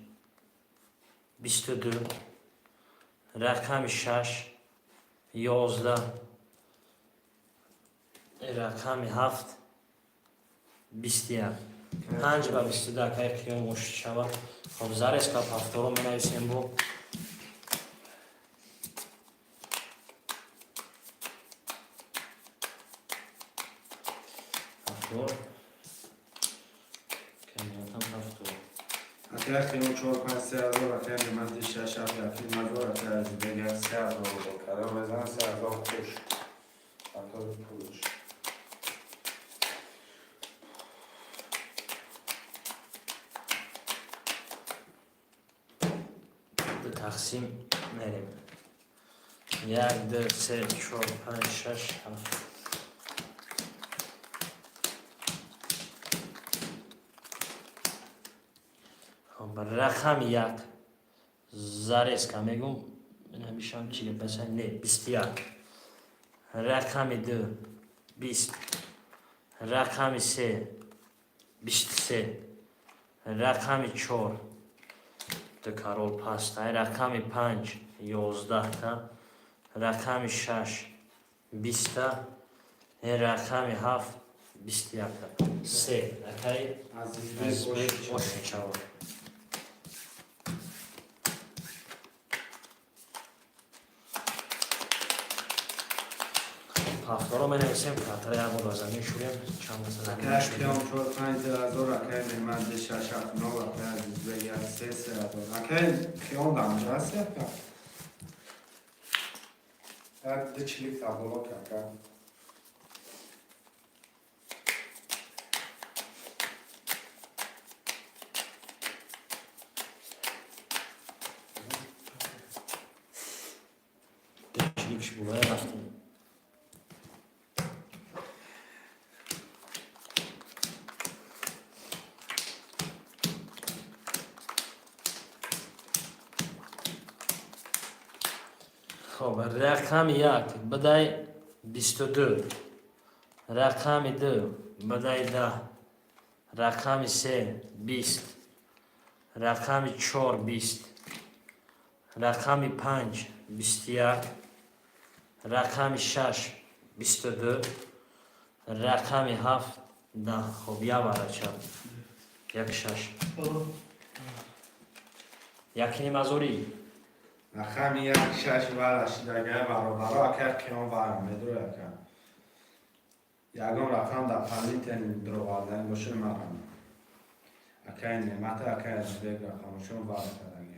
22 رقم 6 11 رقم 7 21 5 و 22 که قیام مشت شود خب زرس که هفتارو می نویسیم بو هفتار که میاتم هفتار Акай қиём 4-5 ҳазор, акай немат 6-7 ҳазор, акай избеги 3 ҳазор. Кадом мезана 3000 хуш. Ҳафтор пулш. تقسیم نریم 1 2 3 4 5 6 7 خب رقم 1 زرس که میگم نمیشم چی بسن نه 21 رقم 2 20 رقم 3 23 رقم 4 دو کارول پاستا رقم 5 11 تا رقم 6 20 تا رقم 7 21 تا 3 اکای Аз از избег به ошу ошу чава ҳафторо менависем катара як бор ба замин шурем чанд масала Акай қиём 4-5 ҳазор, акай немат 6-7 акай избеги 3 ҳазор. Акай қиём дамҷаст яка? Як дичилик табола кака. чиликш булае рафтем خب رقم 1 بدای 22 رقم 2 بدای 10 رقم 3 20 رقم 4 20 رقم 5 21 رقم 6 22 رقم 7 10 خب یا برچه یک 6 یکی نمازوری Рақами 1-6 барашидагай баробаро акай қиём вара медро яка. Ягон рақам дар палитен дроғардан боше марам. Акай немата акай избег рақамашон вара кардагай.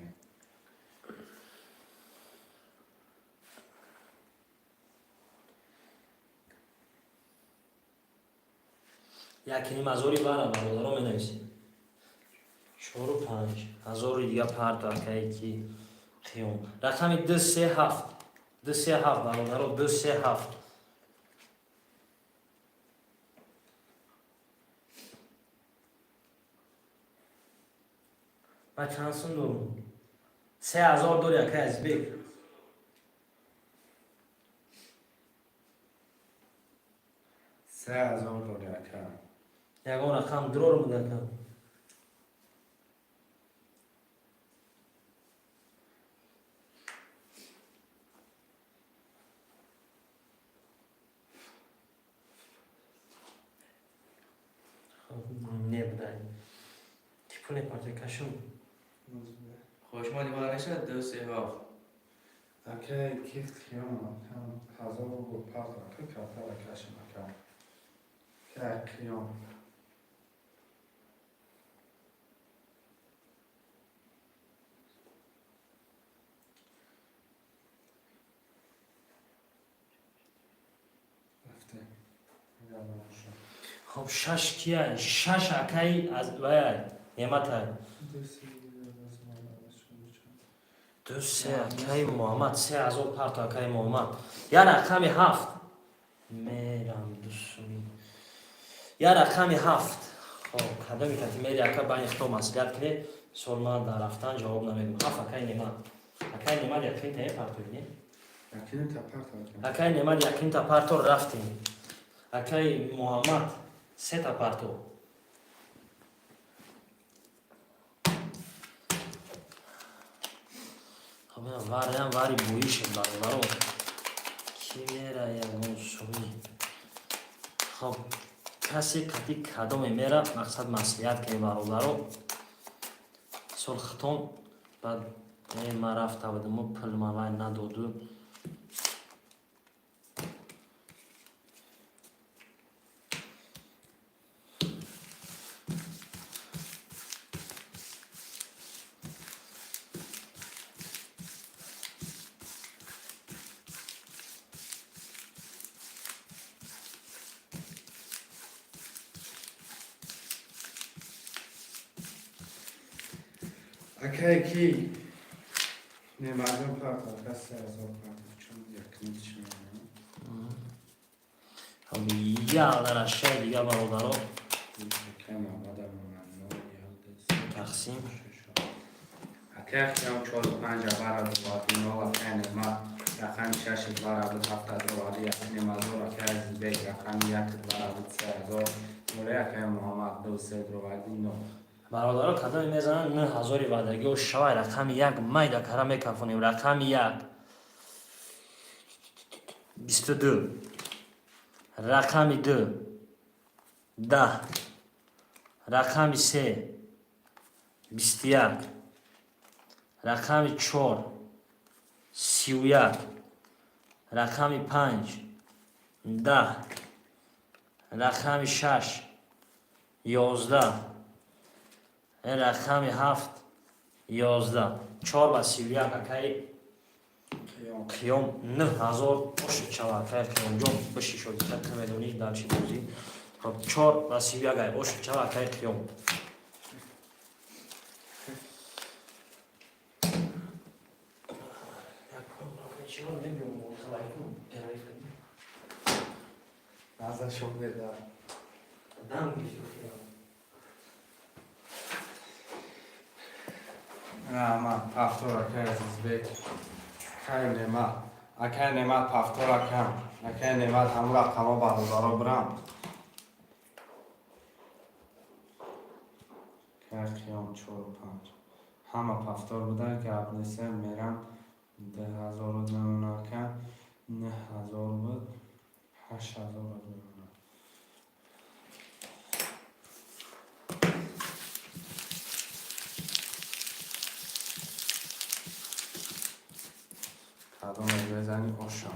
یکی نمازوری بارا برادرو می نویسیم 4 و 5 هزار دیگه پرد اکایی که خیون رقم 2 3 7 2 3 7 برادرو 2 3 7 من چند سون دارم 3000 داری اکای از بگ 3000 داری акай. یگان رقم درور بوده کم خب نه بودن تیپونه پارته کشم خوشمالی بارنشه 2 3 7 اگه کیف خیام کم هزار رو پرد که کفتر کشم کم که خیام رفته خب 6 کیه 6 اکای از وای نعمت های 2 3 اکای محمد 3000 پرت اکای محمد یا رقم 7 میرم دوستمی یا رقم 7 خب کدومی که میری اکا باید اختو مسئولیت کنی سلمان در رفتن جواب نمیگم 7 اکای نعمت اکای نعمت یکین تایی پرتو بینی یکین تا پرد اکای نعمت یکین تا پرتو رفتیم اکای محمد 3 تا پرتو خب واریم واری بویش برو کی میره یا موسومی خب کسی کتی کدوم میره مقصد مسئولیت که برو سلختون بعد ما رفته بودم و پل مالای ندادو اگه کی نمازم پرد که 3000 پرد چون یکین شما خب یا در اشیاء دیگه برادرها کم آمده من تقسیم اگه خیام 45 برد وادی نو و کنه ما رقم 6 برد 70 وادی نمازو که از بیگ رقم 1 برد 3000 دوره که محمد 2 3 وادی نو برادرها کدام میزنن 9000 وعدگی و شوای رقم 1 مایدا کارا میکفونیم رقم 1 22 رقم 2 10 رقم 3 21 رقم 4 31 رقم 5 10 رقم 6 11 رقم 7 11 4 و 31 اکای قیام 9000 باشه چوا که قیام جون بشی شد تک میدونی دالشی بوزی خب 4 و 31 اکای باشه چوا که قیام ازشون بده نه من پفتورا که از بیت که نمت اکه نمت پفتورا کم اکه نمت همون رقم ها برادارا برم که خیام 4 و 5 همه پفتور بودن که ابلیسه میرم 10000 نمونه که 9000 بود 8000 نمونه کدام بزنی آشان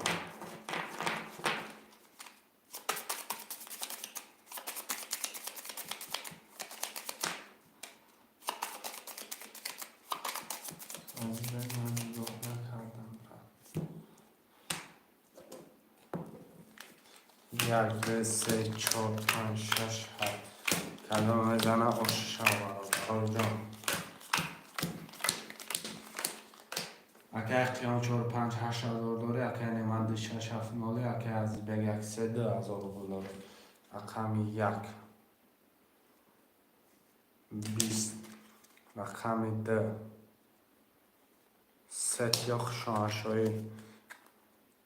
یک دو سه چهار پنج شش هفت کدام بزنه آشان برادر جان اگه اختیام 4 5 8000 داره اگه نمانده 6 7 9 اگه از بگ 3 2000 داره رقم 1 20 رقم 2 ست یا شانشوی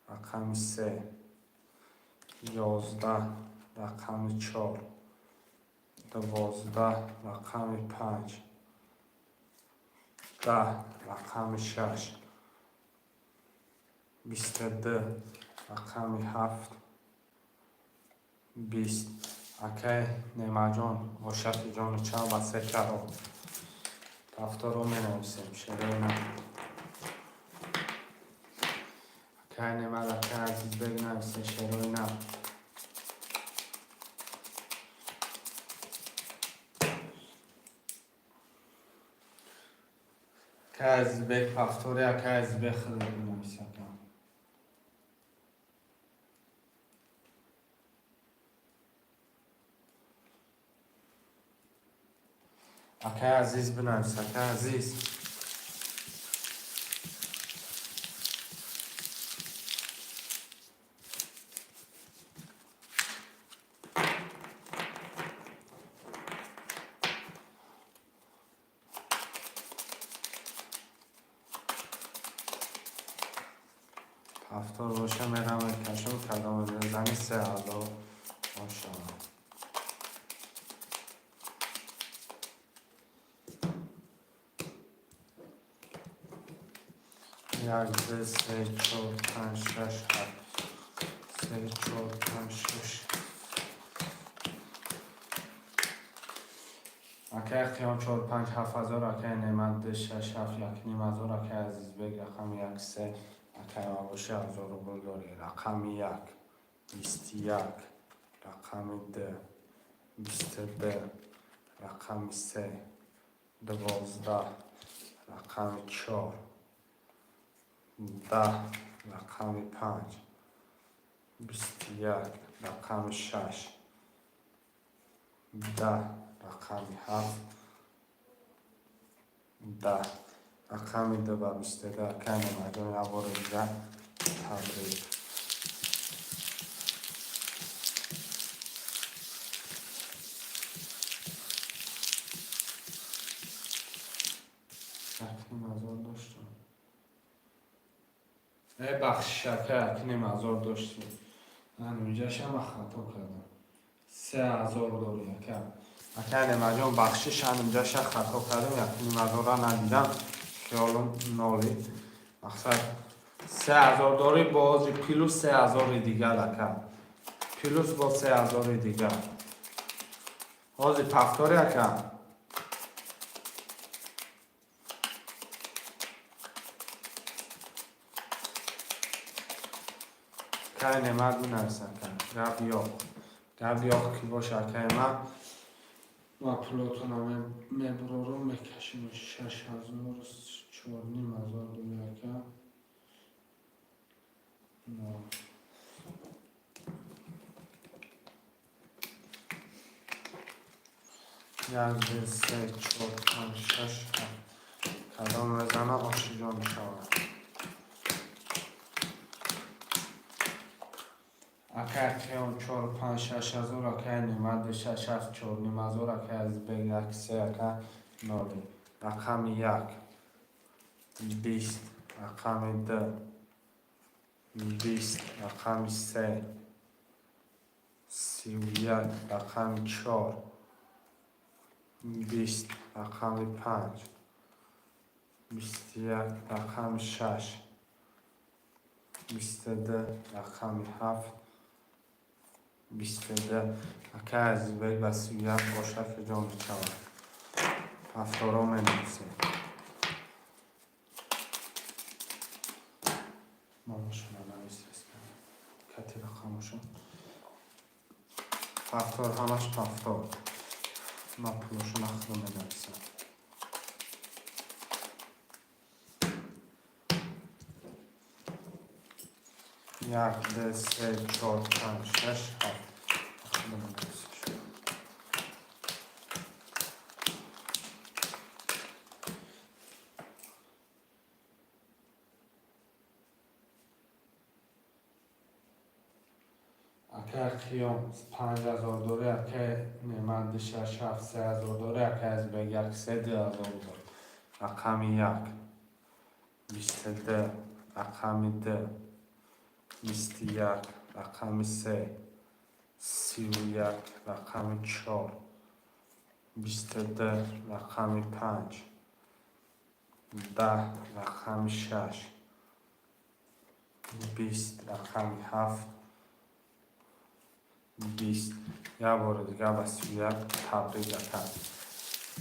رقم 3 11 رقم 4 12 رقم 5 10 رقم 6 22 رقم 7 20 اکه نیمه جان و شفی جان چه و سه کرو هفتاد رو منویسیم شروع که نمد که عزیز بنویسه شروع که عزیز بگ هفتاری که عزیز بگ خیلی بنویسه که عزیز بنویسه که عزیز هفتاد باشه میرم کشم کدام بزنی 3000 باشه یک دو سه چهار پنج شش هفت سه چهار پنج شش اکه اختیام چهار پنج هفت هزار اکه نعمت شش هفت یک نیم هزار اکه عزیز بگ رقم یک سه اکه باشه هزار رو بلداری رقم یک 21 رقم ده 22 رقم سه 12 رقم 4 10 رقم 5 21 رقم 6 10 رقم 7 10 رقم 2 و 22 کنه مدون عبار دیگر تبریک اکنیم هزار داشتم بخش شکر اکنیم هزار داشتیم من اونجاش هم خطا کردم 3000 داری یکم اکنه مجموع بخشش هم اونجاش خطا کردم اکنیم هزار را ندیدم خیالم نالی مقصد 3000 داری باز پلوس 3000 دیگر لکم پلوس با 3000 دیگر باز پفتاری یکم که نمد بنویسم گرد یاق کی باشه که من و پلوتون هم مبرو رو میکشیم 6000 4 نیم هزار دو یکم یک دو سه چهار پنج شش کدام بزنم آشیجان میشود اکه اون 4 5 6 هزار اکه نمد 6 7 4 نیم هزار اکه از بگ یک سه اکه نالی رقم 1 20 رقم 2 20 رقم 3 31 رقم 4 20 رقم 5 21 رقم 6 22 رقم 7 22 اکه از بگ و 31 باشه که جان میشود هفتارا منویسیم ماماشون نویسیم کتی رقمشون هفتار همش هفتار ما پولشون اخدو منویسیم یک دو سه چهار پنج شش هفت اخدو منویسیم اکه خیام 5000 داره اکه نمند 6 7 3000 داره اکه از بگ یک سه 2000 داره رقم 1 22 رقم 2 21 رقم 3 31 رقم 4 22 رقم 5 10 رقم 6 20 رقم 7 20 یا بار دیگه وسیعت تبریک کرد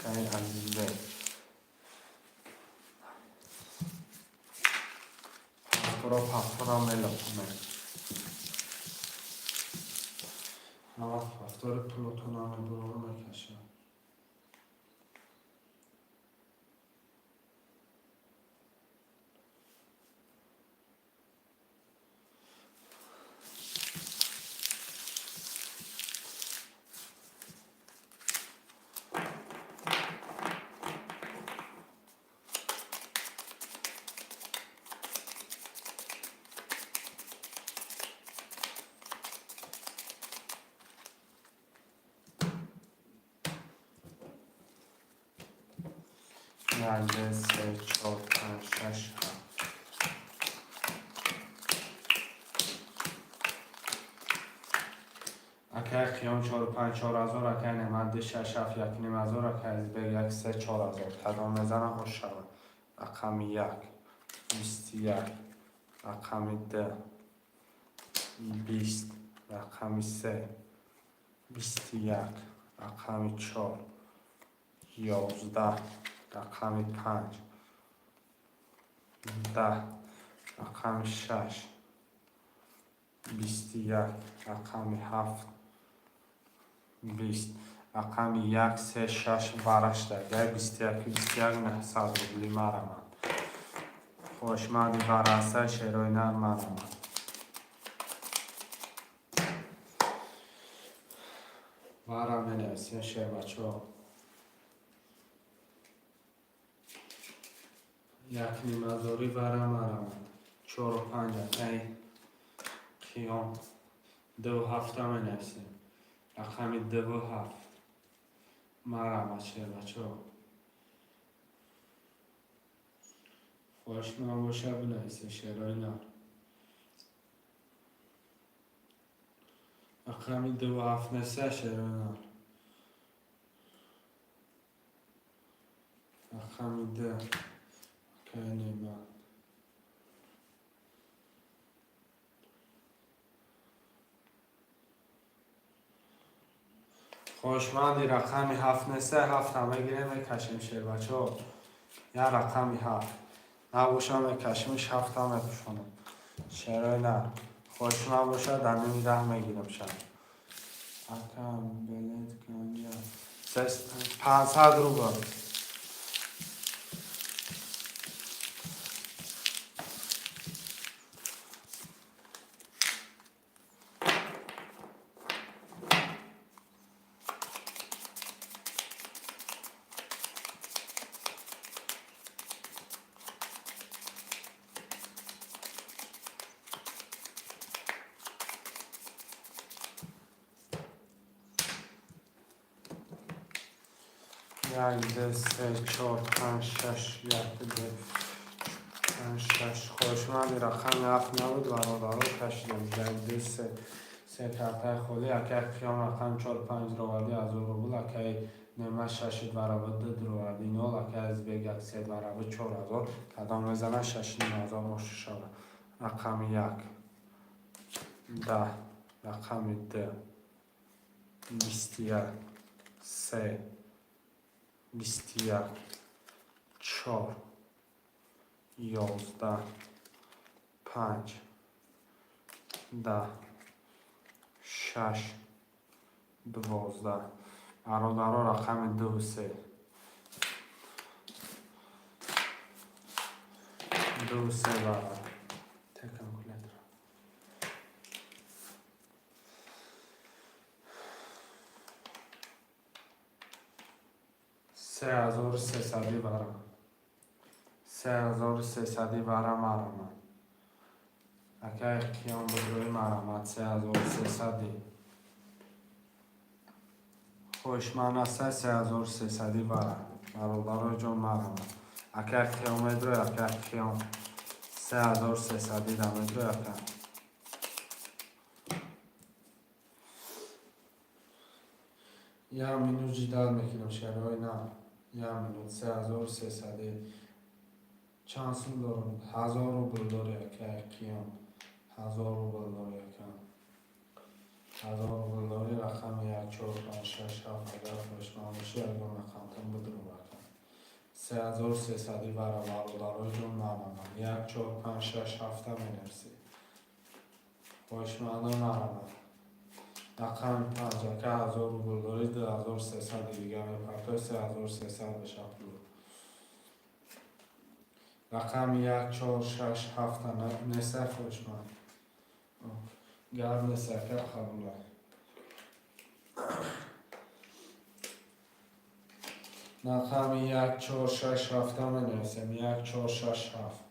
که این عزیزه پفتورا ملکنه نوات پفتور پلوتونامه برو میکشه یعنی 3 4 5 6 7 اکه خیام 4 5 4000 اکه نمد 6 7 1 نیم هزار اکه از به 1 3 4000 تدام بزنه خوش شود رقم 1 21 رقم 2 20 رقم 3 21 رقم 4 11 رقم 5 10 رقم 6 21 رقم 7 20 رقم 1 3 6 برش در 21 900 روبلی مرمد خوشمندی برسه شروع نر مرمد وارم بنویسیم شعر بچه ها 1 نیم هزاری وارم مرمد 4 و 5 اکی خیام 2 و 7 هم بنویسیم رقم 2 و 7 مرمد شعر بچه ها خوشمند باشه بنویسیم شعرهای نر رقم 2 و 7 نسه شعرهای نر رقم 2 که نیمه خوشمندی رقمی 7 نسه 7 همه گیره میکشیم شیر بچه ها یا رقمی 7 نباشم میکشیمش 7 همه پشونم شیرهای نه خوشمند باشه در نمی 10 میگیرم شد اکم بلد کنجا 500 روبل یک دو سه چهار پنج شش یک دو پنج شش خوشمندی رقم 7 نبود برادرها کشیدم یک دو سه کرته خالی اکه خیام رقم 4 5 روادی از او رو بود اکه نیمه 6 برابر 2 روادی 0 اکه از بیگ 1 برابر 4000 کدام میزنه 6 نیم هزار باشه شود رقم 1 10 رقم 2 21 3 21 4 11 5 10 6 12 برادرها رقم 2 3 2 3 برابر تکم کلتر 3300 برام 3300 برام مرامد اکه خیام بدروی مرامد 3300 خوشمند است 3300 برام برادر جان مرامد اکه خیام بدروی اکه خیام 3300 دمدروی اکه یا منو جدال میکنم شرای نه یا منو 3300 چانسون دارم 1000 روبل داره که کیام 1000 روبل داره که 1000 روبل داره رقم 1 4 5 6 7 اگر خوشمند باشی اگر مقامتم بدرو بکن 3300 برابر جون نرمم 1 4 5 6 7 مینویسی خوشمانه نرمم رقم 5 که 1000 روبل دارید 2300 دیگه میپرتوی 3300 بشه پول رقم 1 4 6 7 نسر خوشمانه گرم نسر که خبوله رقم 1 4 6 7 مینویسیم 1 4 6 7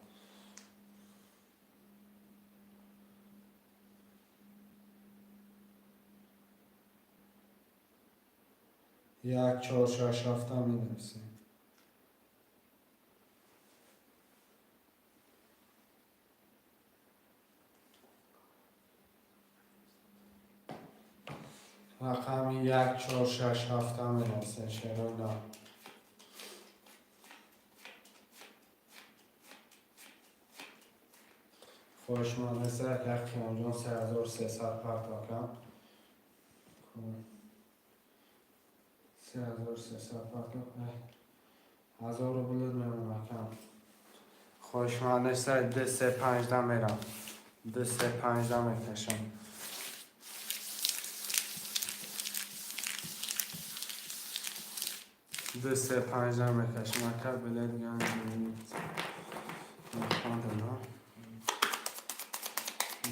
1 4 6 7 مینویسیم رقم 1 4 6 7 مینویسیم شروع خوشمانه سر که خیانجان 3300 پرتاکم 3300 پرتاکم 1000 رو بلد میمونکم خوشمانه سر دست 15 میرم دست 15 میکشم دست 15 میکشم اکر بلد گنج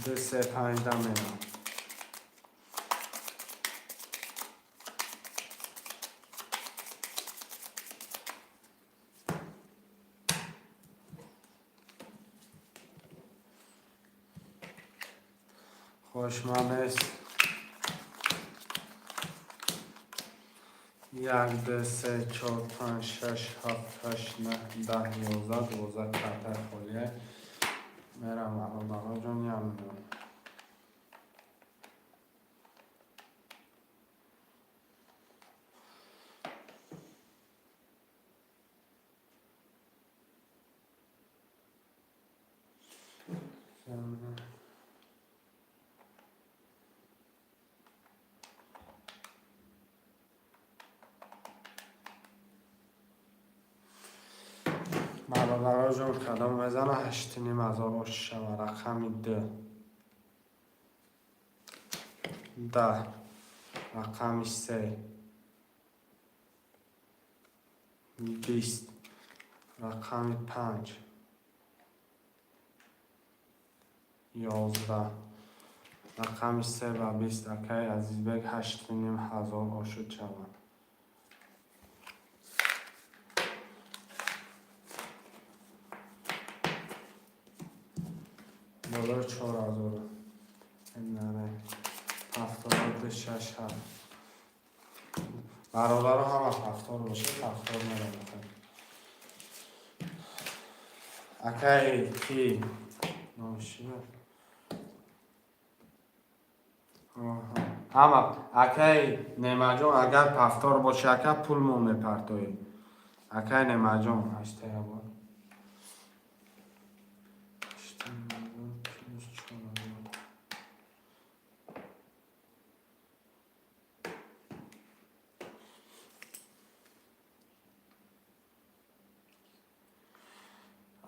دست 15 میرم خوشمانه است 1 2 3 4 5 6 7 8 9 10 11 12 13 فولیه میرم آقا جون یمنون برادرها جون کلام بزنه 8500 باشه شما رقمی 10 رقمی 3 20 رقمی 5 11 رقمی 3 و 20 اکی عزیز بگ 8500 باشد شما دلار 4000 نه 76 7 برادر هم 70 باشه 70 میرم اکی کی نوشیه اما اکی نمجون اگر پفتار باشه اکی پول مو میپرتوی اکی نمجون هشته با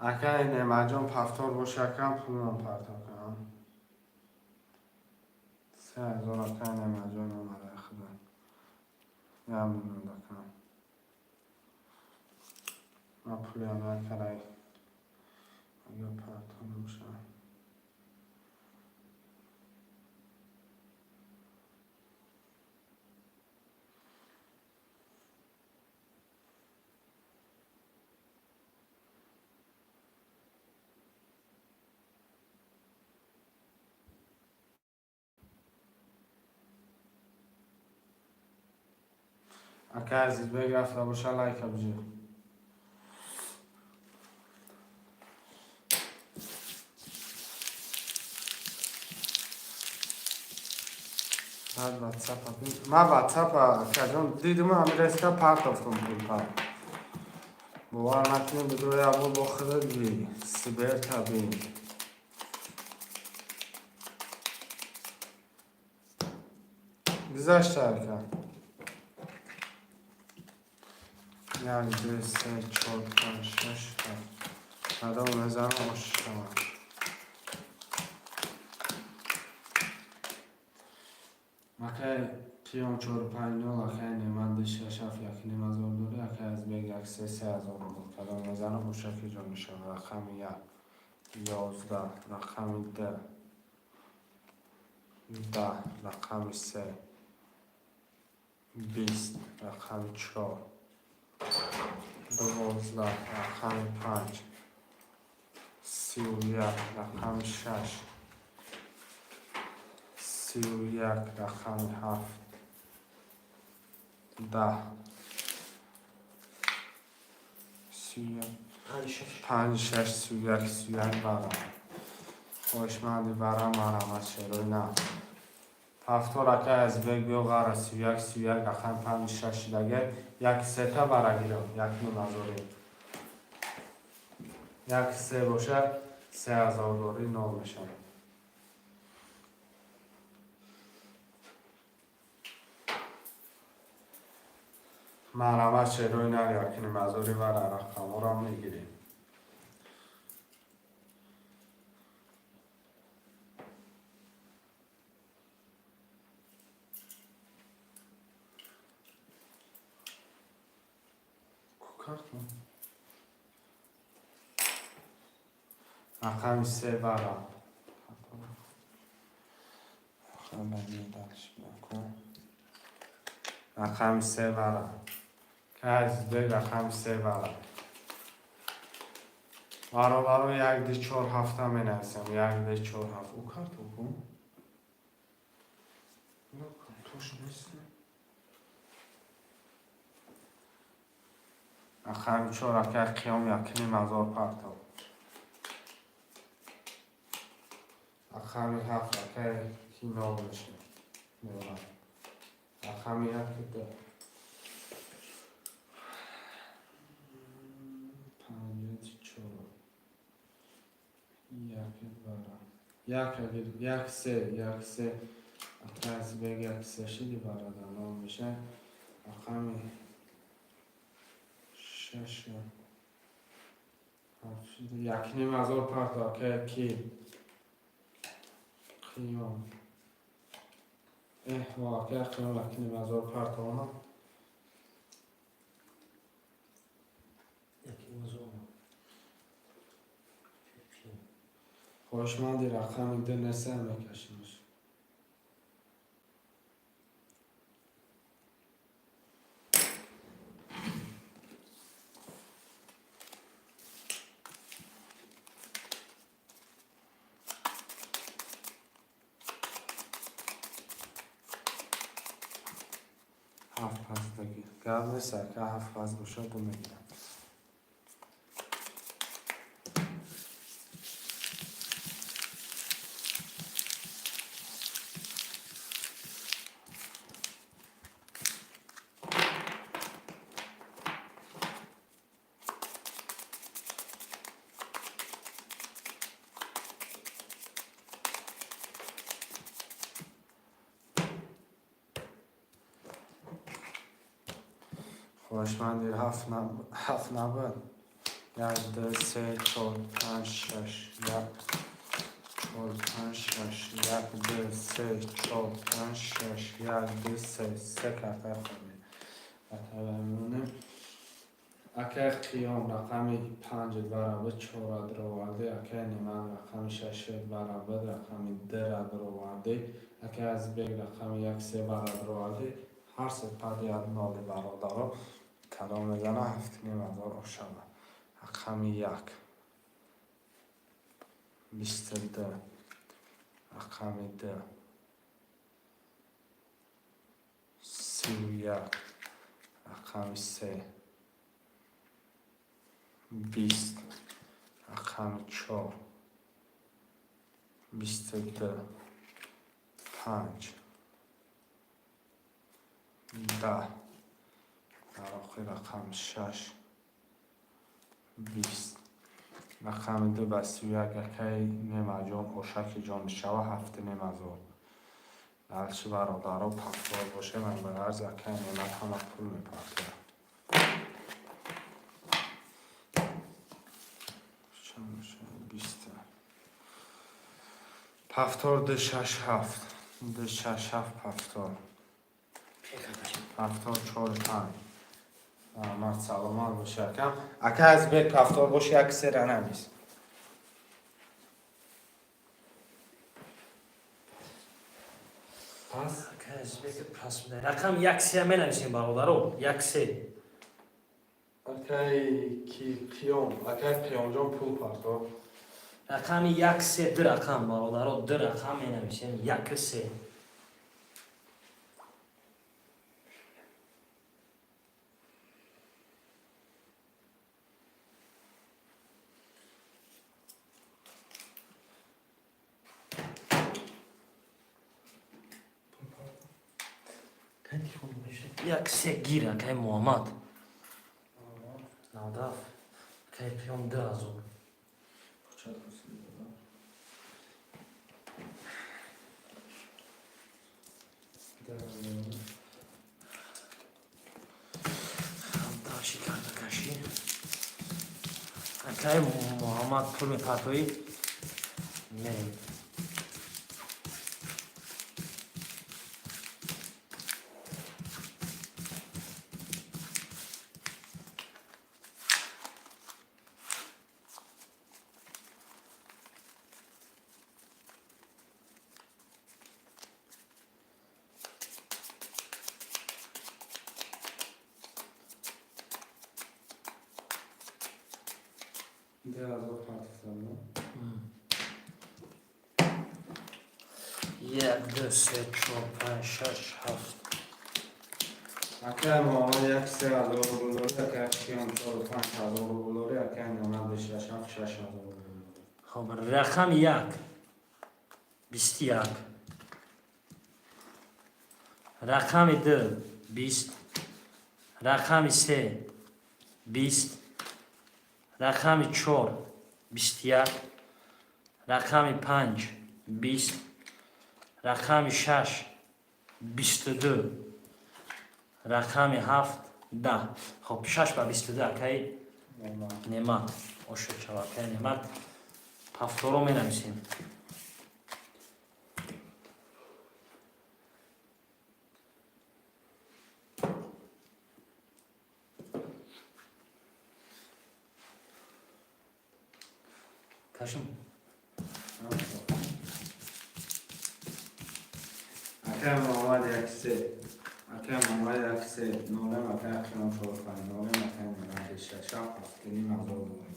اکی نمجون پفتار باشه اکی پول مو پرتوی 3000 اکی نمجون اومده خدا ممنون دکم ما پولی هم نکرای اگر پرتو نمیشه اکی عزیز بگرفته باشه لایک بجیر بعد واتساپ ما واتساپ کجان دیدم امیر اسکا پارت افتم پول پارت باور نکنیم بدوی ابو بخورد بی سیبر تابین گذاشت هرکن یک دو سه چهار پنج شش هفت قدم بزنم آشما اکه قیام 4 5 0 اکه نماینده 6 7 1 نیم هزار دوری اکه از بیگ یک 3 3000 بود قدم بزنم موشکی جان میشه رقم 1 11 رقم 10 رقم 3 20 رقم 4 12 رقم 5 31 رقم 6 31 رقم 7 10 31 5 6 31 31 برام خوشمندی برام از شروع نه هفتو رکه از بیگ بیو غره 31 31 رقم 5 6 دیگه یک سه تا برگیرم یک نیم هزاری یک سه باشه 3000 دوری نو میشه مرمت شروع نه یک نیم هزاری بره رقم ها را میگیریم رقم 3 برام رقم 3 برام که از به رقم 3 برام برای یک دی 4 هفته می نویسم یک دی 4 هفته او کارت بکن توش نیست رقم 4 که قیام یک نیم هزار پرتاب رقم 7 که کی نام بشه رقم 1 که 1 3 از بیگ یک سه شدی برای نام میشه رقم 6 یک نیم هزار پرتا که کی قیام واقعا قیام یک نیم هزار پرتا اونا خوشمندی رقم 2 نسه میکشیمش هفت پس بگیر گرد نیست که هفت پس باشه دو میگیرم خوشمندی هفت نبود یک دو سه چهار پنج شش یک چهار پنج شش یک دو سه چهار پنج شش یک دو سه کفه خواهیم اکه قیام رقم 5 برابر 4 در آورده اکه نیمان رقم 6 برابر رقم 2 در آورده اکه از بیگ رقم 1 3 برابر آورده هر سه پدی از نال برادر کلام میزنه 7 نیم هزار شده رقم 1 22 رقم 2 31 رقم 3 20 رقم 4 22 5 10 رقم 6 20 رقم 2 بسی یک که نیم جان اوشک جان شوه 7 نیم هزار هرچی برادر ها پفتار باشه من به عرض که نیمت همه پول میپرده هفتاد دو شش هفت دو شش هفت هفتاد هفتاد چهار پنج مرد سلامت باشه یکم اکه از بیت هفتاد باشه یک سر نمیز پس رقم یک سه می نویسیم برادرو یک سه اکه قیام اکه قیام جان پول پردار رقم یک سه دو رقم برادرو دو رقم می نویسیم یک سه یک سه گیره که محمد ناداف که پیام دو از اون خمداشی کرده کشی که محمد پول می پرتوی می ده از او پرداختم یک دو سه چهار پنج شش هفت اکه محمد یک سه هزار روبل داره اکه قیام چهار پنج هزار روبل داره اکه محمد شش هفت شش هزار روبل داره خب رقم یک بیست یک رقم دو بیست رقم سه بیست رقم چهار بیست یک رقم پنج بیست رقم شش بیست دو رقم هفت ده خب شش با بیست دو اکی نعمت اشد شود که نعمت هفتاد رو می نویسیم کشم اکه محمد یک سه اکه محمد یک سه نولم اکه قیام چهار پنج نولم اکه محمد شش هفت هفت نیم هزار روبل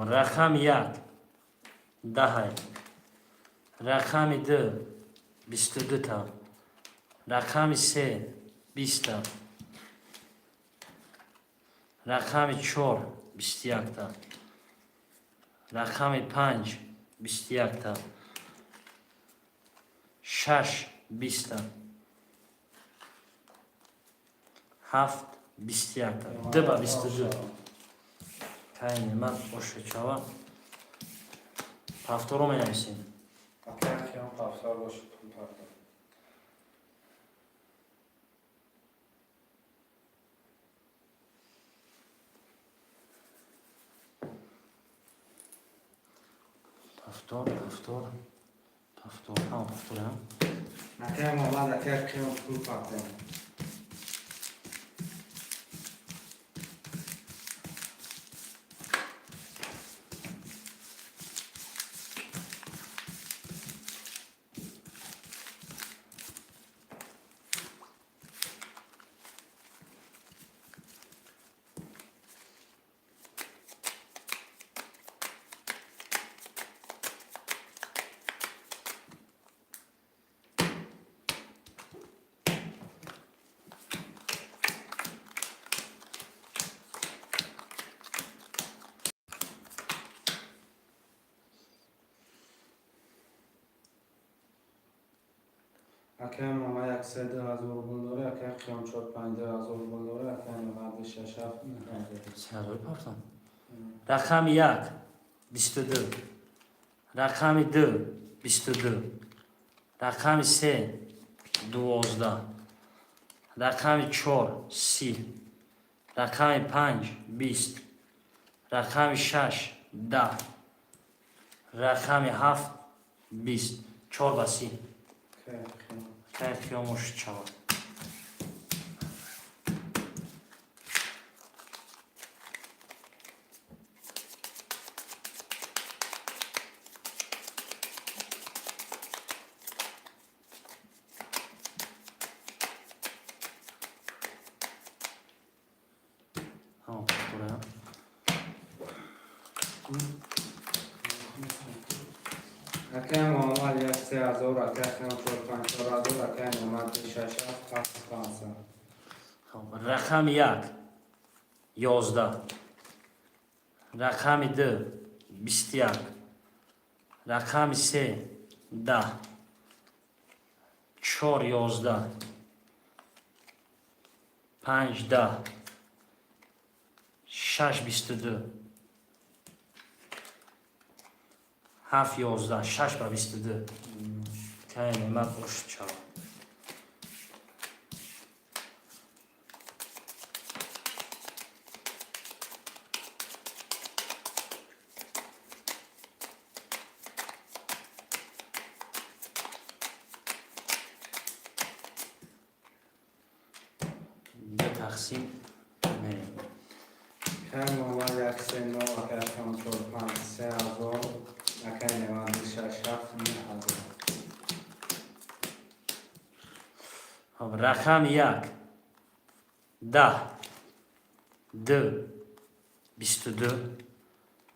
رقم یک ده رقم دو بیست دو تا رقم سه بیست تا رقم چهار بیست یک تا رقم پنج بیست یک تا شش بیست تا هفت بیست یک تا دو با بیست دو که نعمت باشه چاوا هفتاد رو می نویسیم اکه قیام هفتاد باشه پول پردار هفتاد هم اکه محمد اکه قیام پول پردار اکه محمد یک سه ده هزار روبل داره اکه قیام چهار پنج ده هزار روبل داره اکه محمد شش هفت سه هزار پرتم رقم یک بیست دو рақами 2 22, рақами 3 12, рақами 4 30, рақами 5 20, рақами 6 10, рақами 7 20. 4 ба 30. خیلی خیاموش شود. اکای محمد 1 3000 اکای خیام 4 5000 اکای محمد 6 7 500. رقم 1 11, رقم 2 21, رقم 3 10, 4 11, 5 10, 6 22, 7 11, 6 با 22. که نعمت باشه چاو. تقسیم میریم. اکای محمد 1 39 اکای خیام 4 5 3000 اکای محمد 6 7 9000. رقم 1 10 2 22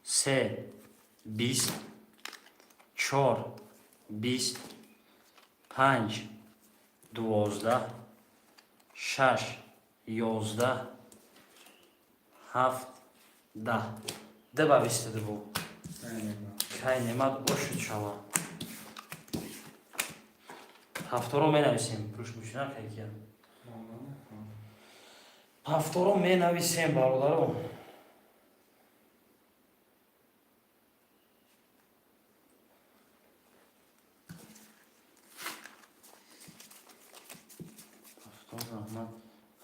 3 20 4 20 5 12 6 11 7 10. ده با 22 بود. که نعمت باشد شما. هفته رو می نویسیم روش میشنم که کیم. هفته رو می نویسیم برادرو.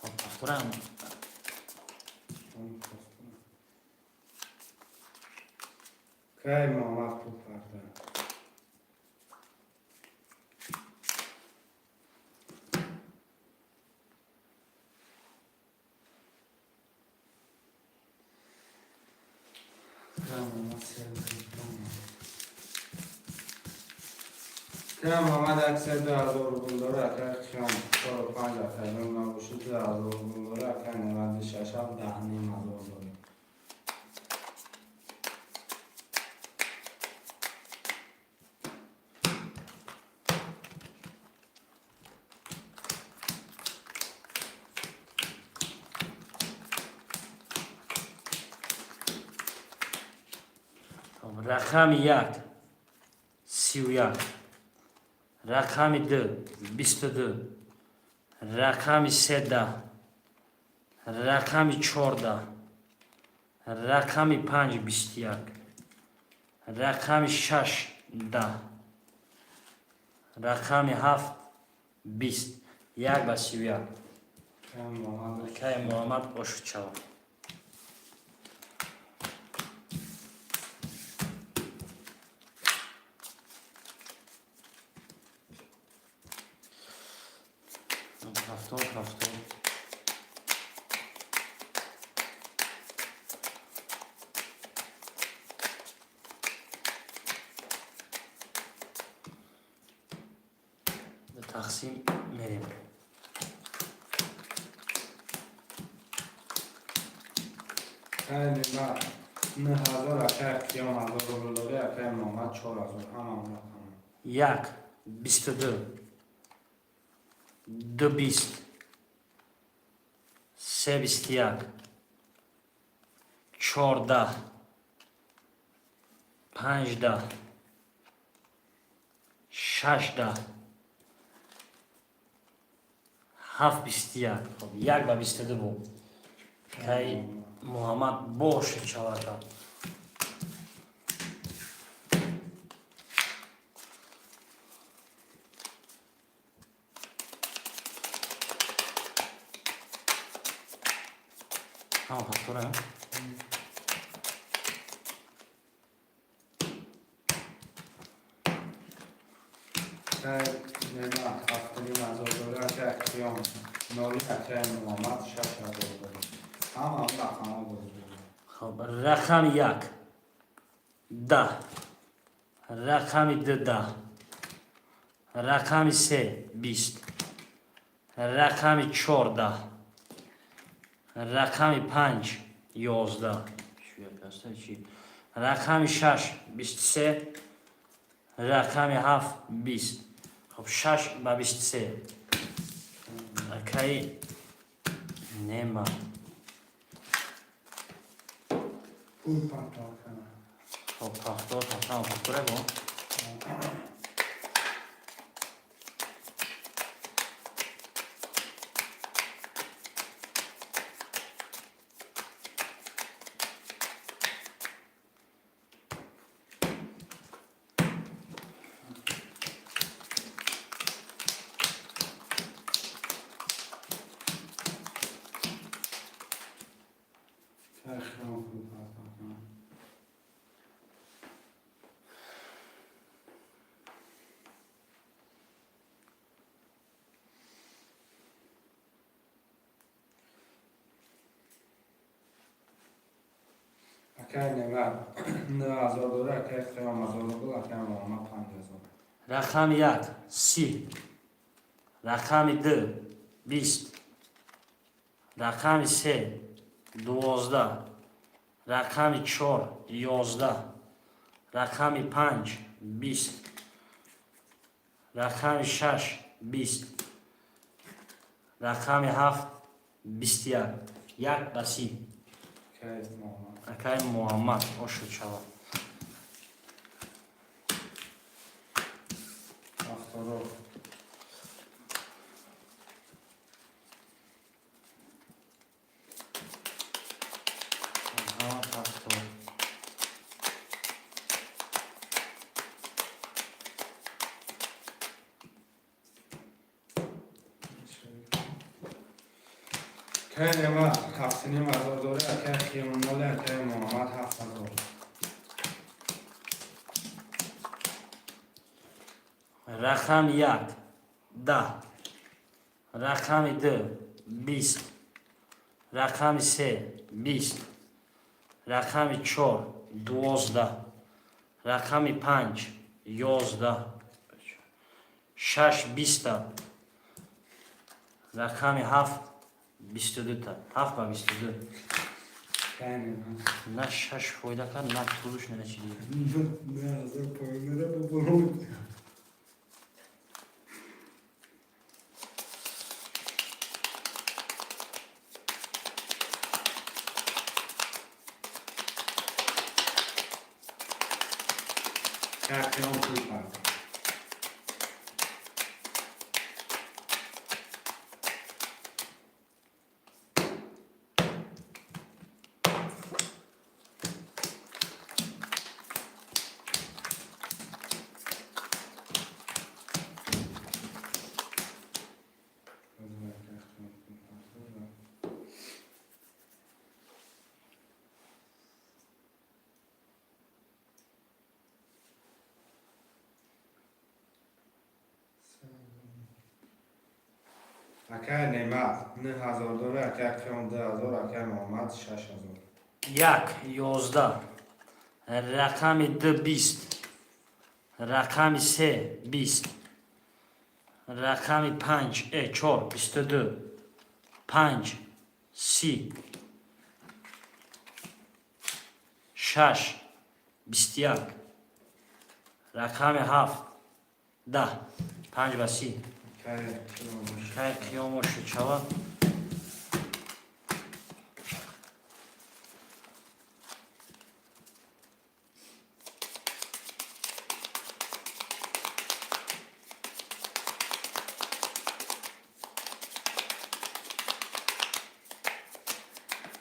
هفته رو اکای محمد خوب پرده. که محمد اکثر 2000 روبل داره اکای خیام 45 اکای من نباشید 2000 روبل داره اکای 96 7 10 نیم هزار داره. رقم 1 31, رقم 2 22, رقم 3 10, رقم 4 10, رقم 5 21, رقم 6 10, رقم 7 20. 1 با 31. که محمد باشد شما. هفته به تقسیم میریم. اکای نعمت 9000 اکای خیام 1000 روبل داره اکای محمد 4000 هم رقم. 1 22 2 20 3 21 4 10 5 10 6 10 7 21. خب 1 با 22 بود. که محمد باشه شود. Tamam faktura. نعمت هفتگی مزادوره اکه قیام نوری اکه محمد 6000 داری هم رقم ها بزرگه خب رقم یک 10 رقم دو 10 رقم سه 20 رقم چهار 10 رقم پنج 11 رقم شش 23 رقم هفت 20 خب 6 با 23 اوکی نما پول پنتال کنه خب فاکتور تمام فاکتوره با تخیام پول پنتال کنه اکه نعمت 9000 داره اکه قیام مزادوره اکه محمد 5000 رقم یک 30 رقم دو 20 رقم سه 12 رقم چهار 11 رقم پنج 20 رقم شش 20 رقم هفت 21 یک بسی اکه محمد اکای محمد اوشو چوا هفتاد Aha, faktor. که نعمت هفتینی مزار داره اکه قیام نال اکه محمد 7000 رقم یک 10 رقم دو 20 رقم سه 20 رقم چهار 12 رقم پنج 11 شش 20 رقم هفت 22 تا هفت با 22 که نعمت نه شش فایده کرد نه طولش نه چی دیگه نه از پایینه رو ببرون که قیام پول پنتال اکه نعمت 9000 داره اکه قیام 10000 اکه محمد 6000 یک 11 رقم دو 20 رقم سه 20 رقم پنج چهار 22 پنج 30 شش 21 رقم هفت 10 پنج و 30 که قیام باشه که قیامش چوا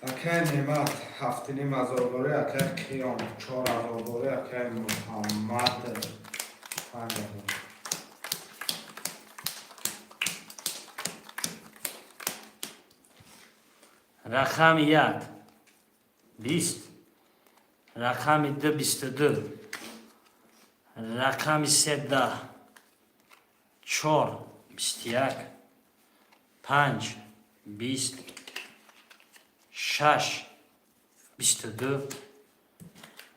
اکه نعمت هفتینی مزار داره اکه قیام 4000 داره اکه محمد 5000 رقم یک 20. رقم 2 22. رقم 3 10. 4 21. 5 20. 6 22.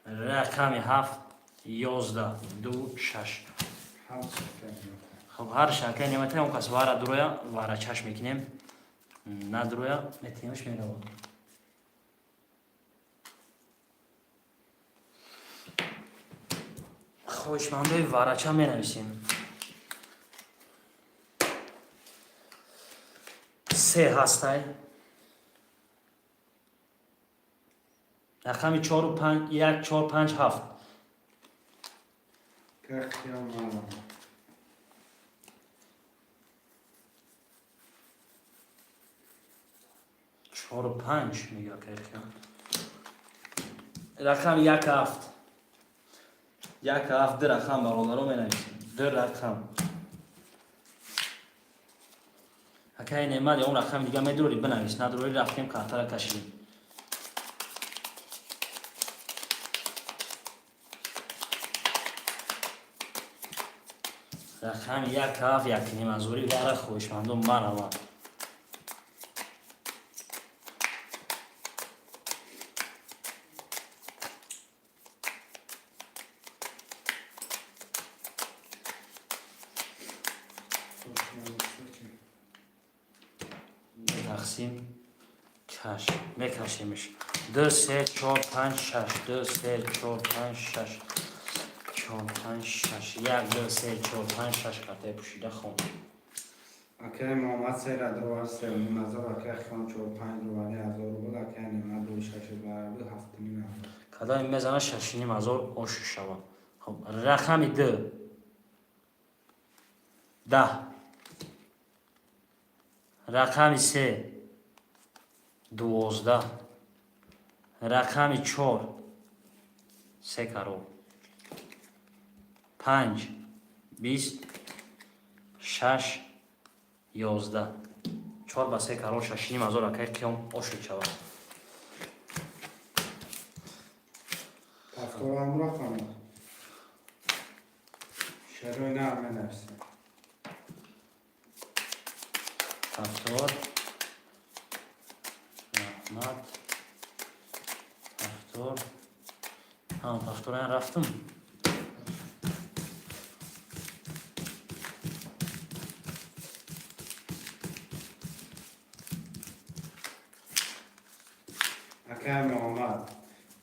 رقم 7 11 2 6. خب هر شکل نمیتونیم اون کس وارا درویا وارا چشم میکنیم نه درویا میتونیمش میرویم خوشمنده وارا چه می نویسیم 3 هسته رقم 4 و 5 1 4 5 7 4 و 5 میگه که رقم 1 7 1 7 رقم برادرو می نویسیم 2 رقم اگه نمیاد اون رقم دیگه میدروری بنویس ندروری رفتیم کارتا را کشیدیم رقم 1 7 1 نیم ازوری برای خوشمندم برام تقسیم چشم میکشیمش 2 3 4 5 6 2 3 4 5 6 4 5 6 1 2 3 4 5 6 کارت پوشیده خون اکه محمد سیر درو سه نمازو اکه خان 45 رو ولی از رو بود اکه نماز دو شش برابر 7 نیم کدا میزنه 6 نیم هزار اوش شوا خب رقم 2 10 رقم 3 12 رقم 4 3 کرور 5 20 6 11 4 با 3 کرور 6 نیم هزار اکه کیام اوش شوا پاسپور هم را کنم شروع نام نفسه هفتاد رحمت هفتاد هفتاد این رفتم اکه محمد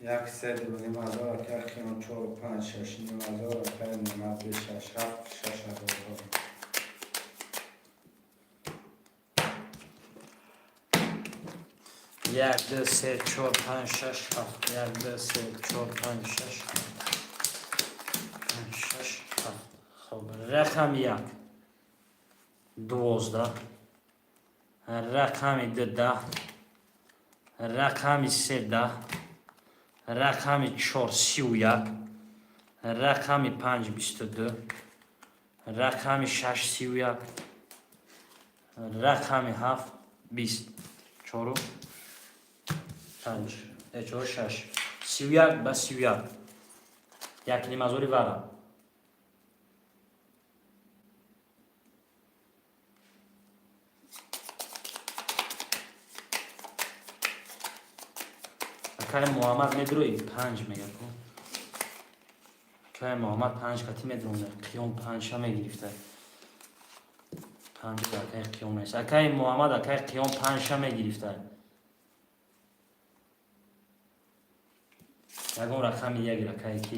یک سه دو نماز اکه خیام 45 6 نماز اکه نماز 6 7 6 یک دو سه چهار پنج شش هفت یک دو سه چهار پنج شش پنج شش هفت خب رقم 1 12 رقم 2 10 رقم 3 10 رقم 4 31 رقم 5 22 رقم 6 31 رقم 7 20 4 5 4 6 31 با 31 یک نیم ازوری برم اکای محمد میدروی 5 میگه اکای محمد 5 کتی میدرونه قیام 5 ها میگرفته 5 اکای قیام نیست اکای محمد اکای قیام 5 ها میگرفته یکم رقم یک رکای کی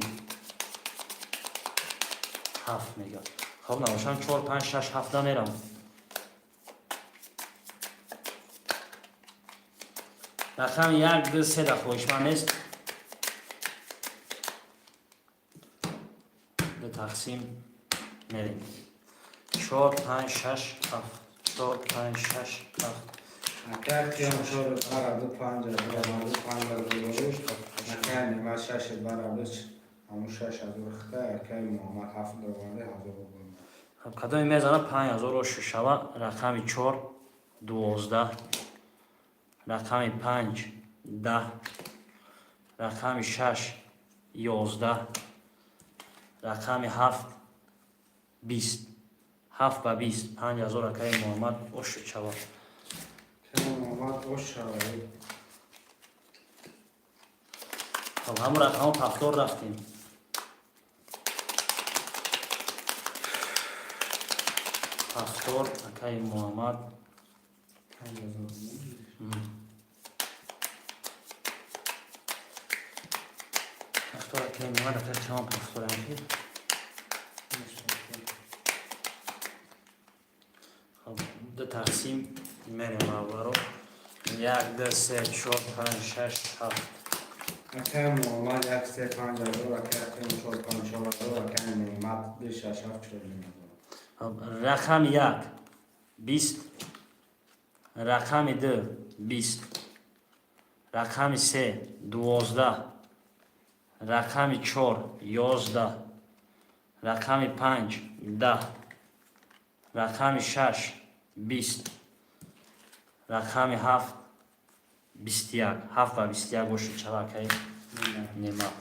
7 میگه خب نباشم 4 5 6 7 میرم رقم 1 2 3 خوشمند نیست به تقسیم میریم 4 5 6 7 4 5 6 7 اکه خیام 4 برابر 5 برابر 5 برابر اکه نماز 6 برابر همون 6 از وقته اکه محمد 7 دوباره حاضر بود خب کدام میزنه 5000 و 6 رقم 4 12 رقم 5 10 رقم 6 11 رقم 7 20 7 و 20 5000 اکای محمد اوش چوا که محمد خوش شوید. خب همون رقم پفتور رفتیم. پفتور اکای محمد پفتور اکای محمد اکای چما پفتور اکای. خب دو تقسیم میریم اولو 1 2 3 4 5 6 7 اکای محمد 1 3 5 هزار اکای 4 5 6 هزار اکای نعمت 2 6 7 4 هزار. رقم 1 20 رقم 2 20 رقم 3 12 رقم 4 11 رقم 5 10 رقم 6 20 رقم 7 21 7 و 21 گوشت چرا که نعمت.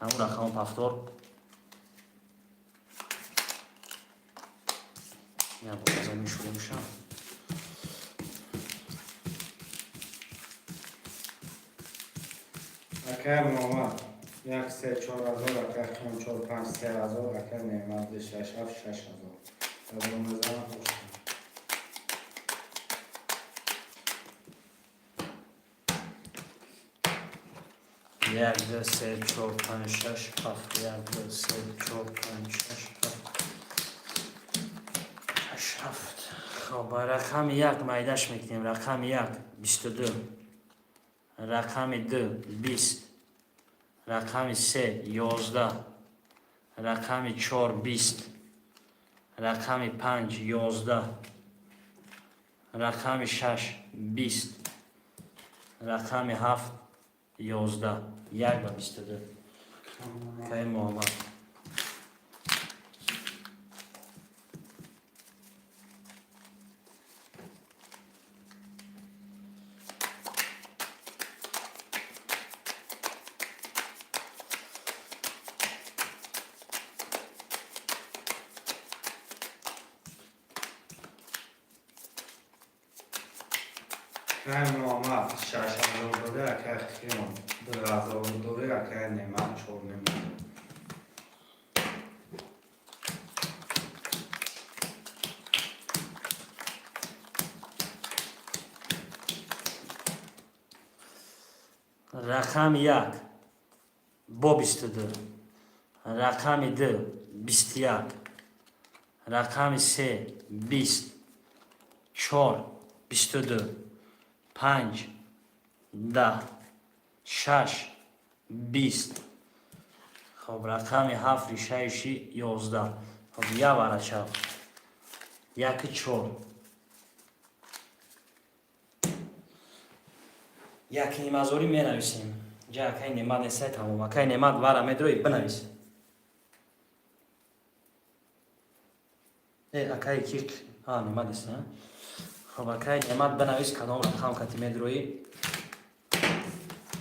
همون رقم پفتور یا باید میشوره میشم. اکای محمد 1 3 4 هزار اکای 4 5 3 هزار اکای نعمت 2 6 7 6 هزار. هزار مزار خوش. 1 2 3 4 5 6 7 1 2 3 4 5 6 7 خب رقم 1 مایدش میکنیم. رقم 1 22 رقم 2 20 رقم 3 11 رقم 4 20 رقم 5 11 رقم 6 20 رقم 7 11 1 و 22 که محمد. اکای محمد 6 هزار داره اکای خیام 2 هزار داره اکای نعمت 4 نعمت. رقم 1 با 22 رقم 2 21 رقم 3 20 4 22 5 10 6 20 خب رقم 7 6 11 خب یا برای چپ 1 4 یک نیمازوری می نویسیم جا که نعمت نیسته تموم که نعمت وارا مدروی بنویسیم اکای کیک نعمت نیسته خب اکای نعمت بنویس کدام رقم کتی مدروی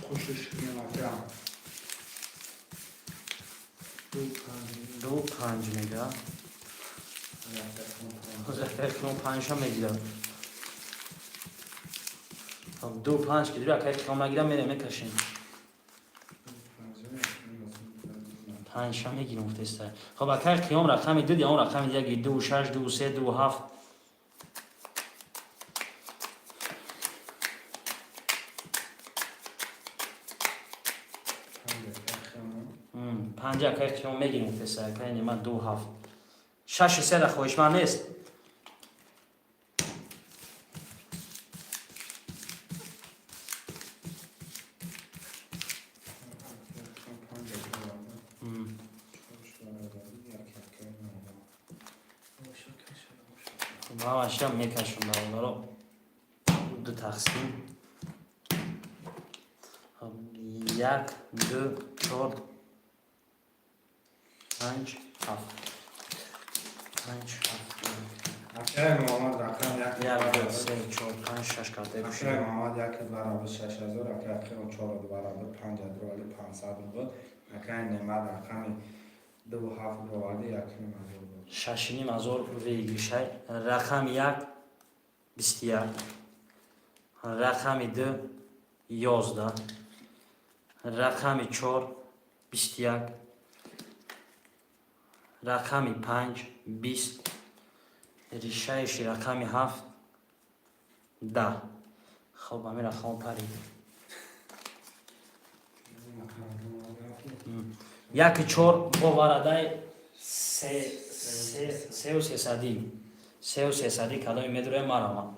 خوشش میاد. 2 5 میگه فکر 5 میگیرم. خب 2 5 که دیگه اکای کام نگیرم میره میکشیم 5 میگیرم مفتسته. خب اکای قیام رقم 2 یا اون رقم دیگه 2 6 2 3 2 7 5 اکای قیام میگیرم مفتسته اکای نعمت 2 7 6 3 را خوش من نیست. ما اشیا میکشم برای رو دو تقسیم 1 2 4 5 7 5 7 اکای محمد رقم یک یک دو سه چهار پنج شش کرده اکای باشیم. محمد یک برابر 6000 اکای چهار برابر 5000 ولی 500 بود. اکای نعمت رقم 27 ولی 1.5 بود. 6,500 ویگیشه. رقم یک 21. رقم دو 11. رقم چهار 21. رقم 5 20. ریشهش رقم 7 10. خب همین رقم پرید. یک چهار با ورده سه و سیصدی. سه و سیصدی کلای میدوره مرا.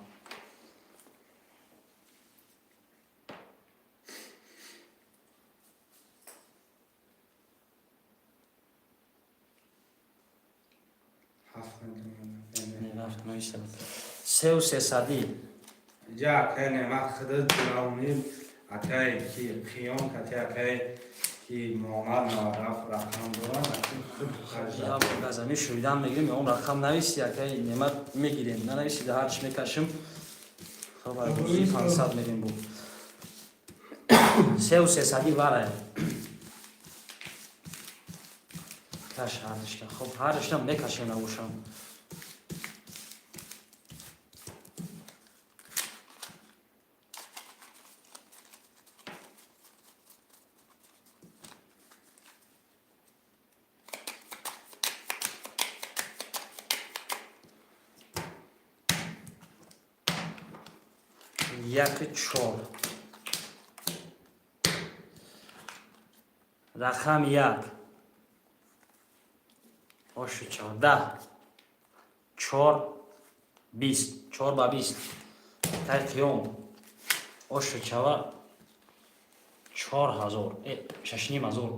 سه و سیصدی. جا اکای نعمت خود دلاونیم اکای کی خیام کتی اکای کی محمد نوارف رقم دوران اکای خود یا خرجه. گزمی شویدن میگیریم اون رقم نویسی اکای نعمت میگیریم نه نویسی ده هرچی میکشم. خب روزی 500 میریم بود. سه و سیصدی وره. کش هردشتا. خب هردشتا میکشیم نوشم. یک چهار. رقم یک 14 4 20 4 با 20 تای قیام 14 4000 6,500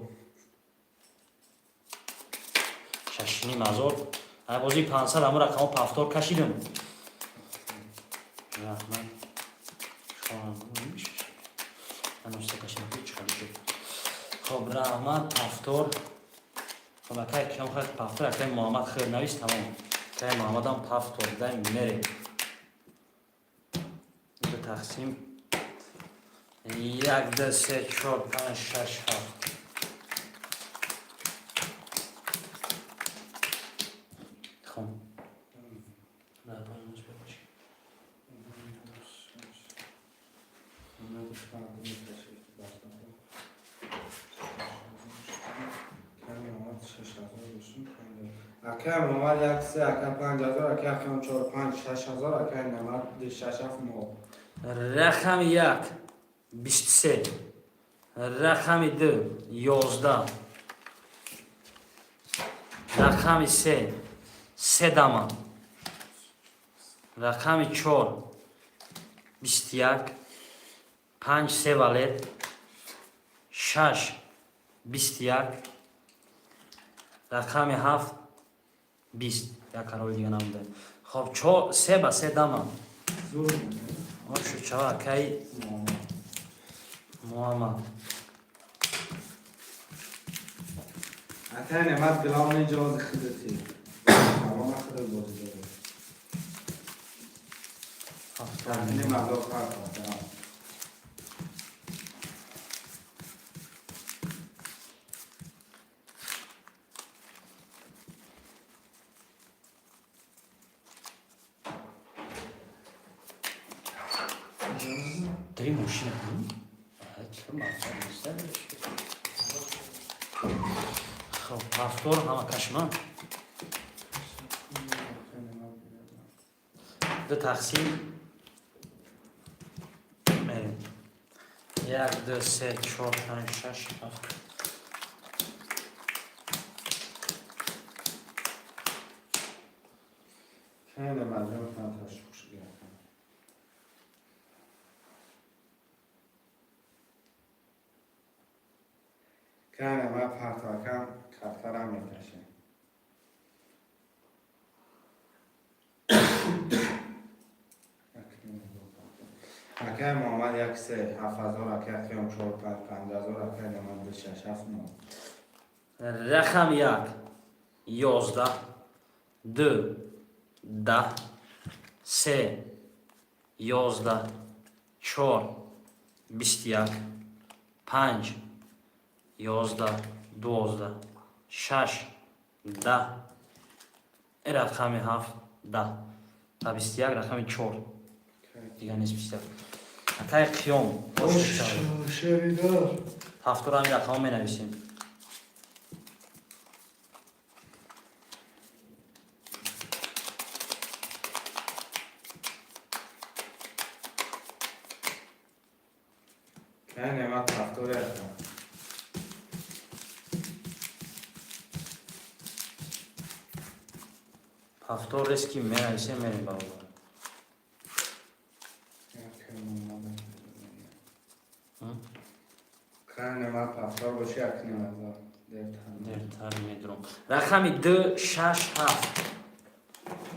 6,500 بازی 500 همون رقم پفتار کشیدم. رحمت خب رحمت پفتار. خب اکای کم خواهد پفتار اکای محمد خیر نویست تمام. اکای محمد هم پفتار دایم میره. دو تقسیم یک دو سه چهار پنج شش هفت. خب اکای محمد یک سه اکای 5000 اکای خیام 4 5 6000 اکای نعمت 6 رقم یک 23. رقم دو 11. رقم سه دمه. رقم چهار 21. 5 سه ولد. 6 21. رقم 7 20. یک کرای دیگه نمونده. خب سه با سه دمه. شو چهار اکای محمد. اکای نعمت گلام جواز خودتی تمام خود بازی داره. تقنیم مبلغ فرق کنم. داری موشی نکنی؟ چرا مفهوم نیست؟ خب پفتار همه کشمن. دو تقسیم میریم. یک دو سه چهار پنج شش هفت. خیلی مجموع فانتاش خوش گرفتم. که نعمت پرتاکم کفترم میکشه. اکای محمد یک سه 7000 اکای خیام 4 5 5000 اکای نعمت 6 7 9. رقم یک 11. دو 10. سه 11 4 21 5 11 12 6 10 این رقم 7 10 و 21 رقم 4 دیگه نیست 21 اکای قیام شویدار هفتور همین رقم می نویسیم که نعمت هفتور رقم هفتور ریسکی می نویسیم میریم برابر که نعمت هفتور باشه اکنی مزار درتر میدرم رقم 2 6 7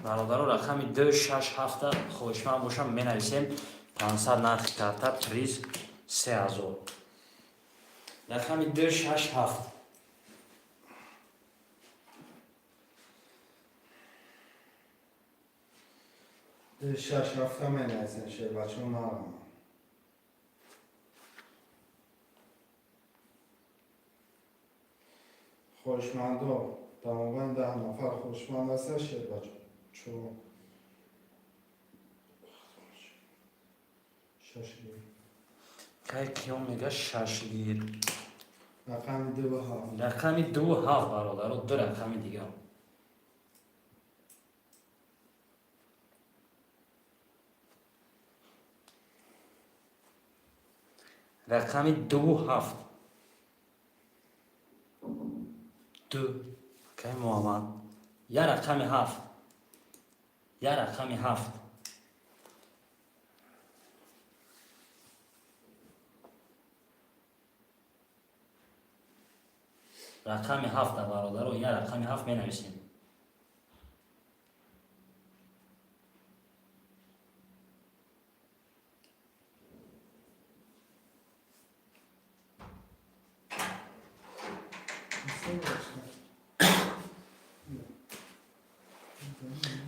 برادر رقم 2 6 7 خوشمن باشم می نویسیم 500 نرخ کرده پریز 3000 رقم 2 6 7 شش هفته می نزن شه بچه ها نرم خوشمندا تماما 10 نفر خوشمند هستن شه بچه چون شش گیر که کیون میگه 6 گیر رقم 2 7 رقم 2 7 برادر و دو رقم دیگه رقم 2 7 2 که محمد یه رقم 7 یه رقم 7 رقم 7 برادر و یه رقم 7 می نویسیم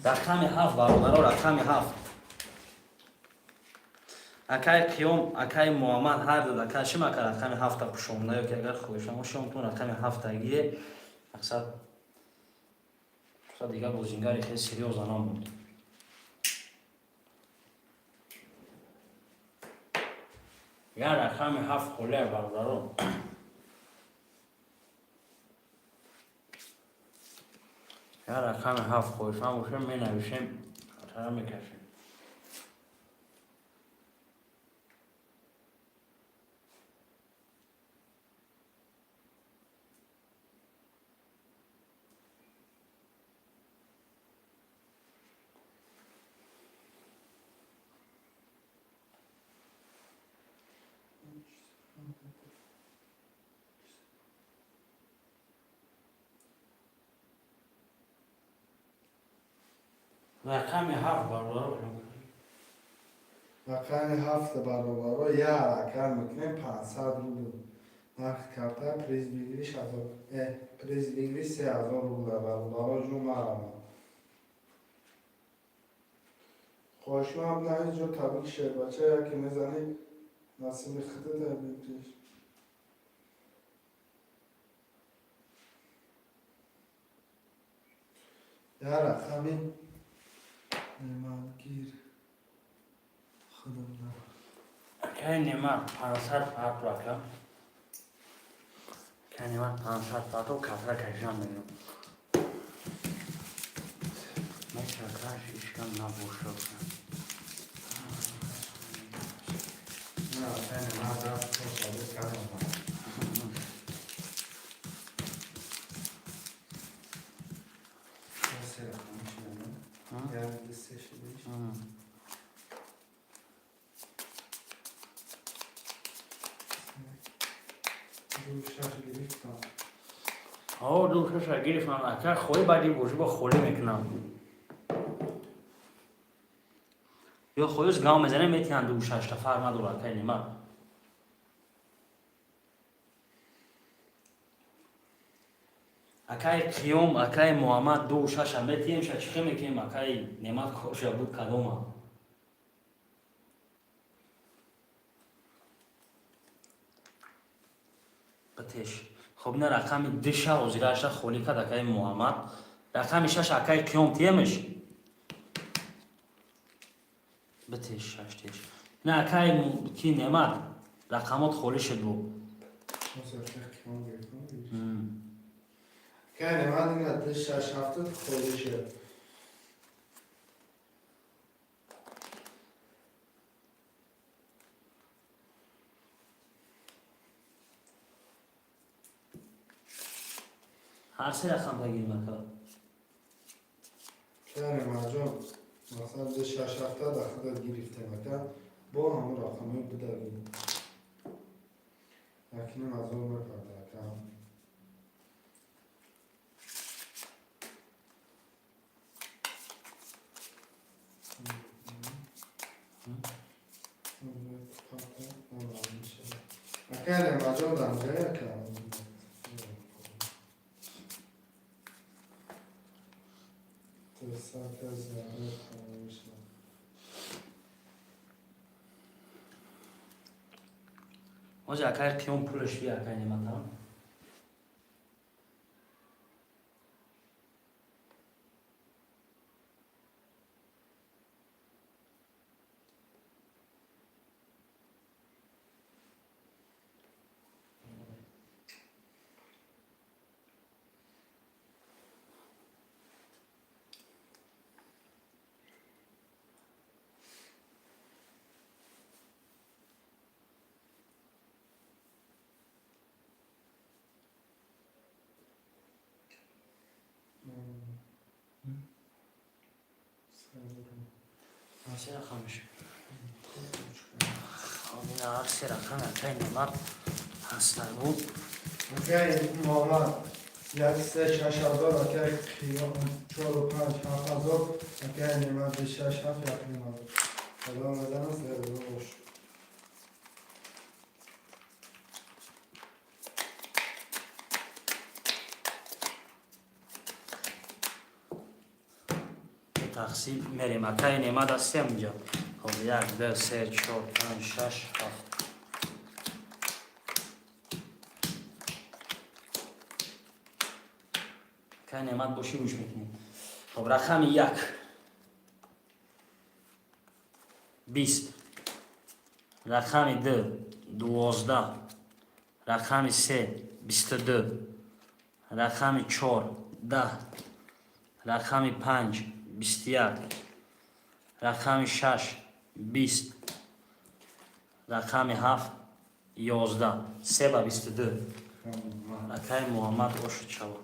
رقم 7 برادر و رقم 7 اکای قیام اکای محمد هر دو اکای شما که رقم 7 پشم نه که اگر خوشم شما تو رقم 7 گیره اقصد دیگه بوزینگاری خیلی سریوز آنام بود یا رقم 7 خوله برادران یا رقم 7 خوشم باشه می نویسیم خاطره می کشیم رقم 7 برادران رقم 7 برابر یه رقم میکنیم 500 روبل نرخ کرده پریز بگیریش پریز بگیری 3000 روبل برابر جو مرمه خوشمند نه جو تبریک شه بچه یکی میزنی نصیب خود در بیتیش یه رقمی نمانگیر خودم که نمار 500 فرد رقم که نمار 500 فرد رو کفره کشان میگم میشه شیشکم نبوشه نه نه نه رفت تو سالس کردم سه رقمش نمید یعنی دسته شدیش دوستش گرفتم اکر خوی بعدی بوجه با خولی میکنم یا خویش گام میزنه میتیان دوشش تا فرما دورا کنی ما Акай Қиём, акай Муҳаммад 2-6 метиемша чихе мекем акай Немат корша буд кадома? Батеш. Хоб на рақами 2 озираша холӣ кад акай Муҳаммад. Рақами 6 акай Қиём тиемеш. Батеш 6 теш. На акай ки Немат рақамот холӣ шуд бу. Keine Ahnung, das schafft es, Kollege. Har se raqam bagir maka. Keine Ahnung, مثلا ده 6-7 داخل گرفته مکه با همون رقمی بدهیم لكن معذور نکرده کم مكان معذور دانجا کم تسعة زائد 5 Hoje akay Qiyom pulش bir akay Nemat ha. Nasıl raqammış? Abi ya arsi raqam akay Nemat haslar bu. مكان محمد یک سه شش هزار مكان خیام 4 و 5 7000 مكان نماد 6 7 یک نماد حالا آمدن است باش تقسیم میریم akay Nemat هستی اینجا. خب 1 2 3 4 5 6 7 akay Nemat باشی گوش میکنیم. خب رقم 1 20 رقم 2 12 رقم 3 22 رقم 4 10 رقم 5 21 رقم 6 20 رقم 7 11 3 و 22 akay Muhammad oşu çava.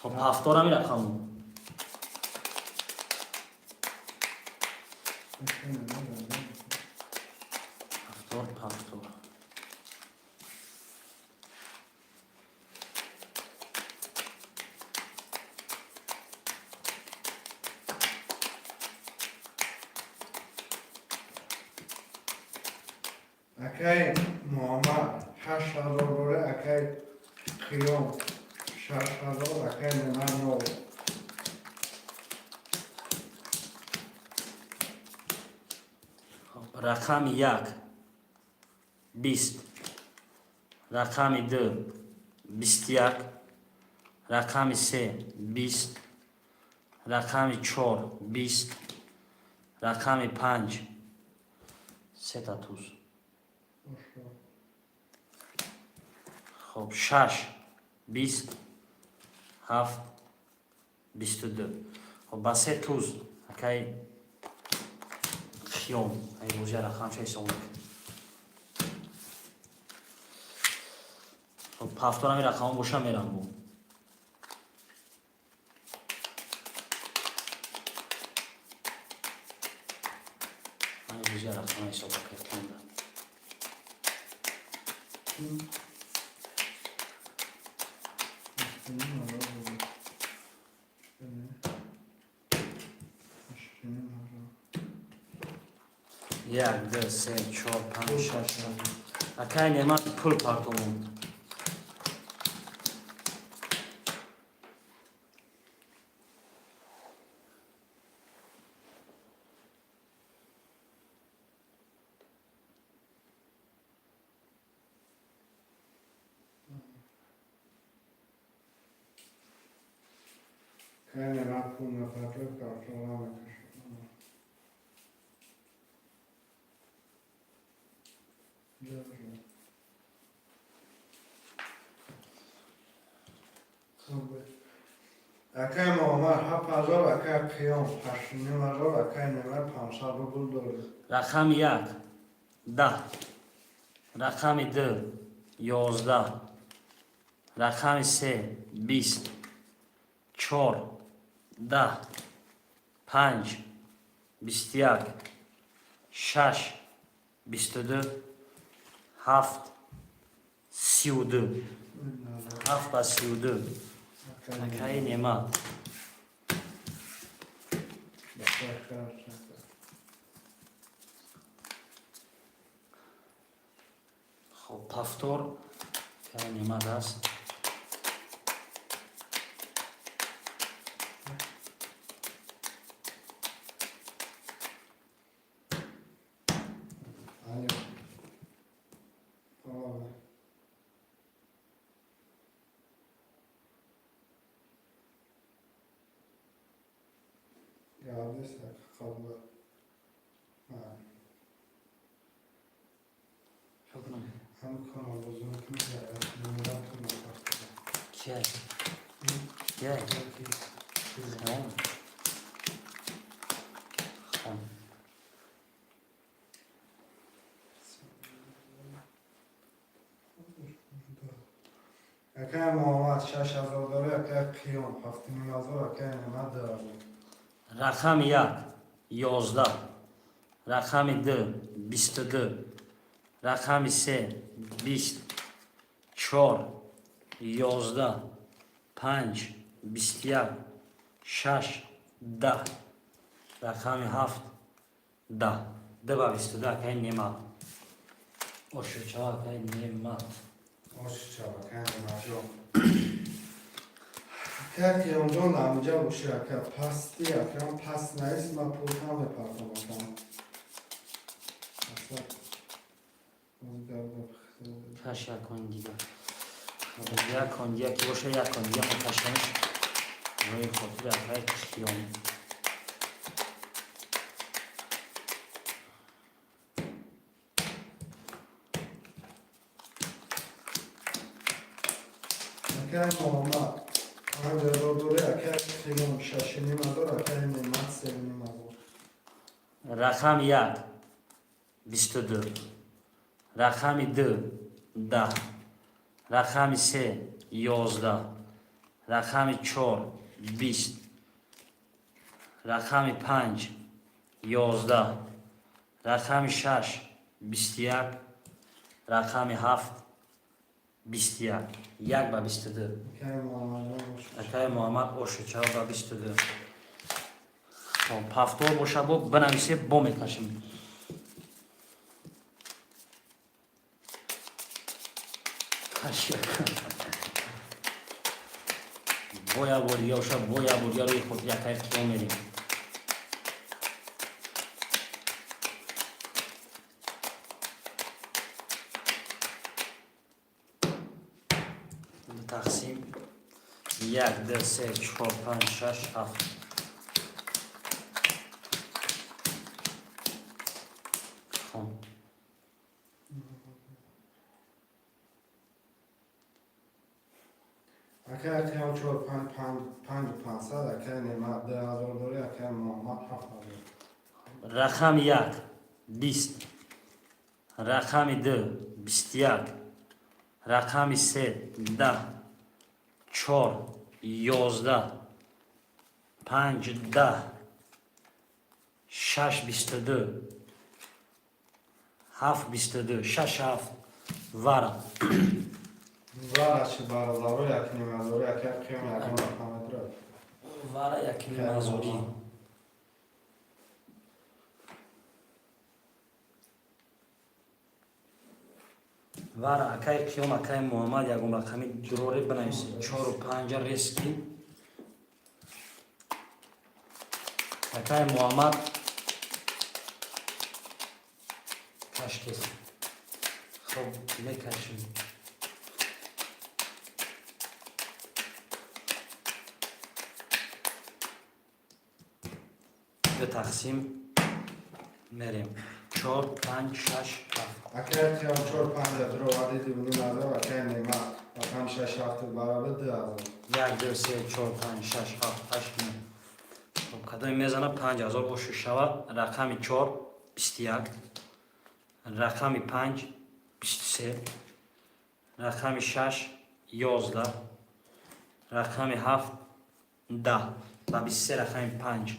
خب 70 می رقم هفتاد مكان محمد 8000 روره مكان خیام 6000 مكان نماد 9 رقم 1 20 رقم 2 21 رقم 3 20 رقم 4 20 رقم 5 3 تا توز خب 6 20 7 22 خب با 3 توز akay Qiyom ay bo'ja raqam shay so'nlik خب 70 می رقم bo'sha meram bu ay bo'ja raqam hisob qilganda یک دو سه چهار پنج شش Акай немат пул партумун. Keine Radfunde Patrick Kartlarına Akay Muammer hapazor akay qiyom pashini mazor akay nemar 500 rubl dori. Рақами 1 10. Рақами 2 11. Рақами 3 20. 4 10. 5 21. 6 22. 7 32. 7 ба 32. Акай нема. خب повтор акай нема даст. Gel. Tamam. Tamam. Akay Muammer 6000 dori akay qiyom 7000 akay nemar dori. Рақами 1 11. Рақами 2 22. Рақами 3 20. 4 11. 5 21. 6 10. Рақами 7 10. 2 ба 22 акай нема. Ошуча акай нема. Oşça akay nemar jo. Akay qiyom jo namja ushi akay pasti akay pas nais ma pultam mepartam akay. Asa. Каш якон дига. Якон дия ки боша якон дия муташаш. Рои хотир акай қиём. Akay Muammer Ҳамҷадор дори акай қилом шашини мадор акай немат севини мадор. Рақами 1 22. Рақами 2 10. Рақами 3 11. Рақами 4 20. Рақами 5 11. Рақами 6 21. Рақами 7 21. 1 ба 22. Akay Muammer акай Муҳаммад Ошуча ба 22. خب повтор боша бо бинависе бо мекашем. боя бория оша боя бория рои хотир якай қиём мерем. тақсим 1 2 3 4 5 6 7. خب акай қиём чор 5500 акай немат 2000 дори акай Муҳаммад 7000. рақами 1 20. рақами 2 21. рақами 3 10. 4 11. 5 10. 6 22. 7 22. 6 7 вара. Вараши баразаро як немазори акай қиём ягон рақамедро. вара яки мазори. вара акаи қиём акаи муҳаммад ягон рақами дурори бинависед 4 риски акаи муҳаммад кашкес хоб мекашем ё тақсим мерем 4 5 6 7 Акай қиём 4-5 дро вадиди буни назар акай нема рақам 6-7 баробар 2000 1 2 3 4 5 6 7 8 9 خب کدام میزنه 5000 و شوا رقم 4 21 رقم 5 23 رقم 6 11 رقم 7 10 و 23 رقم 5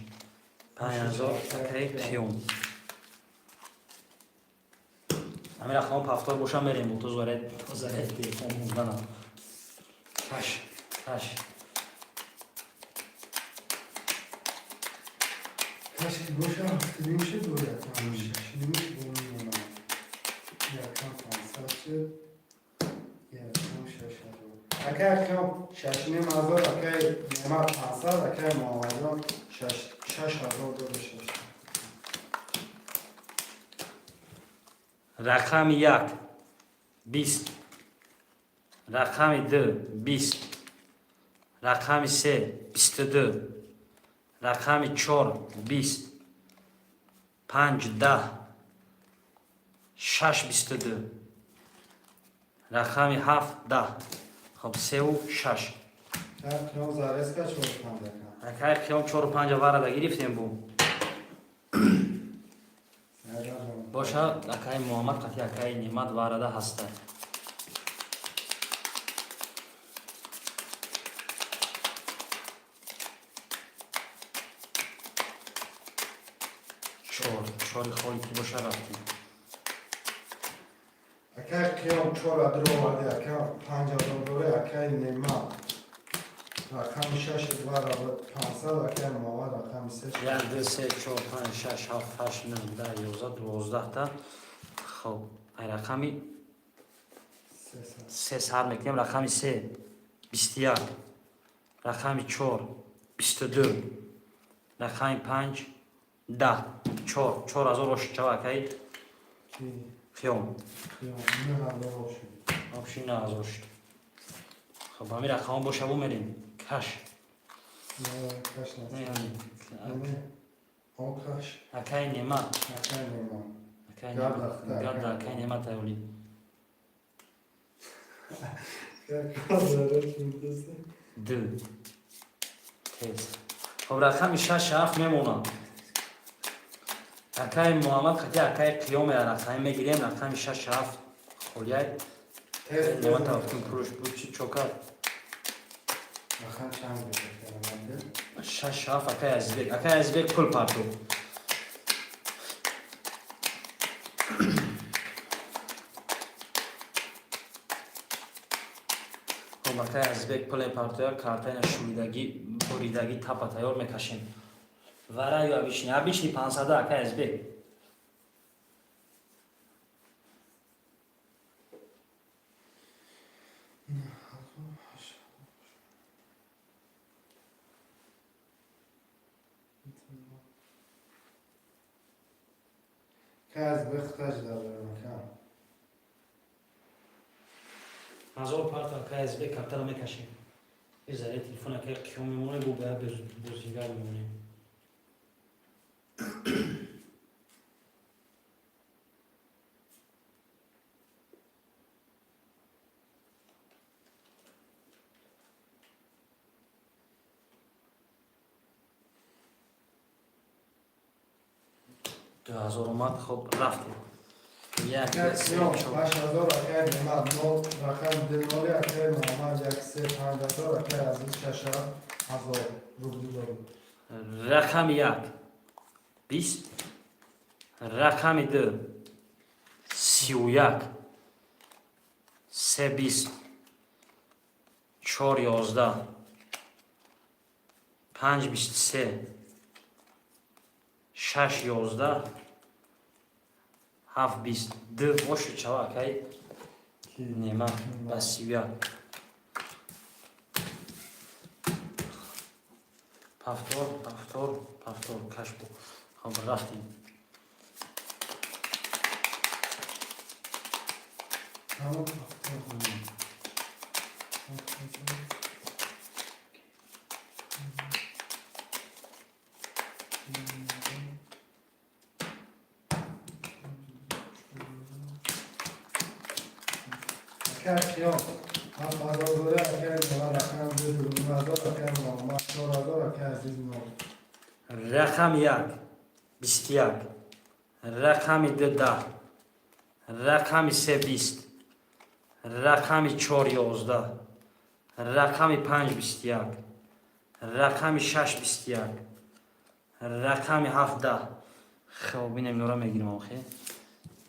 5000 تکه قیوم همین رقم پفتار باشم بریم تو زارت دیگه موندن کش Kaşki boşa neymişe doğru yatmamış. Neymiş bunun yana. Yakam pansatçı. Yakam şaşarı. Akay qiyom şaşini mazor akay nema pansat akay muavazon şaşarı doğru şaşarı. رقم 1 20 رقم 2 20 رقم 3 22 رقم 4 20 5 10 6 22 رقم 7 10 خب 3 و 6 Qiyom zareska çor pandakan. اگر قیام 4 و 5 وارد گرفتیم بو باشه اکای محمد قطعی اکای نعمت وارده هسته چهار خواهی که باشه رفتیم Akay qiyom çor adro vadi akay 5000 doğru akay nema. Rakam 6 barobar 500 akay muavad rakam 3 1 2 3 4 5 6 7 8 9 10 11 12 تا خب ای رقمی 3 سر میکنیم رقمی 3 21 رقمی 4 22 رقمی 5 10 4 از روش چوا کی خیام Qiyom ne halde olsun. آبشی نه از روش خب همین رقم باشه بمیریم کش Ne kaç نه nasıl? یعنی Ne? O kaç? اکای نیمه Akay nema. اکای نیمه گرد اکای نیمه تایولی Zaret mündesi. دو تیز خب رقم 6 7 میمونه اکای محمد خطی اکای قیام رقم میگیریم رقم 6 7 خولیای Test نیمه test. تافتیم پروش بود چی چوکر Rakam çan bir 6 7 اکای ازبک کل پارتو خب اکای ازبک کل پارتو کارتای نشویدگی بریدگی تپا تیار میکشیم ورای ابیشنی 500 اکای ازبک Kaz bıxtaç da rakam. Hazır parta اکای ازبک کارتا رو میکشیم یه ذره تلفن اکای قیام میمونه بو باید بزرگار میمونه دو هزار اومد خب رفتیم یک Akay دو سه qiyom چهار 8000 akay nema no rakam dinori akay muhammad jak 5000 akay aziz şaşa hazır rubli doğru. رقم 1 20 رقم 2 31 3 20 4 11 5 23 6 11 7 22 boş çava kay نعمت با 31 هفتاد کش بود. خب رفتیم. کشیام هفتاد دوره اگر ما رقم دو هزار اگر ما 4000 اگر عزیز ما رقم 1 21 رقم 2 10 رقم 3 20 رقم 4 11 رقم 5 21 رقم 6 21 رقم 7 10 خب ببینیم نورا میگیریم آخه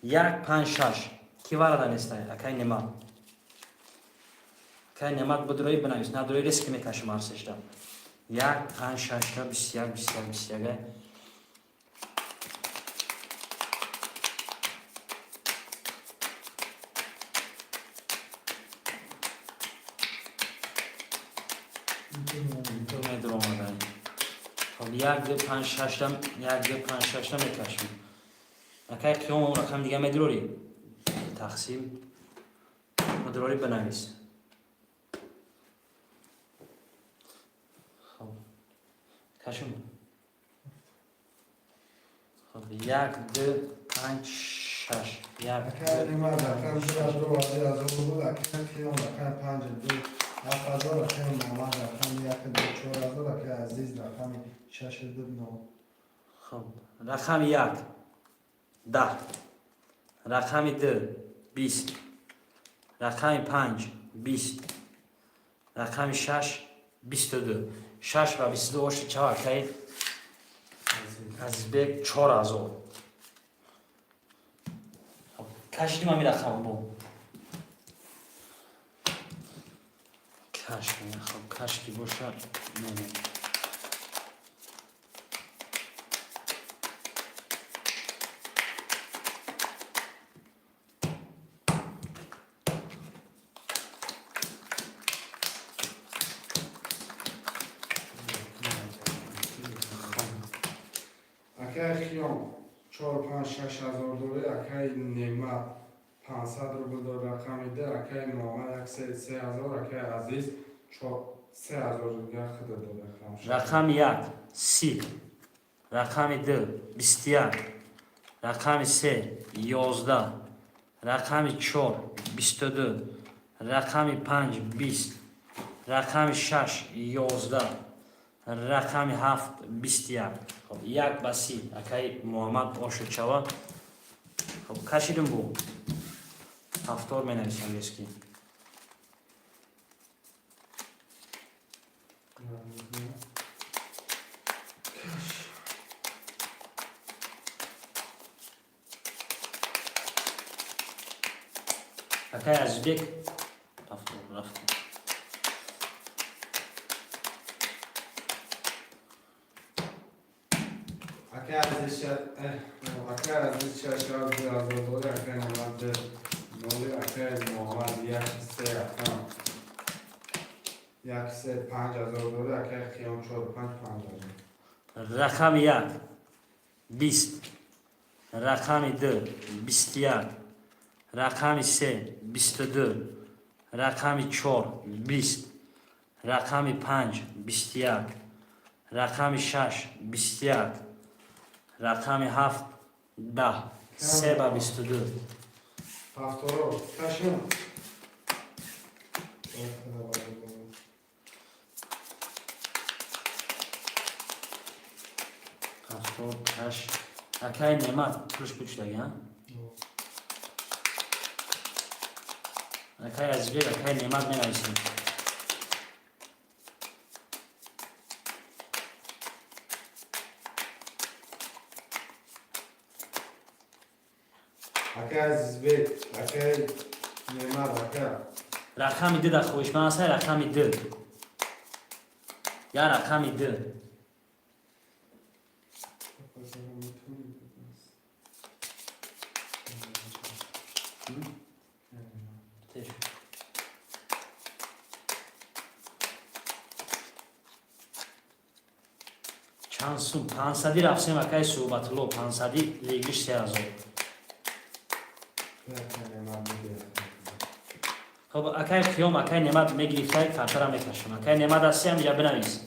1 5 6 کی وارد نیست اکای نماد اکای نماد بدروی بنویس ندروی ریسک میکشم ارسش دم 1 5 6 21 21 21 تو میدرو آمدن خب 1 2 5 6 دم 1 2 5 6 دم میکشم اکای قیام اون رقم دیگه میدروری تقسیم مدروری بنویس خب کشم خب 1 2 5 6 1 اگر ما رقم دو از بود اگر کیام رقم 5 2 7000 اگر ما رقم 1 2 4000 اگر عزیز رقم 6 2 9 خب رقم 1 10 رقم 2 20 رقم 5 20 رقم 6 22 6 و 22 اش چهار کی از به 4000 خب کشیم می رقم بو کش خب کش کی باشه نه اگر کیام 4 5 6 هزار دوره اگر نعمت 500 روبل دو رقم ده اگر محمد 3000 اگر عزیز 3000 دیگر خود دو رقم 1 30 رقم 2 21 رقم 3 11 رقم 4 22 رقم 5 20 رقم 6 11 رقم 7 21 خب یک بسی اکای محمد آشو چوا خب کشیدم بو هفتار می نویسم ریسکی اکای از بیک هفتار رفتم اگر عزیز 6000 دوره اگر نعمت نولی اگر محمد 5000 دوره اگر خیام 45 5000 رقم 1 20 رقم 2 21 رقم 3 22 رقم 4 20 رقم 5 21 رقم 6 21 رقم 7 10 3 و 22 هفتاد کشم هفتاد هشت اکای نعمت پروش پوچ لگی ها اکای از بیگ اکای نعمت می نویسیم اگر عزیز بیت اگر نعمت اگر رقم 2 در خوش من هسته رقم 2 یا رقم 2 Hı? 500 рафсем акай суҳбатулло 500 легиш 3000. خب акай қиём акай немат мегирифтай картара мекашам. Акай немат асти ҳамиҷа бинавис.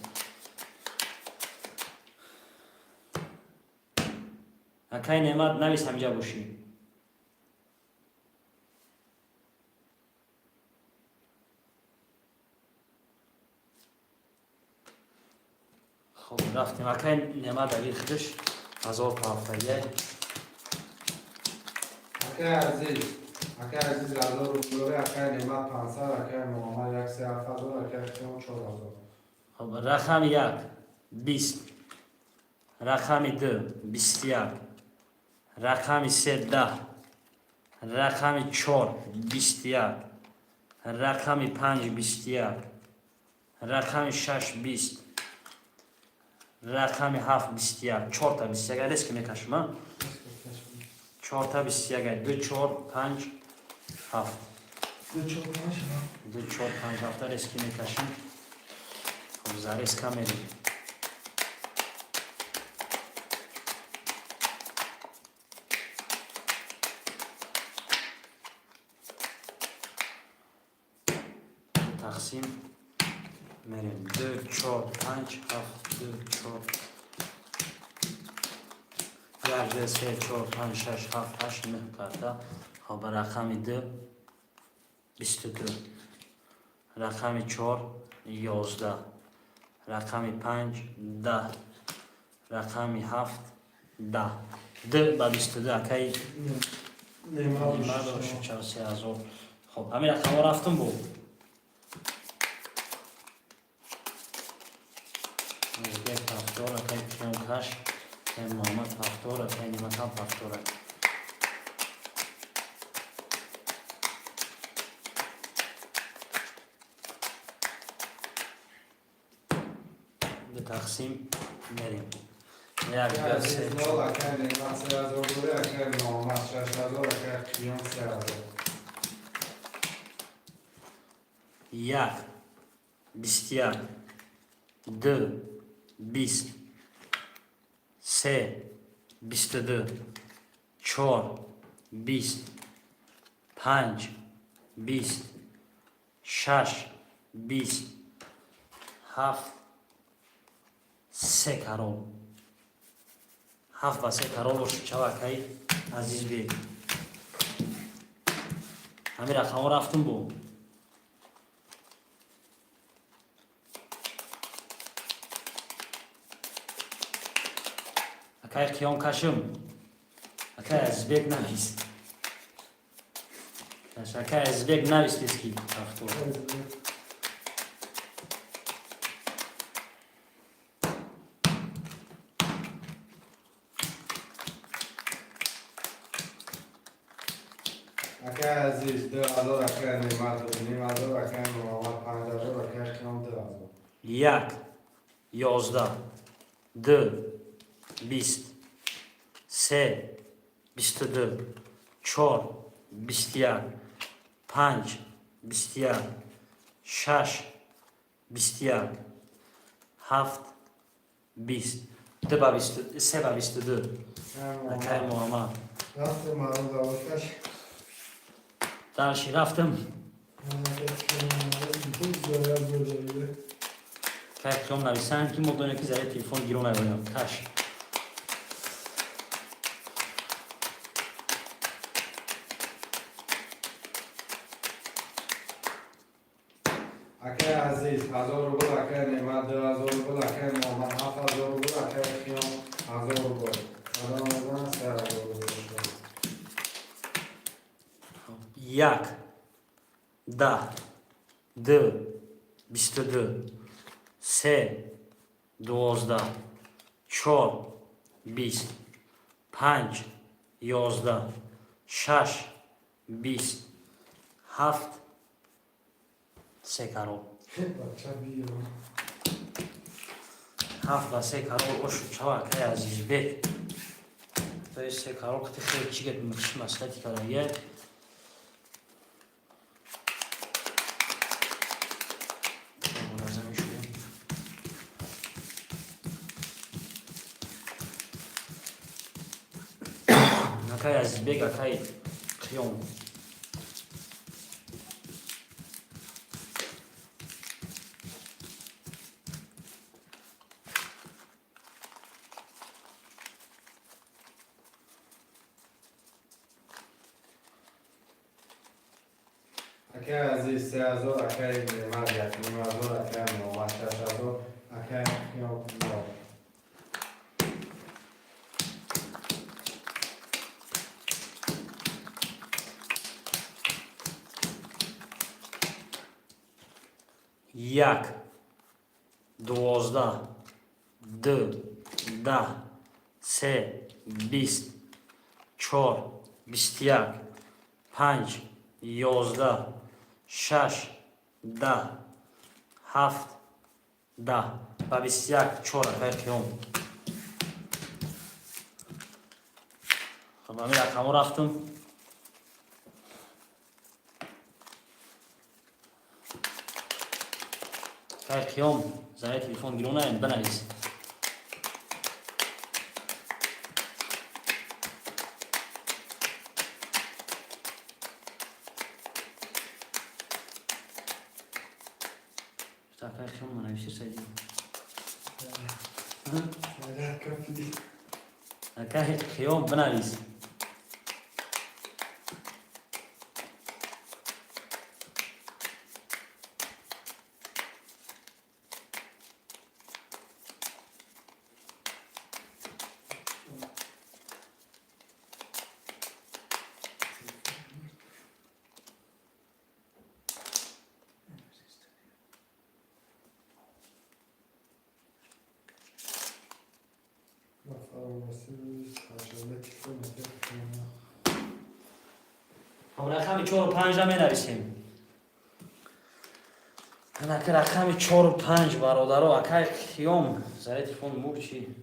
Акай немат навис ҳамиҷа бошӣ. خب رفتیم акай немат агир хидиш 1000 Акай азиз 1000 рублёре, акай немат 500, акай Муҳаммад 1700, акай қиём 4000. خب رقم 1 20 رقم 2 21 رقم 3 10 رقم 4 21 رقم 5 21 رقم 6 20 رقم 7 21 4 تا 21 ریسک میکشم 4 تا 21 2 4 5 7 2 4 5 7 ریسک میکشم خب زاریس کاملی تقسیم میریم 2 4 5 7 2 4 11 3 4 5 6 7 8 9 карта خب رقم 2 22 رقم 4 11 رقم 5 10 رقم 7 10 2 با 22 اکای Немат داشت 4000 خب همین رقم ها رفتم بود یک هفتار اکای پیام کش اکای محمد هفتار اکای نیمت هم هفتار به تقسیم میریم یک Акай دو سه азиз 0, акай немат 3000 рублёре, акай Муҳаммад 6000, акай қиём 3000. یک 21 2 20 3 22 4 20 5 20 6 20 7 3 карол 7 و 3 карол бошад чавакай азизбек ҳамин рақамҳо рафтум бо акай қиём кашим акай азизбек навис акай азизбек навис диски рафтур Акай азиз 2000, акай немат 2000, акай Муҳаммад 5000, акай қиём 2000. یک 11 2 20 3 22 4 21 5 21 6 21 7 20 2 با 20 3 با 22 اکای محمد Растем марун давошаш. درشی رفتم که کلام نویسن که مدونه که زره تلفن گیرون نبایم کش Акай азиз 1000 рубль, акай немат 2000 рубль, акай Муҳаммад 7000 рубль, акай қиём 1000 рубль. Адам мезан 3000 рубль. یک 10 2 22 3 12 4 20 5 11 6 20 7 3 карол Бача биём. 7 و 3 карол ошу чавакай азизбек то есть 3 карол қити хеле чига микши маслати карая Акай Азизбек, акай Қиём. Акай азиз 3000, акай Немат 1000, акай Муҳаммад 6000, акай Қиём 1000. Як, 12, 2, 10, 3, 20, 4, 21, 5, 11, 6, 10, 7, 10 و 21 4 акай Қиём. خب همین رقم‌ها رفتم. акай Қиём زنگ تلفن گیرون نرین بنویس. акай Қиём منویسی سیدی. акай Қиём بنویس. هم رقم 4 و 5 را می نویسیم. که رقم 4 و 5 برادرها акай Қиём زنگ تلفن مو چی؟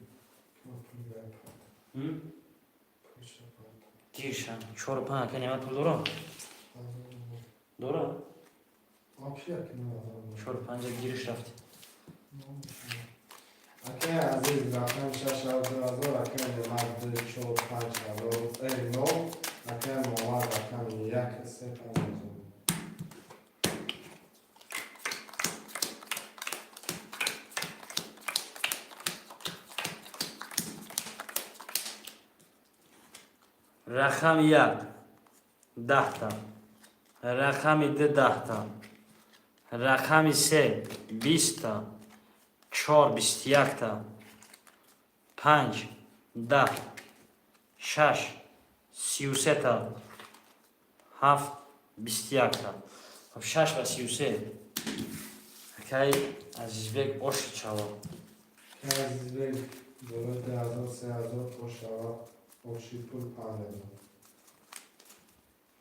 گیرشم 4 و 5 акай Немат پول دارم؟ دارم؟ 4 و 5 گیرش رفت. Акай азиз рақам 6000, акай Немат 45000, акай Муҳаммад рақам 13500. رقم 1 10 تا، رقم 2 10 تا، رقم 3 20 تا، 4 21 تا، 5 10 6 33 تا، 7 21 تا. خب 6 و 33 акай Азизбек ош чава. Акай Азизбек болои 2000 3000 то шавад оши пул 5000.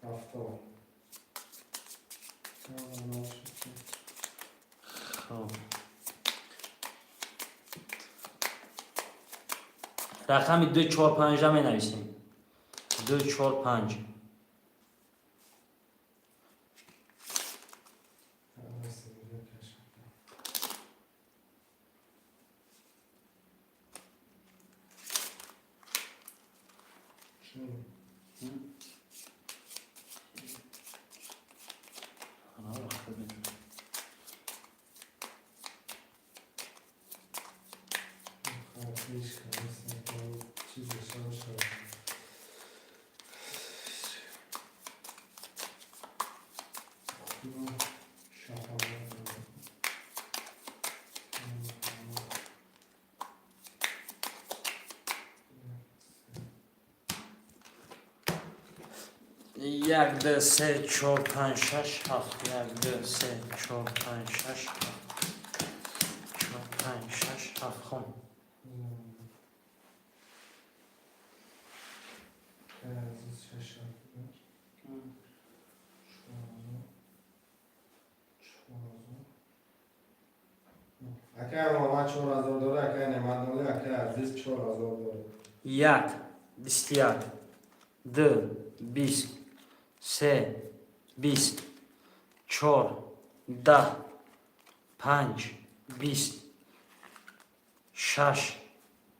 70. خب رقم 2 4 5 را می نویسیم. 2 4 5 1 2 3 4 5 6 7 1 2 3 4 5 6 7 4 5 6 7 خون акай Муҳаммад 4000 дорад, акай Немат 0, акай Азиз 4000 дорад. 1 21 2 20 3 20 4 10 5 20 6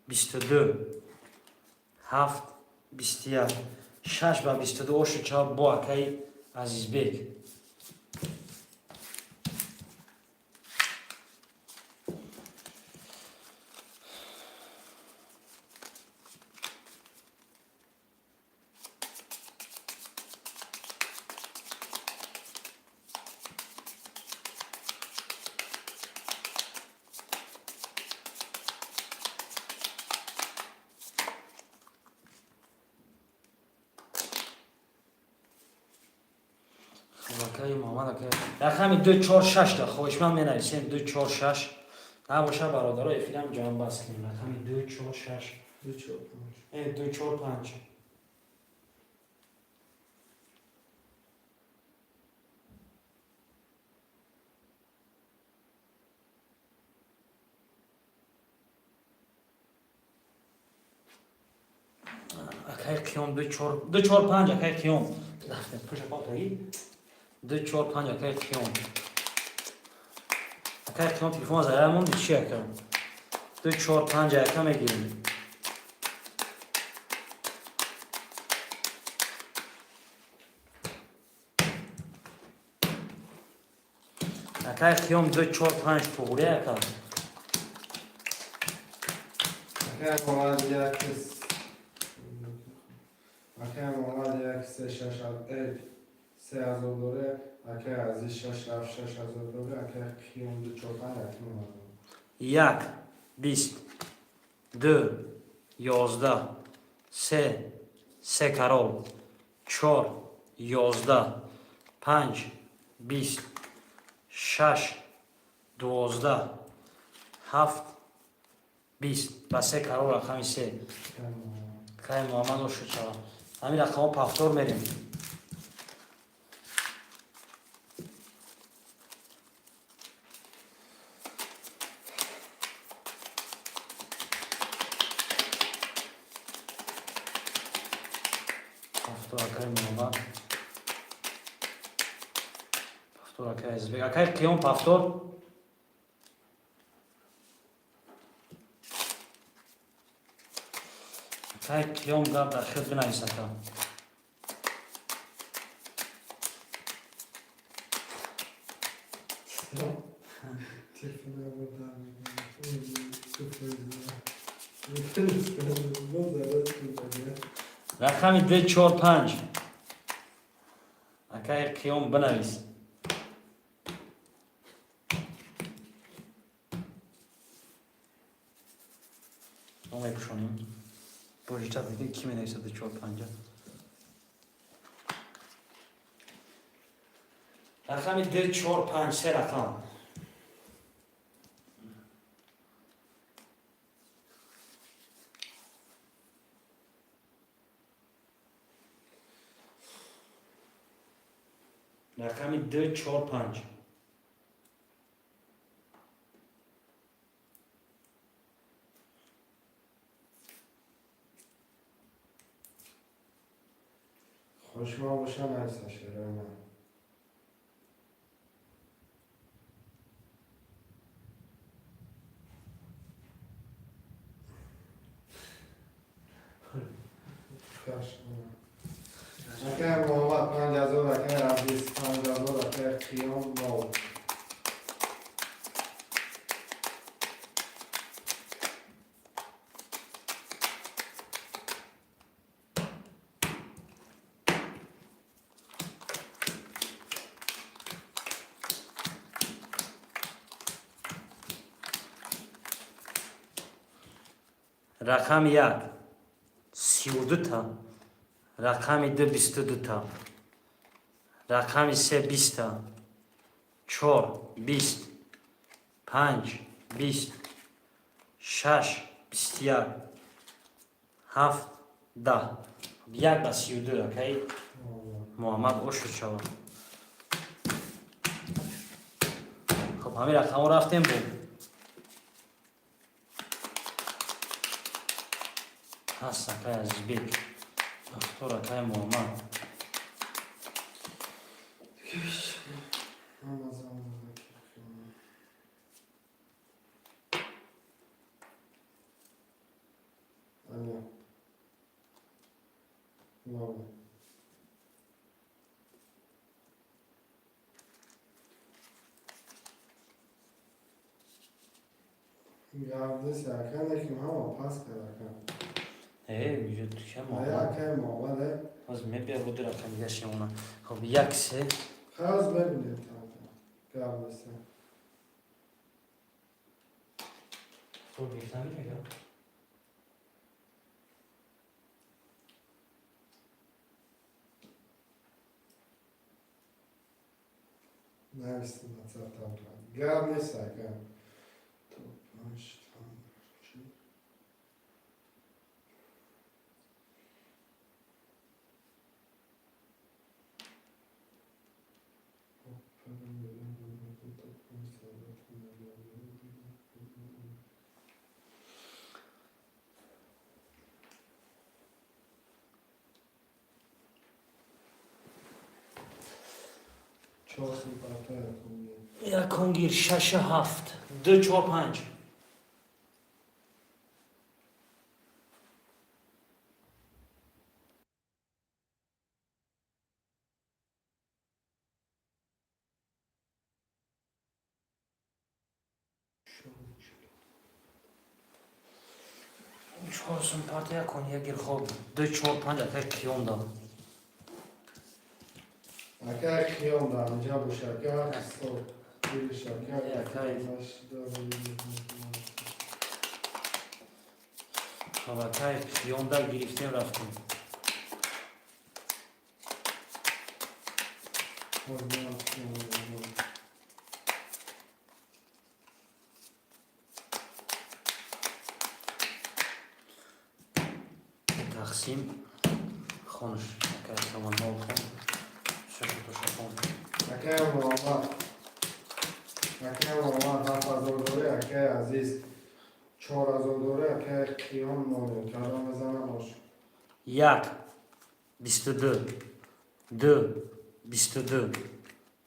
22 7 21 6 ба 22 ошу чаваб бо акаи Азизбек. Акаи Муҳаммад акаи рақами 246 да хоҳишманд менависем 246 набоша бародаро эфирам ҷамъбаст кунем рақами 246 245 акаи қиём 245 акаи қиём пуша палтаги 245 акаи қиём акаи қиём телефон заряд монди чи ака 245 ака мегирем акаи қиём 245 пуғуре ака Akay Muhammed Yakis. Akay Muhammed Yakis 6 3000 دلار. Akay Aziz 6 دلار. Akay Kiyom 245 як 20 2 11 3 3 карол 4 11 5 20 6 12 7 20 ба 3 карол рақами 3 кай Муҳаммад ошу чава ҳамин рақамҳо пафтор мерем пафтор акай Муҳаммад пафтор акай Азизбек акай қиём пафтор акай қиём гап дар хел бинавис ака рақами 245 акай қиём бинавис мепушонем божита диги ки менависад 245 рақами 245 се рақам рақами 245 خوشما باشم از شعر من Akay Muhammed 5000 Akay Aziz 5000 Akay Kiyom 9 рақами 1 32 та рақами 2 22 та рақами 3 20 та 4 20 5 20 6 21 7 10 1 ба 32 акай Муҳаммад ошу шава хуб ҳамин рақамҳо рафтем бо ҳаст акай Азизбек пафтор акай Муҳаммад بابا گردش یکن یکی هم پس کرد میگه تو که ما یکن مامده از میبیا بودی رقم گشیم اونا خب یک سه خلاص ببینید گردش تو بیفتن میگه نویسیم مثلا tam گردش یکن تو پنج tam چهار سیپارتا یکم یکم گیر شش هفت دو چهار پنج چهار سم پارت یکم یک گیر خوب دو چهار پنج اکش کیوم داد اگر خیام در اینجا با شکر سو بیر شکر یکی. خب اکش کیوم داد گرفتیم رفتیم تقسیم خونش اکش شما نو خون شکر تو شکون اگر محمد 7000 دوره اگر عزیز 4000 دوره اگر خیام مانه کردم بزنم باش یک بیست و دو دو بیست و دو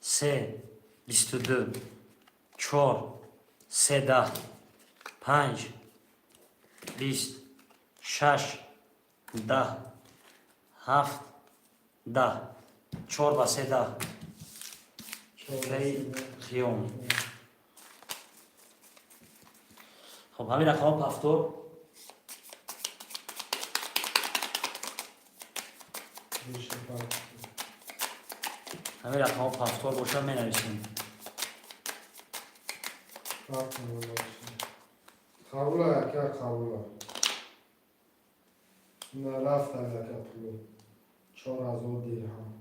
سه بیست و دو چهار سه ده پنج بیست شش ده هفت ده چهار با سه ده کی خیام خب همین رقم هفتور بیر شکر همین رقم هفتور باشه می نویسیم قبول اگر قبول نرفتم اگر پولو 4000 درهم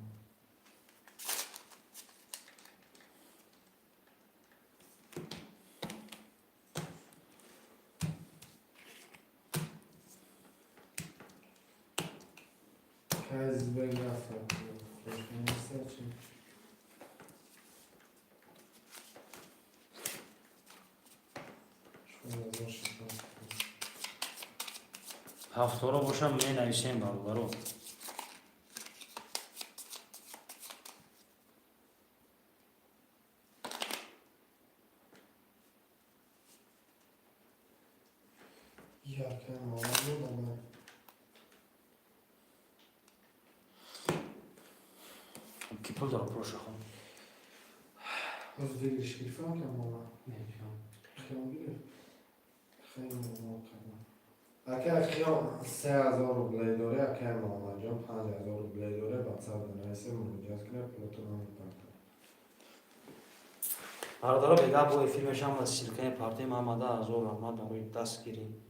کاز بگرفتم هفتور رو باشه می نویسیم برو یکم آمد بودم کی پول داره پروشه خون از دیگه شریفم کم آمد خیام گیره خیلی ممنون کردم اگر خیام 3000 روبلی داره اگر محمد جان 5000 روبلی داره بچه بنویسه مجاز کنه پولتون هم میپرده برادر بگه با فیلمش هم از شرکت پارتی محمد از او رحمت روی دست گیریم